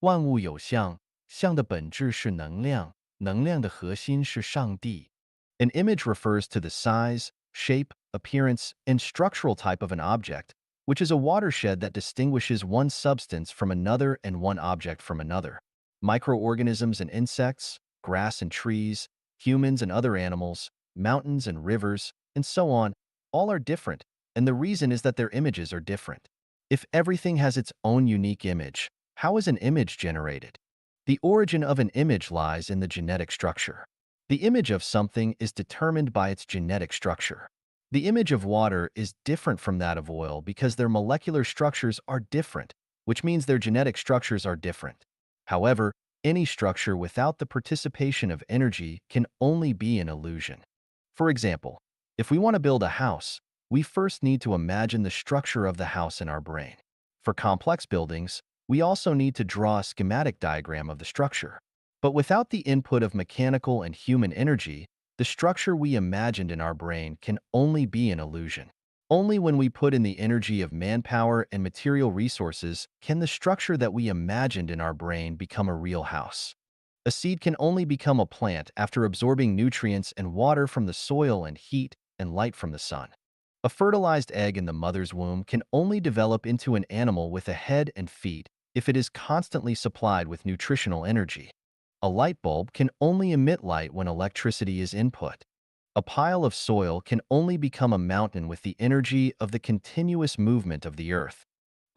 万物有相，相的本质是能量，能量的核心是上帝。An image refers to the size, shape, appearance, and structural type of an object, which is a watershed that distinguishes one substance from another and one object from another. Microorganisms and insects, grass and trees, humans and other animals, mountains and rivers, and so on, all are different, and the reason is that their images are different. If everything has its own unique image, how is an image generated? The origin of an image lies in the genetic structure. The image of something is determined by its genetic structure. The image of water is different from that of oil because their molecular structures are different, which means their genetic structures are different. However, any structure without the participation of energy can only be an illusion. For example, if we want to build a house, we first need to imagine the structure of the house in our brain. For complex buildings, we also need to draw a schematic diagram of the structure. But without the input of mechanical and human energy, the structure we imagined in our brain can only be an illusion. Only when we put in the energy of manpower and material resources can the structure that we imagined in our brain become a real house. A seed can only become a plant after absorbing nutrients and water from the soil and heat and light from the sun. A fertilized egg in the mother's womb can only develop into an animal with a head and feet if it is constantly supplied with nutritional energy. A light bulb can only emit light when electricity is input. A pile of soil can only become a mountain with the energy of the continuous movement of the earth.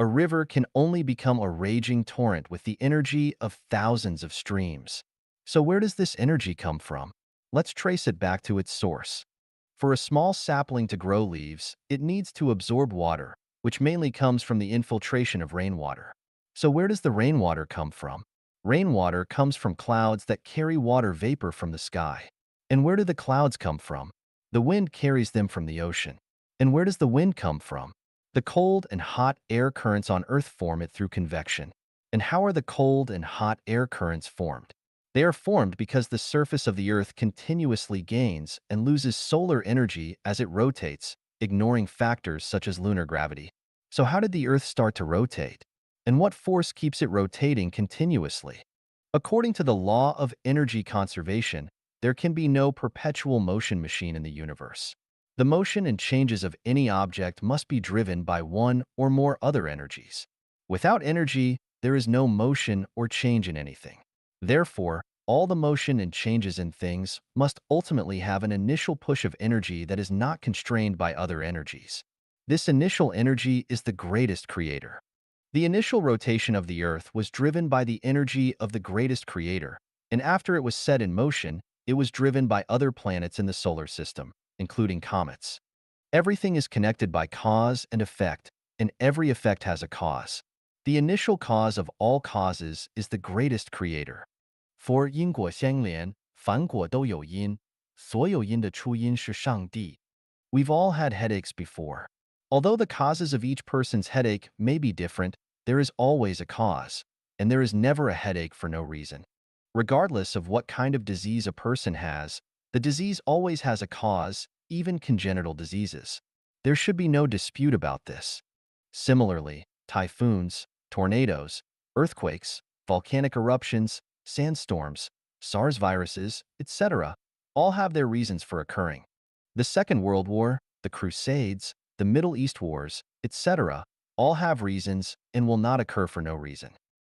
A river can only become a raging torrent with the energy of thousands of streams. So where does this energy come from? Let's trace it back to its source. For a small sapling to grow leaves, it needs to absorb water, which mainly comes from the infiltration of rainwater. So where does the rainwater come from? Rainwater comes from clouds that carry water vapor from the sky. And where do the clouds come from? The wind carries them from the ocean. And where does the wind come from? The cold and hot air currents on Earth form it through convection. And how are the cold and hot air currents formed? They are formed because the surface of the Earth continuously gains and loses solar energy as it rotates, ignoring factors such as lunar gravity. So how did the Earth start to rotate? And what force keeps it rotating continuously? According to the law of energy conservation, there can be no perpetual motion machine in the universe. The motion and changes of any object must be driven by one or more other energies. Without energy, there is no motion or change in anything. Therefore, all the motion and changes in things must ultimately have an initial push of energy that is not constrained by other energies. This initial energy is the greatest creator. The initial rotation of the Earth was driven by the energy of the greatest creator, and after it was set in motion, it was driven by other planets in the solar system, including comets. Everything is connected by cause and effect, and every effect has a cause. The initial cause of all causes is the greatest creator. 4因果相连，凡果都有因，所有因的出因是上帝。We've all had headaches before. Although the causes of each person's headache may be different, there is always a cause, and there is never a headache for no reason. Regardless of what kind of disease a person has, the disease always has a cause, even congenital diseases. There should be no dispute about this. Similarly, typhoons, tornadoes, earthquakes, volcanic eruptions, sandstorms, SARS viruses, etc., all have their reasons for occurring. The Second World War, the Crusades, the Middle East wars, etc., all have reasons and will not occur for no reason.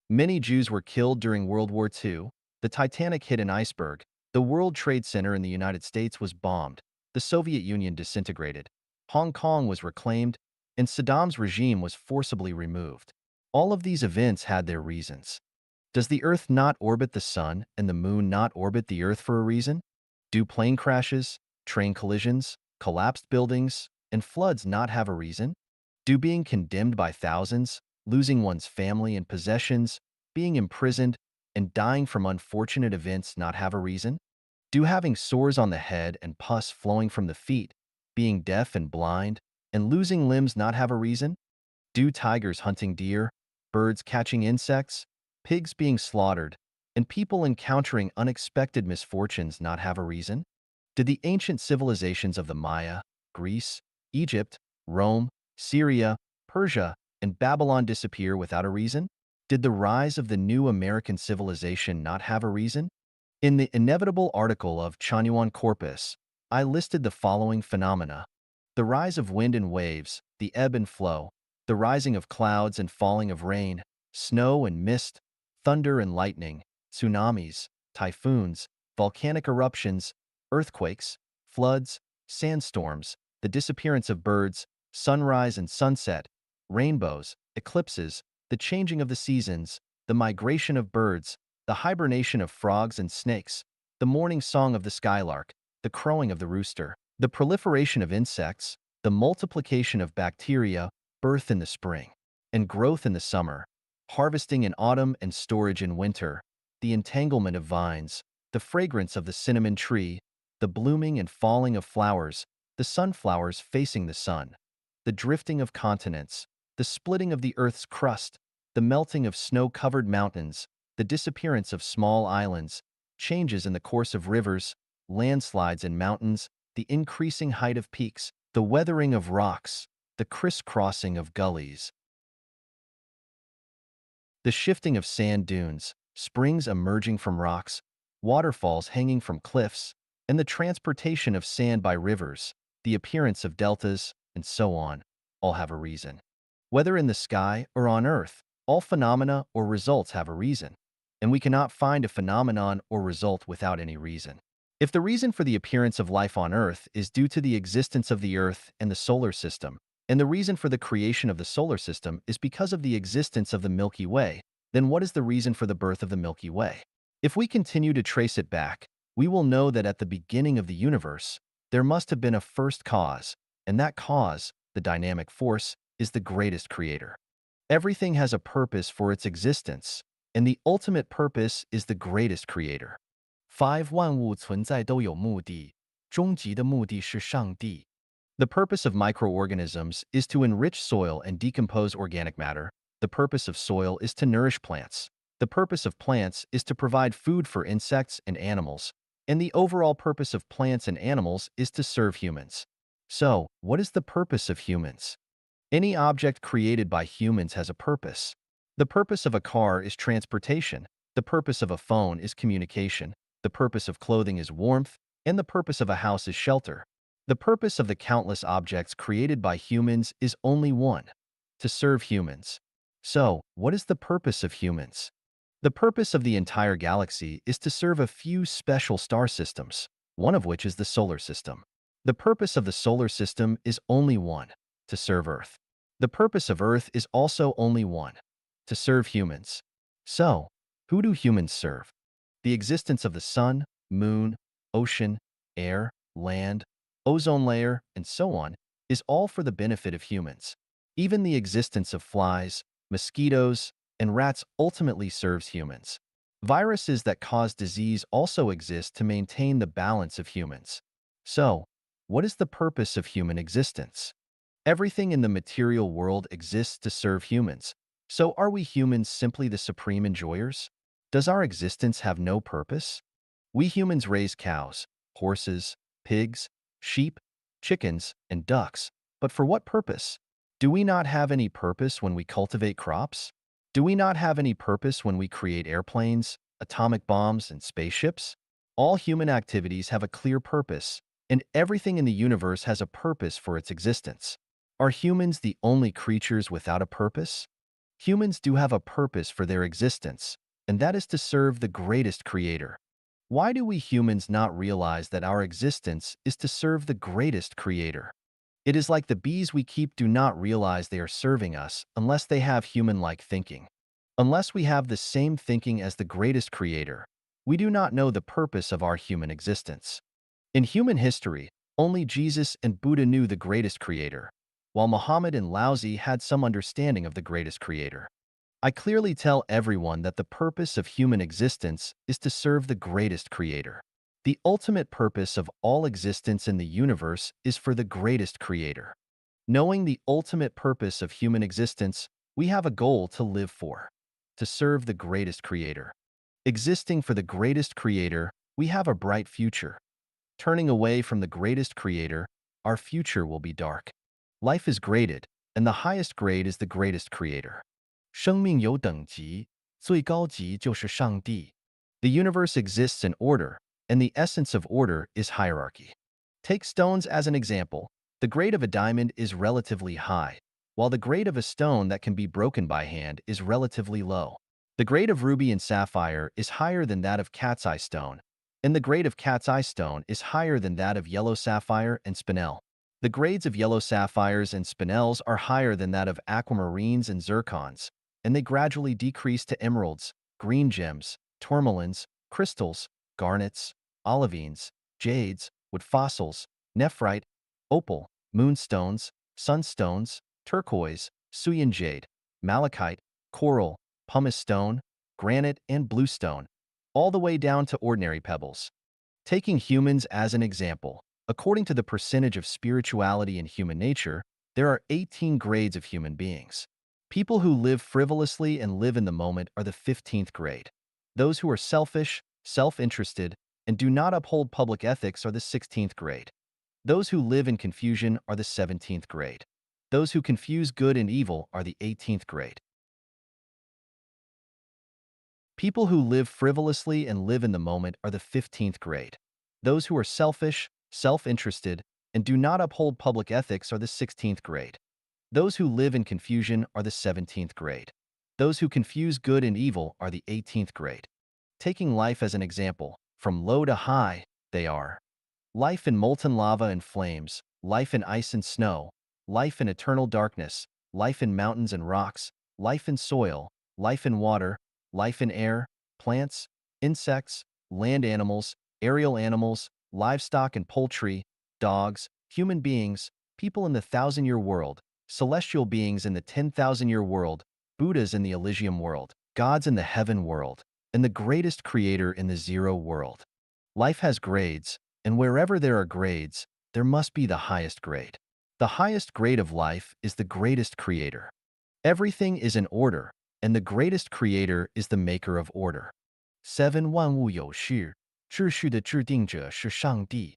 Many Jews were killed during World War II, the Titanic hit an iceberg, the World Trade Center in the United States was bombed, the Soviet Union disintegrated, Hong Kong was reclaimed, and Saddam's regime was forcibly removed. All of these events had their reasons. Does the Earth not orbit the Sun and the Moon not orbit the Earth for a reason? Do plane crashes, train collisions, collapsed buildings, and floods not have a reason? Do being condemned by thousands, losing one's family and possessions, being imprisoned, and dying from unfortunate events not have a reason? Do having sores on the head and pus flowing from the feet, being deaf and blind, and losing limbs not have a reason? Do tigers hunting deer, birds catching insects, pigs being slaughtered, and people encountering unexpected misfortunes not have a reason? Did the ancient civilizations of the Maya, Greece, Egypt, Rome, Syria, Persia, and Babylon disappear without a reason? Did the rise of the new American civilization not have a reason? In the inevitable article of Chanyuan Corpus, I listed the following phenomena: the rise of wind and waves, the ebb and flow, the rising of clouds and falling of rain, snow and mist, thunder and lightning, tsunamis, typhoons, volcanic eruptions, earthquakes, floods, sandstorms, the disappearance of birds, sunrise and sunset, rainbows, eclipses, the changing of the seasons, the migration of birds, the hibernation of frogs and snakes, the morning song of the skylark, the crowing of the rooster, the proliferation of insects, the multiplication of bacteria, birth in the spring, and growth in the summer, harvesting in autumn and storage in winter, the entanglement of vines, the fragrance of the cinnamon tree, the blooming and falling of flowers, the sunflowers facing the sun, the drifting of continents, the splitting of the earth's crust, the melting of snow-covered mountains, the disappearance of small islands, changes in the course of rivers, landslides in mountains, the increasing height of peaks, the weathering of rocks, the crisscrossing of gullies, the shifting of sand dunes, springs emerging from rocks, waterfalls hanging from cliffs, and the transportation of sand by rivers, the appearance of deltas, and so on, all have a reason. Whether in the sky or on Earth, all phenomena or results have a reason, and we cannot find a phenomenon or result without any reason. If the reason for the appearance of life on Earth is due to the existence of the Earth and the solar system, and the reason for the creation of the solar system is because of the existence of the Milky Way, then what is the reason for the birth of the Milky Way? If we continue to trace it back, we will know that at the beginning of the universe, there must have been a first cause, and that cause, the dynamic force, is the greatest creator. Everything has a purpose for its existence, and the ultimate purpose is the greatest creator. 5. 万物存在都有目的，终极的目的是上帝。The purpose of microorganisms is to enrich soil and decompose organic matter. The purpose of soil is to nourish plants. The purpose of plants is to provide food for insects and animals. And the overall purpose of plants and animals is to serve humans. So, what is the purpose of humans? Any object created by humans has a purpose. The purpose of a car is transportation. The purpose of a phone is communication. The purpose of clothing is warmth. And the purpose of a house is shelter. The purpose of the countless objects created by humans is only one: to serve humans. So, what is the purpose of humans? The purpose of the entire galaxy is to serve a few special star systems, one of which is the solar system. The purpose of the solar system is only one: to serve Earth. The purpose of Earth is also only one: to serve humans. So, who do humans serve? The existence of the sun, moon, ocean, air, land, ozone layer, and so on, is all for the benefit of humans. Even the existence of flies, mosquitoes, and rats ultimately serves humans. Viruses that cause disease also exist to maintain the balance of humans. So, what is the purpose of human existence? Everything in the material world exists to serve humans. So are we humans simply the supreme enjoyers? Does our existence have no purpose? We humans raise cows, horses, pigs, sheep, chickens, and ducks. But for what purpose? Do we not have any purpose when we cultivate crops? Do we not have any purpose when we create airplanes, atomic bombs, and spaceships? All human activities have a clear purpose, and everything in the universe has a purpose for its existence. Are humans the only creatures without a purpose? Humans do have a purpose for their existence, and that is to serve the greatest creator. Why do we humans not realize that our existence is to serve the greatest creator? It is like the bees we keep do not realize they are serving us unless they have human-like thinking. Unless we have the same thinking as the greatest creator, we do not know the purpose of our human existence. In human history, only Jesus and Buddha knew the greatest creator, while Muhammad and Laozi had some understanding of the greatest creator. I clearly tell everyone that the purpose of human existence is to serve the greatest creator. The ultimate purpose of all existence in the universe is for the greatest creator. Knowing the ultimate purpose of human existence, we have a goal to live for, to serve the greatest creator. Existing for the greatest creator, we have a bright future. Turning away from the greatest creator, our future will be dark. Life is graded, and the highest grade is the greatest creator. 生命有等级，最高级就是上帝。The universe exists in order, and the essence of order is hierarchy. Take stones as an example. The grade of a diamond is relatively high, while the grade of a stone that can be broken by hand is relatively low. The grade of ruby and sapphire is higher than that of cat's eye stone, and the grade of cat's eye stone is higher than that of yellow sapphire and spinel. The grades of yellow sapphires and spinels are higher than that of aquamarines and zircons, and they gradually decrease to emeralds, green gems, tourmalines, crystals, garnets, olivines, jades, wood fossils, nephrite, opal, moonstones, sunstones, turquoise, Suyan jade, malachite, coral, pumice stone, granite, and bluestone, all the way down to ordinary pebbles. Taking humans as an example, according to the percentage of spirituality in human nature, there are 18 grades of human beings. People who live frivolously and live in the moment are the 15th grade. Those who are selfish, self-interested, and do not uphold public ethics are the 16th grade. Those who live in confusion are the 17th grade. Those who confuse good and evil are the 18th grade. People who live frivolously and live in the moment are the 15th grade. Those who are selfish, self-interested, and do not uphold public ethics are the 16th grade. Those who live in confusion are the 17th grade. Those who confuse good and evil are the 18th grade. Taking life as an example, from low to high, they are life in molten lava and flames, life in ice and snow, life in eternal darkness, life in mountains and rocks, life in soil, life in water, life in air, plants, insects, land animals, aerial animals, livestock and poultry, dogs, human beings, people in the thousand-year world, celestial beings in the 10,000-year world, Buddhas in the Elysium world, gods in the heaven world, and the greatest creator in the zero world. Life has grades, and wherever there are grades, there must be the highest grade. The highest grade of life is the greatest creator. Everything is in order, and the greatest creator is the maker of order. 7. 万物有序，秩序的制定者是上帝。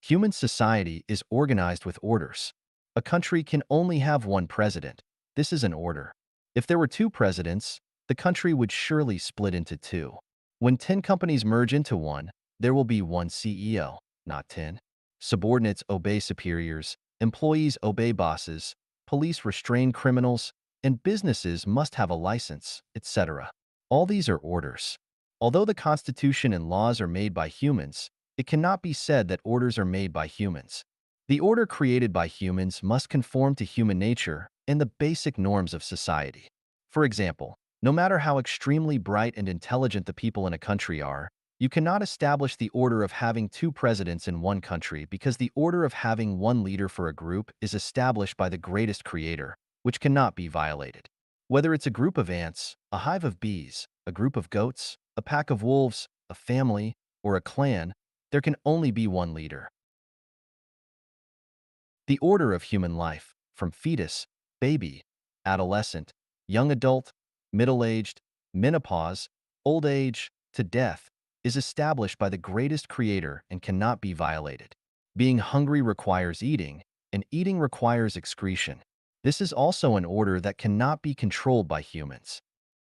Human society is organized with orders. A country can only have one president. This is an order. If there were two presidents, the country would surely split into two. When 10 companies merge into one, there will be one CEO, not 10. Subordinates obey superiors, employees obey bosses, police restrain criminals, and businesses must have a license, etc. All these are orders. Although the Constitution and laws are made by humans, it cannot be said that orders are made by humans. The order created by humans must conform to human nature and the basic norms of society. For example, no matter how extremely bright and intelligent the people in a country are, you cannot establish the order of having two presidents in one country because the order of having one leader for a group is established by the greatest creator, which cannot be violated. Whether it's a group of ants, a hive of bees, a group of goats, A pack of wolves, a family, or a clan, there can only be one leader. The order of human life, from fetus, baby, adolescent, young adult, middle-aged, menopause, old age, to death, is established by the greatest creator and cannot be violated. Being hungry requires eating, and eating requires excretion. This is also an order that cannot be controlled by humans.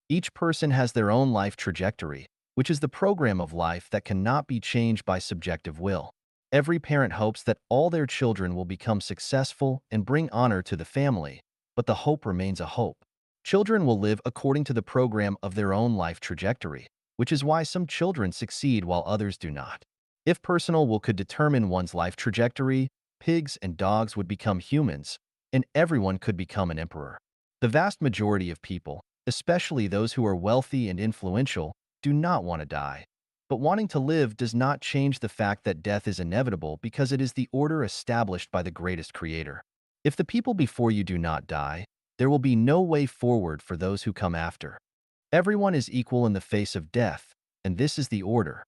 Each person has their own life trajectory, which is the program of life that cannot be changed by subjective will. Every parent hopes that all their children will become successful and bring honor to the family, but the hope remains a hope. Children will live according to the program of their own life trajectory, which is why some children succeed while others do not. If personal will could determine one's life trajectory, pigs and dogs would become humans, and everyone could become an emperor. The vast majority of people, especially those who are wealthy and influential, do not want to die. But wanting to live does not change the fact that death is inevitable because it is the order established by the greatest creator. If the people before you do not die, there will be no way forward for those who come after. Everyone is equal in the face of death, and this is the order.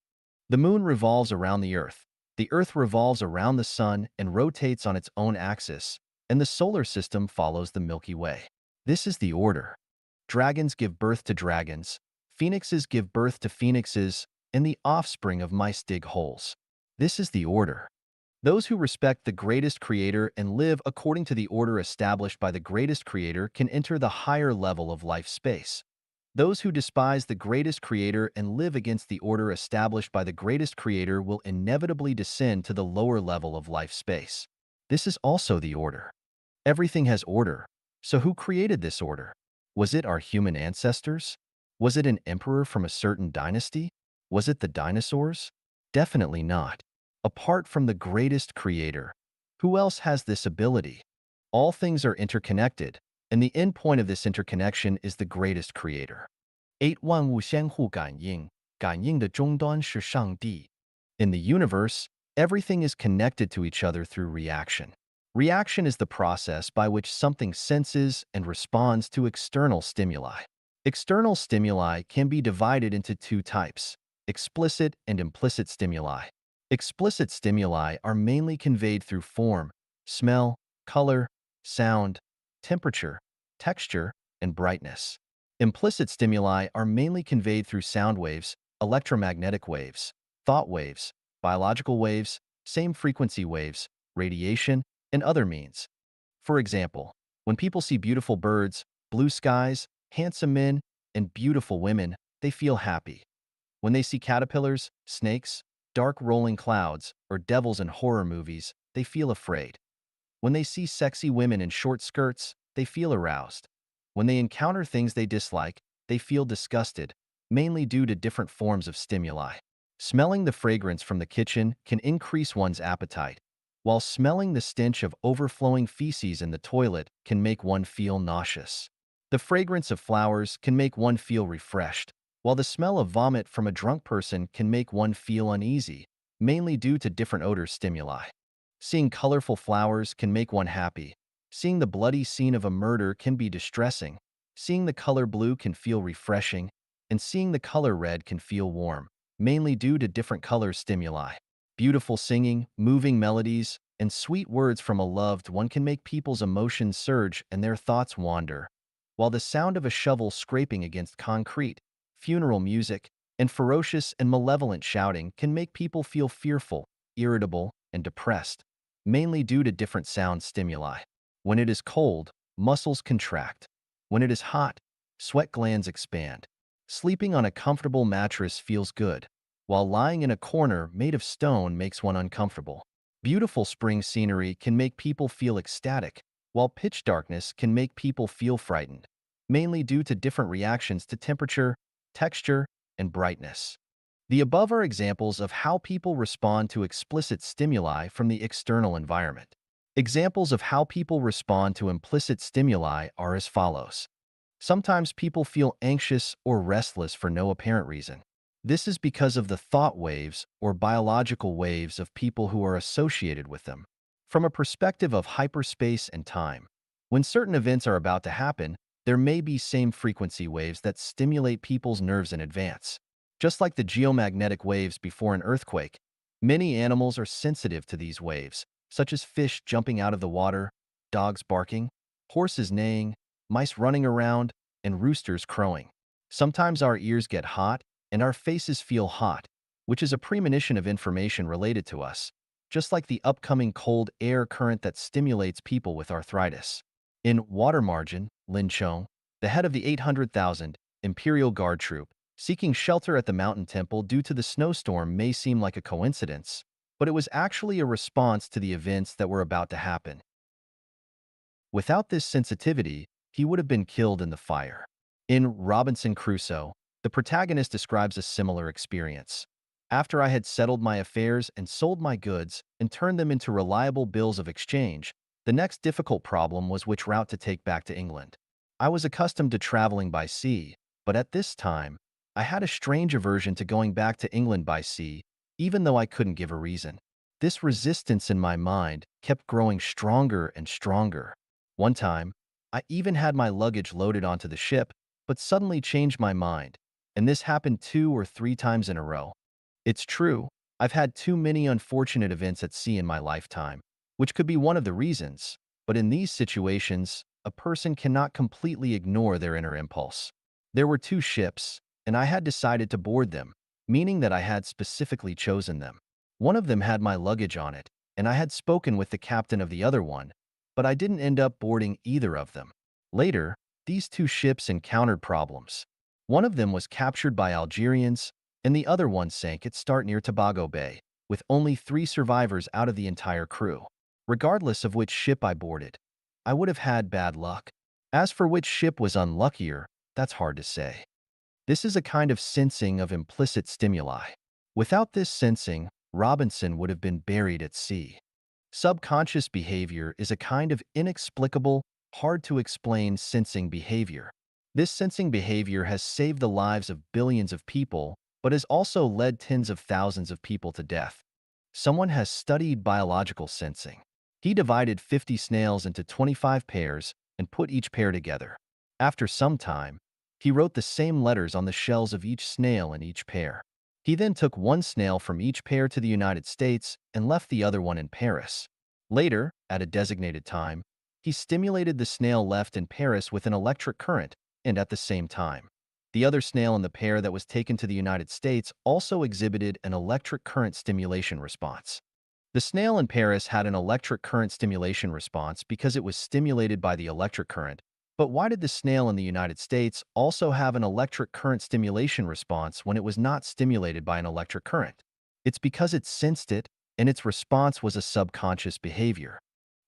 The moon revolves around the earth revolves around the sun and rotates on its own axis, and the solar system follows the Milky Way. This is the order. Dragons give birth to dragons, phoenixes give birth to phoenixes, and the offspring of mice dig holes. This is the order. Those who respect the greatest creator and live according to the order established by the greatest creator can enter the higher level of life space. Those who despise the greatest creator and live against the order established by the greatest creator will inevitably descend to the lower level of life space. This is also the order. Everything has order. So who created this order? Was it our human ancestors? Was it an emperor from a certain dynasty? Was it the dinosaurs? Definitely not. Apart from the greatest creator, who else has this ability? All things are interconnected, and the end point of this interconnection is the greatest creator. 8. 万物相互感应，感应的终端是上帝. In the universe, everything is connected to each other through reaction. Reaction is the process by which something senses and responds to external stimuli. External stimuli can be divided into two types: explicit and implicit stimuli. Explicit stimuli are mainly conveyed through form, smell, color, sound, temperature, texture, and brightness. Implicit stimuli are mainly conveyed through sound waves, electromagnetic waves, thought waves, biological waves, same frequency waves, radiation, and other means. For example, when people see beautiful birds, blue skies, handsome men, and beautiful women, they feel happy. When they see caterpillars, snakes, dark rolling clouds, or devils in horror movies, they feel afraid. When they see sexy women in short skirts, they feel aroused. When they encounter things they dislike, they feel disgusted, mainly due to different forms of stimuli. Smelling the fragrance from the kitchen can increase one's appetite, while smelling the stench of overflowing feces in the toilet can make one feel nauseous. The fragrance of flowers can make one feel refreshed, while the smell of vomit from a drunk person can make one feel uneasy, mainly due to different odor stimuli. Seeing colorful flowers can make one happy. Seeing the bloody scene of a murder can be distressing. Seeing the color blue can feel refreshing, and seeing the color red can feel warm, mainly due to different color stimuli. Beautiful singing, moving melodies, and sweet words from a loved one can make people's emotions surge and their thoughts wander, while the sound of a shovel scraping against concrete, funeral music, and ferocious and malevolent shouting can make people feel fearful, irritable, and depressed, mainly due to different sound stimuli. When it is cold, muscles contract. When it is hot, sweat glands expand. Sleeping on a comfortable mattress feels good, while lying in a corner made of stone makes one uncomfortable. Beautiful spring scenery can make people feel ecstatic, while pitch darkness can make people feel frightened, mainly due to different reactions to temperature, texture, and brightness. The above are examples of how people respond to explicit stimuli from the external environment. Examples of how people respond to implicit stimuli are as follows. Sometimes people feel anxious or restless for no apparent reason. This is because of the thought waves or biological waves of people who are associated with them. From a perspective of hyperspace and time, when certain events are about to happen, there may be same frequency waves that stimulate people's nerves in advance. Just like the geomagnetic waves before an earthquake, many animals are sensitive to these waves, such as fish jumping out of the water, dogs barking, horses neighing, mice running around, and roosters crowing. Sometimes our ears get hot and our faces feel hot, which is a premonition of information related to us, just like the upcoming cold air current that stimulates people with arthritis. In Water Margin, Lin Chong, the head of the 800,000 Imperial Guard troop, seeking shelter at the mountain temple due to the snowstorm may seem like a coincidence, but it was actually a response to the events that were about to happen. Without this sensitivity, he would have been killed in the fire. In Robinson Crusoe, the protagonist describes a similar experience. After I had settled my affairs and sold my goods and turned them into reliable bills of exchange, the next difficult problem was which route to take back to England. I was accustomed to traveling by sea, but at this time, I had a strange aversion to going back to England by sea, even though I couldn't give a reason. This resistance in my mind kept growing stronger and stronger. One time, I even had my luggage loaded onto the ship, but suddenly changed my mind, and this happened 2 or 3 times in a row. It's true, I've had too many unfortunate events at sea in my lifetime, which could be one of the reasons, but in these situations, a person cannot completely ignore their inner impulse. There were 2 ships, and I had decided to board them, meaning that I had specifically chosen them. One of them had my luggage on it, and I had spoken with the captain of the other one, but I didn't end up boarding either of them. Later, these 2 ships encountered problems. One of them was captured by Algerians, and the other one sank at start near Tobago Bay, with only 3 survivors out of the entire crew. Regardless of which ship I boarded, I would have had bad luck. As for which ship was unluckier, that's hard to say. This is a kind of sensing of implicit stimuli. Without this sensing, Robinson would have been buried at sea. Subconscious behavior is a kind of inexplicable, hard to explain sensing behavior. This sensing behavior has saved the lives of billions of people, but has also led tens of thousands of people to death. Someone has studied biological sensing. He divided 50 snails into 25 pairs and put each pair together. After some time, he wrote the same letters on the shells of each snail in each pair. He then took one snail from each pair to the United States and left the other one in Paris. Later, at a designated time, he stimulated the snail left in Paris with an electric current, and at the same time, the other snail in the pair that was taken to the United States also exhibited an electric current stimulation response. The snail in Paris had an electric current stimulation response because it was stimulated by the electric current, but why did the snail in the United States also have an electric current stimulation response when it was not stimulated by an electric current? It's because it sensed it, and its response was a subconscious behavior.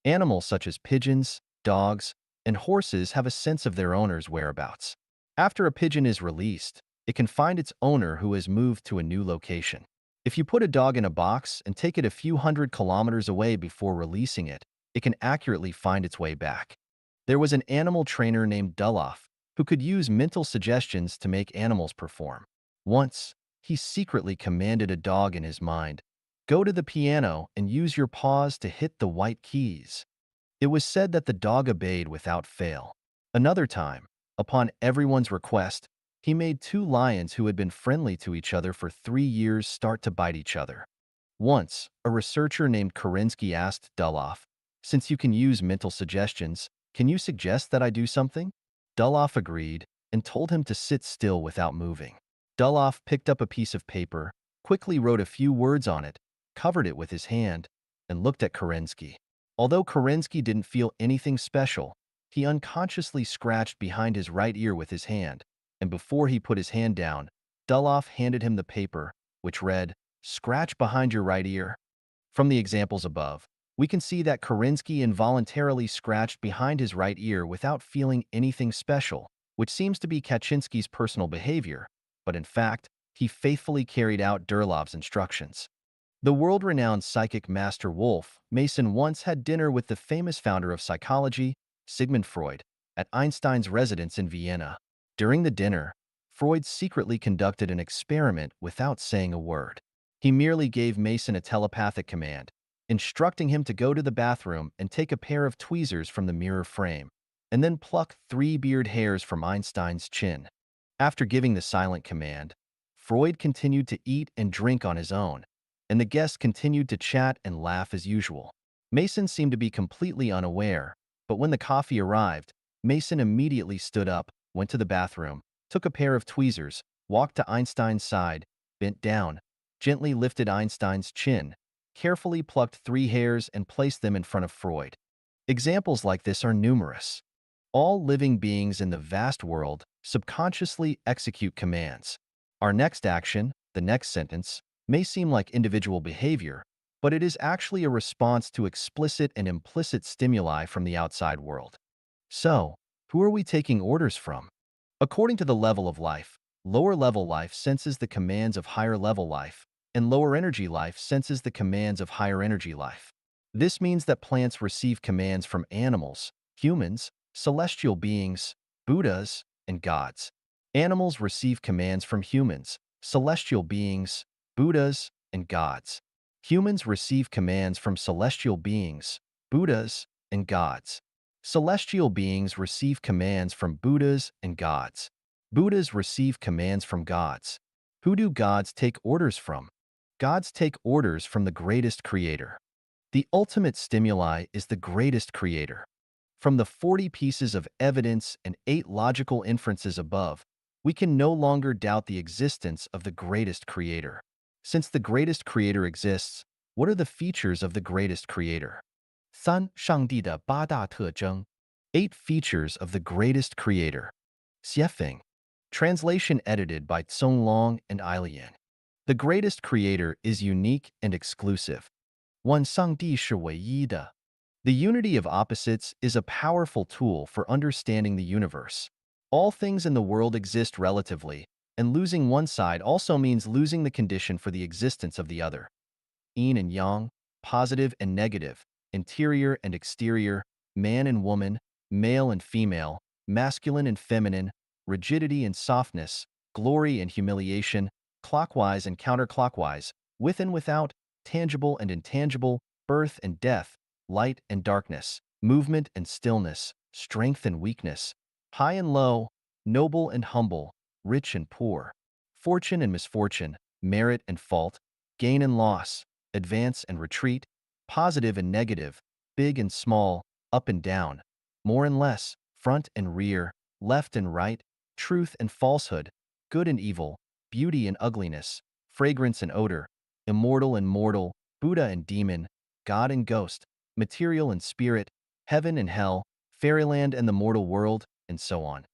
Animals such as pigeons, dogs, and horses have a sense of their owner's whereabouts. After a pigeon is released, it can find its owner who has moved to a new location. If you put a dog in a box and take it a few hundred kilometers away before releasing it, it can accurately find its way back. There was an animal trainer named Duluth who could use mental suggestions to make animals perform. Once, he secretly commanded a dog in his mind, "Go to the piano and use your paws to hit the white keys." It was said that the dog obeyed without fail. Another time, upon everyone's request, he made 2 lions who had been friendly to each other for 3 years start to bite each other. Once, a researcher named Kerensky asked Duluth, "Since you can use mental suggestions, can you suggest that I do something?" Duluth agreed and told him to sit still without moving. Duluth picked up a piece of paper, quickly wrote a few words on it, covered it with his hand, and looked at Kerensky. Although Kerensky didn't feel anything special, he unconsciously scratched behind his right ear with his hand, and before he put his hand down, Duluth handed him the paper, which read, "Scratch behind your right ear." From the examples above, we can see that Kerensky involuntarily scratched behind his right ear without feeling anything special, which seems to be Kaczynski's personal behavior, but in fact, he faithfully carried out Durlov's instructions. The world-renowned psychic master Wolf Mason once had dinner with the famous founder of psychology, Sigmund Freud, at Einstein's residence in Vienna. During the dinner, Freud secretly conducted an experiment without saying a word. He merely gave Mason a telepathic command, instructing him to go to the bathroom and take a pair of tweezers from the mirror frame, and then pluck 3 beard hairs from Einstein's chin. After giving the silent command, Freud continued to eat and drink on his own, and the guests continued to chat and laugh as usual. Mason seemed to be completely unaware, but when the coffee arrived, Mason immediately stood up, went to the bathroom, took a pair of tweezers, walked to Einstein's side, bent down, gently lifted Einstein's chin, carefully plucked 3 hairs and placed them in front of Freud. Examples like this are numerous. All living beings in the vast world subconsciously execute commands. Our next action, the next sentence, may seem like individual behavior, but it is actually a response to explicit and implicit stimuli from the outside world. So, who are we taking orders from? According to the level of life, lower level life senses the commands of higher level life, and lower energy life senses the commands of higher energy life. This means that plants receive commands from animals, humans, celestial beings, Buddhas, and gods. Animals receive commands from humans, celestial beings, Buddhas, and gods. Humans receive commands from celestial beings, Buddhas, and gods. Celestial beings receive commands from Buddhas and gods. Buddhas receive commands from gods. Who do gods take orders from? Gods take orders from the greatest creator. The ultimate stimuli is the greatest creator. From the 40 pieces of evidence and 8 logical inferences above, we can no longer doubt the existence of the greatest creator. Since the greatest creator exists, what are the features of the greatest creator? 三、上帝的八大特征。8 features of the greatest creator. Xiefeng. Translation edited by Tsong Long and Ailian. The greatest creator is unique and exclusive. 1. 上帝是唯一的。The unity of opposites is a powerful tool for understanding the universe. All things in the world exist relatively, and losing one side also means losing the condition for the existence of the other. Yin and yang, positive and negative, interior and exterior, man and woman, male and female, masculine and feminine, rigidity and softness, glory and humiliation, clockwise and counterclockwise, with and without, tangible and intangible, birth and death, light and darkness, movement and stillness, strength and weakness, high and low, noble and humble, rich and poor, fortune and misfortune, merit and fault, gain and loss, advance and retreat, positive and negative, big and small, up and down, more and less, front and rear, left and right, truth and falsehood, good and evil, beauty and ugliness, fragrance and odor, immortal and mortal, Buddha and demon, God and ghost, material and spirit, heaven and hell, fairyland and the mortal world, and so on.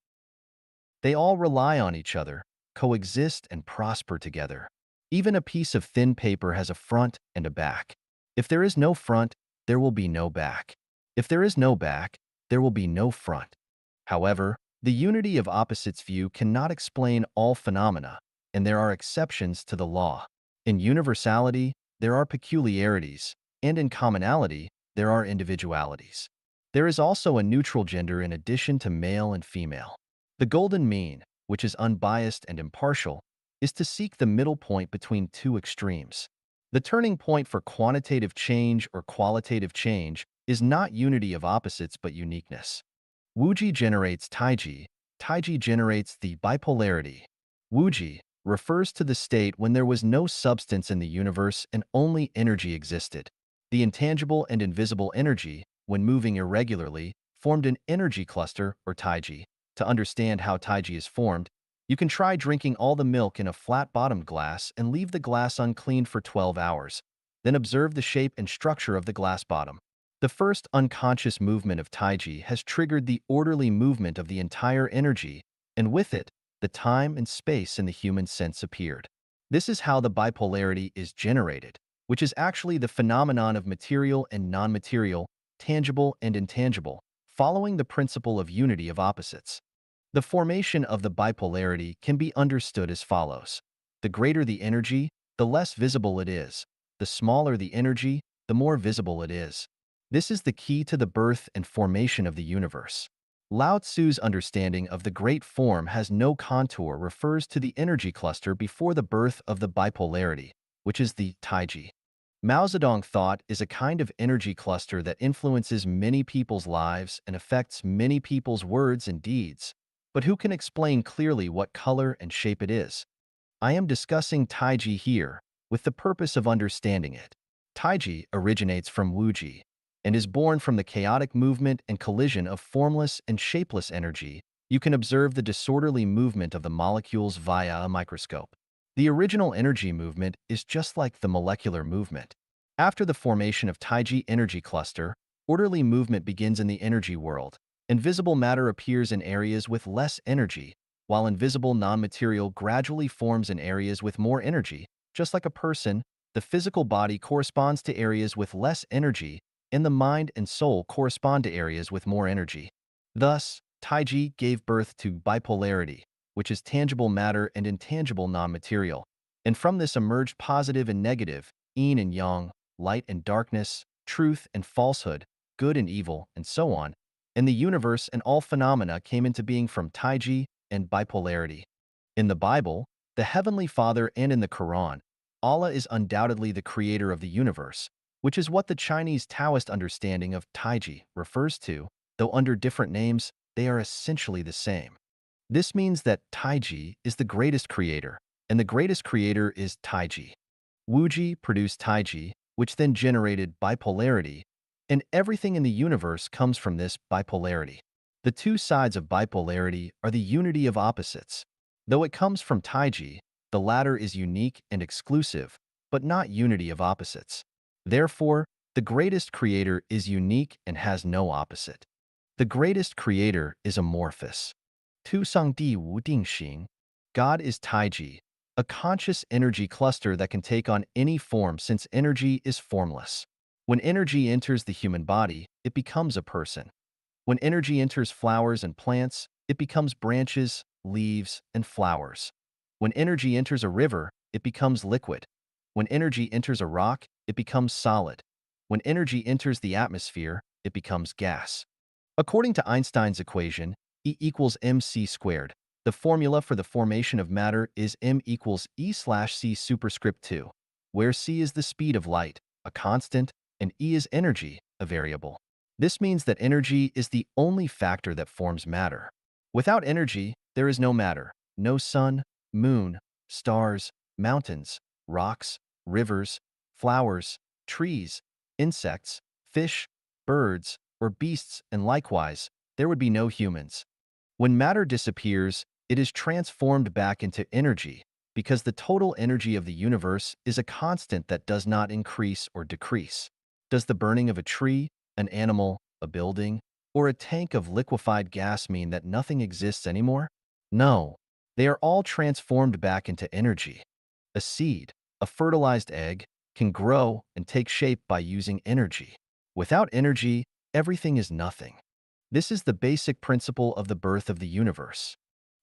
They all rely on each other, coexist and prosper together. Even a piece of thin paper has a front and a back. If there is no front, there will be no back. If there is no back, there will be no front. However, the unity of opposites view cannot explain all phenomena, and there are exceptions to the law. In universality, there are peculiarities, and in commonality, there are individualities. There is also a neutral gender in addition to male and female. The golden mean, which is unbiased and impartial, is to seek the middle point between two extremes. The turning point for quantitative change or qualitative change is not unity of opposites but uniqueness. Wuji generates Taiji. Taiji generates the bipolarity. Wuji refers to the state when there was no substance in the universe and only energy existed. The intangible and invisible energy, when moving irregularly, formed an energy cluster or Taiji. To understand how Taiji is formed, you can try drinking all the milk in a flat-bottomed glass and leave the glass uncleaned for 12 hours. Then observe the shape and structure of the glass bottom. The first unconscious movement of Taiji has triggered the orderly movement of the entire energy, and with it, the time and space in the human sense appeared. This is how the bipolarity is generated, which is actually the phenomenon of material and non-material, tangible and intangible, following the principle of unity of opposites. The formation of the bipolarity can be understood as follows. The greater the energy, the less visible it is. The smaller the energy, the more visible it is. This is the key to the birth and formation of the universe. Lao Tzu's understanding of the great form has no contour refers to the energy cluster before the birth of the bipolarity, which is the Taiji. Mao Zedong thought is a kind of energy cluster that influences many people's lives and affects many people's words and deeds. But who can explain clearly what color and shape it is? I am discussing Taiji here with the purpose of understanding it. Taiji originates from Wuji and is born from the chaotic movement and collision of formless and shapeless energy. You can observe the disorderly movement of the molecules via a microscope. The original energy movement is just like the molecular movement. After the formation of Taiji energy cluster, orderly movement begins in the energy world. Invisible matter appears in areas with less energy, while invisible non-material gradually forms in areas with more energy. Just like a person, the physical body corresponds to areas with less energy, and the mind and soul correspond to areas with more energy. Thus, Taiji gave birth to bipolarity, which is tangible matter and intangible non-material. And from this emerged positive and negative, yin and yang, light and darkness, truth and falsehood, good and evil, and so on. And the universe and all phenomena came into being from Taiji and bipolarity. In the Bible, the Heavenly Father, and in the Quran, Allah is undoubtedly the creator of the universe, which is what the Chinese Taoist understanding of Taiji refers to, though under different names, they are essentially the same. This means that Taiji is the greatest creator, and the greatest creator is Taiji. Wuji produced Taiji, which then generated bipolarity, and everything in the universe comes from this bipolarity. The two sides of bipolarity are the unity of opposites. Though it comes from Taiji, the latter is unique and exclusive, but not unity of opposites. Therefore, the greatest creator is unique and has no opposite. The greatest creator is amorphous. Tu Sang Di Wu Ding Xing. God is Taiji, a conscious energy cluster that can take on any form since energy is formless. When energy enters the human body, it becomes a person. When energy enters flowers and plants, it becomes branches, leaves, and flowers. When energy enters a river, it becomes liquid. When energy enters a rock, it becomes solid. When energy enters the atmosphere, it becomes gas. According to Einstein's equation, E equals mc squared, the formula for the formation of matter is m equals E slash c superscript 2, where c is the speed of light, a constant, and E is energy, a variable. This means that energy is the only factor that forms matter. Without energy, there is no matter, no sun, moon, stars, mountains, rocks, rivers, flowers, trees, insects, fish, birds, or beasts, and likewise, there would be no humans. When matter disappears, it is transformed back into energy because the total energy of the universe is a constant that does not increase or decrease. Does the burning of a tree, an animal, a building, or a tank of liquefied gas mean that nothing exists anymore? No. They are all transformed back into energy. A seed, a fertilized egg, can grow and take shape by using energy. Without energy, everything is nothing. This is the basic principle of the birth of the universe.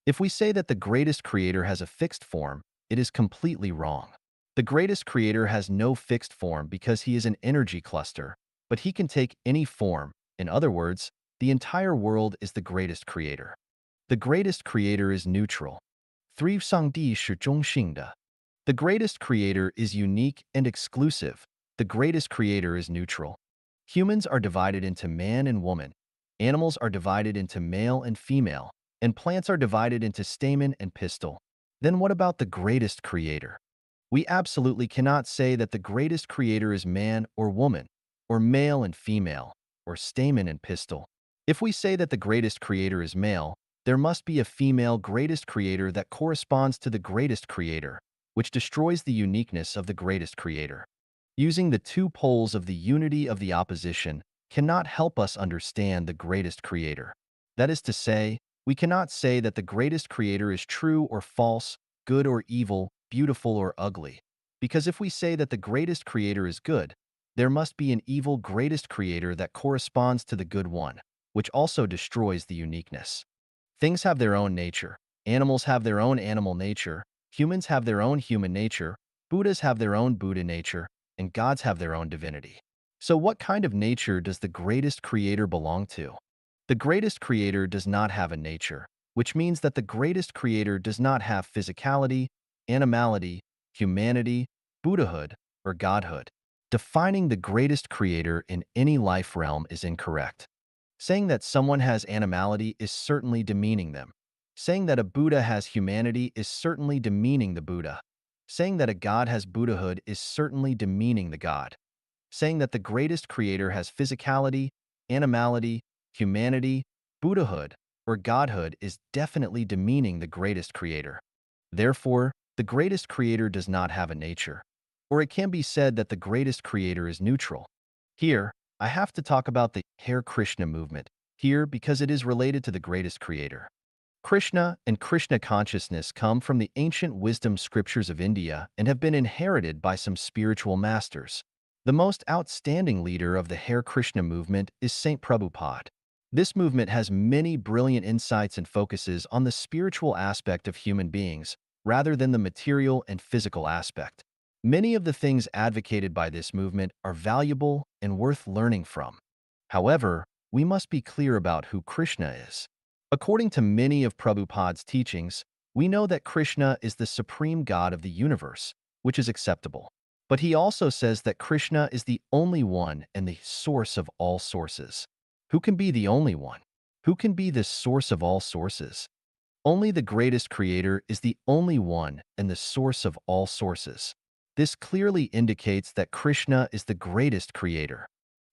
If we say that the greatest creator has a fixed form, it is completely wrong. The greatest creator has no fixed form because he is an energy cluster, but he can take any form. In other words, the entire world is the greatest creator. The greatest creator is neutral. 3 上帝是中性的. The greatest creator is unique and exclusive. The greatest creator is neutral. Humans are divided into man and woman. Animals are divided into male and female, and plants are divided into stamen and pistil. Then what about the greatest creator? We absolutely cannot say that the greatest creator is man or woman, or male and female, or stamen and pistil. If we say that the greatest creator is male, there must be a female greatest creator that corresponds to the greatest creator, which destroys the uniqueness of the greatest creator. Using the two poles of the unity of the opposition cannot help us understand the greatest creator. That is to say, we cannot say that the greatest creator is true or false, good or evil, beautiful or ugly. Because if we say that the greatest creator is good, there must be an evil greatest creator that corresponds to the good one, which also destroys the uniqueness. Things have their own nature. Animals have their own animal nature. Humans have their own human nature. Buddhas have their own Buddha nature. And gods have their own divinity. So what kind of nature does the greatest creator belong to? The greatest creator does not have a nature, which means that the greatest creator does not have physicality, animality, humanity, Buddhahood, or godhood. Defining the greatest creator in any life realm is incorrect. Saying that someone has animality is certainly demeaning them. Saying that a Buddha has humanity is certainly demeaning the Buddha. Saying that a god has Buddhahood is certainly demeaning the god. Saying that the greatest creator has physicality, animality, humanity, Buddhahood, or godhood is definitely demeaning the greatest creator. Therefore, the greatest creator does not have a nature. Or it can be said that the greatest creator is neutral. Here, I have to talk about the Hare Krishna movement, here because it is related to the greatest creator. Krishna and Krishna consciousness come from the ancient wisdom scriptures of India and have been inherited by some spiritual masters. The most outstanding leader of the Hare Krishna movement is Saint Prabhupada. This movement has many brilliant insights and focuses on the spiritual aspect of human beings rather than the material and physical aspect. Many of the things advocated by this movement are valuable and worth learning from. However, we must be clear about who Krishna is. According to many of Prabhupada's teachings, we know that Krishna is the supreme God of the universe, which is acceptable. But he also says that Krishna is the only one and the source of all sources. Who can be the only one? Who can be the source of all sources? Only the greatest creator is the only one and the source of all sources. This clearly indicates that Krishna is the greatest creator.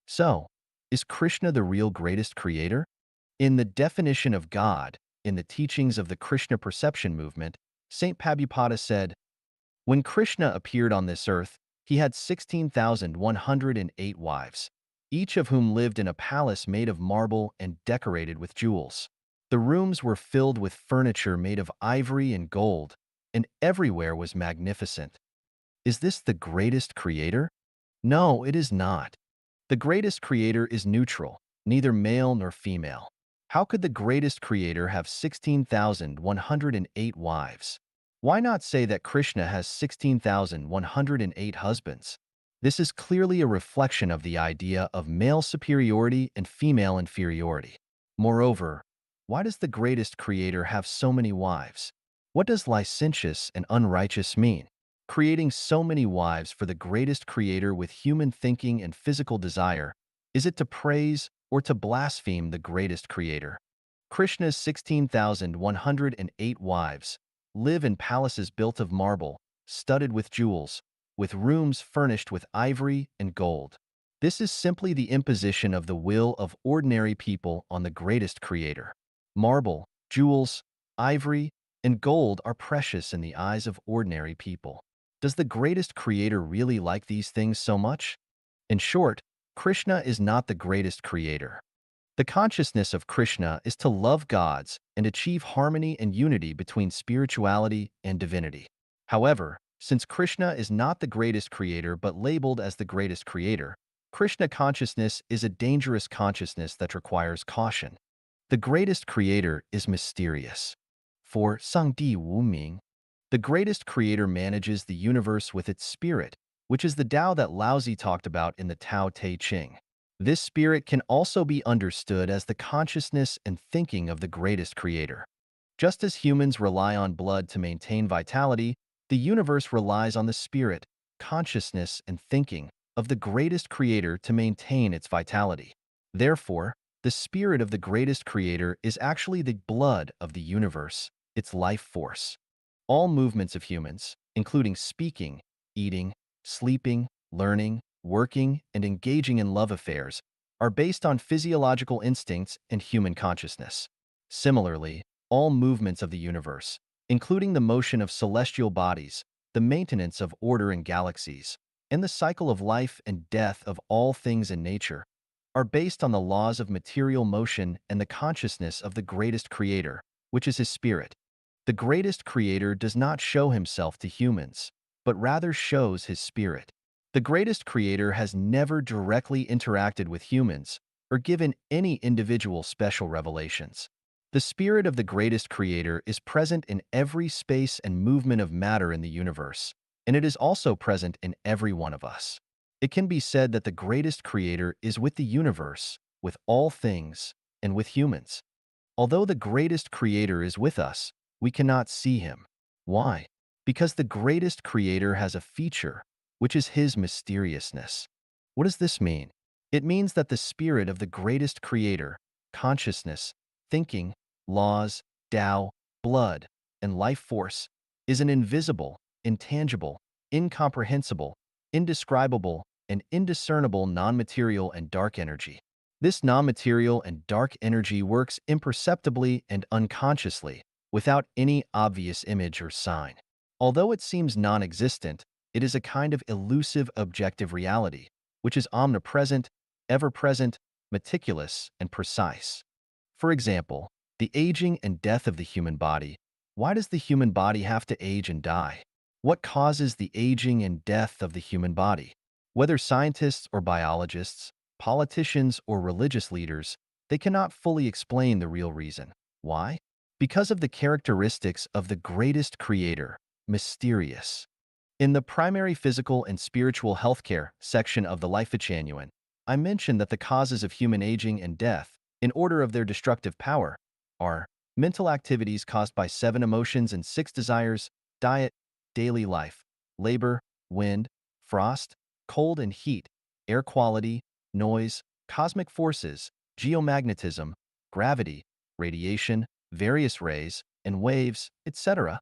So, is Krishna the real greatest creator? In the definition of God, in the teachings of the Krishna perception movement, Saint Prabhupada said, when Krishna appeared on this earth, he had 16,108 wives, each of whom lived in a palace made of marble and decorated with jewels. The rooms were filled with furniture made of ivory and gold, and everywhere was magnificent. Is this the greatest creator? No, it is not. The greatest creator is neutral, neither male nor female. How could the greatest creator have 16,108 wives? Why not say that Krishna has 16,108 husbands? This is clearly a reflection of the idea of male superiority and female inferiority. Moreover, why does the greatest creator have so many wives? What does licentious and unrighteous mean? Creating so many wives for the greatest creator with human thinking and physical desire, is it to praise or to blaspheme the greatest creator? Krishna's 16,108 wives live in palaces built of marble, studded with jewels, with rooms furnished with ivory and gold. This is simply the imposition of the will of ordinary people on the greatest creator. Marble, jewels, ivory, and gold are precious in the eyes of ordinary people. Does the greatest creator really like these things so much? In short, Krishna is not the greatest creator. The consciousness of Krishna is to love gods and achieve harmony and unity between spirituality and divinity. However, since Krishna is not the greatest creator but labeled as the greatest creator, Krishna consciousness is a dangerous consciousness that requires caution. The greatest creator is mysterious. For Sangdi Wu Ming, the greatest creator manages the universe with its spirit, which is the Tao that Laozi talked about in the Tao Te Ching. This spirit can also be understood as the consciousness and thinking of the greatest creator. Just as humans rely on blood to maintain vitality, the universe relies on the spirit, consciousness, and thinking of the greatest creator to maintain its vitality. Therefore, the spirit of the greatest creator is actually the blood of the universe, its life force. All movements of humans, including speaking, eating, sleeping, learning, working, and engaging in love affairs, are based on physiological instincts and human consciousness. Similarly, all movements of the universe, including the motion of celestial bodies, the maintenance of order in galaxies, and the cycle of life and death of all things in nature, are based on the laws of material motion and the consciousness of the greatest creator, which is his spirit. The greatest creator does not show himself to humans, but rather shows his spirit. The greatest creator has never directly interacted with humans or given any individual special revelations. The spirit of the greatest creator is present in every space and movement of matter in the universe, and it is also present in every one of us. It can be said that the greatest creator is with the universe, with all things, and with humans. Although the greatest creator is with us, we cannot see him. Why? Because the greatest creator has a feature, which is his mysteriousness. What does this mean? It means that the spirit of the greatest creator, consciousness, thinking, laws, Tao, blood, and life force, is an invisible, intangible, incomprehensible, indescribable, and indiscernible non-material and dark energy. This non-material and dark energy works imperceptibly and unconsciously, without any obvious image or sign. Although it seems non-existent, it is a kind of elusive objective reality, which is omnipresent, ever-present, meticulous, and precise. For example, the aging and death of the human body. Why does the human body have to age and die? What causes the aging and death of the human body? Whether scientists or biologists, politicians or religious leaders, they cannot fully explain the real reason. Why? Because of the characteristics of the greatest creator, mysterious. In the primary physical and spiritual healthcare section of the Life Genuine, I mentioned that the causes of human aging and death, in order of their destructive power, are mental activities caused by 7 emotions and 6 desires, diet, daily life, labor, wind, frost, cold and heat, air quality, noise, cosmic forces, geomagnetism, gravity, radiation, various rays, and waves, etc.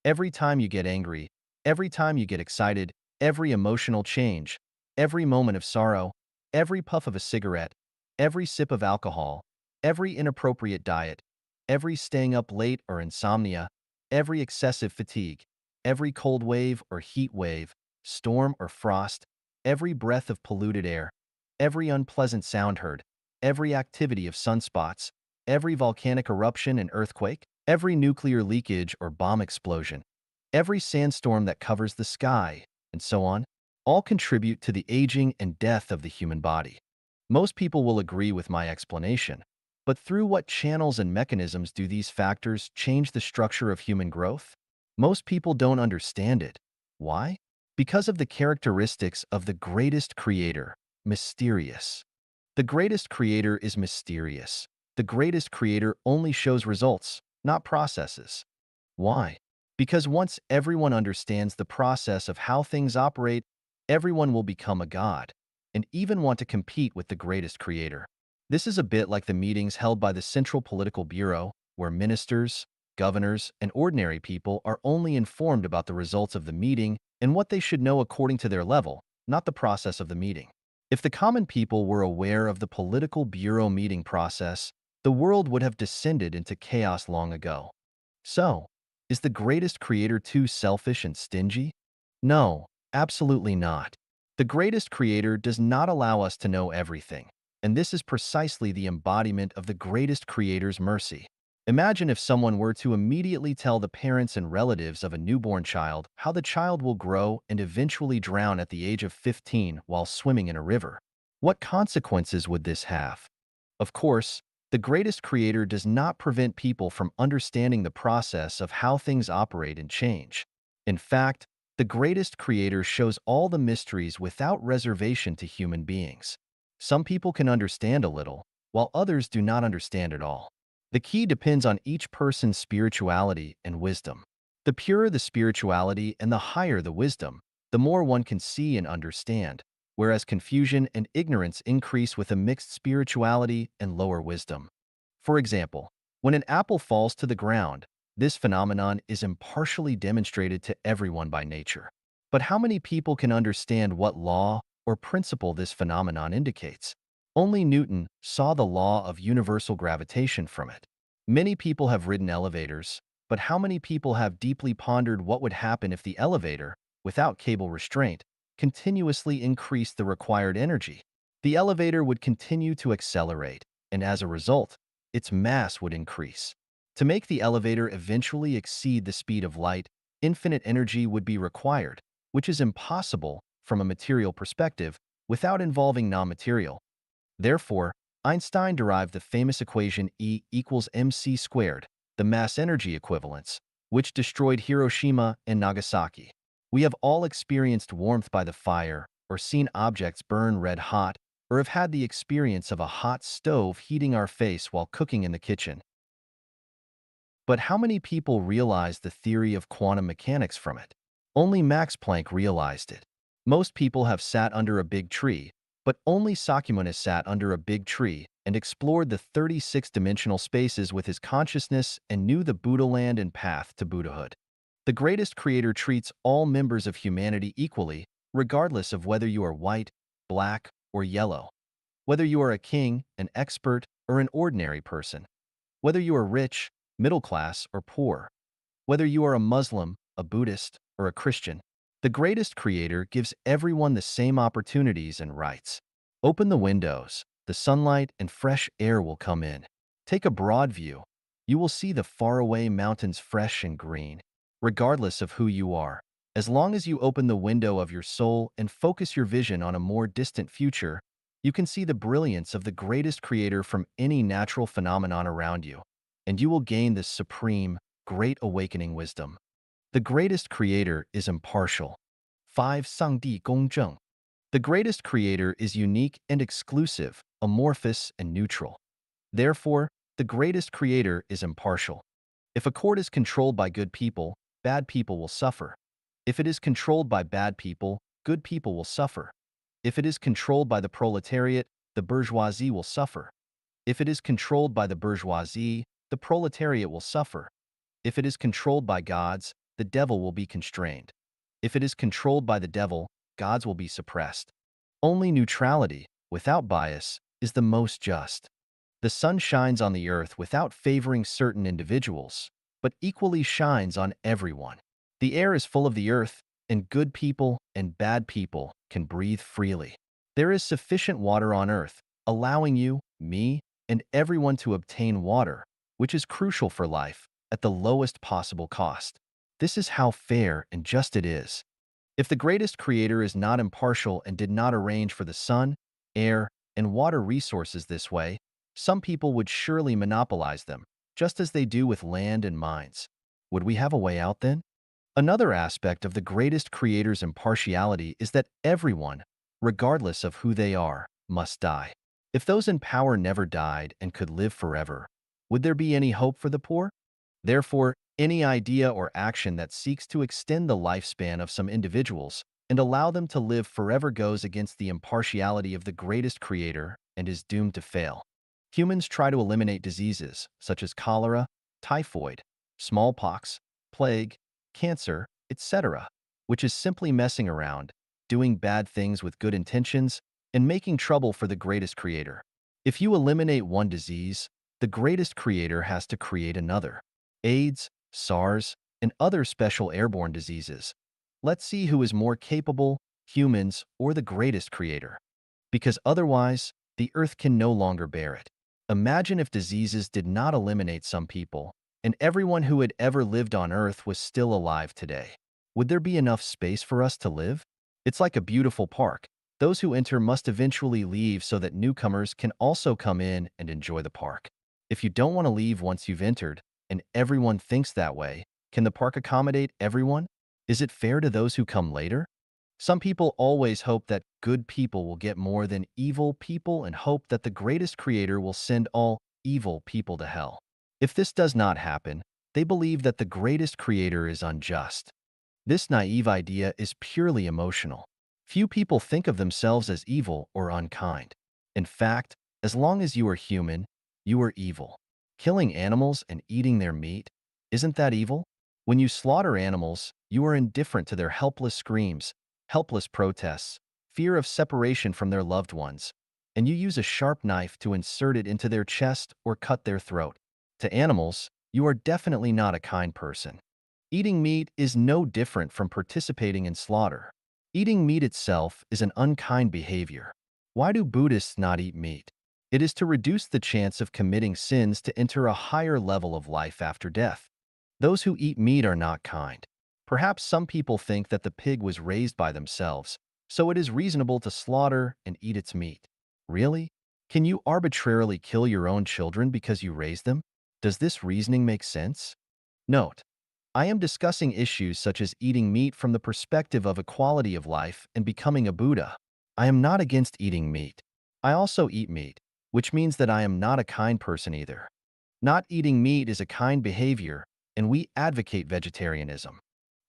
Every time you get angry, every time you get excited, every emotional change, every moment of sorrow, every puff of a cigarette, every sip of alcohol, every inappropriate diet, every staying up late or insomnia, every excessive fatigue, every cold wave or heat wave, storm or frost, every breath of polluted air, every unpleasant sound heard, every activity of sunspots, every volcanic eruption and earthquake, every nuclear leakage or bomb explosion, every sandstorm that covers the sky, and so on, all contribute to the aging and death of the human body. Most people will agree with my explanation, but through what channels and mechanisms do these factors change the structure of human growth? Most people don't understand it. Why? Because of the characteristics of the greatest creator, mysterious. The greatest creator is mysterious. The greatest creator only shows results, not processes. Why? Because once everyone understands the process of how things operate, everyone will become a god, and even want to compete with the greatest creator. This is a bit like the meetings held by the Central Political Bureau, where ministers, governors, and ordinary people are only informed about the results of the meeting and what they should know according to their level, not the process of the meeting. If the common people were aware of the political bureau meeting process, the world would have descended into chaos long ago. So, is the greatest creator too selfish and stingy? No, absolutely not. The greatest creator does not allow us to know everything, and this is precisely the embodiment of the greatest creator's mercy. Imagine if someone were to immediately tell the parents and relatives of a newborn child how the child will grow and eventually drown at the age of 15 while swimming in a river. What consequences would this have? Of course, the greatest creator does not prevent people from understanding the process of how things operate and change. In fact, the greatest creator shows all the mysteries without reservation to human beings. Some people can understand a little, while others do not understand at all. The key depends on each person's spirituality and wisdom. The purer the spirituality and the higher the wisdom, the more one can see and understand, whereas confusion and ignorance increase with a mixed spirituality and lower wisdom. For example, when an apple falls to the ground, this phenomenon is impartially demonstrated to everyone by nature. But how many people can understand what law or principle this phenomenon indicates? Only Newton saw the law of universal gravitation from it. Many people have ridden elevators, but how many people have deeply pondered what would happen if the elevator, without cable restraint, continuously increased the required energy? The elevator would continue to accelerate, and as a result, its mass would increase. To make the elevator eventually exceed the speed of light, infinite energy would be required, which is impossible from a material perspective without involving non-material. Therefore, Einstein derived the famous equation E equals mc squared, the mass-energy equivalence, which destroyed Hiroshima and Nagasaki. We have all experienced warmth by the fire, or seen objects burn red hot, or have had the experience of a hot stove heating our face while cooking in the kitchen. But how many people realized the theory of quantum mechanics from it? Only Max Planck realized it. Most people have sat under a big tree, but only Sakyamuni sat under a big tree and explored the 36-dimensional spaces with his consciousness and knew the Buddha land and path to Buddhahood. The greatest creator treats all members of humanity equally, regardless of whether you are white, black, or yellow. Whether you are a king, an expert, or an ordinary person. Whether you are rich, middle class, or poor. Whether you are a Muslim, a Buddhist, or a Christian, the greatest creator gives everyone the same opportunities and rights. Open the windows, the sunlight and fresh air will come in. Take a broad view. You will see the faraway mountains fresh and green, regardless of who you are. As long as you open the window of your soul and focus your vision on a more distant future, you can see the brilliance of the greatest creator from any natural phenomenon around you, and you will gain this supreme, great awakening wisdom. The greatest creator is impartial. 5. 上帝公正. The greatest creator is unique and exclusive, amorphous and neutral. Therefore, the greatest creator is impartial. If a court is controlled by good people, bad people will suffer. If it is controlled by bad people, good people will suffer. If it is controlled by the proletariat, the bourgeoisie will suffer. If it is controlled by the bourgeoisie, the proletariat will suffer. If it is controlled by gods, the devil will be constrained. If it is controlled by the devil, gods will be suppressed. Only neutrality, without bias, is the most just. The sun shines on the earth without favoring certain individuals, but equally shines on everyone. The air is full of the earth, and good people and bad people can breathe freely. There is sufficient water on earth, allowing you, me, and everyone to obtain water, which is crucial for life, at the lowest possible cost. This is how fair and just it is. If the greatest creator is not impartial and did not arrange for the sun, air, and water resources this way, some people would surely monopolize them, just as they do with land and mines. Would we have a way out then? Another aspect of the greatest creator's impartiality is that everyone, regardless of who they are, must die. If those in power never died and could live forever, would there be any hope for the poor? Therefore, any idea or action that seeks to extend the lifespan of some individuals and allow them to live forever goes against the impartiality of the greatest creator and is doomed to fail. Humans try to eliminate diseases such as cholera, typhoid, smallpox, plague, cancer, etc., which is simply messing around, doing bad things with good intentions, and making trouble for the greatest creator. If you eliminate one disease, the greatest creator has to create another. AIDS, SARS, and other special airborne diseases. Let's see who is more capable, humans or the greatest creator. Because otherwise, the earth can no longer bear it. Imagine if diseases did not eliminate some people, and everyone who had ever lived on earth was still alive today. Would there be enough space for us to live? It's like a beautiful park. Those who enter must eventually leave so that newcomers can also come in and enjoy the park. If you don't want to leave once you've entered, and everyone thinks that way, can the park accommodate everyone? Is it fair to those who come later? Some people always hope that good people will get more than evil people and hope that the greatest creator will send all evil people to hell. If this does not happen, they believe that the greatest creator is unjust. This naive idea is purely emotional. Few people think of themselves as evil or unkind. In fact, as long as you are human, you are evil. Killing animals and eating their meat, isn't that evil? When you slaughter animals, you are indifferent to their helpless screams, helpless protests, fear of separation from their loved ones, and you use a sharp knife to insert it into their chest or cut their throat. To animals, you are definitely not a kind person. Eating meat is no different from participating in slaughter. Eating meat itself is an unkind behavior. Why do Buddhists not eat meat? It is to reduce the chance of committing sins to enter a higher level of life after death. Those who eat meat are not kind. Perhaps some people think that the pig was raised by themselves, so it is reasonable to slaughter and eat its meat. Really? Can you arbitrarily kill your own children because you raised them? Does this reasoning make sense? Note, I am discussing issues such as eating meat from the perspective of equality of life and becoming a Buddha. I am not against eating meat. I also eat meat, which means that I am not a kind person either. Not eating meat is a kind behavior, and we advocate vegetarianism.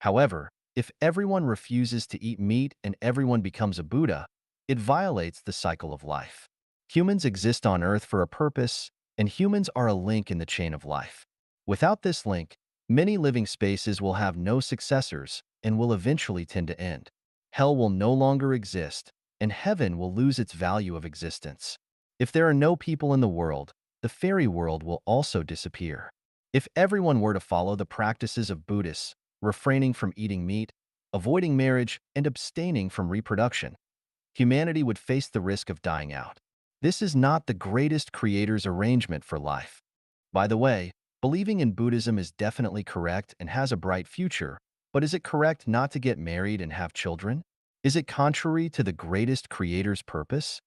However, if everyone refuses to eat meat and everyone becomes a Buddha, it violates the cycle of life. Humans exist on Earth for a purpose, and humans are a link in the chain of life. Without this link, many living spaces will have no successors and will eventually tend to end. Hell will no longer exist, and heaven will lose its value of existence. If there are no people in the world, the fairy world will also disappear. If everyone were to follow the practices of Buddhists, refraining from eating meat, avoiding marriage, and abstaining from reproduction, humanity would face the risk of dying out. This is not the greatest creator's arrangement for life. By the way, believing in Buddhism is definitely correct and has a bright future, but is it correct not to get married and have children? Is it contrary to the greatest creator's purpose?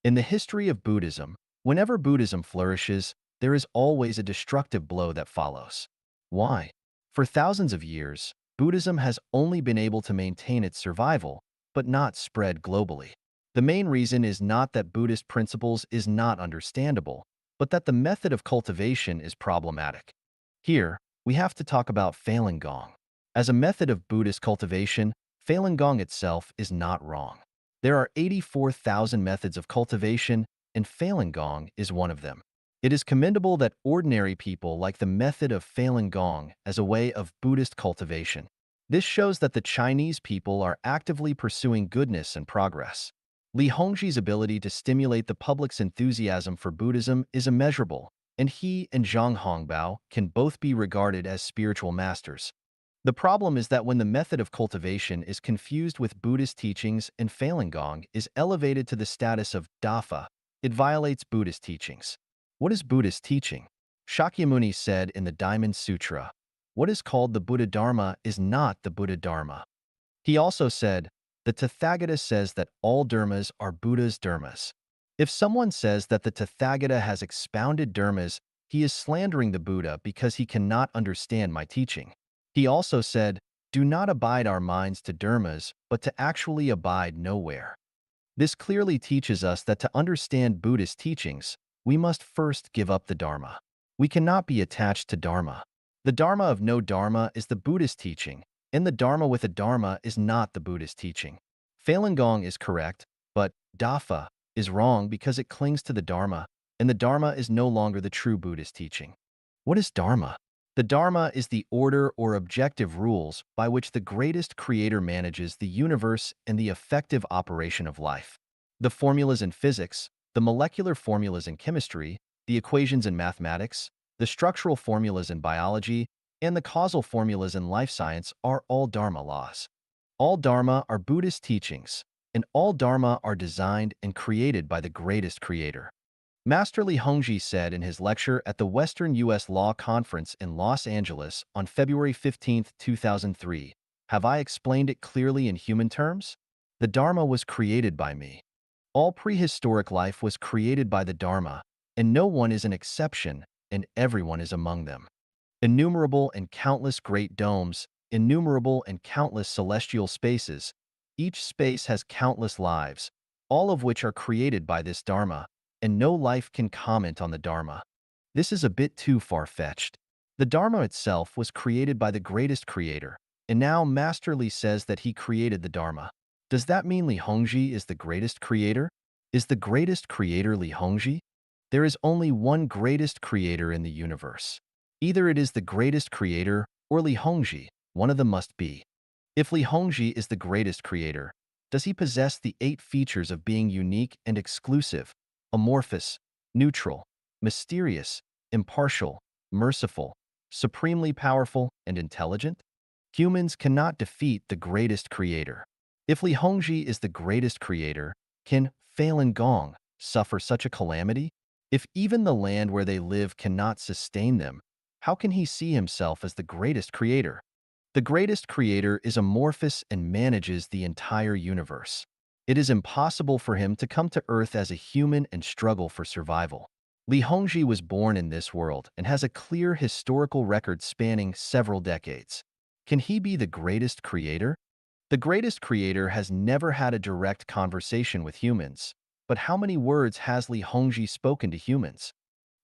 In the history of Buddhism, whenever Buddhism flourishes, there is always a destructive blow that follows. Why? For thousands of years, Buddhism has only been able to maintain its survival, but not spread globally. The main reason is not that Buddhist principles is not understandable, but that the method of cultivation is problematic. Here, we have to talk about Falun Gong. As a method of Buddhist cultivation, Falun Gong itself is not wrong. There are 84,000 methods of cultivation, and Falun Gong is one of them. It is commendable that ordinary people like the method of Falun Gong as a way of Buddhist cultivation. This shows that the Chinese people are actively pursuing goodness and progress. Li Hongzhi's ability to stimulate the public's enthusiasm for Buddhism is immeasurable, and he and Zhang Hongbao can both be regarded as spiritual masters. The problem is that when the method of cultivation is confused with Buddhist teachings and Falun Gong is elevated to the status of Dafa, it violates Buddhist teachings. What is Buddhist teaching? Shakyamuni said in the Diamond Sutra, "What is called the Buddha Dharma is not the Buddha Dharma." He also said, "The Tathagata says that all dharmas are Buddha's dharmas." If someone says that the Tathagata has expounded dharmas, he is slandering the Buddha because he cannot understand my teaching. He also said, "Do not abide our minds to dharmas, but to actually abide nowhere." This clearly teaches us that to understand Buddhist teachings, we must first give up the Dharma. We cannot be attached to Dharma. The Dharma of no Dharma is the Buddhist teaching, and the Dharma with a Dharma is not the Buddhist teaching. Falun Gong is correct, but Dafa is wrong because it clings to the Dharma, and the Dharma is no longer the true Buddhist teaching. What is Dharma? The Dharma is the order or objective rules by which the greatest creator manages the universe and the effective operation of life. The formulas in physics, the molecular formulas in chemistry, the equations in mathematics, the structural formulas in biology, and the causal formulas in life science are all Dharma laws. All Dharma are Buddhist teachings, and all Dharma are designed and created by the greatest creator. Master Li Hongzhi said in his lecture at the Western U.S. Law Conference in Los Angeles on February 15, 2003, "Have I explained it clearly in human terms? The Dharma was created by me. All prehistoric life was created by the Dharma, and no one is an exception, and everyone is among them. Innumerable and countless great domes, innumerable and countless celestial spaces, each space has countless lives, all of which are created by this Dharma, and no life can comment on the Dharma. This is a bit too far-fetched. The Dharma itself was created by the greatest creator, and now Master Li says that he created the Dharma. Does that mean Li Hongzhi is the greatest creator? Is the greatest creator Li Hongzhi? There is only one greatest creator in the universe. Either it is the greatest creator or Li Hongzhi, one of them must be. If Li Hongzhi is the greatest creator, does he possess the 8 features of being unique and exclusive, amorphous, neutral, mysterious, impartial, merciful, supremely powerful, and intelligent? Humans cannot defeat the greatest creator. If Li Hongzhi is the greatest creator, can Falun Gong suffer such a calamity? If even the land where they live cannot sustain them, how can he see himself as the greatest creator? The greatest creator is amorphous and manages the entire universe. It is impossible for him to come to Earth as a human and struggle for survival. Li Hongzhi was born in this world and has a clear historical record spanning several decades. Can he be the greatest creator? The greatest creator has never had a direct conversation with humans, but how many words has Li Hongzhi spoken to humans?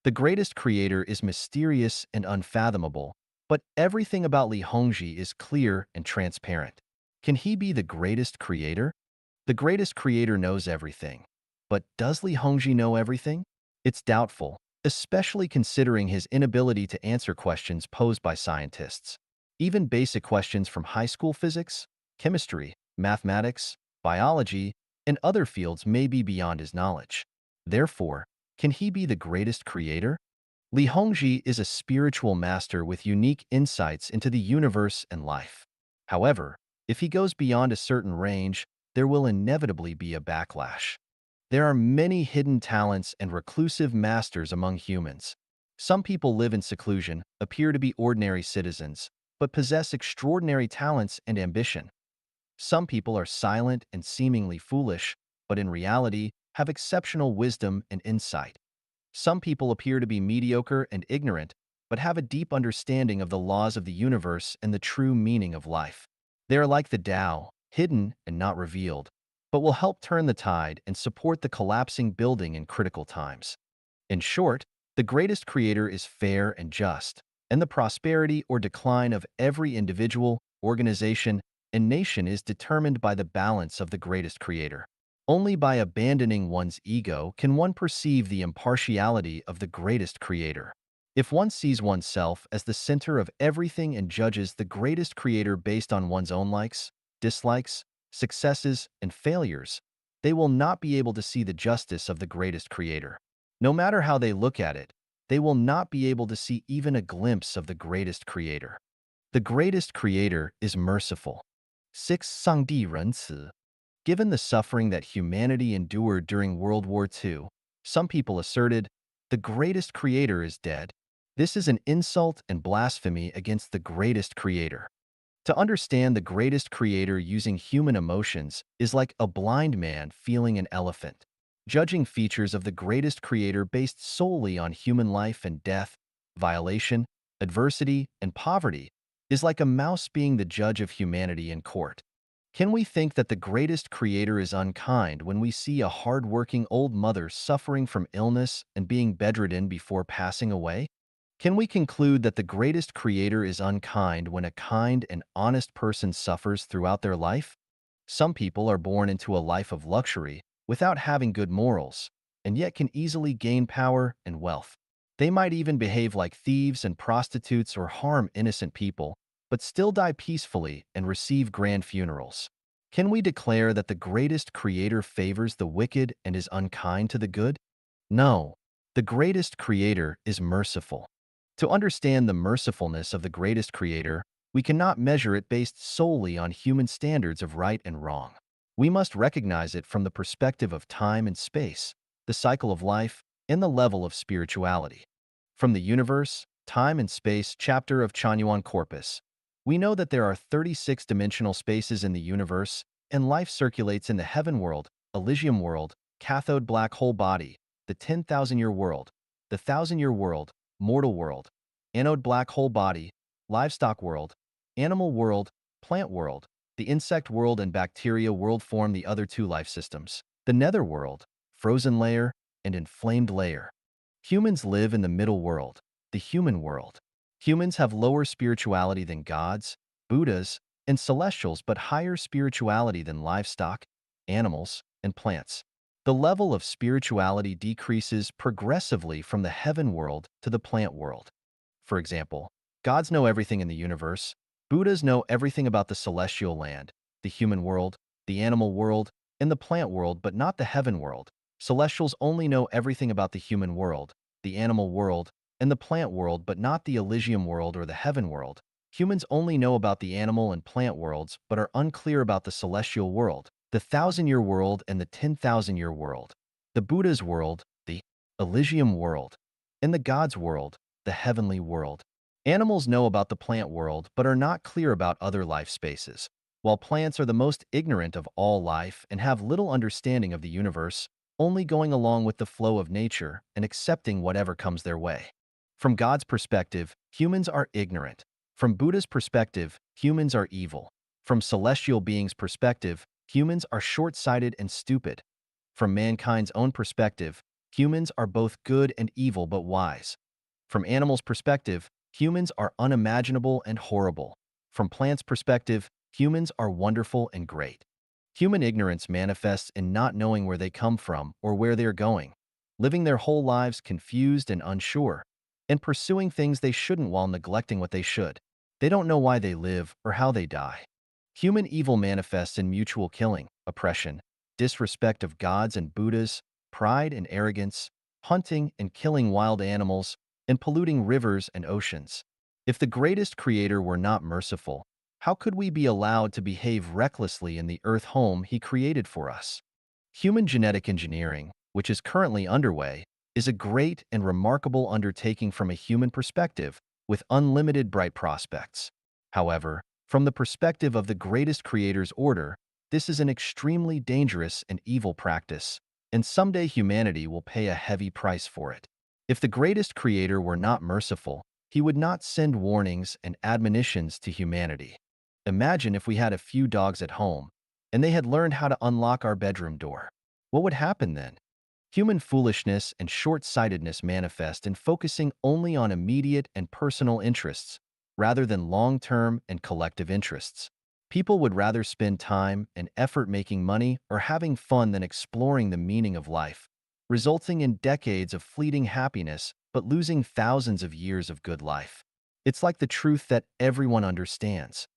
The greatest creator is mysterious and unfathomable, but everything about Li Hongzhi is clear and transparent. Can he be the greatest creator? The greatest creator knows everything, But does Li Hongzhi know everything? It's doubtful, especially considering his inability to answer questions posed by scientists. Even basic questions from high school physics, chemistry, mathematics, biology, and other fields may be beyond his knowledge. Therefore, can he be the greatest creator? Li Hongzhi is a spiritual master with unique insights into the universe and life. However, if he goes beyond a certain range, there will inevitably be a backlash. There are many hidden talents and reclusive masters among humans. Some people live in seclusion, appear to be ordinary citizens, but possess extraordinary talents and ambition. Some people are silent and seemingly foolish, but in reality have exceptional wisdom and insight. Some people appear to be mediocre and ignorant, but have a deep understanding of the laws of the universe and the true meaning of life. They are like the Tao, hidden and not revealed, but will help turn the tide and support the collapsing building in critical times. In short, the greatest creator is fair and just, and the prosperity or decline of every individual, organization, and nation is determined by the balance of the greatest creator. Only by abandoning one's ego can one perceive the impartiality of the greatest creator. If one sees oneself as the center of everything and judges the greatest creator based on one's own likes, dislikes, successes, and failures, they will not be able to see the justice of the greatest creator. No matter how they look at it, they will not be able to see even a glimpse of the greatest creator. The greatest creator is merciful. 6. 上帝仁慈. Given the suffering that humanity endured during World War II, some people asserted, the greatest creator is dead. This is an insult and blasphemy against the greatest creator. To understand the greatest creator using human emotions is like a blind man feeling an elephant. Judging features of the greatest creator based solely on human life and death, violation, adversity, and poverty is like a mouse being the judge of humanity in court. Can we think that the greatest creator is unkind when we see a hard-working old mother suffering from illness and being bedridden before passing away? Can we conclude that the greatest creator is unkind when a kind and honest person suffers throughout their life? Some people are born into a life of luxury without having good morals, and yet can easily gain power and wealth. They might even behave like thieves and prostitutes or harm innocent people, but still die peacefully and receive grand funerals. Can we declare that the greatest creator favors the wicked and is unkind to the good? No. The greatest creator is merciful. To understand the mercifulness of the greatest creator, we cannot measure it based solely on human standards of right and wrong. We must recognize it from the perspective of time and space, the cycle of life, and the level of spirituality. From the Universe, Time and Space chapter of Chanyuan Corpus, we know that there are 36 dimensional spaces in the universe, and life circulates in the heaven world, Elysium world, cathode black hole body, the 10,000-year world, the 1,000-year world, mortal world, anode black hole body, livestock world, animal world, plant world, the insect world and bacteria world form the other two life systems. The nether world, frozen layer, and inflamed layer. Humans live in the middle world, the human world. Humans have lower spirituality than gods, Buddhas, and celestials, but higher spirituality than livestock, animals, and plants. The level of spirituality decreases progressively from the heaven world to the plant world. For example, gods know everything in the universe, Buddhas know everything about the celestial land, the human world, the animal world, and the plant world, but not the heaven world. Celestials only know everything about the human world, the animal world, and the plant world, but not the Elysium world or the heaven world. Humans only know about the animal and plant worlds, but are unclear about the celestial world, the 1,000-year world and the 10,000-year world, the Buddha's world, the Elysium world, and the God's world, the heavenly world. Animals know about the plant world, but are not clear about other life spaces. While plants are the most ignorant of all life and have little understanding of the universe, only going along with the flow of nature and accepting whatever comes their way. From God's perspective, humans are ignorant. From Buddha's perspective, humans are evil. From celestial beings' perspective, humans are short-sighted and stupid. From mankind's own perspective, humans are both good and evil but wise. From animals' perspective, humans are unimaginable and horrible. From plants' perspective, humans are wonderful and great. Human ignorance manifests in not knowing where they come from or where they are going, living their whole lives confused and unsure, and pursuing things they shouldn't while neglecting what they should. They don't know why they live or how they die. Human evil manifests in mutual killing, oppression, disrespect of gods and Buddhas, pride and arrogance, hunting and killing wild animals, and polluting rivers and oceans. If the greatest creator were not merciful, how could we be allowed to behave recklessly in the earth home he created for us? Human genetic engineering, which is currently underway, is a great and remarkable undertaking from a human perspective, with unlimited bright prospects. However, from the perspective of the greatest creator's order, this is an extremely dangerous and evil practice, and someday humanity will pay a heavy price for it. If the greatest creator were not merciful, he would not send warnings and admonitions to humanity. Imagine if we had a few dogs at home, and they had learned how to unlock our bedroom door. What would happen then? Human foolishness and short-sightedness manifest in focusing only on immediate and personal interests, rather than long-term and collective interests. People would rather spend time and effort making money or having fun than exploring the meaning of life, resulting in decades of fleeting happiness but losing thousands of years of good life. It's like the truth that everyone understands.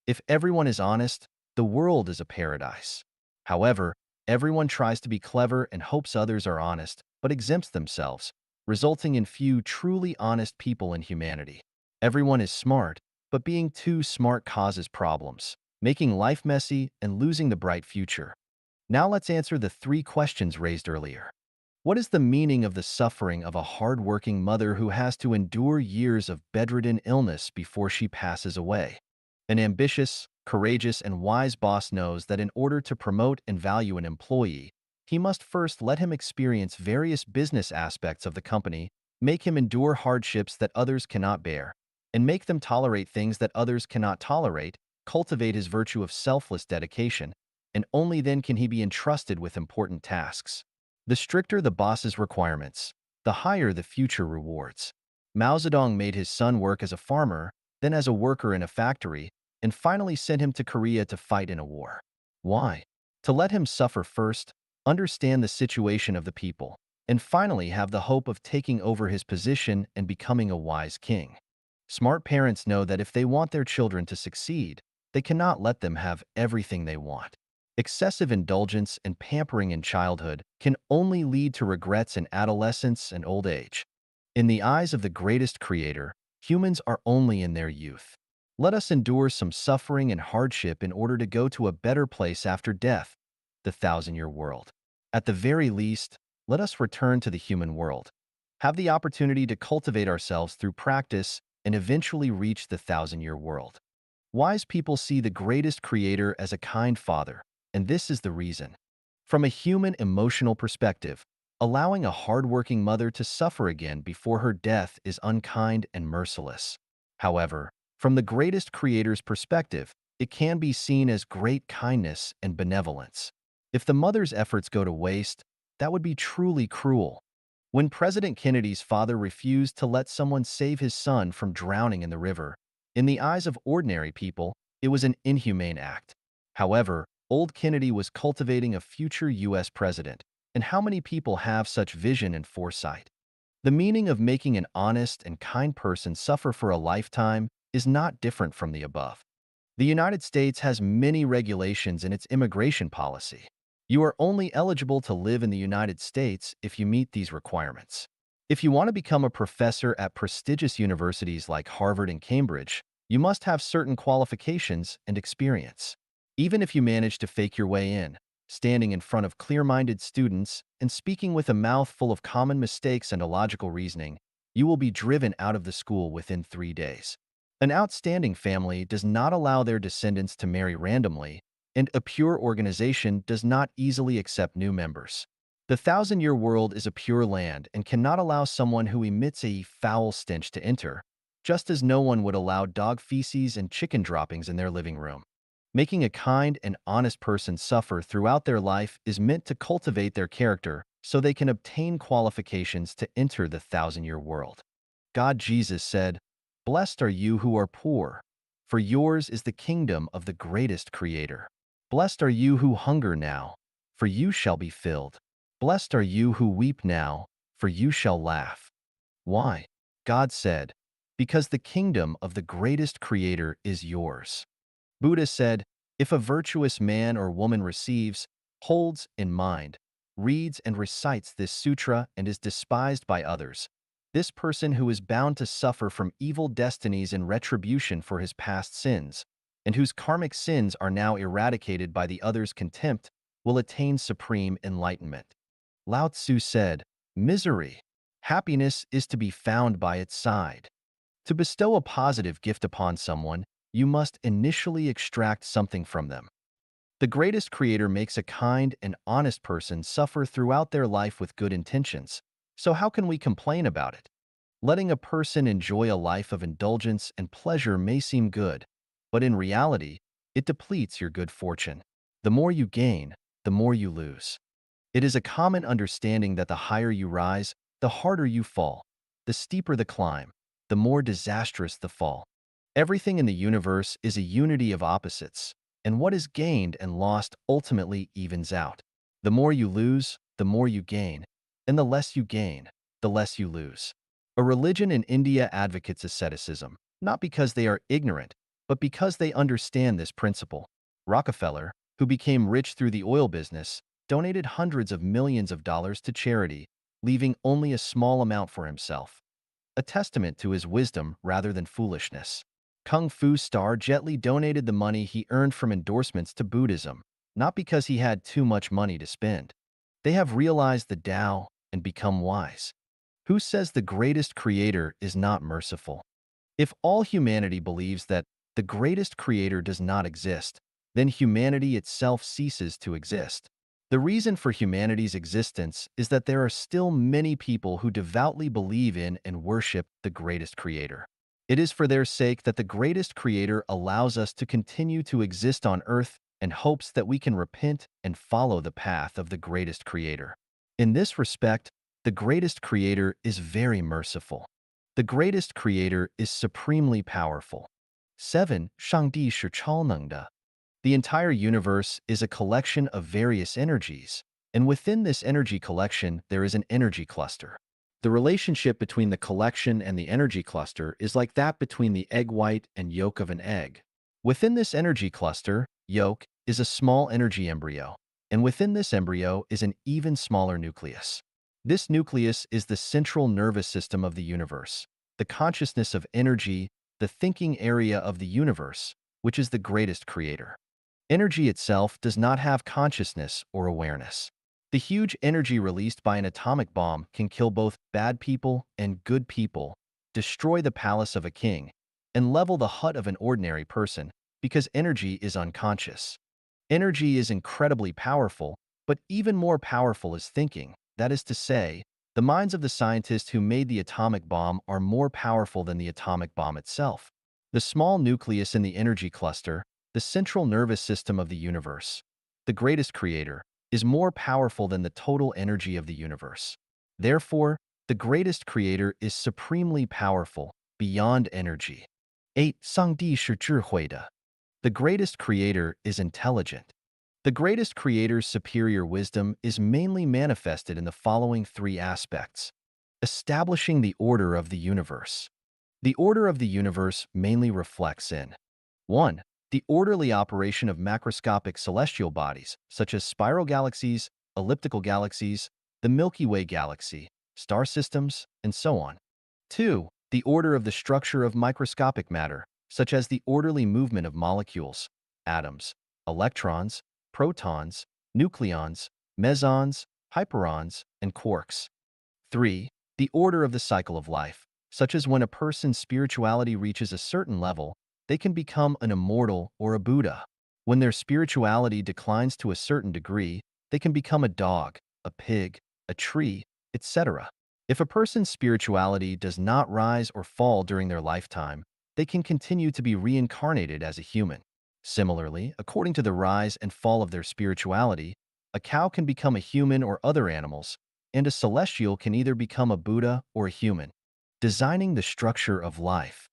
If everyone is honest, the world is a paradise. However, everyone tries to be clever and hopes others are honest, but exempts themselves, resulting in few truly honest people in humanity. Everyone is smart, but being too smart causes problems, making life messy and losing the bright future. Now let's answer the three questions raised earlier. What is the meaning of the suffering of a hard-working mother who has to endure years of bedridden illness before she passes away? An ambitious, courageous, and wise boss knows that in order to promote and value an employee, he must first let him experience various business aspects of the company, make him endure hardships that others cannot bear, and make them tolerate things that others cannot tolerate, cultivate his virtue of selfless dedication, and only then can he be entrusted with important tasks. The stricter the boss's requirements, the higher the future rewards. Mao Zedong made his son work as a farmer, then as a worker in a factory, and finally sent him to Korea to fight in a war. Why? To let him suffer first, understand the situation of the people, and finally have the hope of taking over his position and becoming a wise king. Smart parents know that if they want their children to succeed, they cannot let them have everything they want. Excessive indulgence and pampering in childhood can only lead to regrets in adolescence and old age. In the eyes of the greatest creator, humans are only in their youth. Let us endure some suffering and hardship in order to go to a better place after death, the thousand-year world. At the very least, let us return to the human world, have the opportunity to cultivate ourselves through practice, and eventually reach the thousand-year world. Wise people see the greatest creator as a kind father, and this is the reason. From a human emotional perspective, allowing a hardworking mother to suffer again before her death is unkind and merciless. However, from the greatest creator's perspective, it can be seen as great kindness and benevolence. If the mother's efforts go to waste, that would be truly cruel. When President Kennedy's father refused to let someone save his son from drowning in the river, in the eyes of ordinary people, it was an inhumane act. However, old Kennedy was cultivating a future U.S. president, and how many people have such vision and foresight? The meaning of making an honest and kind person suffer for a lifetime is not different from the above. The United States has many regulations in its immigration policy. You are only eligible to live in the United States if you meet these requirements. If you want to become a professor at prestigious universities like Harvard and Cambridge, you must have certain qualifications and experience. Even if you manage to fake your way in, standing in front of clear-minded students and speaking with a mouth full of common mistakes and illogical reasoning, you will be driven out of the school within 3 days. An outstanding family does not allow their descendants to marry randomly, and a pure organization does not easily accept new members. The thousand-year world is a pure land and cannot allow someone who emits a foul stench to enter, just as no one would allow dog feces and chicken droppings in their living room. Making a kind and honest person suffer throughout their life is meant to cultivate their character so they can obtain qualifications to enter the thousand-year world. God Jesus said, "Blessed are you who are poor, for yours is the kingdom of the greatest creator." Blessed are you who hunger now, for you shall be filled. Blessed are you who weep now, for you shall laugh. Why? God said, because the kingdom of the greatest creator is yours. Buddha said, if a virtuous man or woman receives, holds in mind, reads and recites this sutra and is despised by others, this person who is bound to suffer from evil destinies and retribution for his past sins, and whose karmic sins are now eradicated by the other's contempt, will attain supreme enlightenment. Lao Tzu said, misery, happiness is to be found by its side. To bestow a positive gift upon someone, you must initially extract something from them. The greatest creator makes a kind and honest person suffer throughout their life with good intentions. So how can we complain about it? Letting a person enjoy a life of indulgence and pleasure may seem good, but in reality, it depletes your good fortune. The more you gain, the more you lose. It is a common understanding that the higher you rise, the harder you fall. The steeper the climb, the more disastrous the fall. Everything in the universe is a unity of opposites, and what is gained and lost ultimately evens out. The more you lose, the more you gain, and the less you gain, the less you lose. A religion in India advocates asceticism, not because they are ignorant, but because they understand this principle. Rockefeller, who became rich through the oil business, donated hundreds of millions of dollars to charity, leaving only a small amount for himself, a testament to his wisdom rather than foolishness. Kung Fu star Jet Li donated the money he earned from endorsements to Buddhism, not because he had too much money to spend. They have realized the Tao and become wise. Who says the greatest creator is not merciful? If all humanity believes that the greatest creator does not exist, then humanity itself ceases to exist. The reason for humanity's existence is that there are still many people who devoutly believe in and worship the greatest creator. It is for their sake that the greatest creator allows us to continue to exist on earth and hopes that we can repent and follow the path of the greatest creator. In this respect, the greatest creator is very merciful. The greatest creator is supremely powerful. 7. 上帝是超能的. The entire universe is a collection of various energies, and within this energy collection, there is an energy cluster. The relationship between the collection and the energy cluster is like that between the egg white and yolk of an egg. Within this energy cluster, yolk is a small energy embryo, and within this embryo is an even smaller nucleus. This nucleus is the central nervous system of the universe, the consciousness of energy, the thinking area of the universe, which is the greatest creator. Energy itself does not have consciousness or awareness. The huge energy released by an atomic bomb can kill both bad people and good people, destroy the palace of a king, and level the hut of an ordinary person because energy is unconscious. Energy is incredibly powerful, but even more powerful is thinking. That is to say, the minds of the scientists who made the atomic bomb are more powerful than the atomic bomb itself. The small nucleus in the energy cluster, the central nervous system of the universe, the greatest creator, is more powerful than the total energy of the universe. Therefore, the greatest creator is supremely powerful, beyond energy. 8. 上帝是智慧的. The greatest creator is intelligent. The greatest creator's superior wisdom is mainly manifested in the following three aspects. Establishing the order of the universe. The order of the universe mainly reflects in 1. The orderly operation of macroscopic celestial bodies, such as spiral galaxies, elliptical galaxies, the Milky Way galaxy, star systems, and so on. 2. The order of the structure of microscopic matter, such as the orderly movement of molecules, atoms, electrons, protons, nucleons, mesons, hyperons, and quarks. 3. The order of the cycle of life, such as when a person's spirituality reaches a certain level, they can become an immortal or a Buddha. When their spirituality declines to a certain degree, they can become a dog, a pig, a tree, etc. If a person's spirituality does not rise or fall during their lifetime, they can continue to be reincarnated as a human. Similarly, according to the rise and fall of their spirituality, a cow can become a human or other animals, and a celestial can either become a Buddha or a human. Designing the structure of life.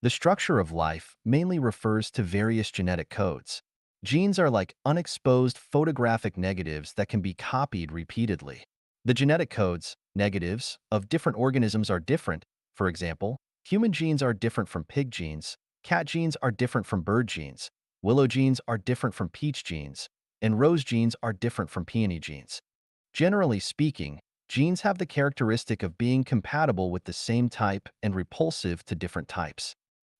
The structure of life mainly refers to various genetic codes. Genes are like unexposed photographic negatives that can be copied repeatedly. The genetic codes, negatives, of different organisms are different. For example, human genes are different from pig genes, cat genes are different from bird genes, willow genes are different from peach genes, and rose genes are different from peony genes. Generally speaking, genes have the characteristic of being compatible with the same type and repulsive to different types.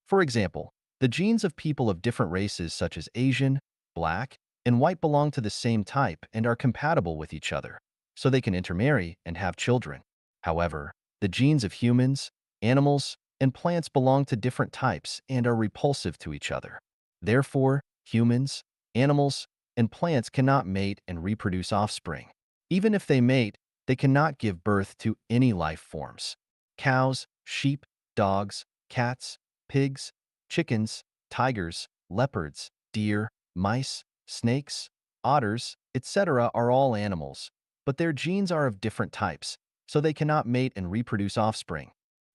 For example, the genes of people of different races such as Asian, Black, and white belong to the same type and are compatible with each other, so they can intermarry and have children. However, the genes of humans, animals, and plants belong to different types and are repulsive to each other. Therefore, humans, animals, and plants cannot mate and reproduce offspring. Even if they mate, they cannot give birth to any life forms. Cows, sheep, dogs, cats, pigs, chickens, tigers, leopards, deer, mice, snakes, otters, etc. are all animals, but their genes are of different types, so they cannot mate and reproduce offspring.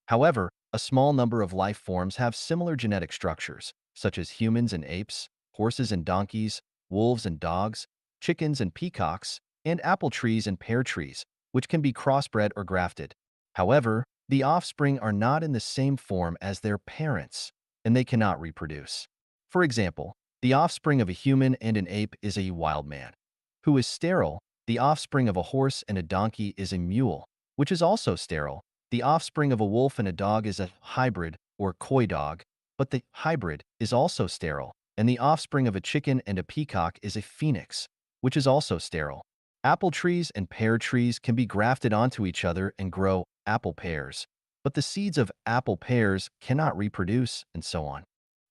However, a small number of life forms have similar genetic structures, such as humans and apes, horses and donkeys, wolves and dogs, chickens and peacocks, and apple trees and pear trees, which can be crossbred or grafted. However, the offspring are not in the same form as their parents, and they cannot reproduce. For example, the offspring of a human and an ape is a wild man, who is sterile. The offspring of a horse and a donkey is a mule, which is also sterile. The offspring of a wolf and a dog is a hybrid, or coy dog, but the hybrid is also sterile. And the offspring of a chicken and a peacock is a phoenix, which is also sterile. Apple trees and pear trees can be grafted onto each other and grow apple pears, but the seeds of apple pears cannot reproduce, and so on.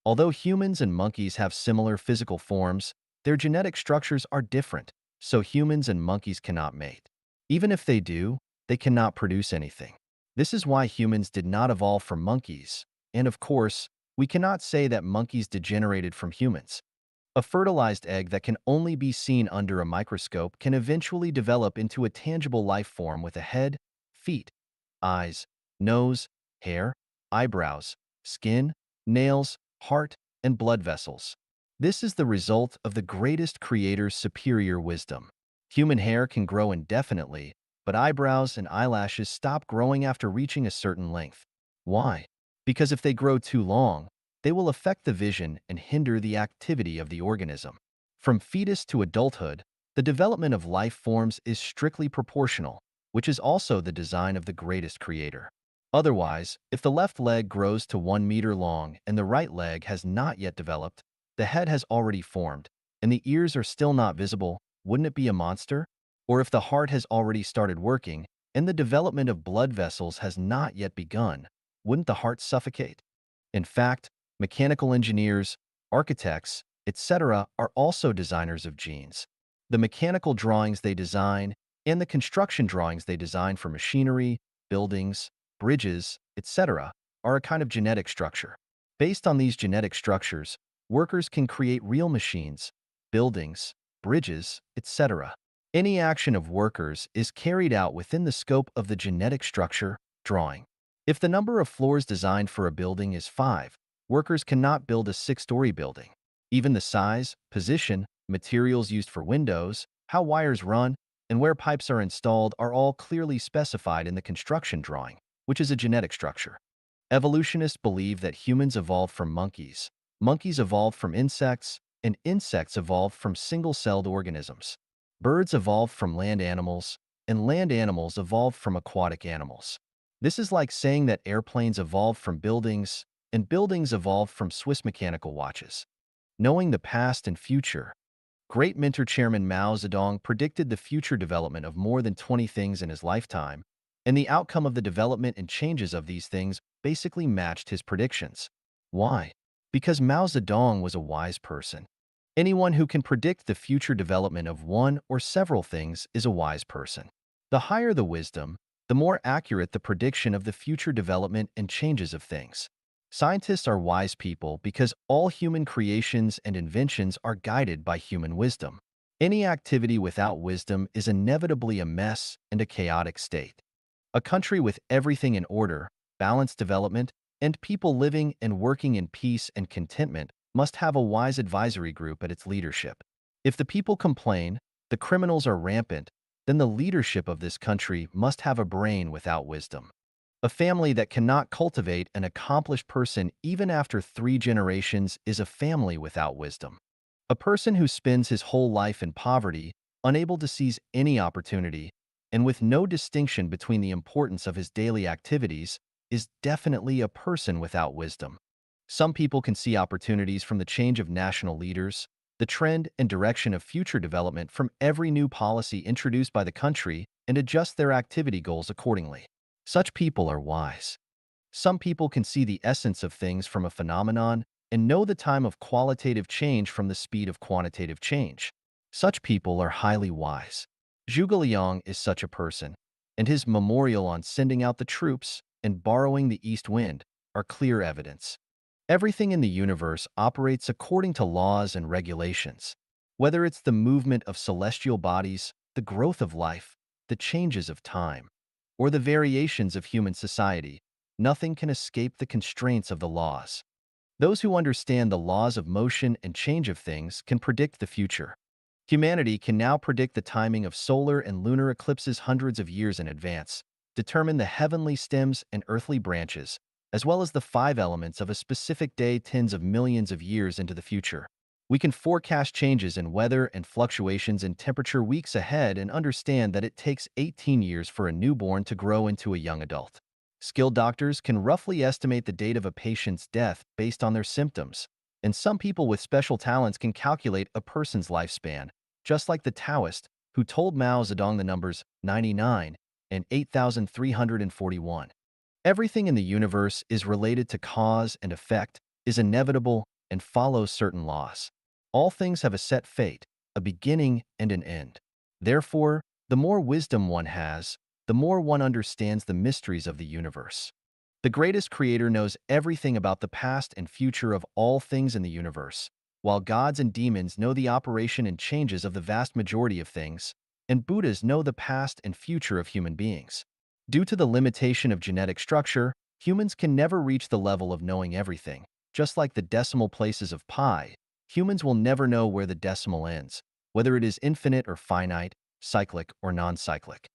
Although humans and monkeys have similar physical forms, their genetic structures are different, so humans and monkeys cannot mate. Even if they do, they cannot produce anything. This is why humans did not evolve from monkeys, and of course, we cannot say that monkeys degenerated from humans. A fertilized egg that can only be seen under a microscope can eventually develop into a tangible life form with a head, feet, eyes, nose, hair, eyebrows, skin, nails, heart, and blood vessels. This is the result of the greatest creator's superior wisdom. Human hair can grow indefinitely, but eyebrows and eyelashes stop growing after reaching a certain length. Why? Because if they grow too long, they will affect the vision and hinder the activity of the organism. From fetus to adulthood, the development of life forms is strictly proportional, which is also the design of the greatest creator. Otherwise, if the left leg grows to 1 meter long and the right leg has not yet developed, the head has already formed, and the ears are still not visible, wouldn't it be a monster? Or if the heart has already started working and the development of blood vessels has not yet begun, wouldn't the heart suffocate? In fact, mechanical engineers, architects, etc. are also designers of genes. The mechanical drawings they design and the construction drawings they design for machinery, buildings, bridges, etc. are a kind of genetic structure. Based on these genetic structures, workers can create real machines, buildings, bridges, etc. Any action of workers is carried out within the scope of the genetic structure drawing. If the number of floors designed for a building is 5, workers cannot build a 6-story building. Even the size, position, materials used for windows, how wires run, and where pipes are installed are all clearly specified in the construction drawing, which is a genetic structure. Evolutionists believe that humans evolved from monkeys, monkeys evolved from insects, and insects evolved from single-celled organisms. Birds evolved from land animals, and land animals evolved from aquatic animals. This is like saying that airplanes evolved from buildings, and buildings evolved from Swiss mechanical watches. Knowing the past and future, great mentor Chairman Mao Zedong predicted the future development of more than 20 things in his lifetime, and the outcome of the development and changes of these things basically matched his predictions. Why? Because Mao Zedong was a wise person. Anyone who can predict the future development of one or several things is a wise person. The higher the wisdom, the more accurate the prediction of the future development and changes of things. Scientists are wise people because all human creations and inventions are guided by human wisdom. Any activity without wisdom is inevitably a mess and a chaotic state. A country with everything in order, balanced development, and people living and working in peace and contentment must have a wise advisory group at its leadership. If the people complain, the criminals are rampant, then the leadership of this country must have a brain without wisdom. A family that cannot cultivate an accomplished person even after 3 generations is a family without wisdom. A person who spends his whole life in poverty, unable to seize any opportunity, and with no distinction between the importance of his daily activities, is definitely a person without wisdom. Some people can see opportunities from the change of national leaders, the trend and direction of future development from every new policy introduced by the country, and adjust their activity goals accordingly. Such people are wise. Some people can see the essence of things from a phenomenon and know the time of qualitative change from the speed of quantitative change. Such people are highly wise. Zhuge Liang is such a person, and his memorial on sending out the troops and borrowing the east wind are clear evidence. Everything in the universe operates according to laws and regulations. Whether it's the movement of celestial bodies, the growth of life, the changes of time, or the variations of human society, nothing can escape the constraints of the laws. Those who understand the laws of motion and change of things can predict the future. Humanity can now predict the timing of solar and lunar eclipses hundreds of years in advance, determine the heavenly stems and earthly branches, as well as the 5 elements of a specific day tens of millions of years into the future. We can forecast changes in weather and fluctuations in temperature weeks ahead and understand that it takes 18 years for a newborn to grow into a young adult. Skilled doctors can roughly estimate the date of a patient's death based on their symptoms, and some people with special talents can calculate a person's lifespan, just like the Taoist who told Mao Zedong the numbers 99 and 8,341. Everything in the universe is related to cause and effect, is inevitable, and follows certain laws. All things have a set fate, a beginning and an end. Therefore, the more wisdom one has, the more one understands the mysteries of the universe. The greatest creator knows everything about the past and future of all things in the universe, while gods and demons know the operation and changes of the vast majority of things, and Buddhas know the past and future of human beings. Due to the limitation of genetic structure, humans can never reach the level of knowing everything. Just like the decimal places of pi, humans will never know where the decimal ends, whether it is infinite or finite, cyclic or non-cyclic.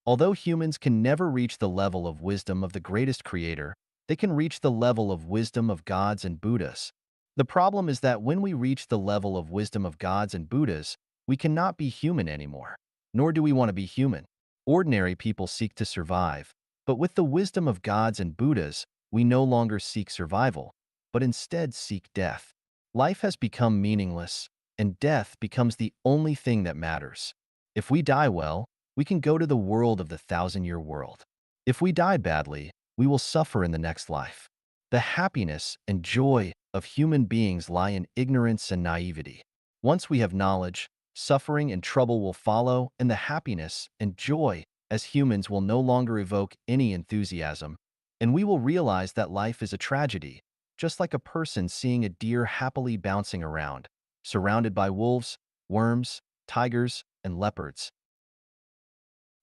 Although humans can never reach the level of wisdom of the greatest creator, they can reach the level of wisdom of gods and Buddhas. The problem is that when we reach the level of wisdom of gods and Buddhas, we cannot be human anymore. Nor do we want to be human. Ordinary people seek to survive, but with the wisdom of gods and Buddhas, we no longer seek survival, but instead seek death. Life has become meaningless, and death becomes the only thing that matters. If we die well, we can go to the world of the 1,000-year world. If we die badly, we will suffer in the next life. The happiness and joy of human beings lie in ignorance and naivety. Once we have knowledge, suffering and trouble will follow, and the happiness and joy as humans will no longer evoke any enthusiasm, and we will realize that life is a tragedy, just like a person seeing a deer happily bouncing around, surrounded by wolves, worms, tigers, and leopards.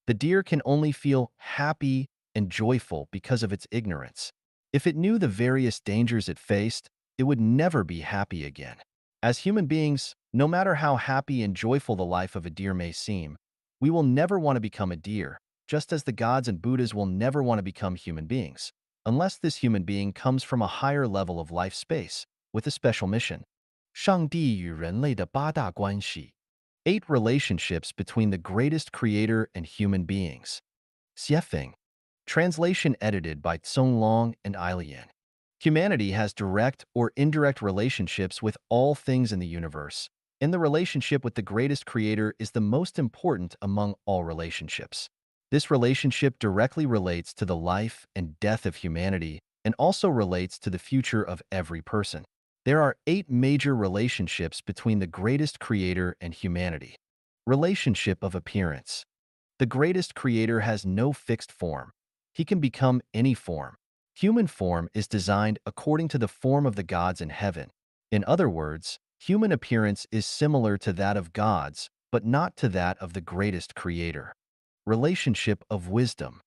The deer can only feel happy and joyful because of its ignorance. If it knew the various dangers it faced, it would never be happy again. As human beings, no matter how happy and joyful the life of a deer may seem, we will never want to become a deer, just as the gods and Buddhas will never want to become human beings, unless this human being comes from a higher level of life space, with a special mission. 上帝与人类的8大关系 8 relationships between the greatest creator and human beings. Xiefeng. Translation edited by Tsong Long and Ailian. Humanity has direct or indirect relationships with all things in the universe, and the relationship with the greatest creator is the most important among all relationships. This relationship directly relates to the life and death of humanity and also relates to the future of every person. There are 8 major relationships between the greatest creator and humanity. Relationship of appearance. The greatest creator has no fixed form. He can become any form. Human form is designed according to the form of the gods in heaven. In other words, human appearance is similar to that of gods, but not to that of the greatest creator. Relationship of wisdom.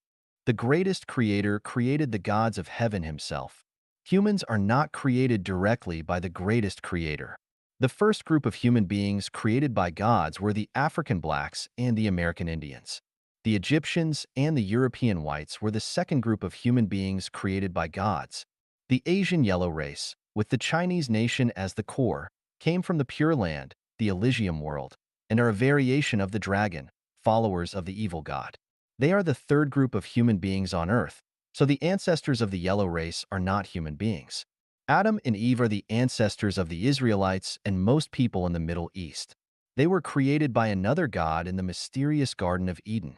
The greatest creator created the gods of heaven himself. Humans are not created directly by the greatest creator. The first group of human beings created by gods were the African blacks and the American Indians. The Egyptians and the European whites were the second group of human beings created by gods. The Asian yellow race, with the Chinese nation as the core, came from the Pure Land, the Elysium world, and are a variation of the dragon, followers of the evil god. They are the third group of human beings on Earth, so the ancestors of the yellow race are not human beings. Adam and Eve are the ancestors of the Israelites and most people in the Middle East. They were created by another god in the mysterious Garden of Eden.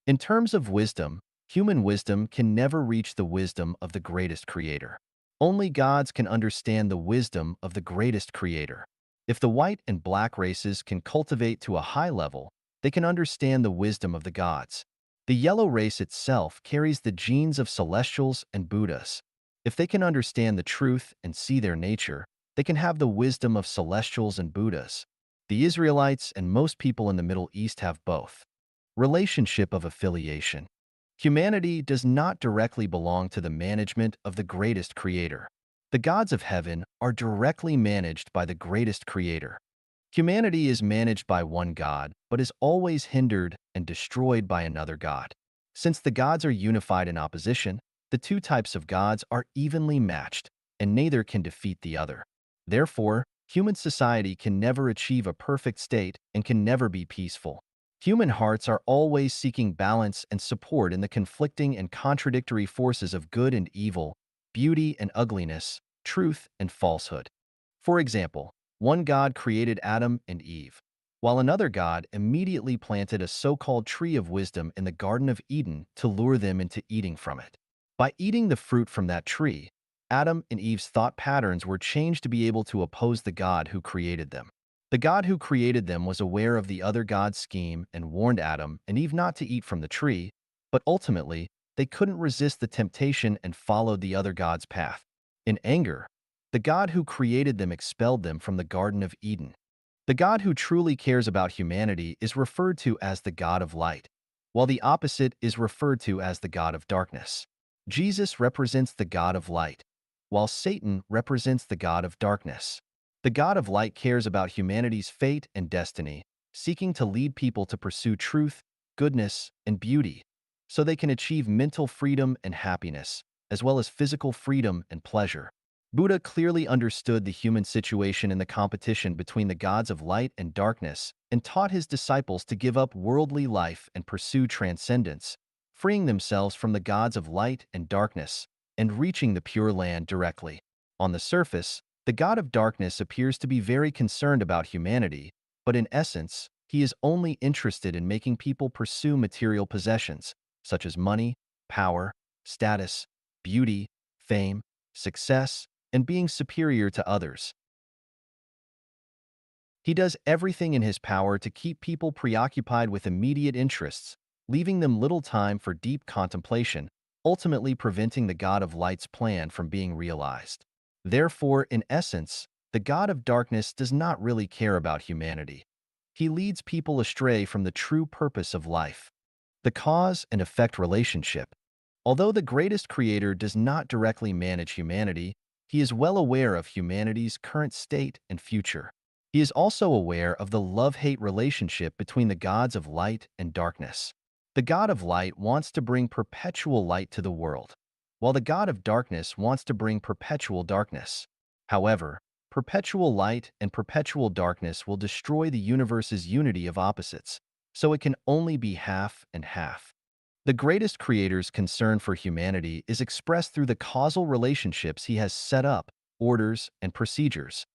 In terms of wisdom, human wisdom can never reach the wisdom of the greatest creator. Only gods can understand the wisdom of the greatest creator. If the white and black races can cultivate to a high level, they can understand the wisdom of the gods. The yellow race itself carries the genes of celestials and Buddhas. If they can understand the truth and see their nature, they can have the wisdom of celestials and Buddhas. The Israelites and most people in the Middle East have both. Relationship of affiliation. Humanity does not directly belong to the management of the greatest creator. The gods of heaven are directly managed by the greatest creator. Humanity is managed by one god, but is always hindered and destroyed by another god. Since the gods are unified in opposition, the two types of gods are evenly matched, and neither can defeat the other. Therefore, human society can never achieve a perfect state and can never be peaceful. Human hearts are always seeking balance and support in the conflicting and contradictory forces of good and evil, beauty and ugliness, truth and falsehood. For example, one god created Adam and Eve, while another god immediately planted a so-called tree of wisdom in the Garden of Eden to lure them into eating from it. By eating the fruit from that tree, Adam and Eve's thought patterns were changed to be able to oppose the God who created them. The God who created them was aware of the other God's scheme and warned Adam and Eve not to eat from the tree, but ultimately, they couldn't resist the temptation and followed the other God's path. In anger, the God who created them expelled them from the Garden of Eden. The God who truly cares about humanity is referred to as the God of light, while the opposite is referred to as the God of darkness. Jesus represents the God of light, while Satan represents the God of darkness. The God of light cares about humanity's fate and destiny, seeking to lead people to pursue truth, goodness, and beauty, so they can achieve mental freedom and happiness, as well as physical freedom and pleasure. Buddha clearly understood the human situation in the competition between the gods of light and darkness and taught his disciples to give up worldly life and pursue transcendence, freeing themselves from the gods of light and darkness and reaching the Pure Land directly. On the surface, the god of darkness appears to be very concerned about humanity, but in essence, he is only interested in making people pursue material possessions, such as money, power, status, beauty, fame, success, and being superior to others. He does everything in his power to keep people preoccupied with immediate interests, leaving them little time for deep contemplation, ultimately preventing the God of Light's plan from being realized. Therefore, in essence, the God of Darkness does not really care about humanity. He leads people astray from the true purpose of life. The cause and effect relationship. Although the greatest creator does not directly manage humanity, he is well aware of humanity's current state and future. He is also aware of the love-hate relationship between the gods of light and darkness. The God of light wants to bring perpetual light to the world, while the God of darkness wants to bring perpetual darkness. However, perpetual light and perpetual darkness will destroy the universe's unity of opposites, so it can only be half and half. The greatest creator's concern for humanity is expressed through the causal relationships he has set up, orders, and procedures.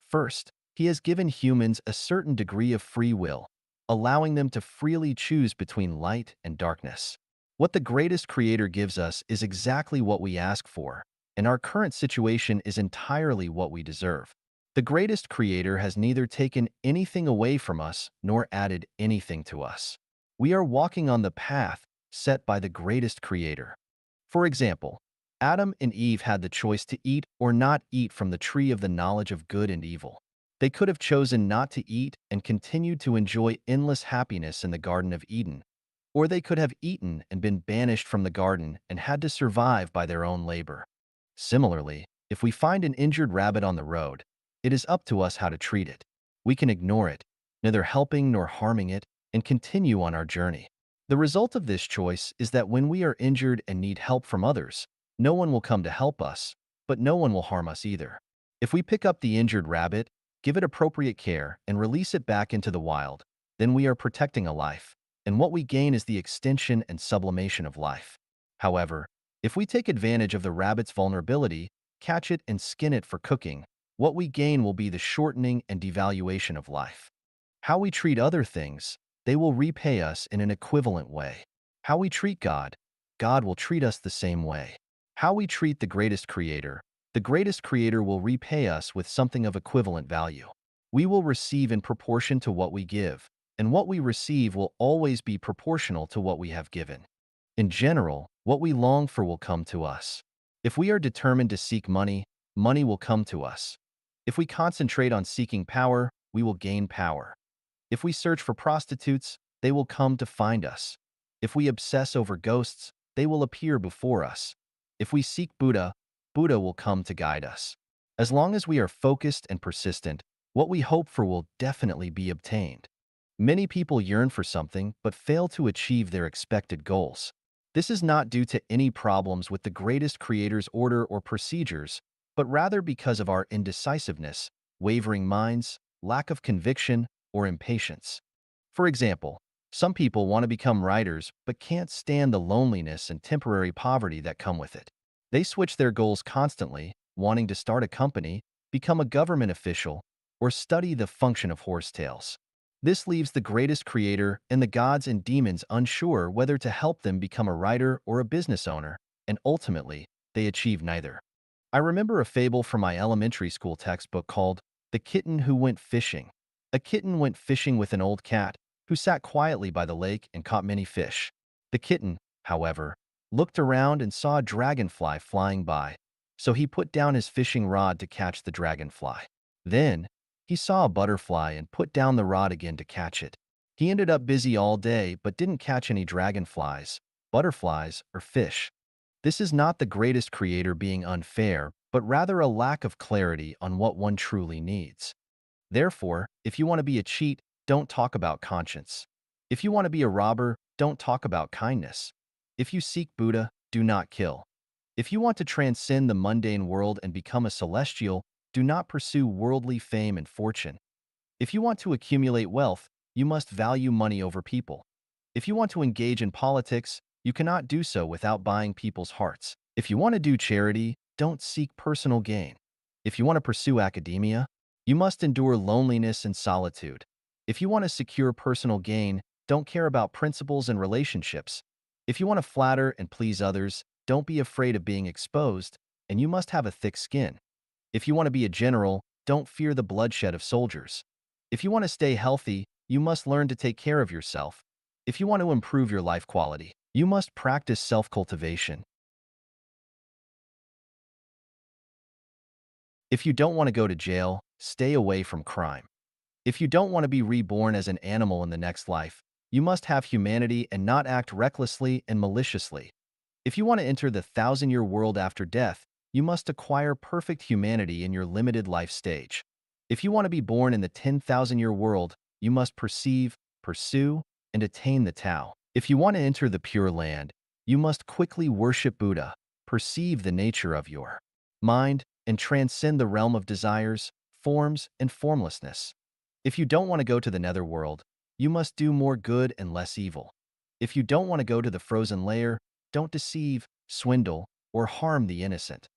First, he has given humans a certain degree of free will, allowing them to freely choose between light and darkness. What the greatest creator gives us is exactly what we ask for, and our current situation is entirely what we deserve. The greatest creator has neither taken anything away from us nor added anything to us. We are walking on the path set by the greatest creator. For example, Adam and Eve had the choice to eat or not eat from the tree of the knowledge of good and evil. They could have chosen not to eat and continued to enjoy endless happiness in the Garden of Eden, or they could have eaten and been banished from the garden and had to survive by their own labor. Similarly, If we find an injured rabbit on the road, it is up to us how to treat it. We can ignore it, neither helping nor harming it, and continue on our journey. The result of this choice is that when we are injured and need help from others, no one will come to help us, but no one will harm us either. If we pick up the injured rabbit, give it appropriate care, and release it back into the wild, then we are protecting a life, and what we gain is the extension and sublimation of life. However, if we take advantage of the rabbit's vulnerability, catch it and skin it for cooking, what we gain will be the shortening and devaluation of life. How we treat other things, they will repay us in an equivalent way. How we treat God, God will treat us the same way. How we treat the greatest creator will repay us with something of equivalent value. We will receive in proportion to what we give, and what we receive will always be proportional to what we have given. In general, what we long for will come to us. If we are determined to seek money, money will come to us. If we concentrate on seeking power, we will gain power. If we search for prostitutes, they will come to find us. If we obsess over ghosts, they will appear before us. If we seek Buddha, Buddha will come to guide us. As long as we are focused and persistent, what we hope for will definitely be obtained. Many people yearn for something but fail to achieve their expected goals. This is not due to any problems with the greatest creator's order or procedures, but rather because of our indecisiveness, wavering minds, lack of conviction, or impatience. For example, some people want to become writers but can't stand the loneliness and temporary poverty that come with it. They switch their goals constantly, wanting to start a company, become a government official, or study the function of horsetails. This leaves the greatest creator and the gods and demons unsure whether to help them become a writer or a business owner, and ultimately, they achieve neither. I remember a fable from my elementary school textbook called The Kitten Who Went Fishing. A kitten went fishing with an old cat, who sat quietly by the lake and caught many fish. The kitten, however, looked around and saw a dragonfly flying by, so he put down his fishing rod to catch the dragonfly. Then, he saw a butterfly and put down the rod again to catch it. He ended up busy all day but didn't catch any dragonflies, butterflies, or fish. This is not the greatest creator being unfair, but rather a lack of clarity on what one truly needs. Therefore, if you want to be a cheat, don't talk about conscience. If you want to be a robber, don't talk about kindness. If you seek Buddha, do not kill. If you want to transcend the mundane world and become a celestial, do not pursue worldly fame and fortune. If you want to accumulate wealth, you must value money over people. If you want to engage in politics, you cannot do so without buying people's hearts. If you want to do charity, don't seek personal gain. If you want to pursue academia, you must endure loneliness and solitude. If you want to secure personal gain, don't care about principles and relationships. If you want to flatter and please others, don't be afraid of being exposed, and you must have a thick skin. If you want to be a general, don't fear the bloodshed of soldiers. If you want to stay healthy, you must learn to take care of yourself. If you want to improve your life quality, you must practice self-cultivation. If you don't want to go to jail, stay away from crime. If you don't want to be reborn as an animal in the next life, you must have humanity and not act recklessly and maliciously. If you want to enter the thousand-year world after death, you must acquire perfect humanity in your limited life stage. If you want to be born in the 10,000-year world, you must perceive, pursue, and attain the Tao. If you want to enter the Pure Land, you must quickly worship Buddha, perceive the nature of your mind, and transcend the realm of desires, forms, and formlessness. If you don't want to go to the netherworld, you must do more good and less evil. If you don't want to go to the frozen layer, don't deceive, swindle, or harm the innocent.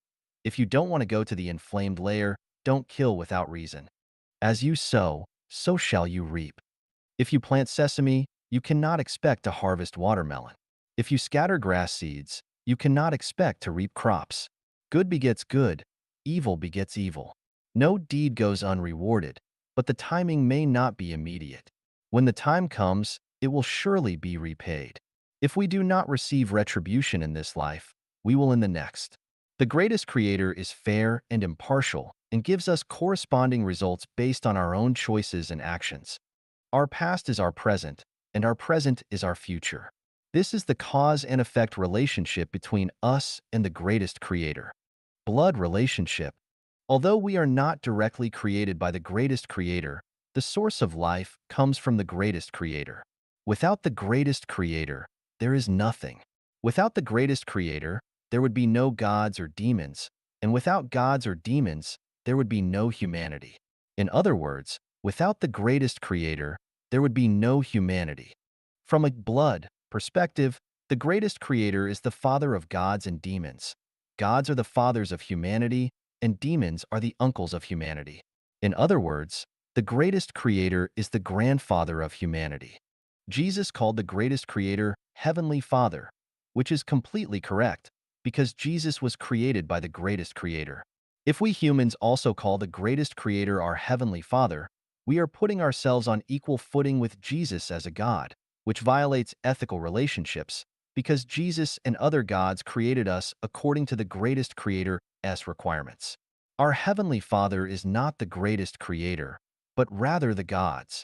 If you don't want to go to the inflamed layer, don't kill without reason. As you sow, so shall you reap. If you plant sesame, you cannot expect to harvest watermelon. If you scatter grass seeds, you cannot expect to reap crops. Good begets good, evil begets evil. No deed goes unrewarded, but the timing may not be immediate. When the time comes, it will surely be repaid. If we do not receive retribution in this life, we will in the next. The greatest creator is fair and impartial and gives us corresponding results based on our own choices and actions. Our past is our present, and our present is our future. This is the cause and effect relationship between us and the greatest creator. blood relationship. Although we are not directly created by the greatest creator, the source of life comes from the greatest creator. Without the greatest creator, there is nothing. Without the greatest creator, there would be no gods or demons, and without gods or demons, there would be no humanity. In other words, without the greatest creator, there would be no humanity. From a blood perspective, the greatest creator is the father of gods and demons. Gods are the fathers of humanity, and demons are the uncles of humanity. In other words, the greatest creator is the grandfather of humanity. Jesus called the greatest creator Heavenly Father, which is completely correct, because Jesus was created by the greatest creator. If we humans also call the greatest creator our Heavenly Father, we are putting ourselves on equal footing with Jesus as a God, which violates ethical relationships, because Jesus and other gods created us according to the greatest creator's requirements. Our Heavenly Father is not the greatest creator, but rather the gods.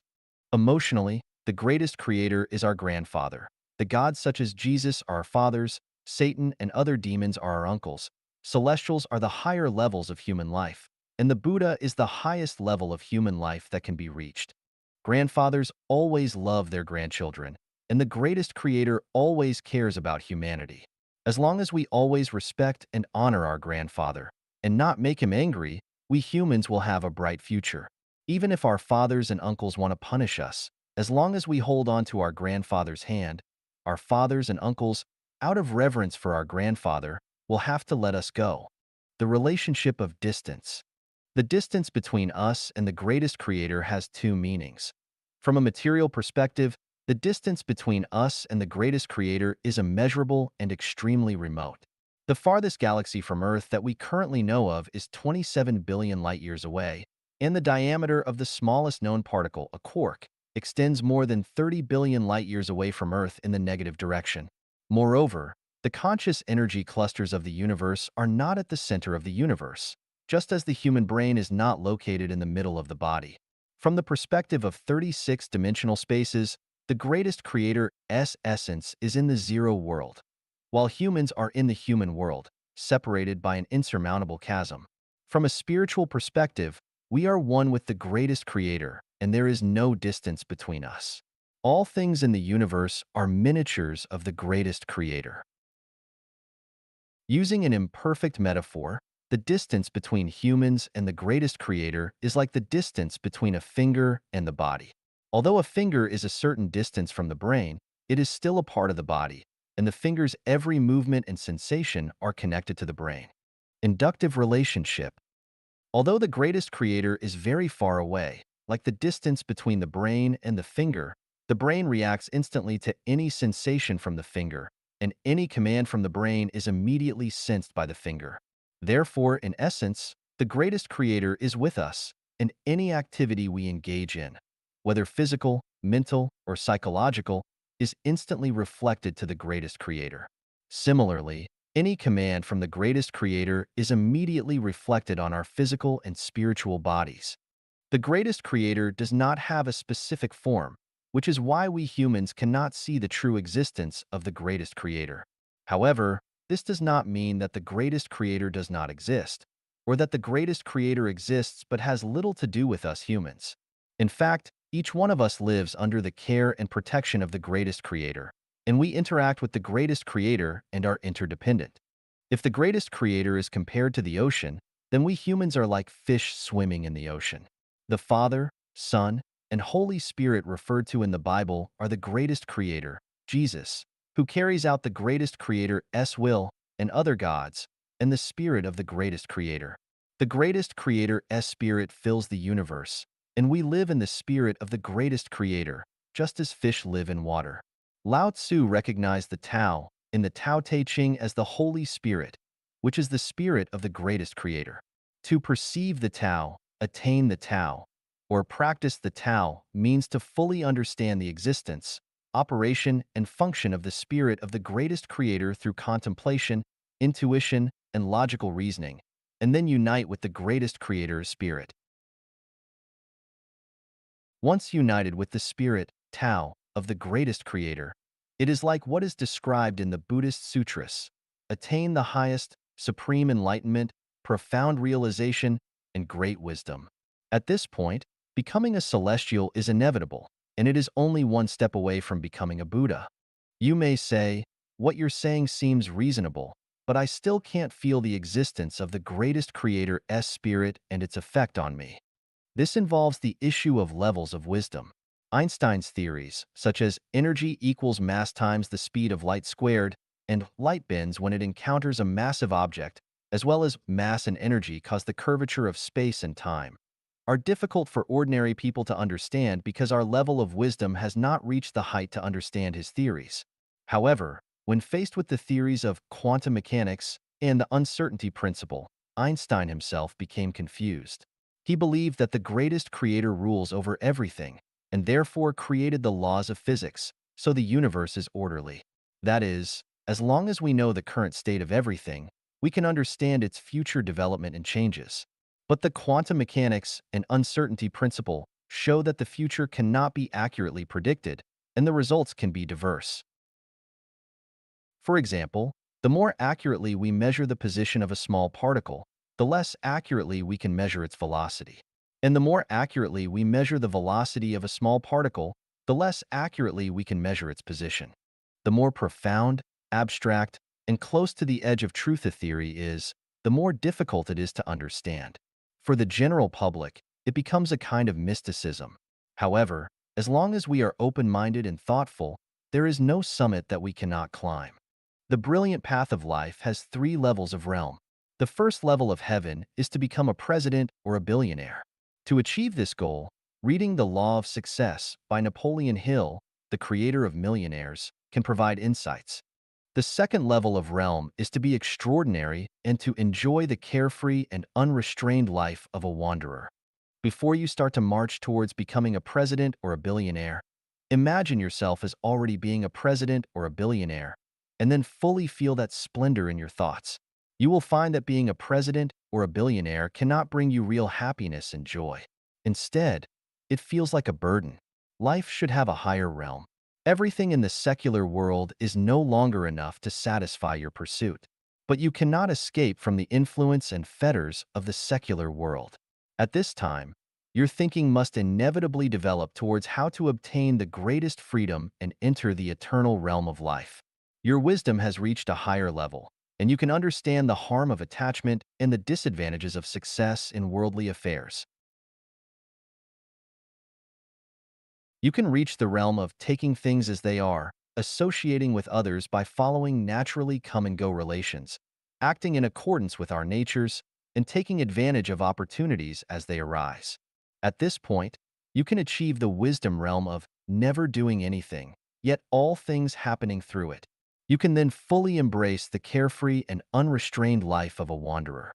Emotionally, the greatest creator is our grandfather. The gods such as Jesus are our fathers, Satan and other demons are our uncles. Celestials are the higher levels of human life, and the Buddha is the highest level of human life that can be reached. Grandfathers always love their grandchildren, and the greatest creator always cares about humanity. As long as we always respect and honor our grandfather, and not make him angry, we humans will have a bright future. Even if our fathers and uncles want to punish us, as long as we hold on to our grandfather's hand, our fathers and uncles, out of reverence for our grandfather, will have to let us go. The relationship of distance. The distance between us and the greatest creator has two meanings. From a material perspective, the distance between us and the greatest creator is immeasurable and extremely remote. The farthest galaxy from Earth that we currently know of is 27 billion light-years away, and the diameter of the smallest known particle, a quark, extends more than 30 billion light-years away from Earth in the negative direction. Moreover, the conscious energy clusters of the universe are not at the center of the universe, just as the human brain is not located in the middle of the body. From the perspective of 36-dimensional spaces, the greatest creator's essence is in the zero world, while humans are in the human world, separated by an insurmountable chasm. From a spiritual perspective, we are one with the greatest creator, and there is no distance between us. All things in the universe are miniatures of the greatest creator. Using an imperfect metaphor, the distance between humans and the greatest creator is like the distance between a finger and the body. Although a finger is a certain distance from the brain, it is still a part of the body, and the finger's every movement and sensation are connected to the brain. Inductive relationship. Although the greatest creator is very far away, like the distance between the brain and the finger, the brain reacts instantly to any sensation from the finger, and any command from the brain is immediately sensed by the finger. Therefore, in essence, the greatest creator is with us in any activity we engage in, whether physical, mental, or psychological, is instantly reflected to the greatest creator. Similarly, any command from the greatest creator is immediately reflected on our physical and spiritual bodies. The greatest creator does not have a specific form, which is why we humans cannot see the true existence of the greatest creator. However, this does not mean that the greatest creator does not exist, or that the greatest creator exists but has little to do with us humans. In fact, each one of us lives under the care and protection of the greatest creator, and we interact with the greatest creator and are interdependent. If the greatest creator is compared to the ocean, then we humans are like fish swimming in the ocean. The Father, Son, and Holy Spirit referred to in the Bible are the greatest creator, Jesus, who carries out the greatest creator's will, and other gods, and the spirit of the greatest creator. The greatest creator's spirit fills the universe, and we live in the spirit of the greatest creator, just as fish live in water. Lao Tzu recognized the Tao in the Tao Te Ching as the Holy Spirit, which is the spirit of the greatest creator. To perceive the Tao, attain the Tao, or practice the Tao means to fully understand the existence, operation, and function of the spirit of the greatest creator through contemplation, intuition, and logical reasoning, and then unite with the greatest creator's spirit. Once united with the spirit, Tao, of the greatest creator, it is like what is described in the Buddhist sutras: attain the highest, supreme enlightenment, profound realization, and great wisdom. At this point, becoming a celestial is inevitable, and it is only one step away from becoming a Buddha. You may say, what you're saying seems reasonable, but I still can't feel the existence of the greatest creator's spirit and its effect on me. This involves the issue of levels of wisdom. Einstein's theories, such as energy equals mass times the speed of light squared, and light bends when it encounters a massive object, as well as mass and energy cause the curvature of space and time, are difficult for ordinary people to understand because our level of wisdom has not reached the height to understand his theories. However, when faced with the theories of quantum mechanics and the uncertainty principle, Einstein himself became confused. He believed that the greatest creator rules over everything, and therefore created the laws of physics, so the universe is orderly. That is, as long as we know the current state of everything, we can understand its future development and changes. But the quantum mechanics and uncertainty principle show that the future cannot be accurately predicted, and the results can be diverse. For example, the more accurately we measure the position of a small particle, the less accurately we can measure its velocity. And the more accurately we measure the velocity of a small particle, the less accurately we can measure its position. The more profound, abstract, and close to the edge of truth a theory is, the more difficult it is to understand. For the general public, it becomes a kind of mysticism. However, as long as we are open-minded and thoughtful, there is no summit that we cannot climb. The brilliant path of life has three levels of realm. The first level of heaven is to become a president or a billionaire. To achieve this goal, reading The Law of Success by Napoleon Hill, the creator of millionaires, can provide insights. The second level of realm is to be extraordinary and to enjoy the carefree and unrestrained life of a wanderer. Before you start to march towards becoming a president or a billionaire, imagine yourself as already being a president or a billionaire, and then fully feel that splendor in your thoughts. You will find that being a president or a billionaire cannot bring you real happiness and joy. Instead, it feels like a burden. Life should have a higher realm. Everything in the secular world is no longer enough to satisfy your pursuit. But you cannot escape from the influence and fetters of the secular world. At this time, your thinking must inevitably develop towards how to obtain the greatest freedom and enter the eternal realm of life. Your wisdom has reached a higher level, and you can understand the harm of attachment and the disadvantages of success in worldly affairs. You can reach the realm of taking things as they are, associating with others by following naturally come-and-go relations, acting in accordance with our natures, and taking advantage of opportunities as they arise. At this point, you can achieve the wisdom realm of never doing anything, yet all things happening through it. You can then fully embrace the carefree and unrestrained life of a wanderer.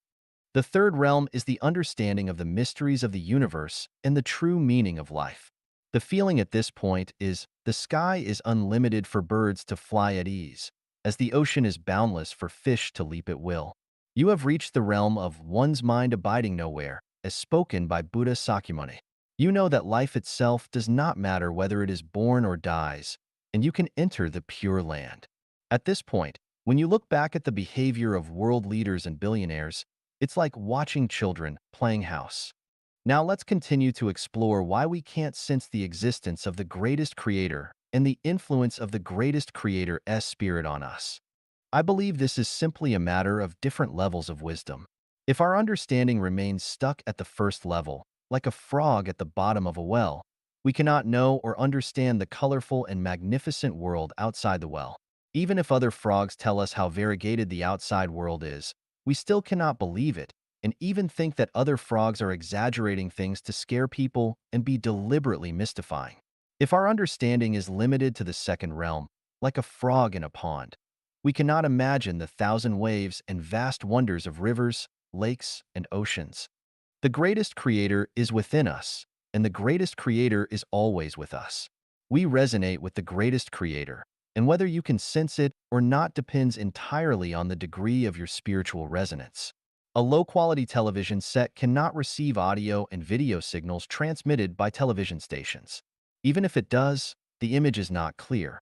The third realm is the understanding of the mysteries of the universe and the true meaning of life. The feeling at this point is the sky is unlimited for birds to fly at ease, as the ocean is boundless for fish to leap at will. You have reached the realm of one's mind abiding nowhere, as spoken by Buddha Sakyamuni. You know that life itself does not matter whether it is born or dies, and you can enter the Pure Land. At this point, when you look back at the behavior of world leaders and billionaires, it's like watching children playing house. Now let's continue to explore why we can't sense the existence of the greatest creator and the influence of the greatest creator's spirit on us. I believe this is simply a matter of different levels of wisdom. If our understanding remains stuck at the first level, like a frog at the bottom of a well, we cannot know or understand the colorful and magnificent world outside the well. Even if other frogs tell us how variegated the outside world is, we still cannot believe it and even think that other frogs are exaggerating things to scare people and be deliberately mystifying. If our understanding is limited to the second realm, like a frog in a pond, we cannot imagine the thousand waves and vast wonders of rivers, lakes, and oceans. The greatest creator is within us, and the greatest creator is always with us. We resonate with the greatest creator, and whether you can sense it or not depends entirely on the degree of your spiritual resonance. A low-quality television set cannot receive audio and video signals transmitted by television stations. Even if it does, the image is not clear,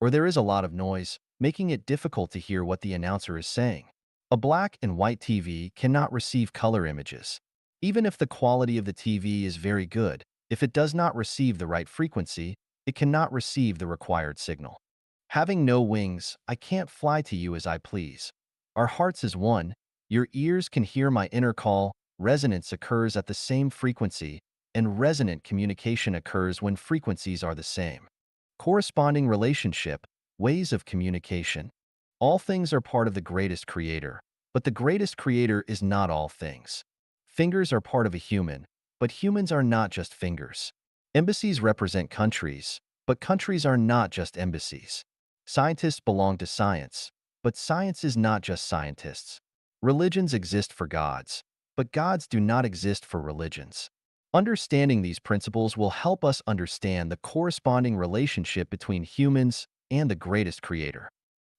or there is a lot of noise, making it difficult to hear what the announcer is saying. A black and white TV cannot receive color images. Even if the quality of the TV is very good, if it does not receive the right frequency, it cannot receive the required signal. Having no wings, I can't fly to you as I please. Our hearts is one. Your ears can hear my inner call. Resonance occurs at the same frequency, and resonant communication occurs when frequencies are the same. Corresponding relationship, ways of communication. All things are part of the greatest creator, but the greatest creator is not all things. Fingers are part of a human, but humans are not just fingers. Embassies represent countries, but countries are not just embassies. Scientists belong to science, but science is not just scientists. Religions exist for gods, but gods do not exist for religions. Understanding these principles will help us understand the corresponding relationship between humans and the greatest creator.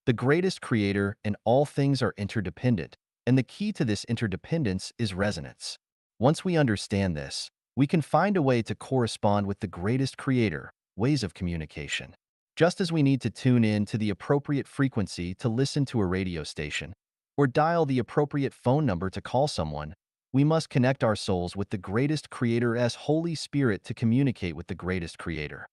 The greatest creator and all things are interdependent, and the key to this interdependence is resonance. Once we understand this, we can find a way to correspond with the greatest creator, ways of communication. Just as we need to tune in to the appropriate frequency to listen to a radio station, or dial the appropriate phone number to call someone, we must connect our souls with the greatest creator as Holy Spirit to communicate with the greatest creator.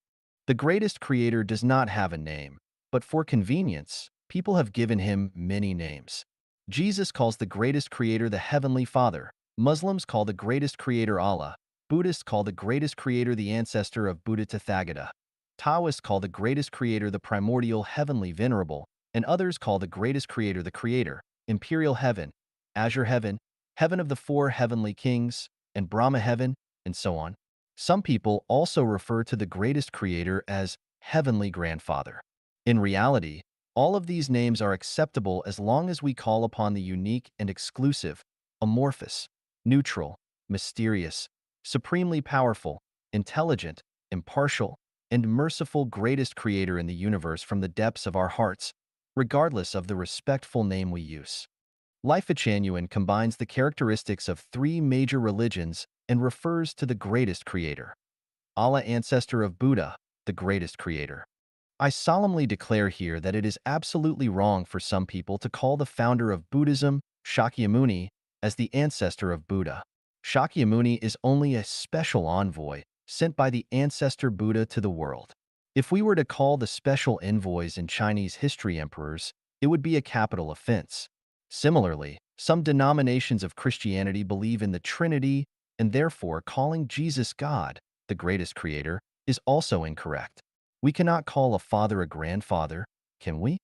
The greatest creator does not have a name, but for convenience, people have given him many names. Jesus calls the greatest creator the Heavenly Father. Muslims call the greatest creator Allah. Buddhists call the greatest creator the ancestor of Buddha Tathagata. Taoists call the greatest creator the primordial heavenly venerable, and others call the greatest creator the creator, imperial heaven, azure heaven, heaven of the four heavenly kings, and Brahma heaven, and so on. Some people also refer to the greatest creator as heavenly grandfather. In reality, all of these names are acceptable as long as we call upon the unique and exclusive, amorphous, neutral, mysterious, supremely powerful, intelligent, impartial, and merciful greatest creator in the universe from the depths of our hearts, regardless of the respectful name we use. Life Genuine combines the characteristics of three major religions and refers to the greatest creator. Allah, ancestor of Buddha, the greatest creator. I solemnly declare here that it is absolutely wrong for some people to call the founder of Buddhism, Shakyamuni, as the ancestor of Buddha. Shakyamuni is only a special envoy sent by the ancestor Buddha to the world. If we were to call the special envoys in Chinese history emperors, it would be a capital offense. Similarly, some denominations of Christianity believe in the Trinity, and therefore calling Jesus God, the greatest creator, is also incorrect. We cannot call a father a grandfather, can we?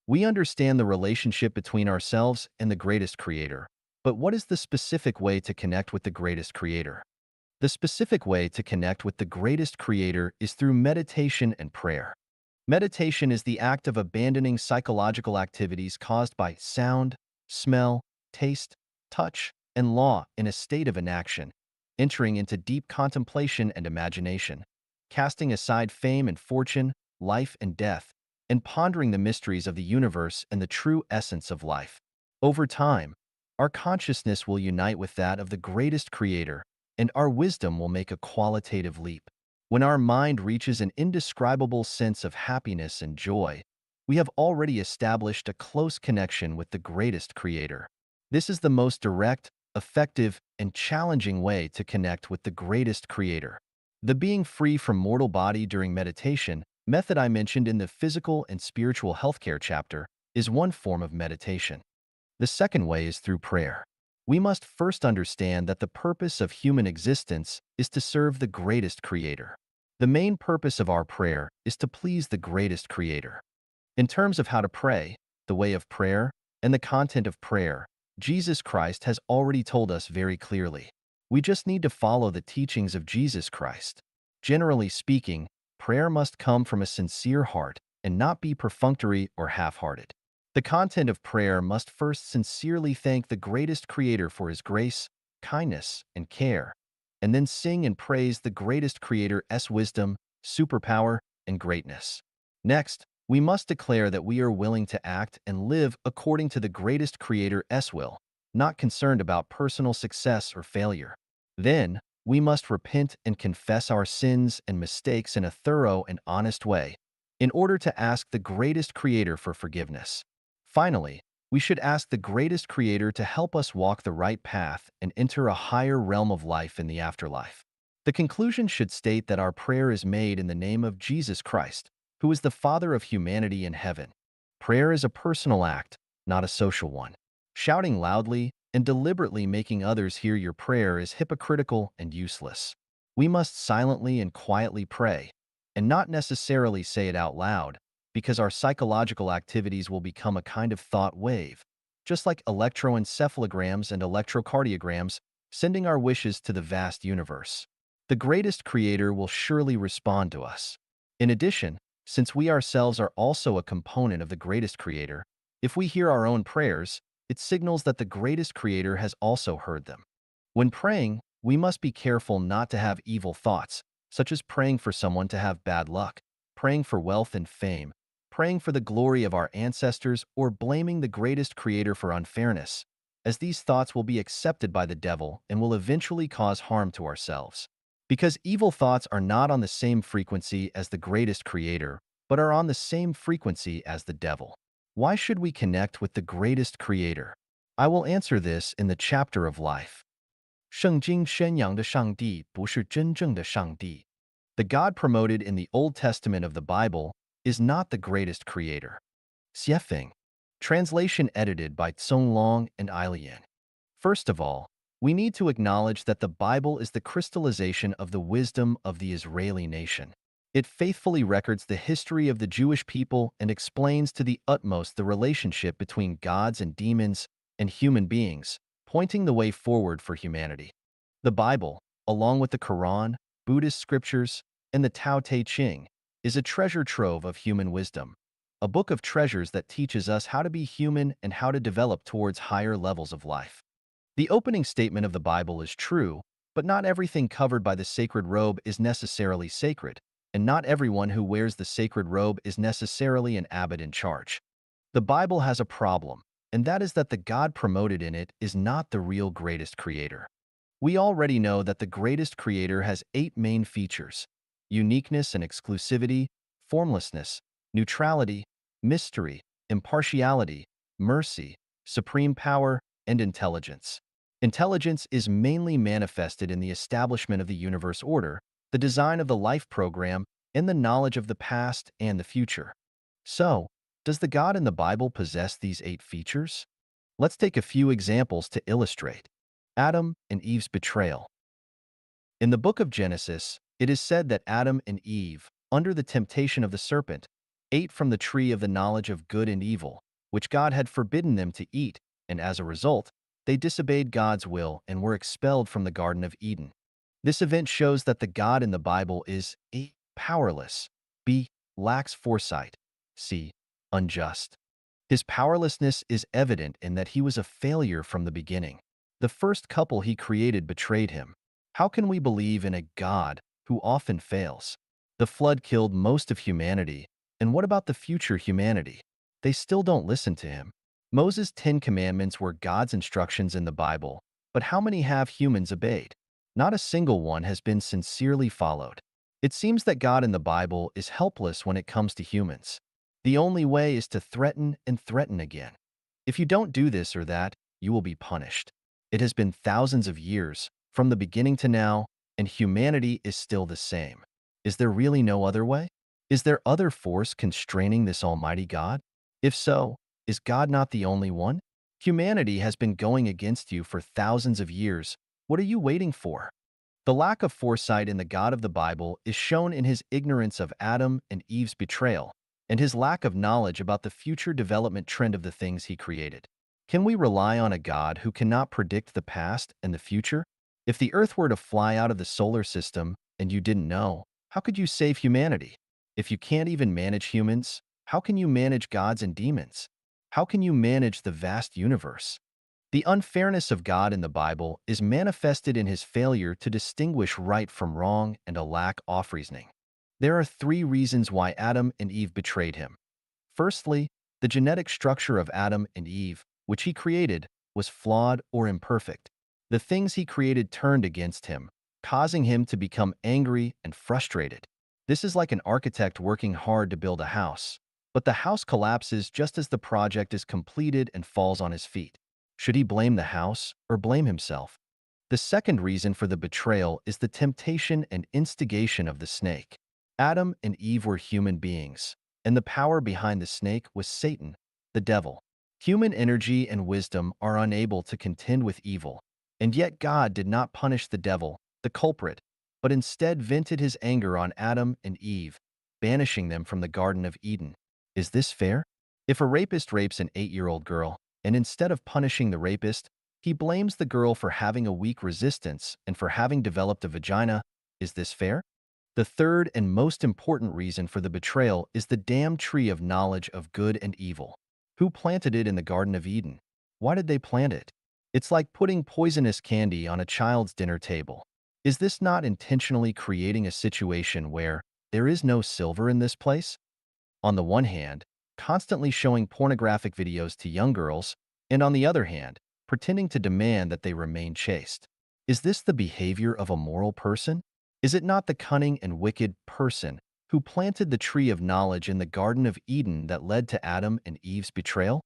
We understand the relationship between ourselves and the greatest creator, but what is the specific way to connect with the greatest creator? The specific way to connect with the greatest creator is through meditation and prayer. Meditation is the act of abandoning psychological activities caused by sound, smell, taste, touch, and law in a state of inaction, entering into deep contemplation and imagination, casting aside fame and fortune, life and death, and pondering the mysteries of the universe and the true essence of life. Over time, our consciousness will unite with that of the greatest creator, and our wisdom will make a qualitative leap. When our mind reaches an indescribable sense of happiness and joy, we have already established a close connection with the greatest creator. This is the most direct, effective, and challenging way to connect with the greatest creator. The being free from mortal body during meditation, method I mentioned in the physical and spiritual healthcare chapter, is one form of meditation. The second way is through prayer. We must first understand that the purpose of human existence is to serve the greatest creator. The main purpose of our prayer is to please the greatest creator. In terms of how to pray, the way of prayer, and the content of prayer, Jesus Christ has already told us very clearly. We just need to follow the teachings of Jesus Christ. Generally speaking, prayer must come from a sincere heart and not be perfunctory or half-hearted. The content of prayer must first sincerely thank the greatest creator for his grace, kindness, and care, and then sing and praise the greatest creator's wisdom, superpower, and greatness. Next, we must declare that we are willing to act and live according to the greatest creator's will, not concerned about personal success or failure. Then, we must repent and confess our sins and mistakes in a thorough and honest way, in order to ask the greatest creator for forgiveness. Finally, We should ask the greatest creator to help us walk the right path and enter a higher realm of life in the afterlife. The conclusion should state that our prayer is made in the name of Jesus Christ, who is the Father of humanity in heaven. Prayer is a personal act, not a social one. Shouting loudly and deliberately making others hear your prayer is hypocritical and useless. We must silently and quietly pray, and not necessarily say it out loud, because our psychological activities will become a kind of thought wave, just like electroencephalograms and electrocardiograms, sending our wishes to the vast universe. The greatest creator will surely respond to us. In addition, since we ourselves are also a component of the greatest creator, if we hear our own prayers, it signals that the greatest creator has also heard them. When praying, we must be careful not to have evil thoughts, such as praying for someone to have bad luck, praying for wealth and fame, praying for the glory of our ancestors, or blaming the greatest creator for unfairness, as these thoughts will be accepted by the devil and will eventually cause harm to ourselves. Because evil thoughts are not on the same frequency as the greatest creator, but are on the same frequency as the devil. Why should we connect with the greatest creator? I will answer this in the chapter of life. 圣经宣扬的上帝不是真正的上帝. The God promoted in the Old Testament of the Bible is not the greatest creator. Xiefeng. Translation edited by Tsong Long and Ailian. First of all, we need to acknowledge that the Bible is the crystallization of the wisdom of the Israeli nation. It faithfully records the history of the Jewish people and explains to the utmost the relationship between gods and demons and human beings, pointing the way forward for humanity. The Bible, along with the Quran, Buddhist scriptures, and the Tao Te Ching, is a treasure trove of human wisdom, a book of treasures that teaches us how to be human and how to develop towards higher levels of life. The opening statement of the Bible is true, but not everything covered by the sacred robe is necessarily sacred, and not everyone who wears the sacred robe is necessarily an abbot in charge. The Bible has a problem, and that is that the God promoted in it is not the real greatest creator. We already know that the greatest creator has 8 main features: uniqueness and exclusivity, formlessness, neutrality, mystery, impartiality, mercy, supreme power, and intelligence. Intelligence is mainly manifested in the establishment of the universe order, the design of the life program, and the knowledge of the past and the future. So, does the God in the Bible possess these 8 features? Let's take a few examples to illustrate. Adam and Eve's betrayal. In the book of Genesis, it is said that Adam and Eve, under the temptation of the serpent, ate from the tree of the knowledge of good and evil, which God had forbidden them to eat, and as a result, they disobeyed God's will and were expelled from the Garden of Eden. This event shows that the God in the Bible is A. Powerless, B. Lacks foresight, C. Unjust. His powerlessness is evident in that he was a failure from the beginning. The first couple he created betrayed him. How can we believe in a God who often fails? The flood killed most of humanity, and what about the future humanity? They still don't listen to him. Moses' 10 Commandments were God's instructions in the Bible, but how many have humans obeyed? Not a single one has been sincerely followed. It seems that God in the Bible is helpless when it comes to humans. The only way is to threaten and threaten again. If you don't do this or that, you will be punished. It has been thousands of years, from the beginning to now, and humanity is still the same. Is there really no other way? Is there other force constraining this almighty God? If so, is God not the only one? Humanity has been going against you for thousands of years. What are you waiting for? The lack of foresight in the God of the Bible is shown in his ignorance of Adam and Eve's betrayal, and his lack of knowledge about the future development trend of the things he created. Can we rely on a God who cannot predict the past and the future? If the Earth were to fly out of the solar system and you didn't know, how could you save humanity? If you can't even manage humans, how can you manage gods and demons? How can you manage the vast universe? The unfairness of God in the Bible is manifested in his failure to distinguish right from wrong and a lack of reasoning. There are 3 reasons why Adam and Eve betrayed him. Firstly, the genetic structure of Adam and Eve, which he created, was flawed or imperfect. The things he created turned against him, causing him to become angry and frustrated. This is like an architect working hard to build a house, But the house collapses just as the project is completed and falls on his feet. Should he blame the house or blame himself? The second reason for the betrayal is the temptation and instigation of the snake. Adam and Eve were human beings, and the power behind the snake was Satan, the devil. Human energy and wisdom are unable to contend with evil, and yet God did not punish the devil, the culprit, but instead vented his anger on Adam and Eve, banishing them from the Garden of Eden. Is this fair? If a rapist rapes an 8-year-old girl, and instead of punishing the rapist, he blames the girl for having a weak resistance and for having developed a vagina, is this fair? The third and most important reason for the betrayal is the damned tree of knowledge of good and evil. Who planted it in the Garden of Eden? Why did they plant it? It's like putting poisonous candy on a child's dinner table. Is this not intentionally creating a situation where there is no silver in this place? On the one hand, constantly showing pornographic videos to young girls, and on the other hand, pretending to demand that they remain chaste. Is this the behavior of a moral person? Is it not the cunning and wicked person who planted the tree of knowledge in the Garden of Eden that led to Adam and Eve's betrayal?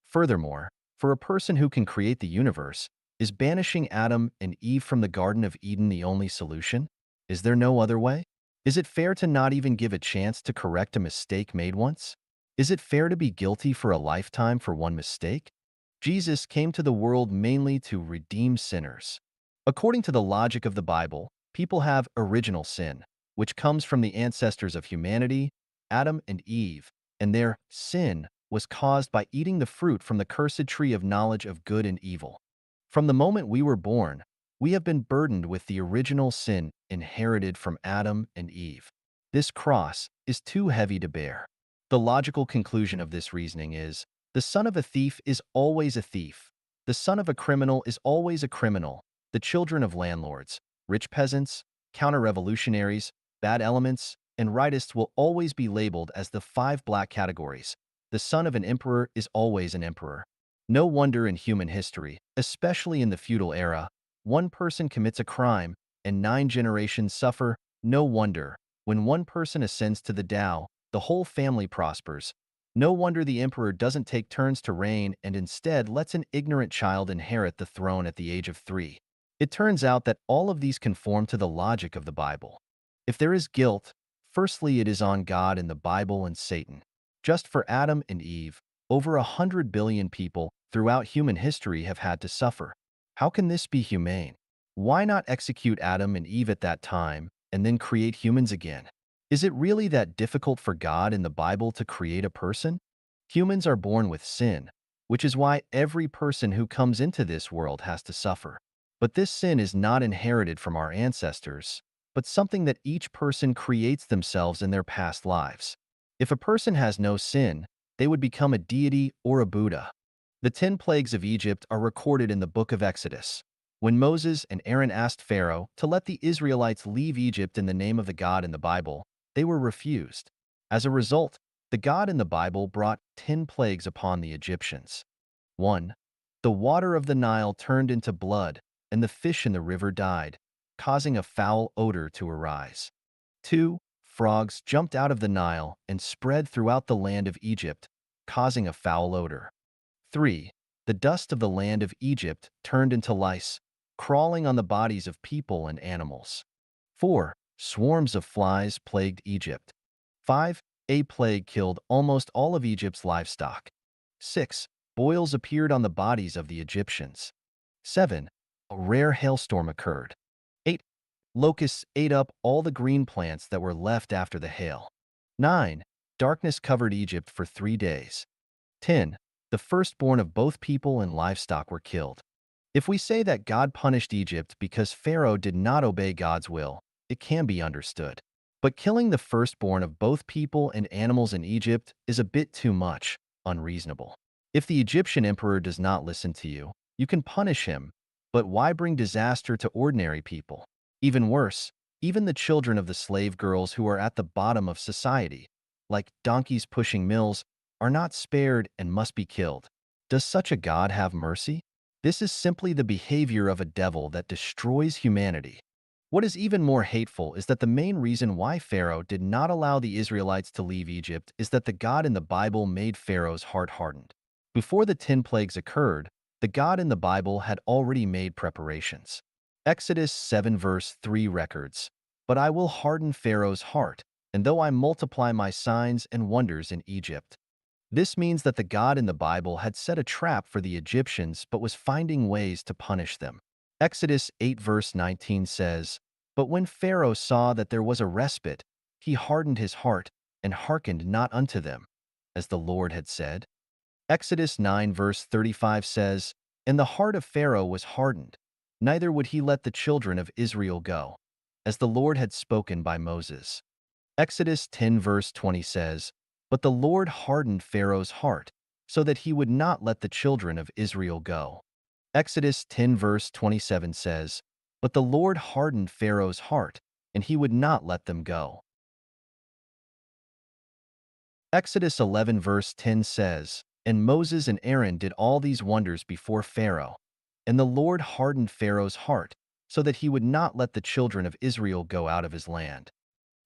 Furthermore, for a person who can create the universe, is banishing Adam and Eve from the Garden of Eden the only solution? Is there no other way? Is it fair to not even give a chance to correct a mistake made once? Is it fair to be guilty for a lifetime for one mistake? Jesus came to the world mainly to redeem sinners. According to the logic of the Bible, people have original sin, which comes from the ancestors of humanity, Adam and Eve, and their sin was caused by eating the fruit from the cursed tree of knowledge of good and evil. From the moment we were born, we have been burdened with the original sin inherited from Adam and Eve. This cross is too heavy to bear. The logical conclusion of this reasoning is, the son of a thief is always a thief. The son of a criminal is always a criminal. The children of landlords, rich peasants, counter-revolutionaries, bad elements, and rightists will always be labeled as the 5 black categories. The son of an emperor is always an emperor. No wonder in human history, especially in the feudal era, one person commits a crime and 9 generations suffer. No wonder, when one person ascends to the Tao, the whole family prospers. No wonder the emperor doesn't take turns to reign and instead lets an ignorant child inherit the throne at the age of 3. It turns out that all of these conform to the logic of the Bible. If there is guilt, firstly it is on God and the Bible and Satan. Just for Adam and Eve, over 100 billion people throughout human history have had to suffer. How can this be humane? Why not execute Adam and Eve at that time and then create humans again? Is it really that difficult for God in the Bible to create a person? Humans are born with sin, which is why every person who comes into this world has to suffer. But this sin is not inherited from our ancestors, but something that each person creates themselves in their past lives. If a person has no sin, they would become a deity or a Buddha. The 10 plagues of Egypt are recorded in the book of Exodus. When Moses and Aaron asked Pharaoh to let the Israelites leave Egypt in the name of the God in the Bible, they were refused. As a result, the God in the Bible brought 10 plagues upon the Egyptians. 1. The water of the Nile turned into blood, and the fish in the river died, causing a foul odor to arise. 2. Frogs jumped out of the Nile and spread throughout the land of Egypt, causing a foul odor. 3. The dust of the land of Egypt turned into lice, crawling on the bodies of people and animals. 4. Swarms of flies plagued Egypt. 5. A plague killed almost all of Egypt's livestock. 6. Boils appeared on the bodies of the Egyptians. 7. A rare hailstorm occurred. 8. Locusts ate up all the green plants that were left after the hail. 9. Darkness covered Egypt for 3 days. 10. The firstborn of both people and livestock were killed. If we say that God punished Egypt because Pharaoh did not obey God's will, it can be understood. But killing the firstborn of both people and animals in Egypt is a bit too much, unreasonable. If the Egyptian emperor does not listen to you, you can punish him, but why bring disaster to ordinary people? Even worse, even the children of the slave girls who are at the bottom of society, like donkeys pushing mills, are not spared and must be killed. Does such a God have mercy? This is simply the behavior of a devil that destroys humanity. What is even more hateful is that the main reason why Pharaoh did not allow the Israelites to leave Egypt is that the God in the Bible made Pharaoh's heart hardened. Before the 10 plagues occurred, the God in the Bible had already made preparations. Exodus 7 verse 3 records, "But I will harden Pharaoh's heart, and though I multiply my signs and wonders in Egypt." This means that the God in the Bible had set a trap for the Egyptians but was finding ways to punish them. Exodus 8 verse 19 says, "But when Pharaoh saw that there was a respite, he hardened his heart and hearkened not unto them, as the Lord had said." Exodus 9 verse 35 says, "And the heart of Pharaoh was hardened, neither would he let the children of Israel go, as the Lord had spoken by Moses." Exodus 10 verse 20 says, "But the Lord hardened Pharaoh's heart, so that he would not let the children of Israel go." Exodus 10 verse 27 says, "But the Lord hardened Pharaoh's heart, and he would not let them go." Exodus 11 verse 10 says, "And Moses and Aaron did all these wonders before Pharaoh, and the Lord hardened Pharaoh's heart, so that he would not let the children of Israel go out of his land."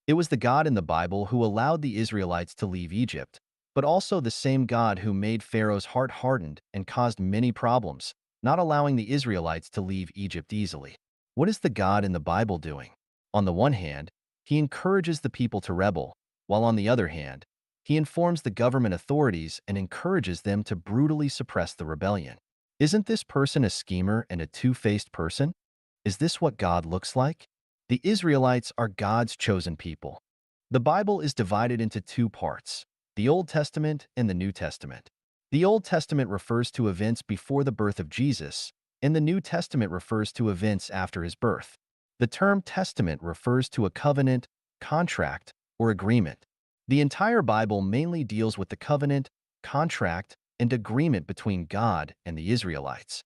It was the God in the Bible who allowed the Israelites to leave Egypt, but also the same God who made Pharaoh's heart hardened and caused many problems, not allowing the Israelites to leave Egypt easily. What is the God in the Bible doing? On the one hand, he encourages the people to rebel, while on the other hand, he informs the government authorities and encourages them to brutally suppress the rebellion. Isn't this person a schemer and a two-faced person? Is this what God looks like? The Israelites are God's chosen people. The Bible is divided into two parts, the Old Testament and the New Testament. The Old Testament refers to events before the birth of Jesus, and the New Testament refers to events after his birth. The term testament refers to a covenant, contract, or agreement. The entire Bible mainly deals with the covenant, contract, and agreement between God and the Israelites.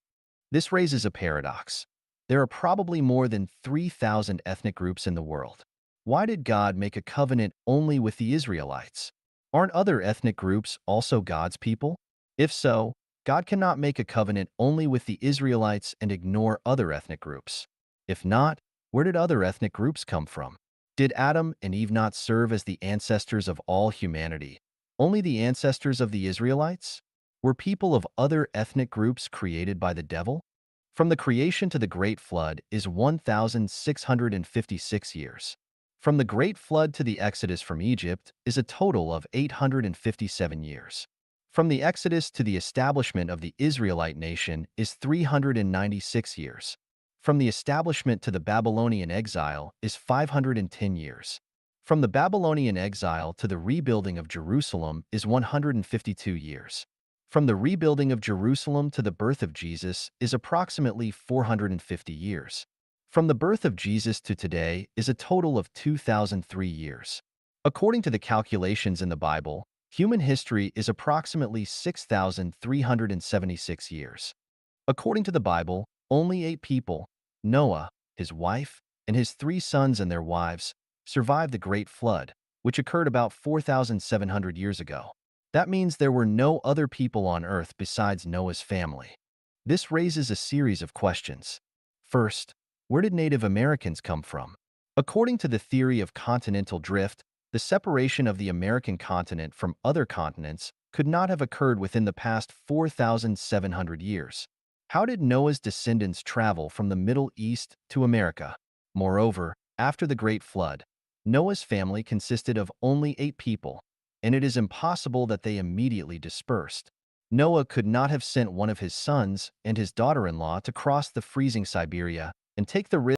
This raises a paradox. There are probably more than 3,000 ethnic groups in the world. Why did God make a covenant only with the Israelites? Aren't other ethnic groups also God's people? If so, God cannot make a covenant only with the Israelites and ignore other ethnic groups. If not, where did other ethnic groups come from? Did Adam and Eve not serve as the ancestors of all humanity, only the ancestors of the Israelites? Were people of other ethnic groups created by the devil? From the creation to the Great Flood is 1,656 years. From the Great Flood to the Exodus from Egypt is a total of 857 years. From the Exodus to the establishment of the Israelite nation is 396 years. From the establishment to the Babylonian exile is 510 years. From the Babylonian exile to the rebuilding of Jerusalem is 152 years. From the rebuilding of Jerusalem to the birth of Jesus is approximately 450 years. From the birth of Jesus to today is a total of 2003 years. According to the calculations in the Bible, human history is approximately 6,376 years. According to the Bible, only 8 people, Noah, his wife, and his 3 sons and their wives, survived the Great Flood, which occurred about 4,700 years ago. That means there were no other people on Earth besides Noah's family. This raises a series of questions. First, where did Native Americans come from? According to the theory of continental drift, the separation of the American continent from other continents could not have occurred within the past 4,700 years. How did Noah's descendants travel from the Middle East to America? Moreover, after the Great Flood, Noah's family consisted of only 8 people, and it is impossible that they immediately dispersed. Noah could not have sent one of his sons and his daughter-in-law to cross the freezing Siberia and take the risk